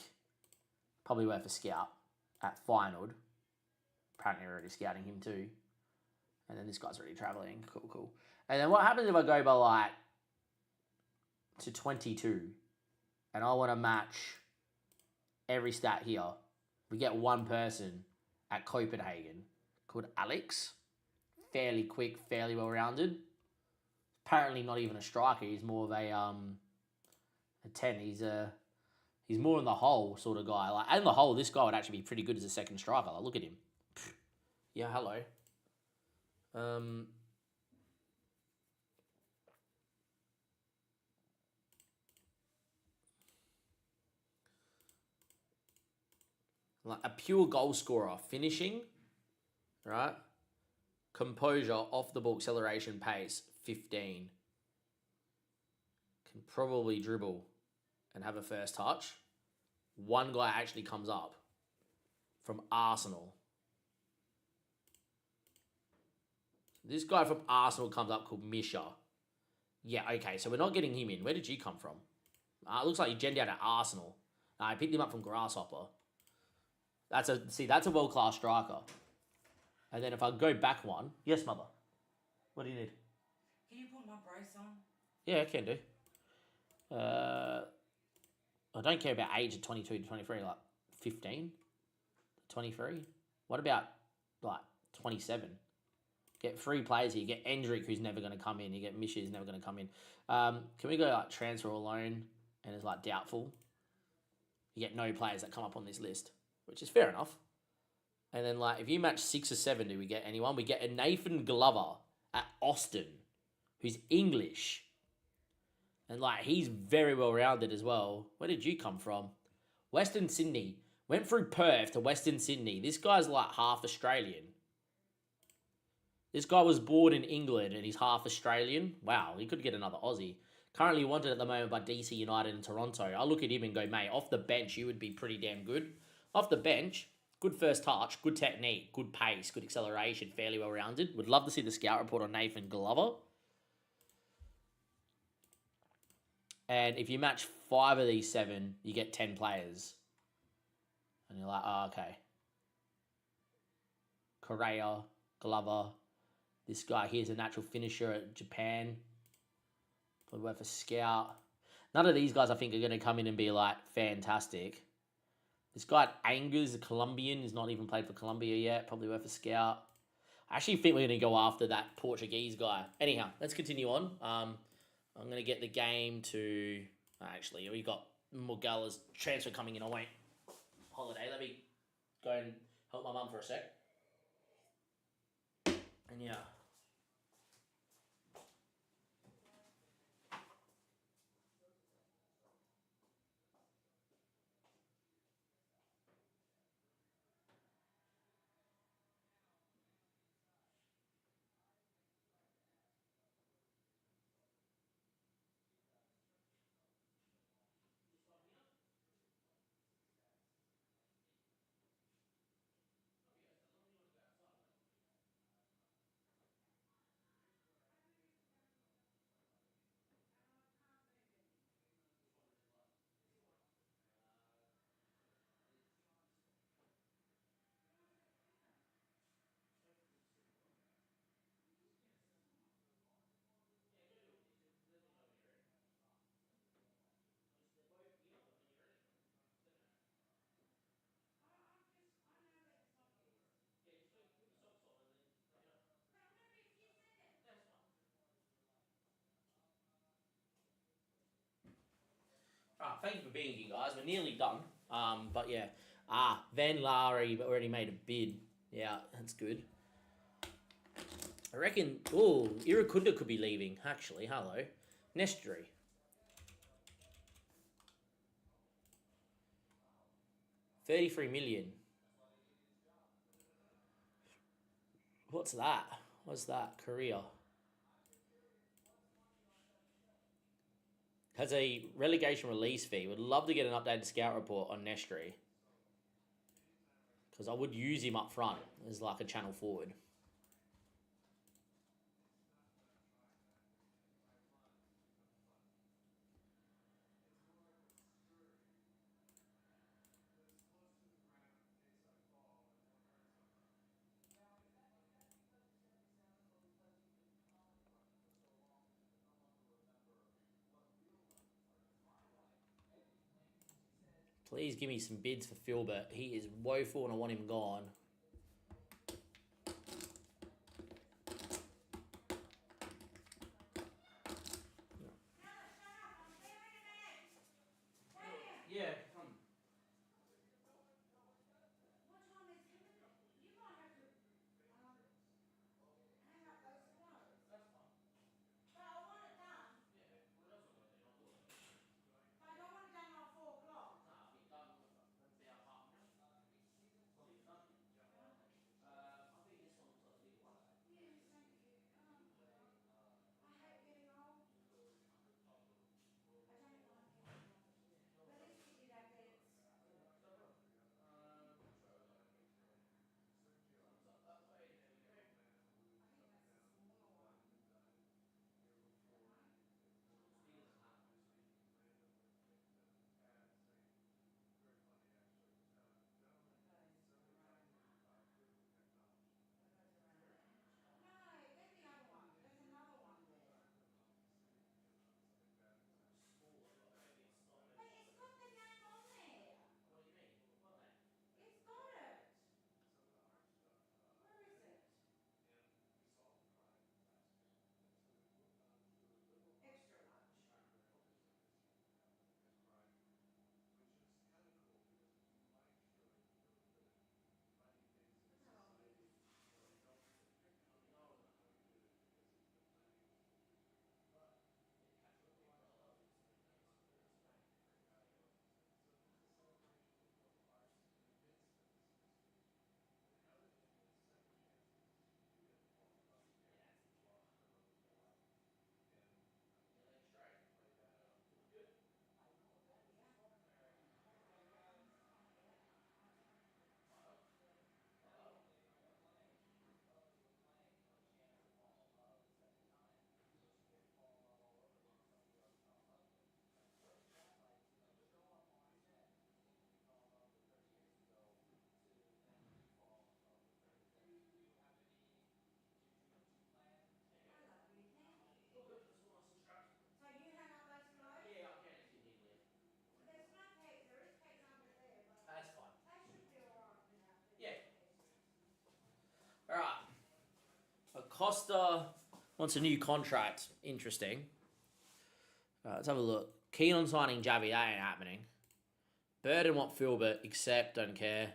Speaker 4: Probably worth a scout at Feyenoord. Apparently we're already scouting him too. And then this guy's already travelling. Cool. And then what happens if I go by like to 22 and I want to match every stat here? We get one person at Copenhagen called Alex. Fairly quick, fairly well-rounded. Apparently not even a striker. He's more of a 10. He's more in the hole sort of guy. Like in the hole, this guy would actually be pretty good as a second striker. Like, look at him. Yeah, hello. Like a pure goal scorer, finishing, right? Composure, off the ball, acceleration, pace, 15. Can probably dribble and have a first touch. One guy actually comes up from Arsenal. This guy from Arsenal comes up called Misha. Yeah, okay, so we're not getting him in. Where did you come from? Looks like you genned out at Arsenal. I picked him up from Grasshopper. That's a world-class striker. And then if I go back one... Yes, mother. What do you need?
Speaker 6: Can you put my brace on?
Speaker 4: Yeah, I can do. I don't care about age of 22 to 23, like 15, 23. What about like 27? Get 3 players here. You get Endrick, who's never going to come in. You get Misha, who's never going to come in. Can we go like transfer or loan? And it's like doubtful. You get no players that come up on this list, which is fair enough. And then like if you match 6 or 7, do we get anyone? We get a Nathan Glover at Austin, who's English. And like he's very well rounded as well. Where did you come from? Western Sydney. Went through Perth to Western Sydney. This guy's like half Australian. This guy was born in England and he's half Australian. Wow, he could get another Aussie. Currently wanted at the moment by DC United and Toronto. I look at him and go, mate, off the bench, you would be pretty damn good. Off the bench, good first touch, good technique, good pace, good acceleration, fairly well-rounded. Would love to see the scout report on Nathan Glover. And if you match 5 of these 7, you get 10 players. And you're like, oh, okay. Correa, Glover. This guy here's a natural finisher at Japan. Probably worth a scout. None of these guys I think are going to come in and be like fantastic. This guy at Angers, the Colombian, is not even played for Colombia yet. Probably worth a scout. I actually think we're going to go after that Portuguese guy. Anyhow, let's continue on. I'm going to get the game to... Actually, we got Morgala's transfer coming in. I won't holiday. Let me go and help my mum for a sec. And yeah. Thank you for being here, guys. We're nearly done. But yeah. Van Lari already made a bid. Yeah, that's good. I reckon... Oh, Irakunda could be leaving, actually. Hello. Nestry. $33 million. What's that? What's that? Korea. Has a relegation release fee. Would love to get an updated scout report on Nestry. Because I would use him up front as like a channel forward. Please give me some bids for Filbert. He is woeful and I want him gone. Yeah, come.
Speaker 6: What time is it? You might have to hang up those clothes.
Speaker 4: That's fine.
Speaker 6: But I want it done.
Speaker 4: Yeah, what else am I going to do? Not doing it.
Speaker 6: But I don't want it done by 4 o'clock.
Speaker 4: Nah, I'll be done. That's about half an hour. Not even done yet. I think this one looks like the bigger one.
Speaker 6: Yes, thank you. I hate getting old. I don't like getting old. But at least we did our beds. No, get the other one. There's another one there. But it's got the name on there.
Speaker 4: What do you mean? What name?
Speaker 6: It's got it. Where is it? Extra large. Look how old it is. I love you. Thank you.
Speaker 4: Oh, good. That's all nice and strapped.
Speaker 6: So you hang up those clothes?
Speaker 4: Yeah, I can if you need me.
Speaker 6: There's no pegs. There is pegs under there, but
Speaker 4: That's fine.
Speaker 6: they should be alright without pegs.
Speaker 4: Yeah. Alright. Acosta wants a new contract. Interesting. Let's have a look. Keen on signing Javi. That ain't happening. Burden want Filbert, except don't care.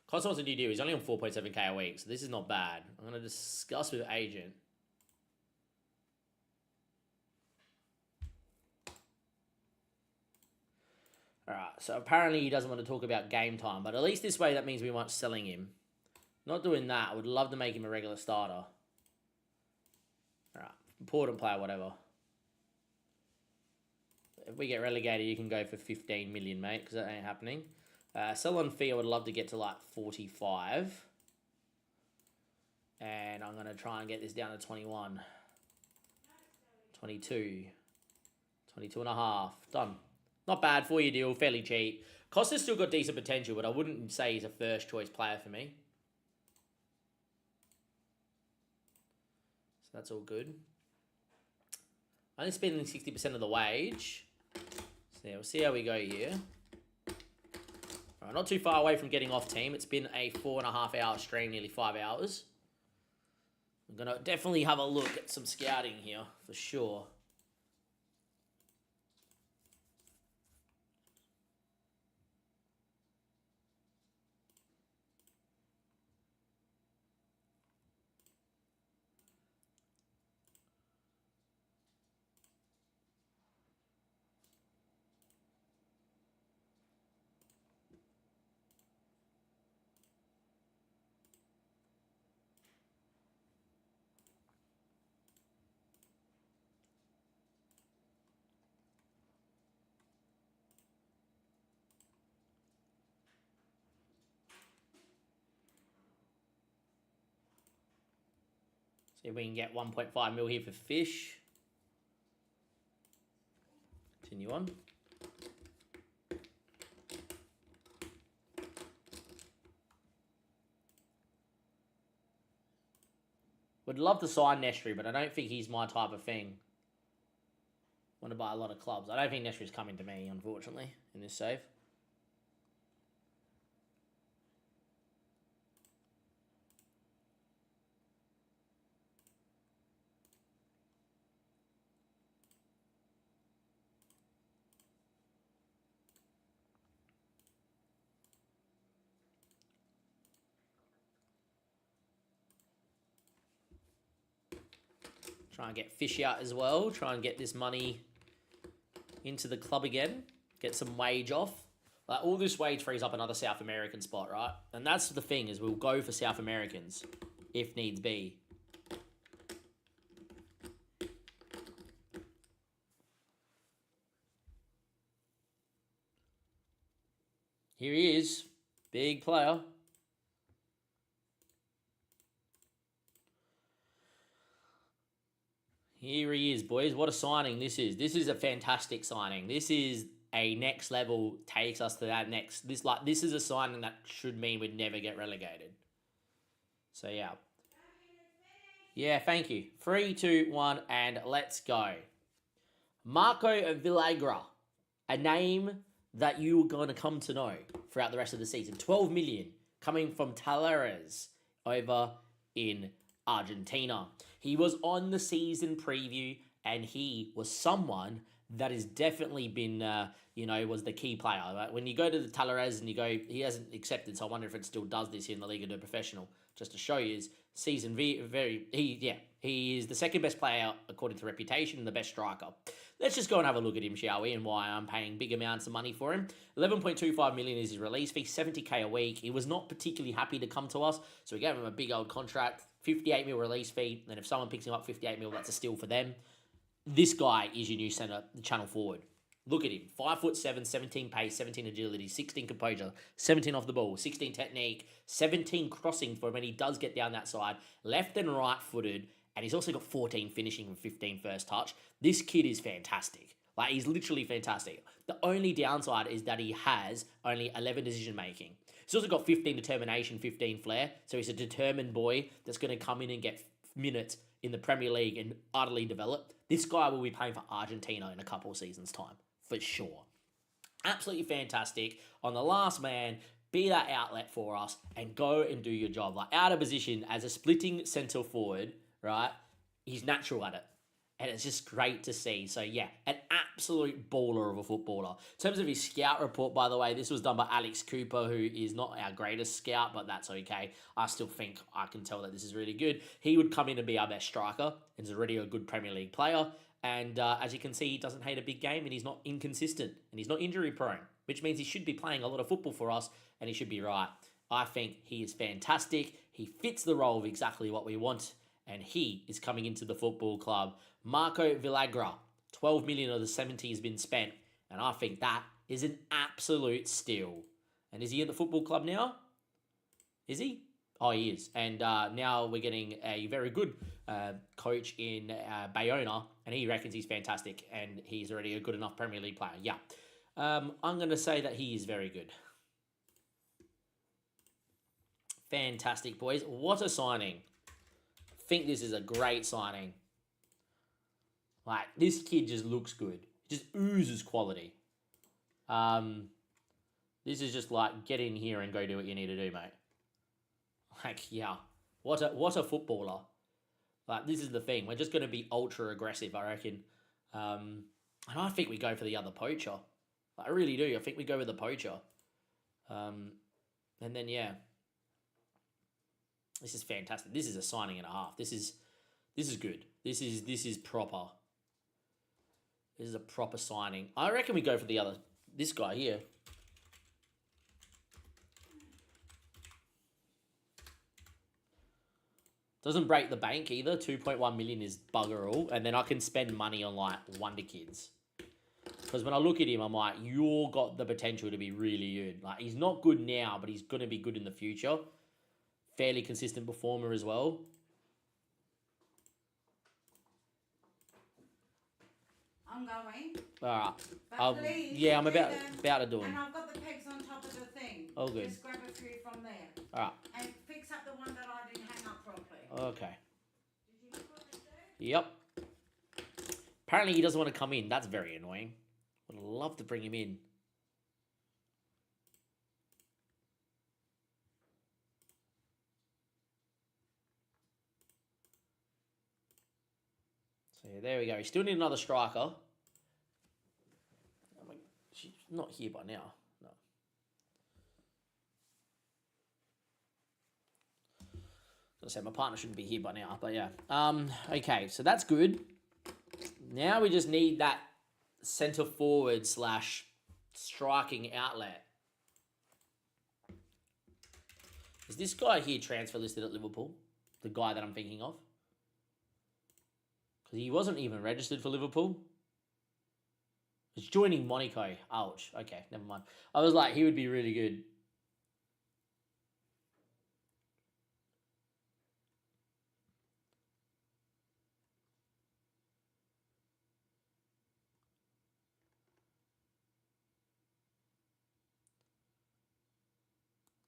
Speaker 4: Costa wants a new deal. He's only on 4.7k a week, so this is not bad. I'm going to discuss with agent. Alright, so apparently he doesn't want to talk about game time, but at least this way that means we weren't selling him. Not doing that. I would love to make him a regular starter. Alright, important player, whatever. If we get relegated, you can go for 15 million, mate, because that ain't happening. Sell on fee, I would love to get to like 45. And I'm going to try and get this down to 21. 22. 22 and a half. Done. Not bad for your deal, fairly cheap. Costa's still got decent potential, but I wouldn't say he's a first choice player for me. So that's all good. Only spending 60% of the wage. So yeah, we'll see how we go here. All right, not too far away from getting off team. It's been a 4.5 hour stream, nearly 5 hours. I'm going to definitely have a look at some scouting here, for sure. See if we can get 1.5 mil here for Fish. Continue on. Would love to sign Nestry, but I don't think he's my type of thing. Want to buy a lot of clubs. I don't think Neshri's coming to me, unfortunately, in this save. Try and get Fish out as well. Try and get this money into the club again. Get some wage off. Like, all this wage frees up another South American spot, right? And that's the thing, is we'll go for South Americans if needs be. Here he is. Big player. Here he is, boys. What a signing this is. This is a fantastic signing. This is a next level, takes us to that next. This is a signing that should mean we'd never get relegated. So, yeah. Yeah, thank you. 3, 2, 1, and let's go. Marco Villagra. A name that you're going to come to know throughout the rest of the season. 12 million coming from Talleres over in Argentina. He was on the season preview, and he was someone that has definitely been, was the key player. Right? When you go to the Talleres and you go, he hasn't accepted, so I wonder if it still does this in the Liga de Professional. Just to show you his season, he is the second best player according to reputation and the best striker. Let's just go and have a look at him, shall we, and why I'm paying big amounts of money for him. 11.25 million is his release fee, 70k a week. He was not particularly happy to come to us, so we gave him a big old contract, 58 mil release fee, and if someone picks him up 58 mil, that's a steal for them. This guy is your new centre, channel forward. Look at him. 5'7", 17 pace, 17 agility, 16 composure, 17 off the ball, 16 technique, 17 crossing for when he does get down that side, left and right footed, and he's also got 14 finishing and 15 first touch. This kid is fantastic. Like, he's literally fantastic. The only downside is that he has only 11 decision making. He's also got 15 determination, 15 flair. So he's a determined boy that's going to come in and get minutes in the Premier League and utterly develop. This guy will be playing for Argentina in a couple of seasons' time, for sure. Absolutely fantastic. On the last man, be that outlet for us and go and do your job. Like, out of position as a splitting centre forward, right? He's natural at it. And it's just great to see. So, yeah, an absolute baller of a footballer. In terms of his scout report, by the way, this was done by Alex Cooper, who is not our greatest scout, but that's okay. I still think I can tell that this is really good. He would come in and be our best striker. He's already a good Premier League player. And as you can see, he doesn't hate a big game, and he's not inconsistent. And he's not injury prone, which means he should be playing a lot of football for us, and he should be right. I think he is fantastic. He fits the role of exactly what we want. And he is coming into the football club. Marco Villagra, 12 million of the 70 has been spent. And I think that is an absolute steal. And is he at the football club now? Is he? Oh, he is. And now we're getting a very good coach in Bayona. And he reckons he's fantastic. And he's already a good enough Premier League player. Yeah. I'm going to say that he is very good. Fantastic, boys. What a signing. Think this is a great signing. Like, this kid just looks good. Just oozes quality. This is just like, get in here and go do what you need to do, mate. Like, yeah. What a footballer. Like, this is the thing. We're just going to be ultra aggressive, I reckon. And I think we go for the other poacher. I really do. I think we go with the poacher. And then, yeah. This is fantastic. This is a signing and a half. This is good. This is proper. This is a proper signing. I reckon we go for this guy here. Doesn't break the bank either. 2.1 million is bugger all. And then I can spend money on, like, wonder kids. Because when I look at him, I'm like, you've got the potential to be really good. Like, he's not good now, but he's going to be good in the future. Fairly consistent performer as well.
Speaker 6: I'm going.
Speaker 4: All
Speaker 6: But
Speaker 4: right.
Speaker 6: please,
Speaker 4: Yeah, I'm about to do
Speaker 6: And
Speaker 4: him.
Speaker 6: I've got the pegs on top of the thing.
Speaker 4: Oh, good.
Speaker 6: Just grab a few from there.
Speaker 4: All right.
Speaker 6: And fix up the one that I didn't hang up properly.
Speaker 4: Okay.
Speaker 6: Did you look what I said?
Speaker 4: Yep. Apparently he doesn't want to come in. That's very annoying. Would love to bring him in. So yeah, there we go. We still need another striker. I mean, she's not here by now. No. I say my partner shouldn't be here by now, but yeah. Okay, so that's good. Now we just need that centre forward / striking outlet. Is this guy here transfer listed at Liverpool? The guy that I'm thinking of? Because he wasn't even registered for Liverpool. He's joining Monaco. Ouch. Okay, never mind. I was like, he would be really good.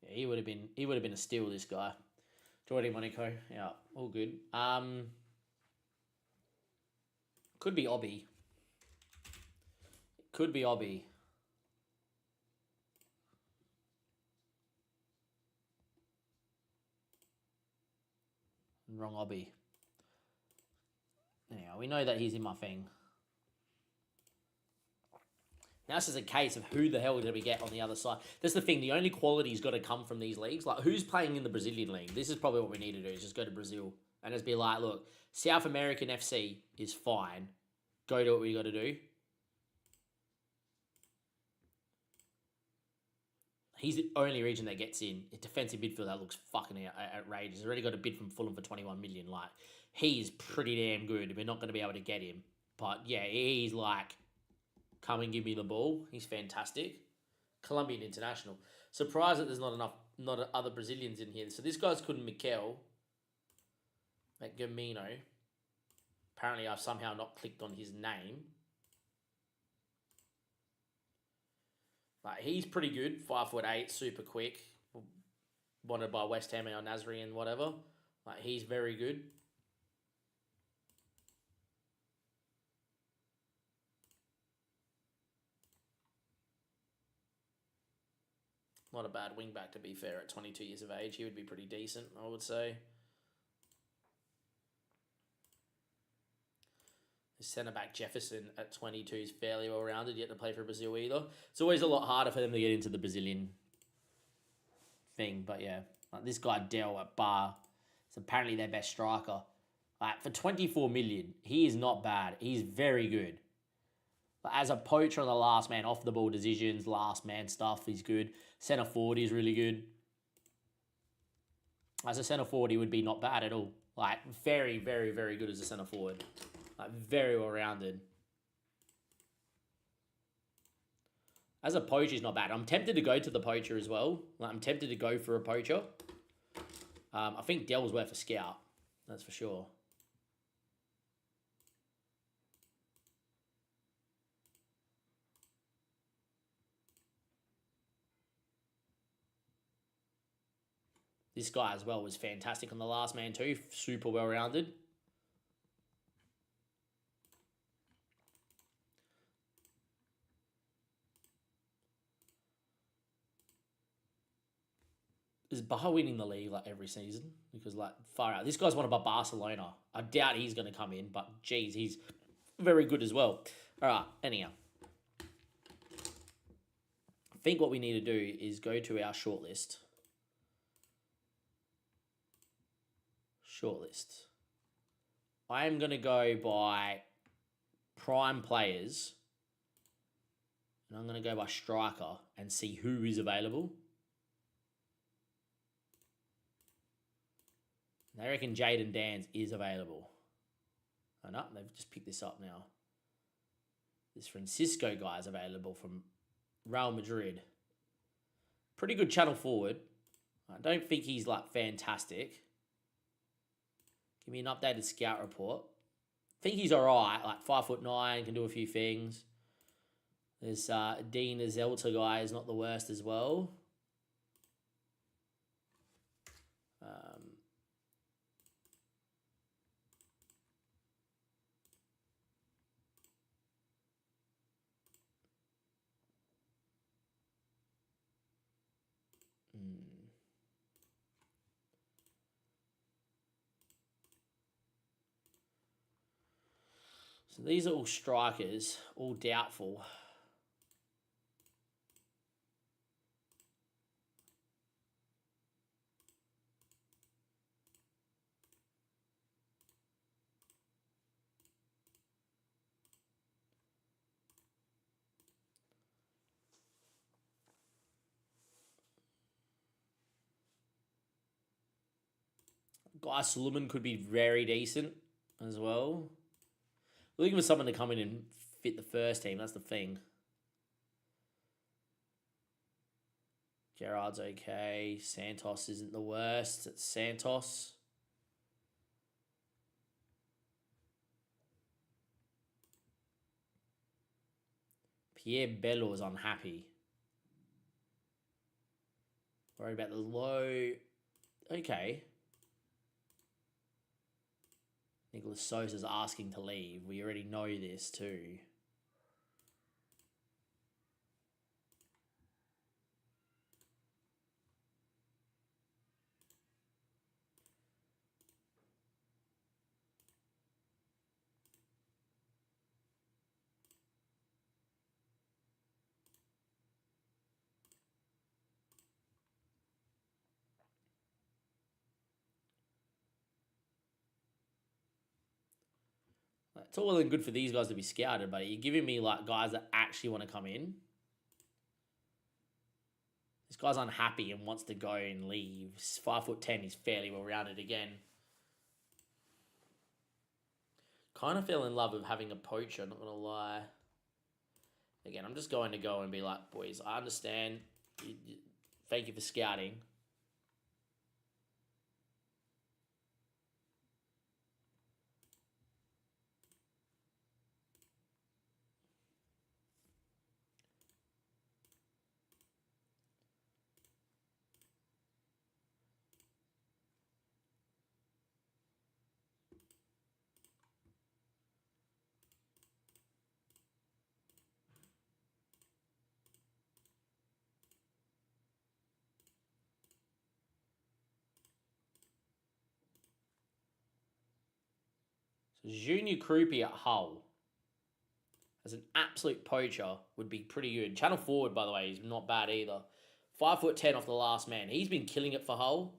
Speaker 4: Yeah, he would have been a steal, this guy. Joining Monaco. Yeah, all good. Could be Obby. Could be Obby. Wrong Obby. Anyhow, we know that he's in my thing. Now this is a case of who the hell did we get on the other side. That's the thing. The only quality's got to come from these leagues. Like, who's playing in the Brazilian league? This is probably what we need to do, is just go to Brazil and just be like, look, South American FC is fine. Go do what we got to do. He's the only region that gets in. A defensive midfield that looks fucking outrageous. He's already got a bid from Fulham for 21 million. Like, he's pretty damn good. We're not going to be able to get him. But yeah, he's like, come and give me the ball. He's fantastic. Colombian international. Surprised that there's not other Brazilians in here. So this guy's called Mikel at Gamino. Apparently I've somehow not clicked on his name. Like, he's pretty good. 5'8", super quick. Wanted by West Ham and Al Nasri and whatever. Like, he's very good. Not a bad wing back, to be fair, at 22 years of age. He would be pretty decent, I would say. Centre-back Jefferson at 22 is fairly well-rounded, yet to play for Brazil either. It's always a lot harder for them to get into the Brazilian thing, but yeah. Like, this guy, Del, at Bar, is apparently their best striker. Like, for 24 million, he is not bad. He's very good. But as a poacher on the last man, off-the-ball decisions, last man stuff, he's good. Centre forward is really good. As a centre forward, he would be not bad at all. Like, very, very, very good as a centre forward. Like, very well-rounded. As a poacher, he's not bad. I'm tempted to go to the poacher as well. Like, I'm tempted to go for a poacher. I think Dell's worth a scout. That's for sure. This guy as well was fantastic on the last man too. Super well-rounded. Is Bar winning the league like every season? Because like far out. This guy's wanted by Barcelona. I doubt he's going to come in, but geez, he's very good as well. All right, anyhow. I think what we need to do is go to our shortlist. Shortlist. I am going to go by prime players. And I'm going to go by striker and see who is available. They reckon Jaden Dans is available. Oh no, they've just picked this up now. This Francisco guy is available from Real Madrid. Pretty good channel forward. I don't think he's like fantastic. Give me an updated scout report. I think he's alright, like 5'9", can do a few things. This Dean Zelta guy is not the worst as well. So these are all strikers, all doubtful. Guy Suleiman could be very decent as well. We're looking for someone to come in and fit the first team. That's the thing. Gerard's okay. Santos isn't the worst. It's Santos. Pierre Bello is unhappy. Worried about the low. Okay. Nicholas Sosa's asking to leave. We already know this too. It's all well and good for these guys to be scouted, but you're giving me like guys that actually want to come in. This guy's unhappy and wants to go and leave. He's 5'10". He's fairly well rounded again. Kind of fell in love with having a poacher, not gonna lie. Again, I'm just going to go and be like, boys, I understand. Thank you for scouting. So Junior Krupi at Hull as an absolute poacher would be pretty good. Channel forward, by the way, is not bad either. 5'10" off the last man. He's been killing it for Hull.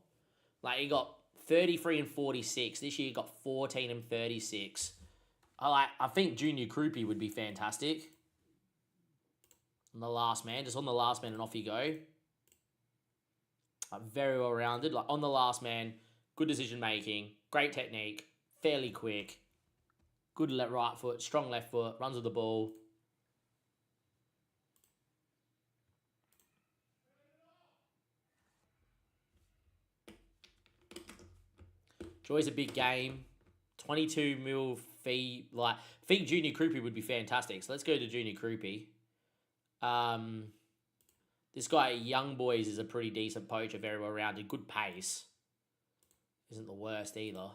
Speaker 4: Like, he got 33 and 46. This year he got 14 and 36. I think Junior Krupi would be fantastic. On the last man, just on the last man and off you go. Very well rounded. Like, on the last man, good decision making, great technique, fairly quick, good right foot, strong left foot, runs with the ball. Joy's a big game. 22 mil fee. Like, I think Junior Krupi would be fantastic. So let's go to Junior Krupi. This guy, Young Boys, is a pretty decent poacher, very well rounded, good pace. Isn't the worst either.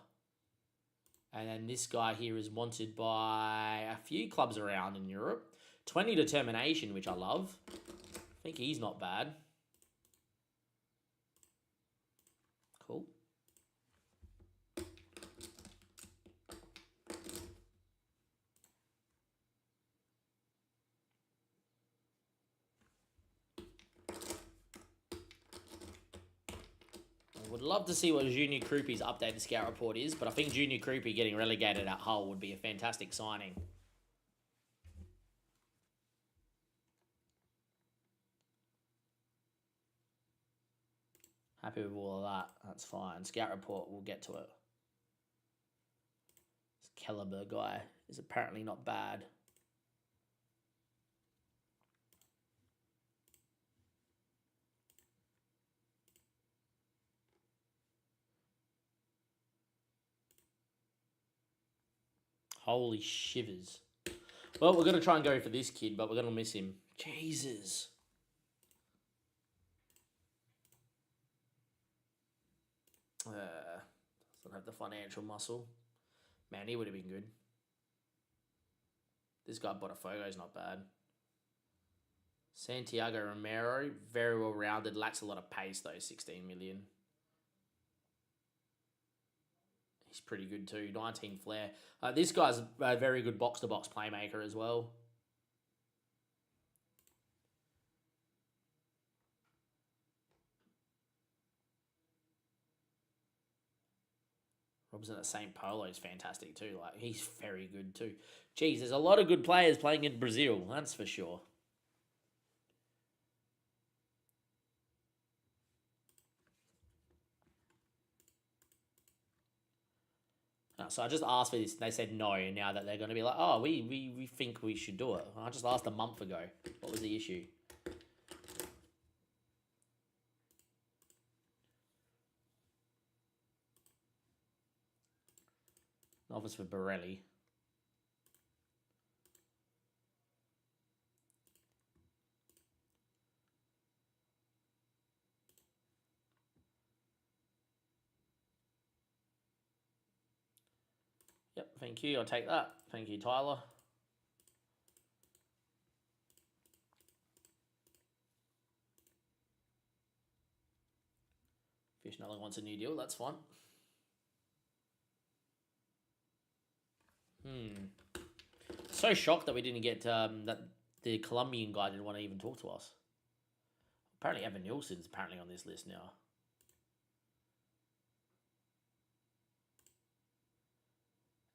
Speaker 4: And then this guy here is wanted by a few clubs around in Europe. 20 determination, which I love. I think he's not bad. Cool. Would love to see what Junior Krupi's updated scout report is, but I think Junior Krupi getting relegated at Hull would be a fantastic signing. Happy with all of that. That's fine. Scout report, we'll get to it. This Kelleher guy is apparently not bad. Holy shivers. Well, we're going to try and go for this kid, but we're going to miss him. Jesus. Doesn't have the financial muscle. Man, he would have been good. This guy Botafogo's not bad. Santiago Romero, very well rounded. Lacks a lot of pace though, 16 million. He's pretty good too. 19 flair. This guy's a very good box-to-box playmaker as well. Robson at St. Polo is fantastic too. Like, he's very good too. Geez, there's a lot of good players playing in Brazil, that's for sure. So I just asked for this. They said no, and now that they're going to be like, oh, we think we should do it. I just asked a month ago. What was the issue? Novice for Borelli. Yep, thank you. I'll take that. Thank you, Tyler. Fish Nothing wants a new deal. That's fine. So shocked that we didn't get that the Colombian guy didn't want to even talk to us. Apparently Evan Nielsen's apparently on this list now.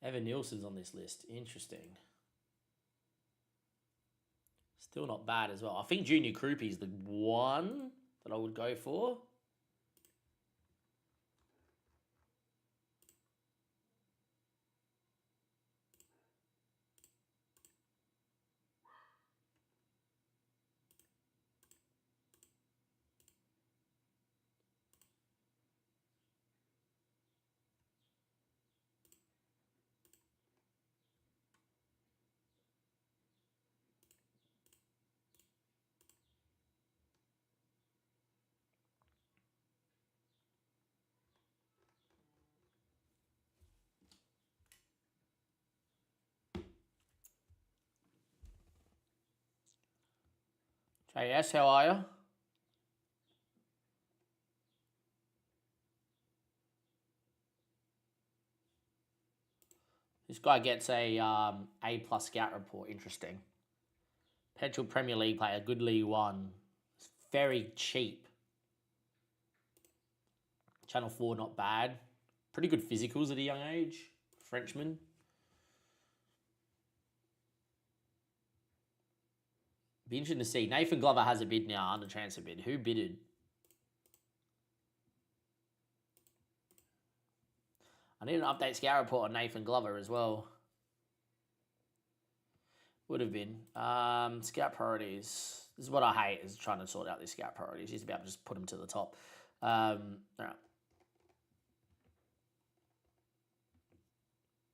Speaker 4: Evan Nielsen's on this list. Interesting. Still not bad as well. I think Junior Krupi is the one that I would go for. JS, how are you? This guy gets a A+ scout report. Interesting. Potential Premier League player, good League One. It's very cheap. Channel 4, not bad. Pretty good physicals at a young age. Frenchman. Be interesting to see. Nathan Glover has a bid now, under transfer bid. Who bidded? I need an update scout report on Nathan Glover as well. Would have been. Scout priorities. This is what I hate, is trying to sort out these scout priorities. Used to be able to just put them to the top. All right.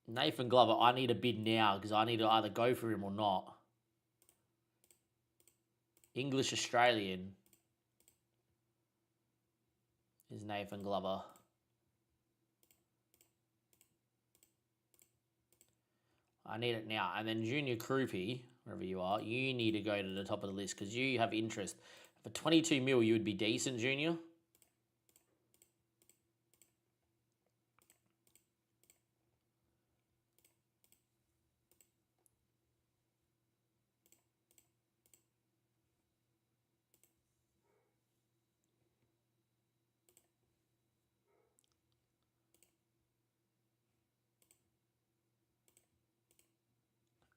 Speaker 4: Nathan Glover, I need a bid now because I need to either go for him or not. English Australian is Nathan Glover. I need it now. And then Junior Krupi, wherever you are, you need to go to the top of the list because you have interest. For 22 mil, you would be decent, Junior.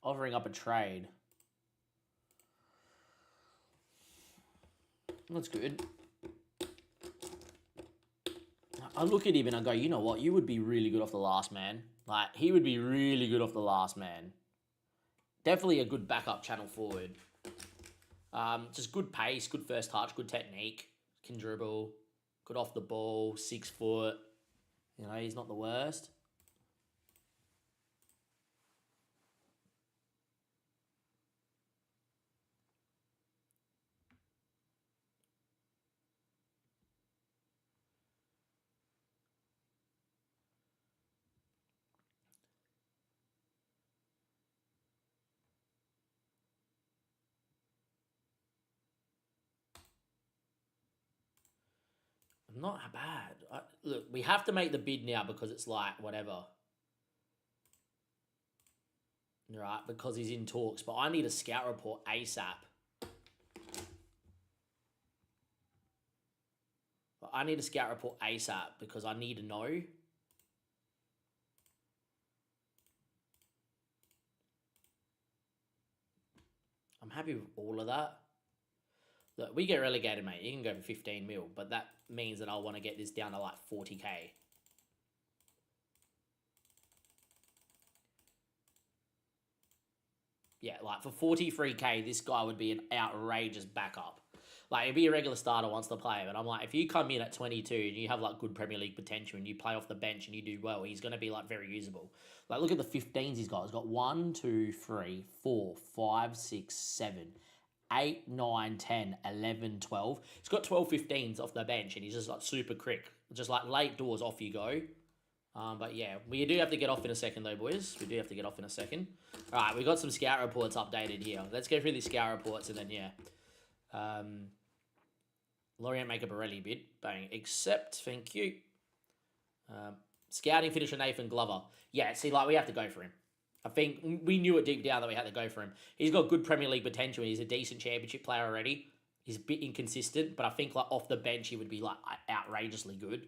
Speaker 4: Offering up a trade. That's good. I look at him and I go, you know what? You would be really good off the last man. Like, he would be really good off the last man. Definitely a good backup channel forward. Just good pace, good first touch, good technique. Can dribble. Good off the ball, 6 foot. You know, he's not the worst. Not bad. Look, we have to make the bid now because it's like whatever. Right, because he's in talks. But I need a scout report ASAP. But I need a scout report ASAP because I need to know. I'm happy with all of that. Look, we get relegated, mate. You can go for 15 mil, but that means that I want to get this down to like 40k. Yeah, like for 43k, this guy would be an outrageous backup. Like, he'd be a regular starter once to play, but I'm like, if you come in at 22 and you have like good Premier League potential and you play off the bench and you do well, he's going to be like very usable. Like, look at the 15s he's got. He's got 1, 2, 3, 4, 5, 6, 7, 8, 9, 10, 11, 12. He's got 12 15s off the bench and he's just like super quick. Just like late doors, off you go. But yeah, we do have to get off in a second though, boys. We do have to get off in a second. All right, we got some scout reports updated here. Let's go through these scout reports and then, yeah. Lorient make a Borelli bid. Bang. Accept. Thank you. Scouting finisher Nathan Glover. Yeah, see, like, we have to go for him. I think we knew it deep down that we had to go for him. He's got good Premier League potential. He's a decent championship player already. He's a bit inconsistent, but I think like off the bench he would be like outrageously good.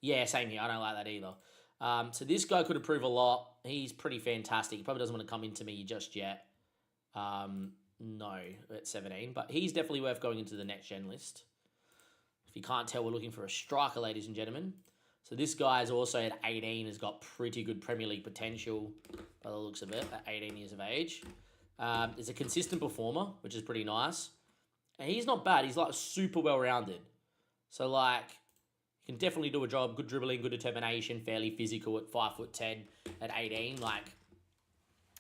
Speaker 4: Yeah, same here. I don't like that either. So this guy could improve a lot. He's pretty fantastic. He probably doesn't want to come into me just yet. No, at 17. But he's definitely worth going into the next gen list. If you can't tell, we're looking for a striker, ladies and gentlemen. So this guy is also at 18, has got pretty good Premier League potential by the looks of it, at 18 years of age. Is a consistent performer, which is pretty nice. And he's not bad. He's like super well-rounded. So like, he can definitely do a job. Good dribbling, good determination, fairly physical at 5'10", at 18. Like,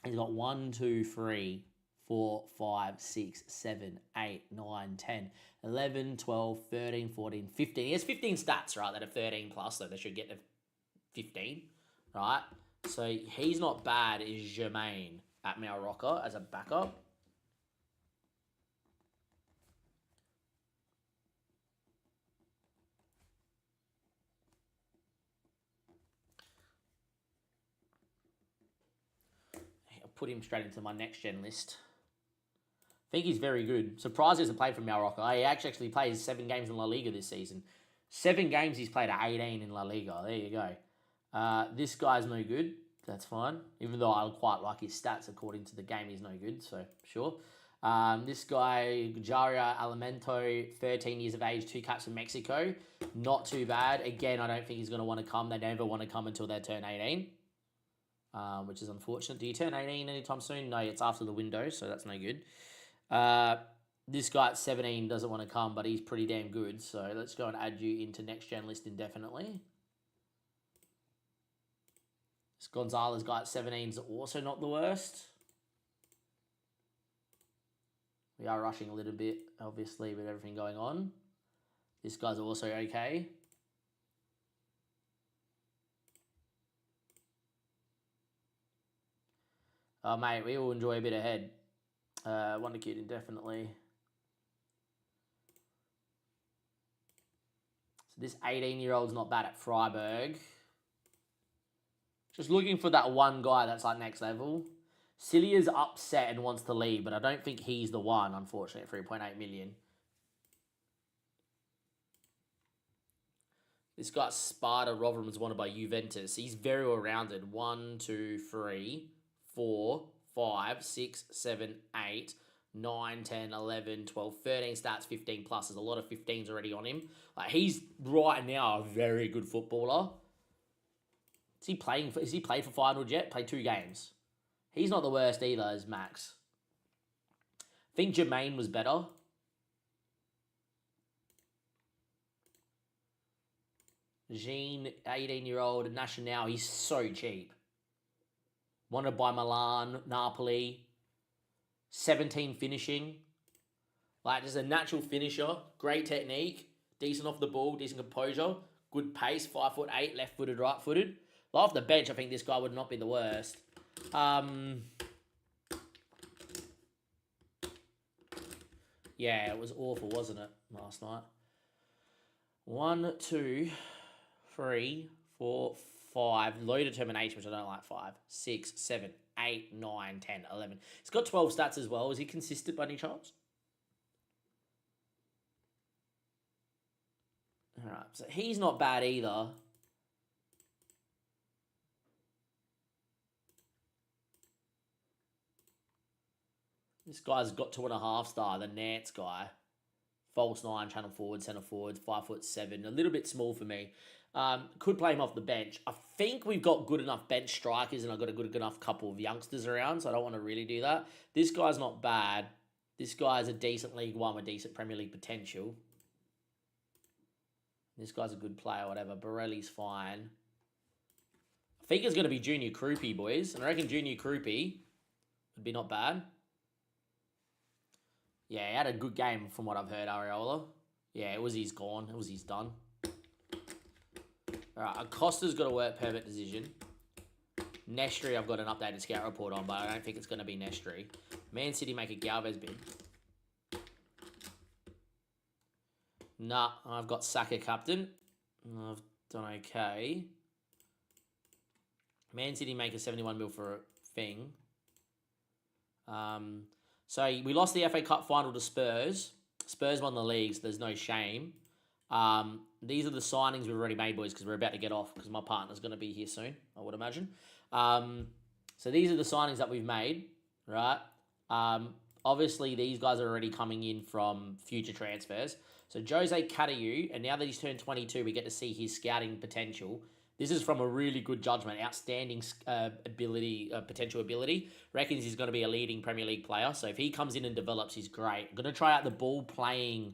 Speaker 4: he's got 1, 2, 3, 4, 5, 6, 7, 8, 9, 10, 11, 12, 13, 14, 15. He has 15 stats, right, that are 13 plus, so they should get to 15, right? So he's not bad, is Jermaine at Malroca as a backup. I'll put him straight into my next gen list. I think he's very good. Surprised he hasn't played for Malroca. He actually plays 7 games in La Liga this season. 7 games he's played at 18 in La Liga. There you go. This guy's no good. That's fine. Even though I quite like his stats according to the game, he's no good. So, sure. This guy, Jaria Alimento, 13 years of age, 2 caps in Mexico. Not too bad. Again, I don't think he's going to want to come. They never want to come until they turn 18. Which is unfortunate. Do you turn 18 anytime soon? No, it's after the window, so that's no good. This guy at 17 doesn't want to come, but he's pretty damn good. So let's go and add you into next gen list indefinitely. This Gonzalez guy at 17 is also not the worst. We are rushing a little bit, obviously, with everything going on. This guy's also okay. Oh, mate, we will enjoy a bit ahead. Wonder Kid indefinitely. So this 18-year-old's not bad at Freiburg. Just looking for that one guy that's like next level. Cilia's upset and wants to leave, but I don't think he's the one, unfortunately, at 3.8 million. This guy, Sparta Rotherham, was wanted by Juventus. He's very well-rounded. 1, 2, 3, 4, 5, 6, 7, 8, 9, 10, 11, 12, 13 stats, 15 plus. There's a lot of 15s already on him. Like, he's right now a very good footballer. Is he played for Feyenoord yet? Played 2 games. He's not the worst either as Max. I think Jermaine was better. Jean, 18-year-old, Nacional, he's so cheap. Wanted by Milan, Napoli. 17 finishing. Like, just a natural finisher. Great technique. Decent off the ball. Decent composure. Good pace. 5'8", left-footed, right-footed. Off the bench, I think this guy would not be the worst. Yeah, it was awful, wasn't it, last night? 1, 2, 3, 4, 5. Low determination, which I don't like. 5, 6, 7, 8, 9, 10, 11. He's got 12 stats as well. Is he consistent by any chance? All right, so he's not bad either. This guy's got 2.5 star, the Nance guy. False 9, channel forward, centre forward, 5'7", a little bit small for me. Could play him off the bench. I think we've got good enough bench strikers and I've got a good enough couple of youngsters around, so I don't want to really do that. This guy's not bad. This guy's a decent League One with decent Premier League potential. This guy's a good player, whatever. Borelli's fine. I think it's going to be Junior Krupi, boys. And I reckon Junior Krupi would be not bad. Yeah, he had a good game from what I've heard, Areola. Yeah, it was his gone. It was his done. All right, Acosta's got a work permit decision. Nestri, I've got an updated scout report on, but I don't think it's going to be Nestri. Man City make a Galvez bid. Nah, I've got Saka captain. I've done okay. Man City make a 71 mil for a thing. So we lost the FA Cup final to Spurs. Spurs won the league, so there's no shame. These are the signings we've already made, boys, because we're about to get off because my partner's going to be here soon, I would imagine. So these are the signings that we've made, right? Obviously, these guys are already coming in from future transfers. So Jose Catayu, and now that he's turned 22, we get to see his scouting potential. This is from a really good judgment, outstanding potential ability. Reckons he's going to be a leading Premier League player. So if he comes in and develops, he's great. I'm going to try out the ball-playing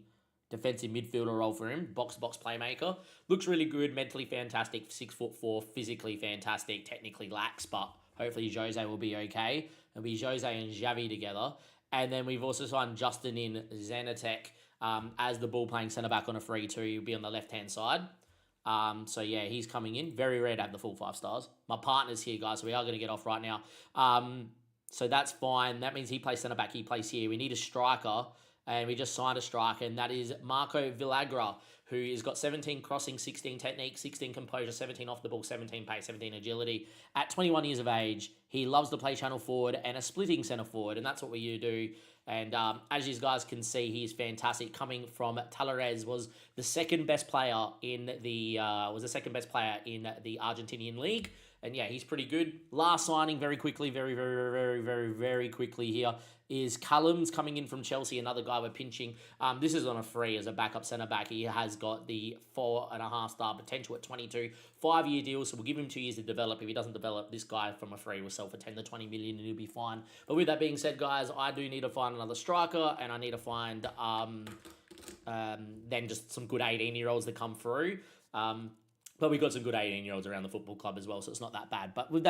Speaker 4: defensive midfielder role for him. Box-to-box playmaker. Looks really good, mentally fantastic, 6'4", physically fantastic, technically lacks, but hopefully Jose will be okay. It'll be Jose and Xavi together. And then we've also signed Justin in Zanatek as the ball-playing centre-back on a 3-2. He'll be on the left-hand side. So yeah, he's coming in. Very rare to have the full 5 stars. My partner's here, guys, so we are going to get off right now. So that's fine. That means he plays centre-back. He plays here. We need a striker, and we just signed a striker, and that is Marco Villagra, who has got 17 crossing, 16 technique, 16 composure, 17 off the ball, 17 pace, 17 agility. At 21 years of age, he loves to play channel forward and a splitting centre forward, and that's what we do. And as you guys can see, he is fantastic. Coming from Talares, was the second best player in the Argentinian league. And yeah, he's pretty good. Last signing, very quickly, very quickly here, is Callum's coming in from Chelsea, another guy we're pinching. This is on a free as a backup centre-back. He has got the 4.5 star potential at 22. 5-year deal, so we'll give him 2 years to develop. If he doesn't develop, this guy from a free will sell for 10 to 20 million and he'll be fine. But with that being said, guys, I do need to find another striker, and I need to find then just some good 18-year-olds that come through. But we've got some good 18-year-olds around the football club as well, so it's not that bad. But with that